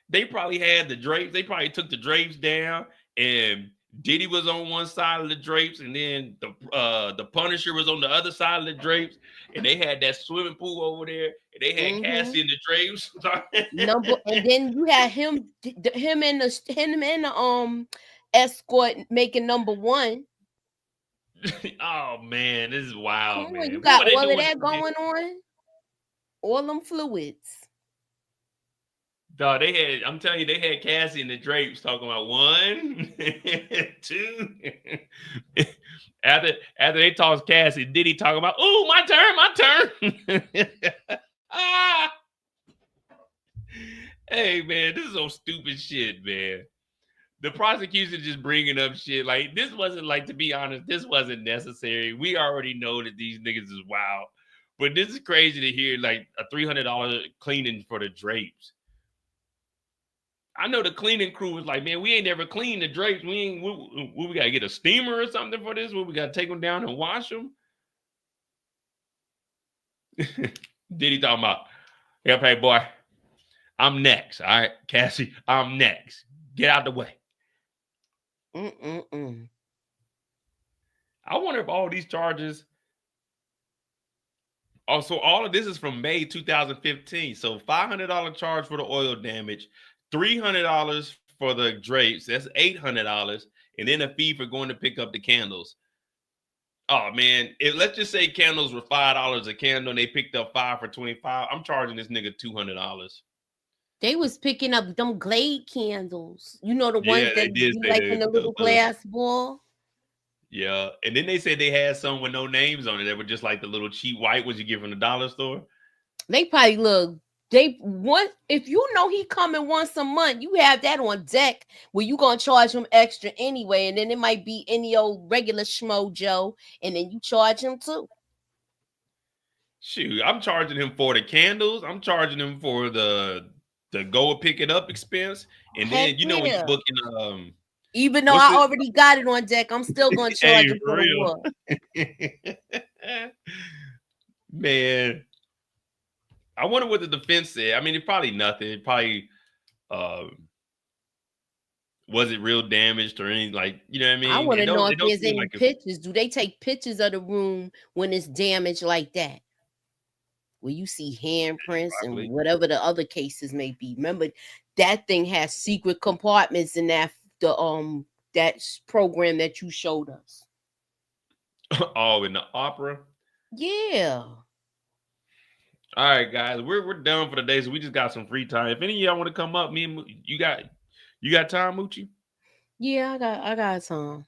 they probably had the drapes. They probably took the drapes down, and Diddy was on one side of the drapes, and then the Punisher was on the other side of the drapes, and they had that swimming pool over there, and they had Cassidy in the drapes. And then you had him and the escort making number 1. Oh man, this is wild, man. You got all of that going on, all them fluids. Dog, I'm telling you, they had Cassie in the drapes talking about 1, 2. After they tossed Cassie, Diddy talking about, oh, my turn. Ah. Hey, man, this is some stupid shit, man. The prosecution just bringing up shit. Like, this wasn't, like, to be honest, this wasn't necessary. We already know that these niggas is wild. But this is crazy to hear, like, a $300 cleaning for the drapes. I know the cleaning crew was like, man, we ain't never cleaned the drapes. We got to get a steamer or something for this? We got to take them down and wash them? Diddy talking about, yep, hey, boy, I'm next. All right, Cassie, I'm next. Get out the way. I wonder if all these charges. Also, all of this is from May 2015. So $500 charge for the oil damage, $300 for the drapes. That's $800, and then a fee for going to pick up the candles. Oh man, let's just say candles were $5 a candle, and they picked up 5 for $25. I'm charging this nigga $200. They was picking up them Glade candles. You know the Yeah, ones they that did be say like in the little glass ball. Yeah, and then they said they had some with no names on it. They were just like the little cheap white ones you get from the dollar store. They probably look. They want if you know he coming once a month, you have that on deck where you gonna charge him extra anyway, and then it might be any old regular schmo Joe, and then you charge him too. Shoot, I'm charging him for the candles. I'm charging him for the go and pick it up expense, and Heck then when yeah. you're booking Even though I already got it on deck, I'm still gonna charge hey, him for for the real. wood. Man, I wonder what the defense said. I mean, it's probably nothing. It probably was it real damaged or anything, like, you know what I mean? I want to know if there's seem any like pictures. Do they take pictures of the room when it's damaged like that? Where you see handprints and whatever the other cases may be. Remember, that thing has secret compartments in that program that you showed us. Oh, in the opera. Yeah. All right, guys, we're done for the day, so we just got some free time. If any of y'all want to come up, you got time, Moochie? Yeah, I got some.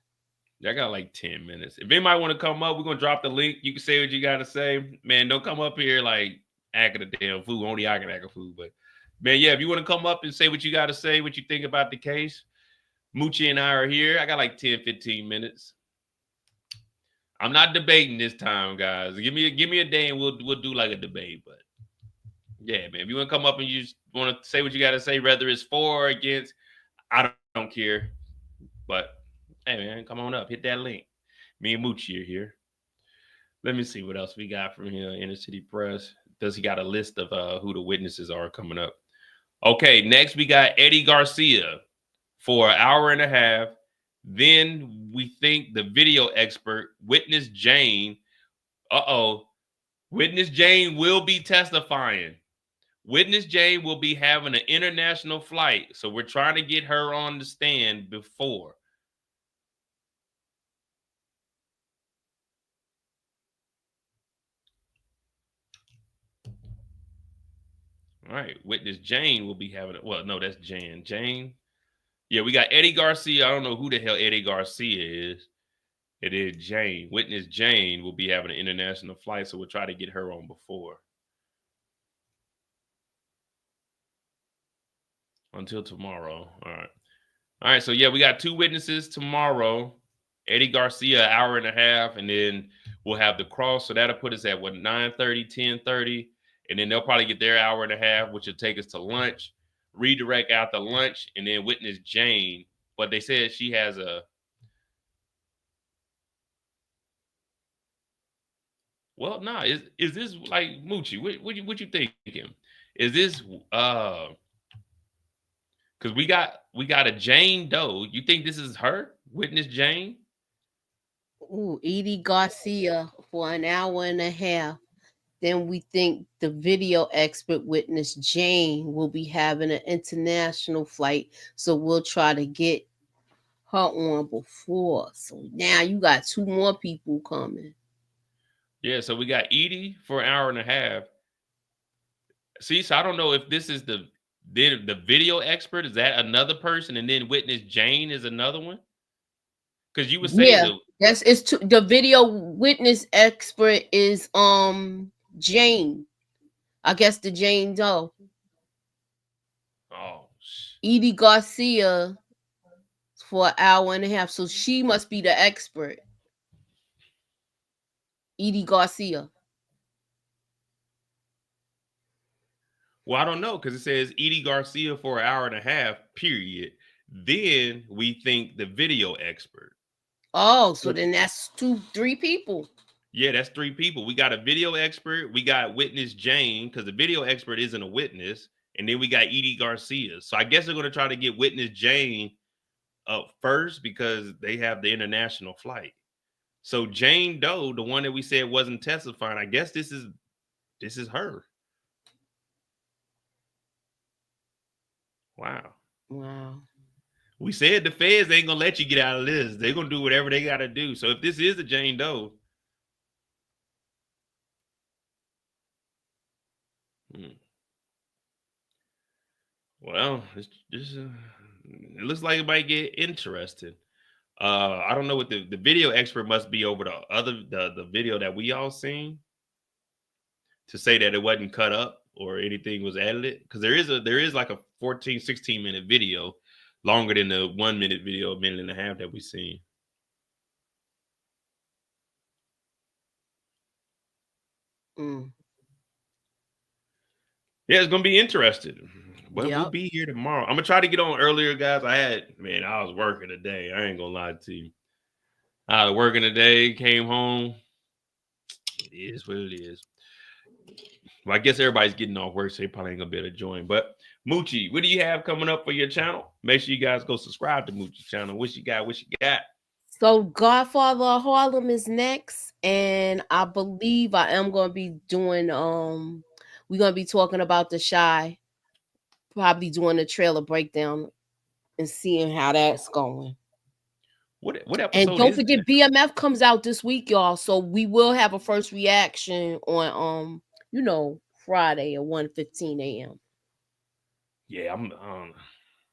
I got like 10 minutes. If anybody want to come up, we're gonna drop the link. You can say what you gotta say. Man, don't come up here like acting a damn fool. Only I can act a fool. But man, yeah, if you want to come up and say what you gotta say, what you think about the case, Moochie and I are here. I got like 10, 15 minutes. I'm not debating this time, guys. Give me a day and we'll do like a debate. But yeah, man, if you want to come up and you just want to say what you got to say, whether it's for or against, I don't care. But hey, man, come on up, hit that link. Me and Moochie are here. Let me see what else we got from here. Inner City Press. Does he got a list of who the witnesses are coming up? Okay, next we got Eddie Garcia for an hour and a half. Then we think the video expert, Witness Jane. Witness Jane will be testifying. Witness Jane will be having an international flight. So we're trying to get her on the stand before. All right. Witness Jane will be having it. Well, no, that's Jan. Jane. Yeah, we got Eddie Garcia. I don't know who the hell Eddie Garcia is. It is Jane. Witness Jane will be having an international flight, so we'll try to get her on before. Until tomorrow. All right. All right. So, yeah, we got 2 witnesses tomorrow. Eddie Garcia, an hour and a half, and then we'll have the cross. So that'll put us at, 9:30, 10:30. And then they'll probably get their hour and a half, which will take us to lunch, redirect after lunch, and then Witness Jane. But they said she has a... Well, nah, is this like Moochie? What you thinking? Is this because we got a Jane Doe? You think this is her, Witness Jane? Ooh, Edie Garcia for an hour and a half. Then we think the video expert Witness Jane will be having an international flight, so we'll try to get her on before. So now you got 2 more people coming. Yeah, so we got Edie for an hour and a half. See, so I don't know if this is the video expert. Is that another person, and then Witness Jane is another one? Because you were saying the video witness expert is Jane. I guess the Jane Doe. Oh, Edie Garcia for an hour and a half, so she must be the expert. Edie Garcia. Well, I don't know, because it says Edie Garcia for an hour and a half, period. Then we think the video expert. Oh, so then that's 3 people. Yeah, that's 3 people. We got a video expert. We got Witness Jane, because the video expert isn't a witness. And then we got Edie Garcia. So I guess they're going to try to get Witness Jane up first because they have the international flight. So Jane Doe, the one that we said wasn't testifying, I guess this is her. Wow. Wow. We said the feds ain't gonna let you get out of this. They're gonna do whatever they gotta do. So if this is a Jane Doe, well, it looks like it might get interesting. I don't know what the video expert must be over the video that we all seen to say that it wasn't cut up or anything was edited, because there is like a 16 minute video longer than the 1 minute video, a minute and a half that we seen. Yeah, it's gonna be interesting. Well, we'll be here tomorrow. I'm gonna try to get on earlier, guys. I was working today. I ain't gonna lie to you. I was working today, came home. It is what it is. Well, I guess everybody's getting off work, so they probably ain't gonna be able to join. But Moochie, what do you have coming up for your channel? Make sure you guys go subscribe to Moochie's channel. What you got? So Godfather of Harlem is next, and I believe I am gonna be doing we're gonna be talking about The Chi, probably doing a trailer breakdown and seeing how that's going. What episode? And don't forget, BMF comes out this week, y'all. So we will have a first reaction on Friday at 1:15 a.m. Yeah, I'm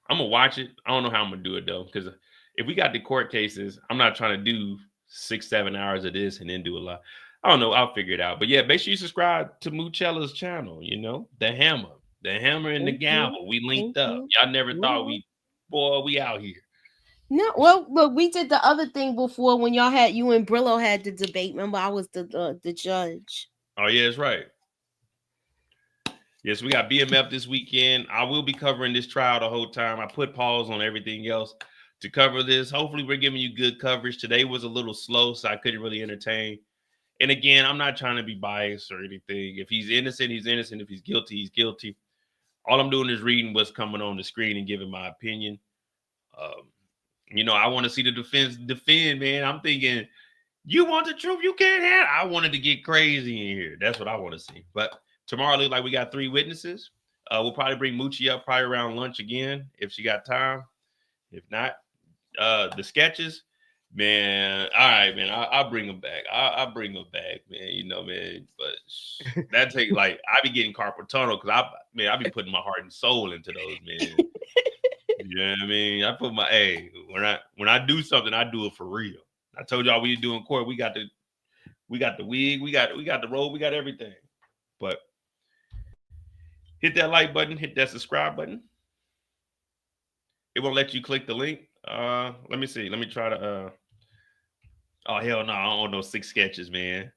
gonna watch it. I don't know how I'm gonna do it though, because if we got the court cases, I'm not trying to do 6-7 hours of this and then do a lot. I don't know. I'll figure it out. But yeah, make sure you subscribe to Moochella's channel. The hammer and the gavel. We linked up. Y'all never thought we out here. No, well, look, we did the other thing before when you and Brillo had the debate. Remember, I was the judge. Oh yeah, that's right. Yes, we got BMF this weekend. I will be covering this trial the whole time. I put pause on everything else to cover this. Hopefully, we're giving you good coverage. Today was a little slow, so I couldn't really entertain. And again, I'm not trying to be biased or anything. If he's innocent, he's innocent. If he's guilty, he's guilty. All I'm doing is reading what's coming on the screen and giving my opinion. I want to see the defense defend, man. I'm thinking, you want the truth, you can't have. I wanted to get crazy in here. That's what I want to see. But tomorrow, looks like we got 3 witnesses. We'll probably bring Moochie up probably around lunch again if she got time. If not, the sketches, man. All right, man. I'll bring them back. I'll bring them back, man. Man. But that take I be getting carpal tunnel because I be putting my heart and soul into those, man. You know what I mean? I put when I do something, I do it for real. I told y'all we do in court. We got the wig, we got the robe, we got everything. But hit that like button, hit that subscribe button. It won't let you click the link. Let me see. Let me try to oh hell no, I don't know 6 sketches, man.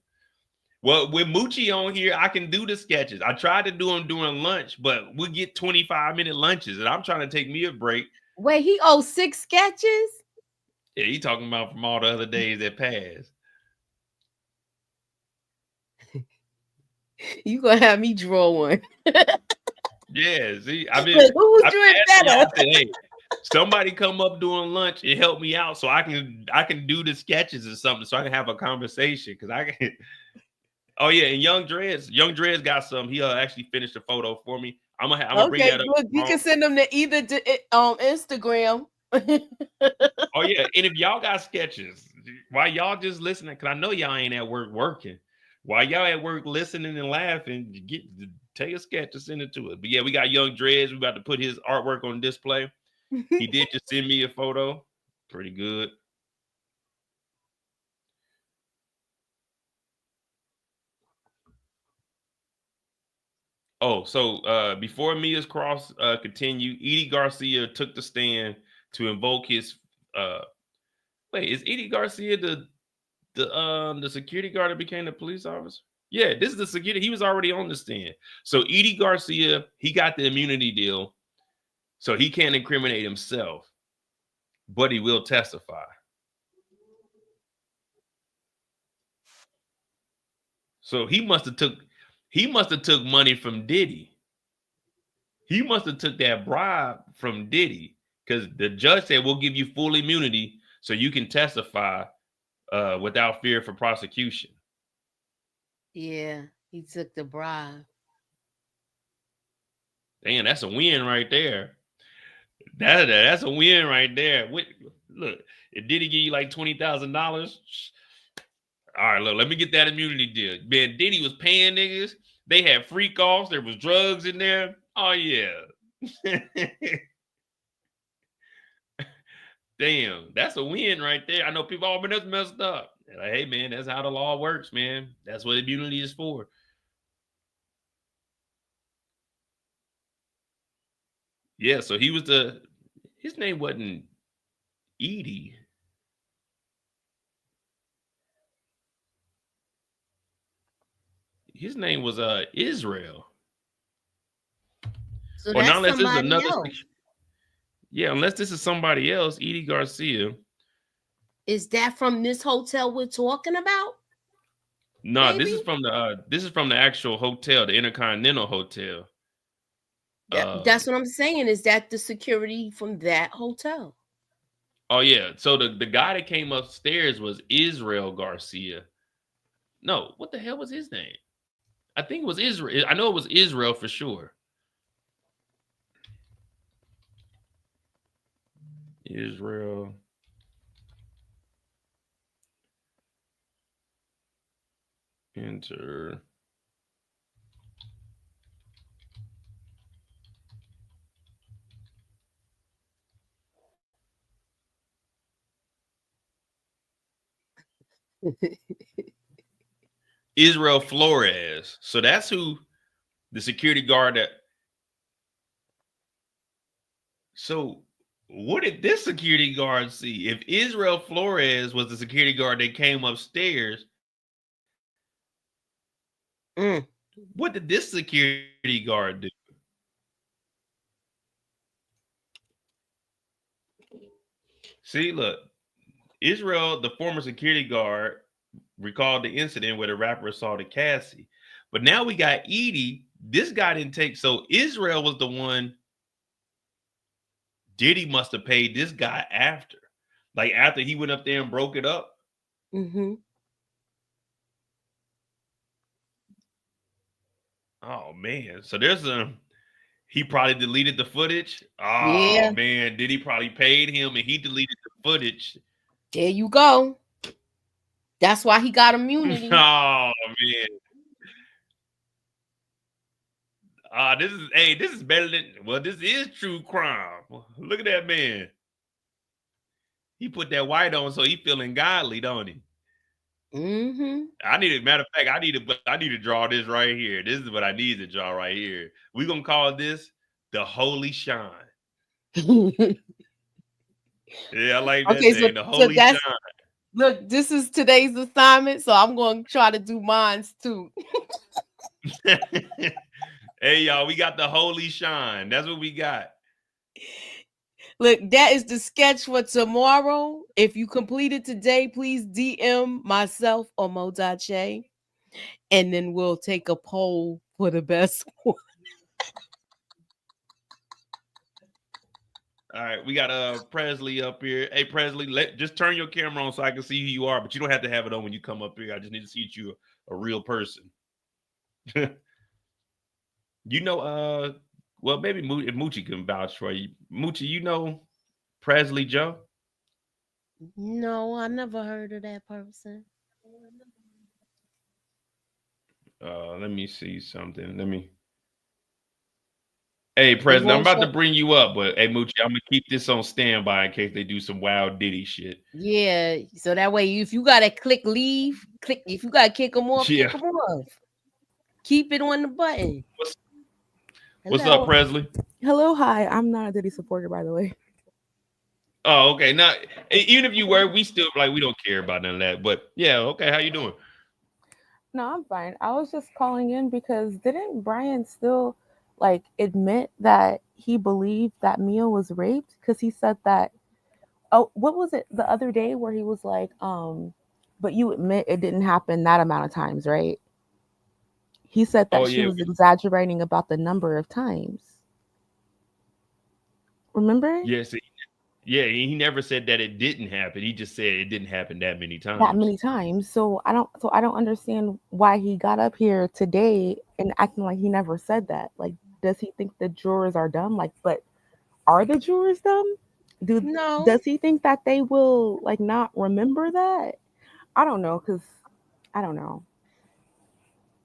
Well, with Moochie on here, I can do the sketches. I tried to do them during lunch, but we get 25-minute lunches, and I'm trying to take me a break. Wait, he owes 6 sketches? Yeah, he talking about from all the other days that passed. You gonna have me draw one? Yeah, see, I mean, who's doing better? Said, hey, somebody come up during lunch and help me out so I can do the sketches or something, so I can have a conversation because I can. Oh yeah, and Young Dreads got some. He actually finished the photo for me. I'm gonna bring that up. Look, you can send them to either Instagram. Oh yeah, and if y'all got sketches, why y'all just listening? Because I know y'all ain't at work working. While y'all at work listening and laughing, take a sketch and send it to us. But yeah, we got Young Dreads. We about to put his artwork on display. He did just send me a photo. Pretty good. Oh, so before Mia's cross continue, Edie Garcia took the stand to invoke his wait, is Edie Garcia the security guard that became the police officer? Yeah, this is the security. He was already on the stand. So Edie Garcia, he got the immunity deal, so he can't incriminate himself, but he will testify. So he must have took money from Diddy. He must have took that bribe from Diddy because the judge said, we'll give you full immunity so you can testify without fear for prosecution. Yeah, he took the bribe. Damn, that's a win right there. That's a win right there. Look, if Diddy give you like $20,000, all right, look, let me get that immunity deal. Man, Diddy was paying niggas. They had freak offs. There was drugs in there. Oh yeah. Damn, that's a win right there. I know people all been messed up. They're like, hey man, that's how the law works, man. That's what immunity is for. Yeah, so he was his name wasn't Edie. His name was Israel. So Or not that's unless this is somebody another. else. Yeah, unless this is somebody else, Edie Garcia. Is that from this hotel we're talking about? No, Maybe? this is from the actual hotel, the Intercontinental Hotel. That's what I'm saying. Is that the security from that hotel? Oh yeah. So the guy that came upstairs was Israel Garcia. No, what the hell was his name? I think it was Israel. I know it was Israel for sure. Israel. Enter. Israel Flores. So that's who the security guard that. So what did this security guard see? If Israel Flores was the security guard that came upstairs, what did this security guard do? See, look, Israel, the former security guard, recalled the incident where the rapper assaulted Cassidy. But now we got Edie. This guy didn't take. So Israel was the one. Diddy must have paid this guy after. Like after he went up there and broke it up. Mm-hmm. Oh man. So there's he probably deleted the footage. Oh Yeah. man, Diddy probably paid him and he deleted the footage. There you go. That's why he got immunity. Oh man. This is better than, well, this is true crime. Look at that man. He put that white on so he feeling godly, don't he? Mm-hmm. Matter of fact, I need to draw this right here. This is what I need to draw right here. We're gonna call this the Holy Shine. Yeah, I like that name, the Holy Shine. Look, this is today's assignment, so I'm going to try to do mine too. Hey, y'all, we got the Holy Shine. That's what we got. Look, that is the sketch for tomorrow. If you complete it today, please DM myself or Mo.J, and then we'll take a poll for the best one. All right, we got Presley up here. Hey, Presley, just turn your camera on so I can see who you are, but you don't have to have it on when you come up here. I just need to see that you're a real person. You know, well, maybe if Moochie can vouch for you. Moochie, you know Presley Joe? No, I never heard of that person. Let me see something. Hey, Presley, I'm about to bring you up, but hey, Moochie, I'm gonna keep this on standby in case they do some wild Diddy shit. Yeah, so that way, if you gotta click leave, click. If you gotta kick them off, kick them off. Keep it on the button. What's up, Presley? Hello, hi. I'm not a Diddy supporter, by the way. Oh, okay. Now, even if you were, we still we don't care about none of that. But yeah, okay. How you doing? No, I'm fine. I was just calling in because didn't Brian still admit that he believed that Mia was raped? Because he said that. Oh, what was it the other day where he was like, but you admit it didn't happen that amount of times, right? He said that she was exaggerating about the number of times. Remember? Yes. Yeah, he never said that it didn't happen. He just said it didn't happen that many that times. many times. So I don't understand why he got up here today and acting like he never said that. Like, does he think the jurors are dumb? Like, but are the jurors dumb? No. Does he think that they will like not remember that? I don't know, because I don't know.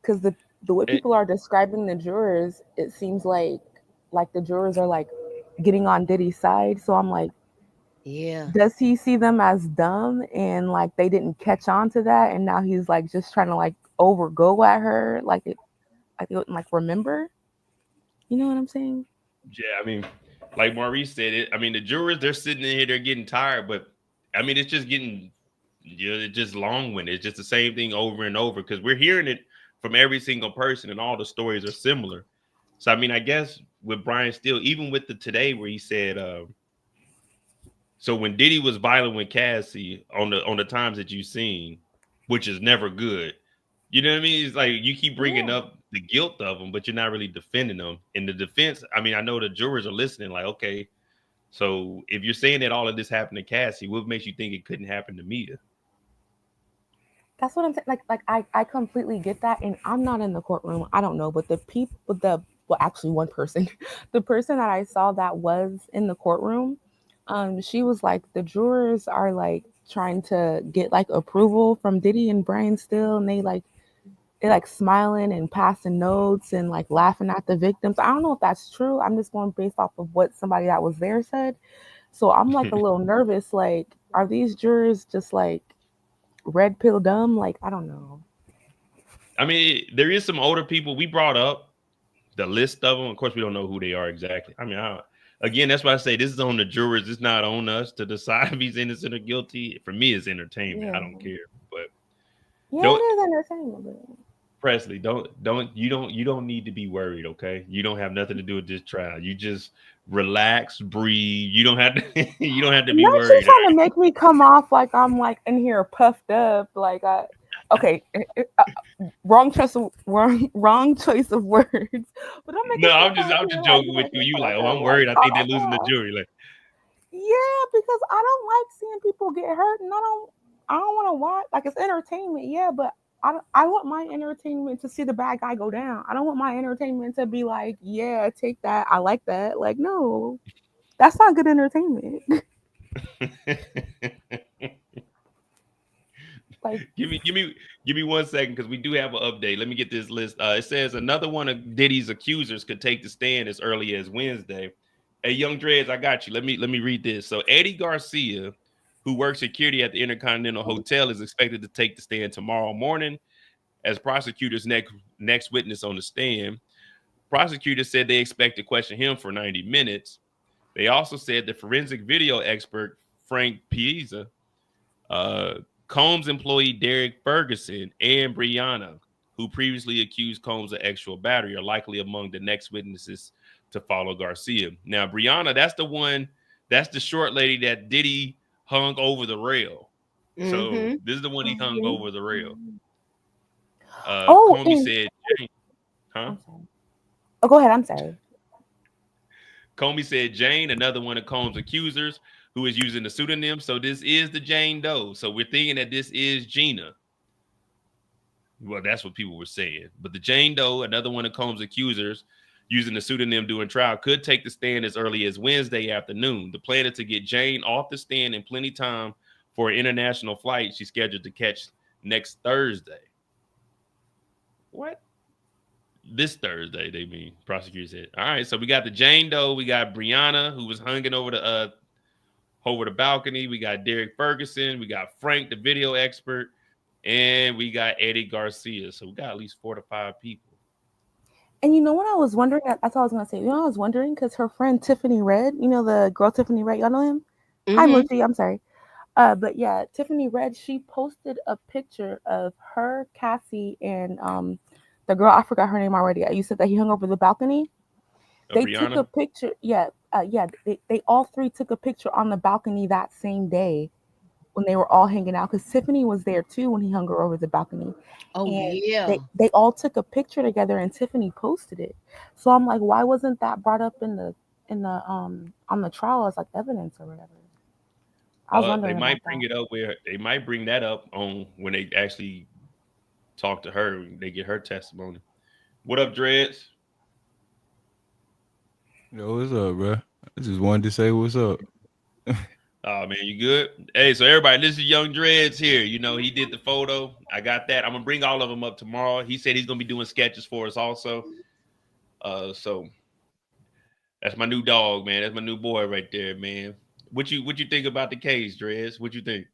Because the way Eh, people are describing the jurors, it seems like the jurors are like getting on Diddy's side. So I'm like, Yeah. does he see them as dumb and like they didn't catch on to that, and now he's like just trying to like overgo at her, like it, like they wouldn't like remember? You know what I'm saying? Yeah, I mean, like Maurice said it. I mean, the jurors, they're sitting in here, they're getting tired, but I mean, it's just getting, it's just long-winded. It's just the same thing over and over because we're hearing it from every single person, and all the stories are similar. So, I mean, I guess with Brian Steele, even with the today where he said, so when Diddy was violent with Cassie on the times that you've seen, which is never good. You know what I mean? It's like you keep bringing Yeah. up the guilt of them, but you're not really defending them. In the defense, I mean, I know the jurors are listening. Like, okay, so if you're saying that all of this happened to Cassie, what makes you think it couldn't happen to Mia? That's what I'm saying. I completely get that, and I'm not in the courtroom. I don't know, but the people, well, actually, one person, the person that I saw that was in the courtroom, she was like, the jurors are like trying to get like approval from Diddy and Brian Still, and they like smiling and passing notes and like laughing at the victims. I don't know if that's true. I'm just going based off of what somebody that was there said. So I'm like a little nervous. Like, are these jurors just like red pill dumb? Like, I don't know. I mean, there is some older people we brought up the list of them. Of course, we don't know who they are exactly. I mean, again, that's why I say this is on the jurors. It's not on us to decide if he's innocent or guilty. For me, it's entertainment. Yeah. I don't care. But Yeah, don't it is entertainment. But Presley, you don't need to be worried, okay? You don't have nothing to do with this trial. You just relax, breathe. You don't have to you don't have to be not you worried. trying to make me come off like I'm like in here puffed up. Like okay, wrong choice of words. But I'm making No, sure I'm just joking with you. You like, oh, I'm like worried. I think they're calm losing the down. jury. Like, Yeah, because I don't like seeing people get hurt, and I don't want to watch. Like, it's entertainment, yeah, but I want my entertainment to see the bad guy go down. I don't want my entertainment to be like, yeah, take that. I like that. Like, no, that's not good entertainment. Like, give me 1 second because we do have an update. Let me get this list. It says another one of Diddy's accusers could take the stand as early as Wednesday. Hey, Young Dreads, I got you. Let me read this. So Eddie Garcia, who works security at the Intercontinental Hotel, is expected to take the stand tomorrow morning as prosecutors' next witness on the stand. Prosecutors said they expect to question him for 90 minutes. They also said the forensic video expert Frank Piazza, uh, Combs employee Derek Ferguson, and Brianna, who previously accused Combs of actual battery, are likely among the next witnesses to follow Garcia. Now, Brianna, that's the short lady that Diddy hung over the rail. So Mm-hmm. this is the one he hung over the rail. oh, Comey and said, huh? I'm sorry. Oh, go ahead. I'm sorry. Comey said Jane, another one of Combs' accusers, who is using the pseudonym. So this is the Jane Doe. So we're thinking that this is Gina. Well, that's what people were saying. But the Jane Doe, another one of Combs' accusers, using the pseudonym during trial, could take the stand as early as Wednesday afternoon. The plan is to get Jane off the stand in plenty time for an international flight she's scheduled to catch next Thursday. What? This Thursday, they mean. Prosecutor said. All right, so we got the Jane Doe, we got Brianna, who was hanging over the balcony. We got Derek Ferguson, we got Frank, the video expert, and we got Eddie Garcia. So we got at least 4 to 5 people. And you know what I was wondering? That's what I was gonna say. You know, I was wondering because her friend Tiffany Red, you know, the girl Tiffany Red, y'all know him? Hi, Mm-hmm. Mochi. I'm sorry. But yeah, Tiffany Red, she posted a picture of her, Cassie, and the girl, I forgot her name already. You said that he hung over the balcony. They took a Brianna? picture. Yeah, they all three took a picture on the balcony that same day when they were all hanging out because Tiffany was there too when he hung her over the balcony. Oh And yeah. they all took a picture together and Tiffany posted it. So I'm like, why wasn't that brought up in the on the trial as like evidence or whatever? I was They wondering might about bring that. it up where they might bring that up on when they actually talk to her and they get her testimony. What up, Dreads? Yo, what's up, bro? I just wanted to say what's up. Oh man, you good? Hey, so everybody, this is Young Dreads here. You know, he did the photo. I got that. I'm gonna bring all of them up tomorrow. He said he's gonna be doing sketches for us also. So that's my new dog, man. That's my new boy right there, man. What you think about the case, Dreads? What you think?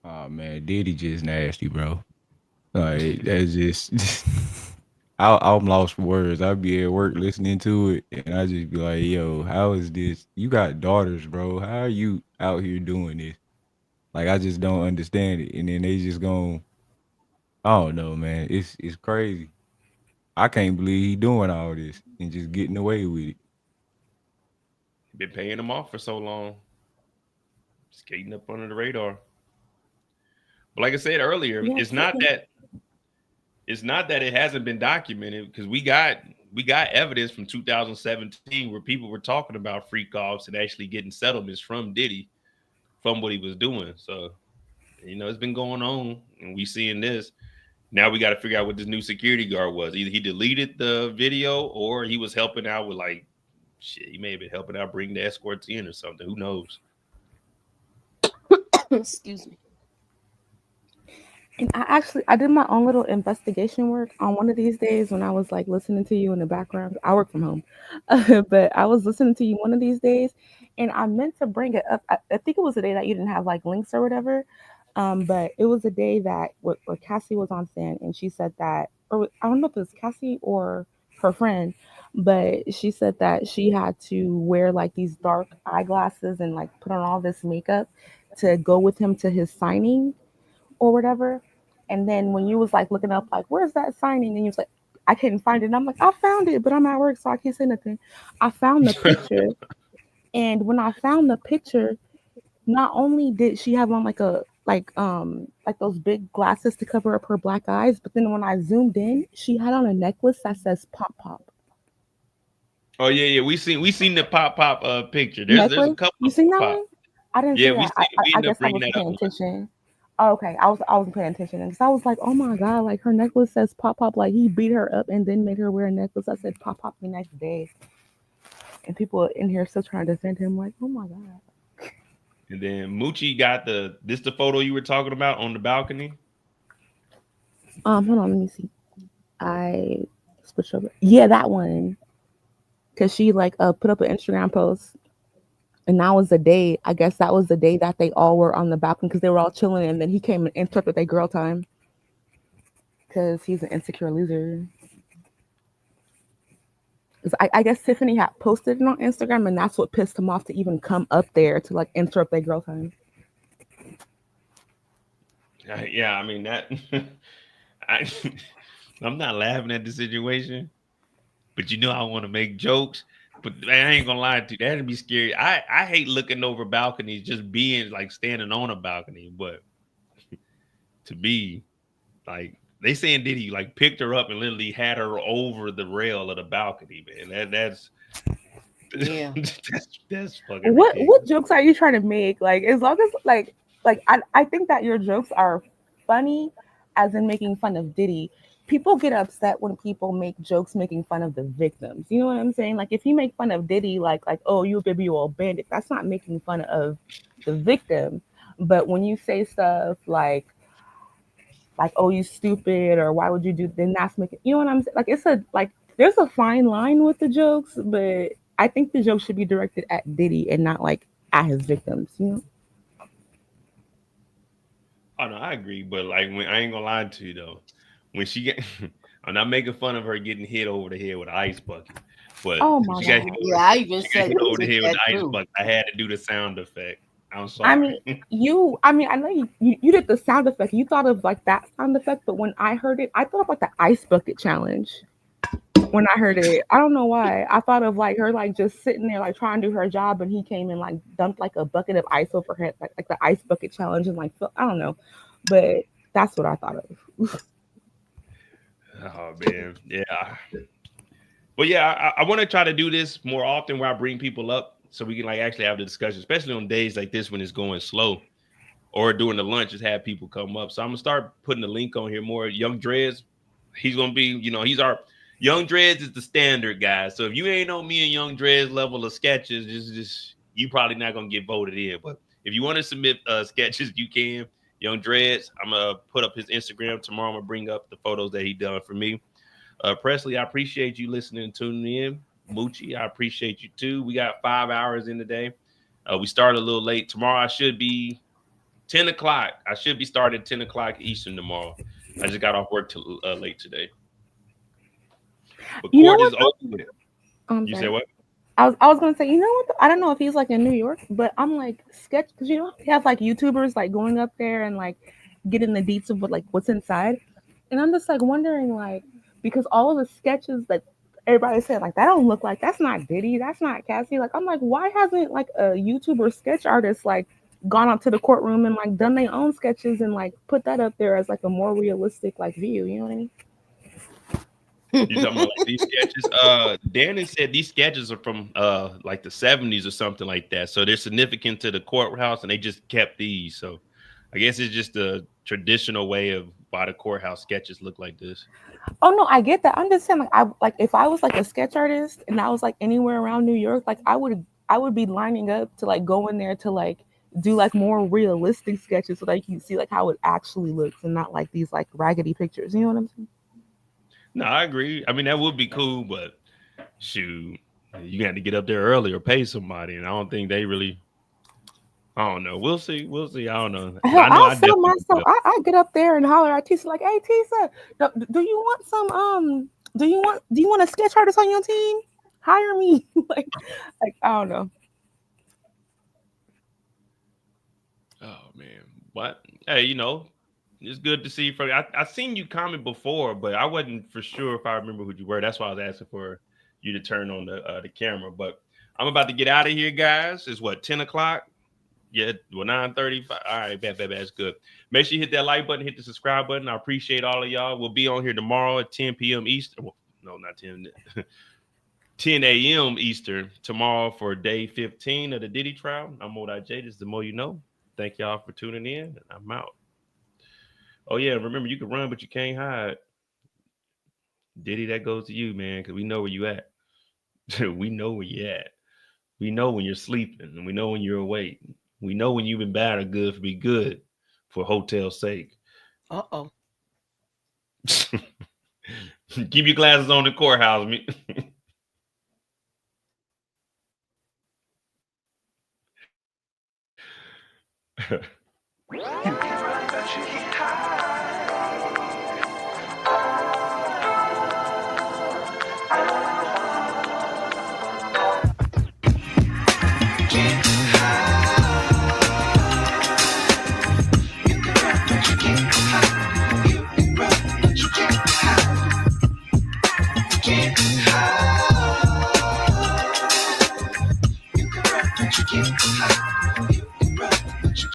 Oh man, Diddy just nasty, bro. Like that's just I'm lost for words. I'll be at work listening to it and I just be like, yo, how is this? You got daughters, bro. How are you out here doing this? Like I just don't understand it. And then they just going, I don't know, man. It's crazy. I can't believe he doing all this and just getting away with it. Been paying them off for so long, skating up under the radar. But like I said earlier, Yeah, it's not that it hasn't been documented because we got evidence from 2017 where people were talking about freak offs and actually getting settlements from Diddy from what he was doing. So it's been going on, and we seeing this. Now we got to figure out what this new security guard was. Either he deleted the video or he was helping out with like shit. He may have been helping out bring the escorts in or something. Who knows? Excuse me. And I did my own little investigation work on one of these days when I was like listening to you in the background. I work from home, but I was listening to you one of these days, and I meant to bring it up. I think it was a day that you didn't have like links or whatever, but it was a day that where Cassie was on stand and she said that, or I don't know if it was Cassie or her friend, but she said that she had to wear like these dark eyeglasses and like put on all this makeup to go with him to his signing or whatever. And then when you was like looking up, like, where's that signing? And you was like, I couldn't find it. And I'm like, I found it, but I'm at work, so I can't say nothing. I found the picture. And when I found the picture, not only did she have on like those big glasses to cover up her black eyes, but then when I zoomed in, she had on a necklace that says pop pop. Oh yeah. We seen the pop picture. There's a Necklace? couple You of seen that pop. one? I didn't Yeah, see we that. seen it. We I ended up guess I bringing wasn't that up. paying attention. Oh, okay. I wasn't paying attention because I was like, oh my god, like her necklace says pop pop. Like he beat her up and then made her wear a necklace that said pop pop the next day. And people in here still trying to defend him. Like, oh my god. And then Moochie got the photo you were talking about on the balcony. Hold on, let me see. I switched over. Yeah, that one. Cause she like put up an Instagram post, and that was the day. I guess that was the day that they all were on the balcony because they were all chilling, and then he came and interrupted their girl time. Cause he's an insecure loser. 'Cause I guess Tiffany had posted it on Instagram, and that's what pissed him off to even come up there to like interrupt their girl time. Yeah, I mean that. I, I'm not laughing at the situation, but I want to make jokes. But man, I ain't gonna lie to you, that'd be scary. I hate looking over balconies, just being like standing on a balcony. But to be like they saying Diddy like picked her up and literally had her over the rail of the balcony, man. That's Yeah. that's fucking What ridiculous. jokes are you trying to make? Like as long as I think that your jokes are funny as in making fun of Diddy. People get upset when people make jokes making fun of the victims. You know what I'm saying? Like if you make fun of Diddy like oh you a baby you a bandit, that's not making fun of the victim. But when you say stuff like oh you stupid or why would you do, then that's making, you know what I'm saying? Like it's a like there's a fine line with the jokes, but I think the joke should be directed at Diddy and not like at his victims, you know? Oh no, I agree. But like when I ain't gonna lie to you though, when she get I'm not making fun of her getting hit over the head with an ice bucket. But Oh my she got god. Yeah, I even she got said hit over the did head with that the ice too. bucket. I had to do the sound effect. I'm I sorry. mean, I know you did the sound effect. You thought of like that sound effect, but when I heard it, I thought of like the ice bucket challenge. When I heard it, I don't know why. I thought of like her like just sitting there like trying to do her job, and he came and like dumped like a bucket of ice over her head, like the ice bucket challenge, and like I don't know, but that's what I thought of. Oh man, yeah. But yeah, I want to try to do this more often where I bring people up so we can like actually have the discussion, especially on days like this when it's going slow, or during the lunch, just have people come up. So I'm gonna start putting the link on here more. Young Dreads, he's gonna be, he's our Young Dreads is the standard guy. So if you ain't on me and Young Dreads level of sketches, just you probably not gonna get voted in. But if you want to submit sketches, you can. Young Dreads, I'm gonna put up his Instagram tomorrow. I'm gonna bring up the photos that he done for me. Presley, I appreciate you listening and tuning in. Moochie, I appreciate you too. We got 5 hours in today. We started a little late. Tomorrow I should be 10 o'clock. I should be starting 10 o'clock Eastern tomorrow. I just got off work till late today. But court is over with. You say what? I was gonna say, you know what? I don't know if he's like in New York, but I'm like sketch because he has like YouTubers like going up there and like getting the deets of what's inside, and I'm just like wondering like because all of the sketches that everybody said like that don't look like that's not Diddy, that's not Cassidy. Like I'm like, why hasn't like a YouTuber sketch artist like gone up to the courtroom and like done their own sketches and like put that up there as like a more realistic like view? You know what I mean? You talking about like these sketches? Danny said these sketches are from like the 70s or something like that. So they're significant to the courthouse and they just kept these. So I guess it's just a traditional way of why the courthouse sketches look like this. Oh no, I get that. I'm just saying like if I was like a sketch artist and I was like anywhere around New York, like I would be lining up to like go in there to like do like more realistic sketches so like you see like how it actually looks and not like these like raggedy pictures. You know what I'm saying? No, I agree. I mean, that would be cool, but shoot, you got to get up there early or pay somebody, and I don't think they really. I don't know. We'll see. I don't know. I'll sell myself. I get up there and holler at Tisa like, "Hey, Tisa, do you want some? Do you want a sketch artist on your team? Hire me." like I don't know. Oh man, what? Hey, it's good to see you. I seen you comment before, but I wasn't for sure if I remember who you were. That's why I was asking for you to turn on the camera. But I'm about to get out of here, guys. It's 10 o'clock? Yeah, 9:35. All right, bad. That's good. Make sure you hit that like button, hit the subscribe button. I appreciate all of y'all. We'll be on here tomorrow at 10 p.m. Eastern. Well, no, not 10. 10 a.m. Eastern tomorrow for day 15 of the Diddy trial. I'm Mo.J. This is The More You Know. Thank y'all for tuning in. And I'm out. Oh, yeah, remember, you can run, but you can't hide. Diddy, that goes to you, man, because we know where you at. We know where you at. We know when you're sleeping, and we know when you're awake. We know when you've been bad or good for be good for hotel's sake. Uh-oh. Keep your glasses on the courthouse. You can rap, but you can't hide.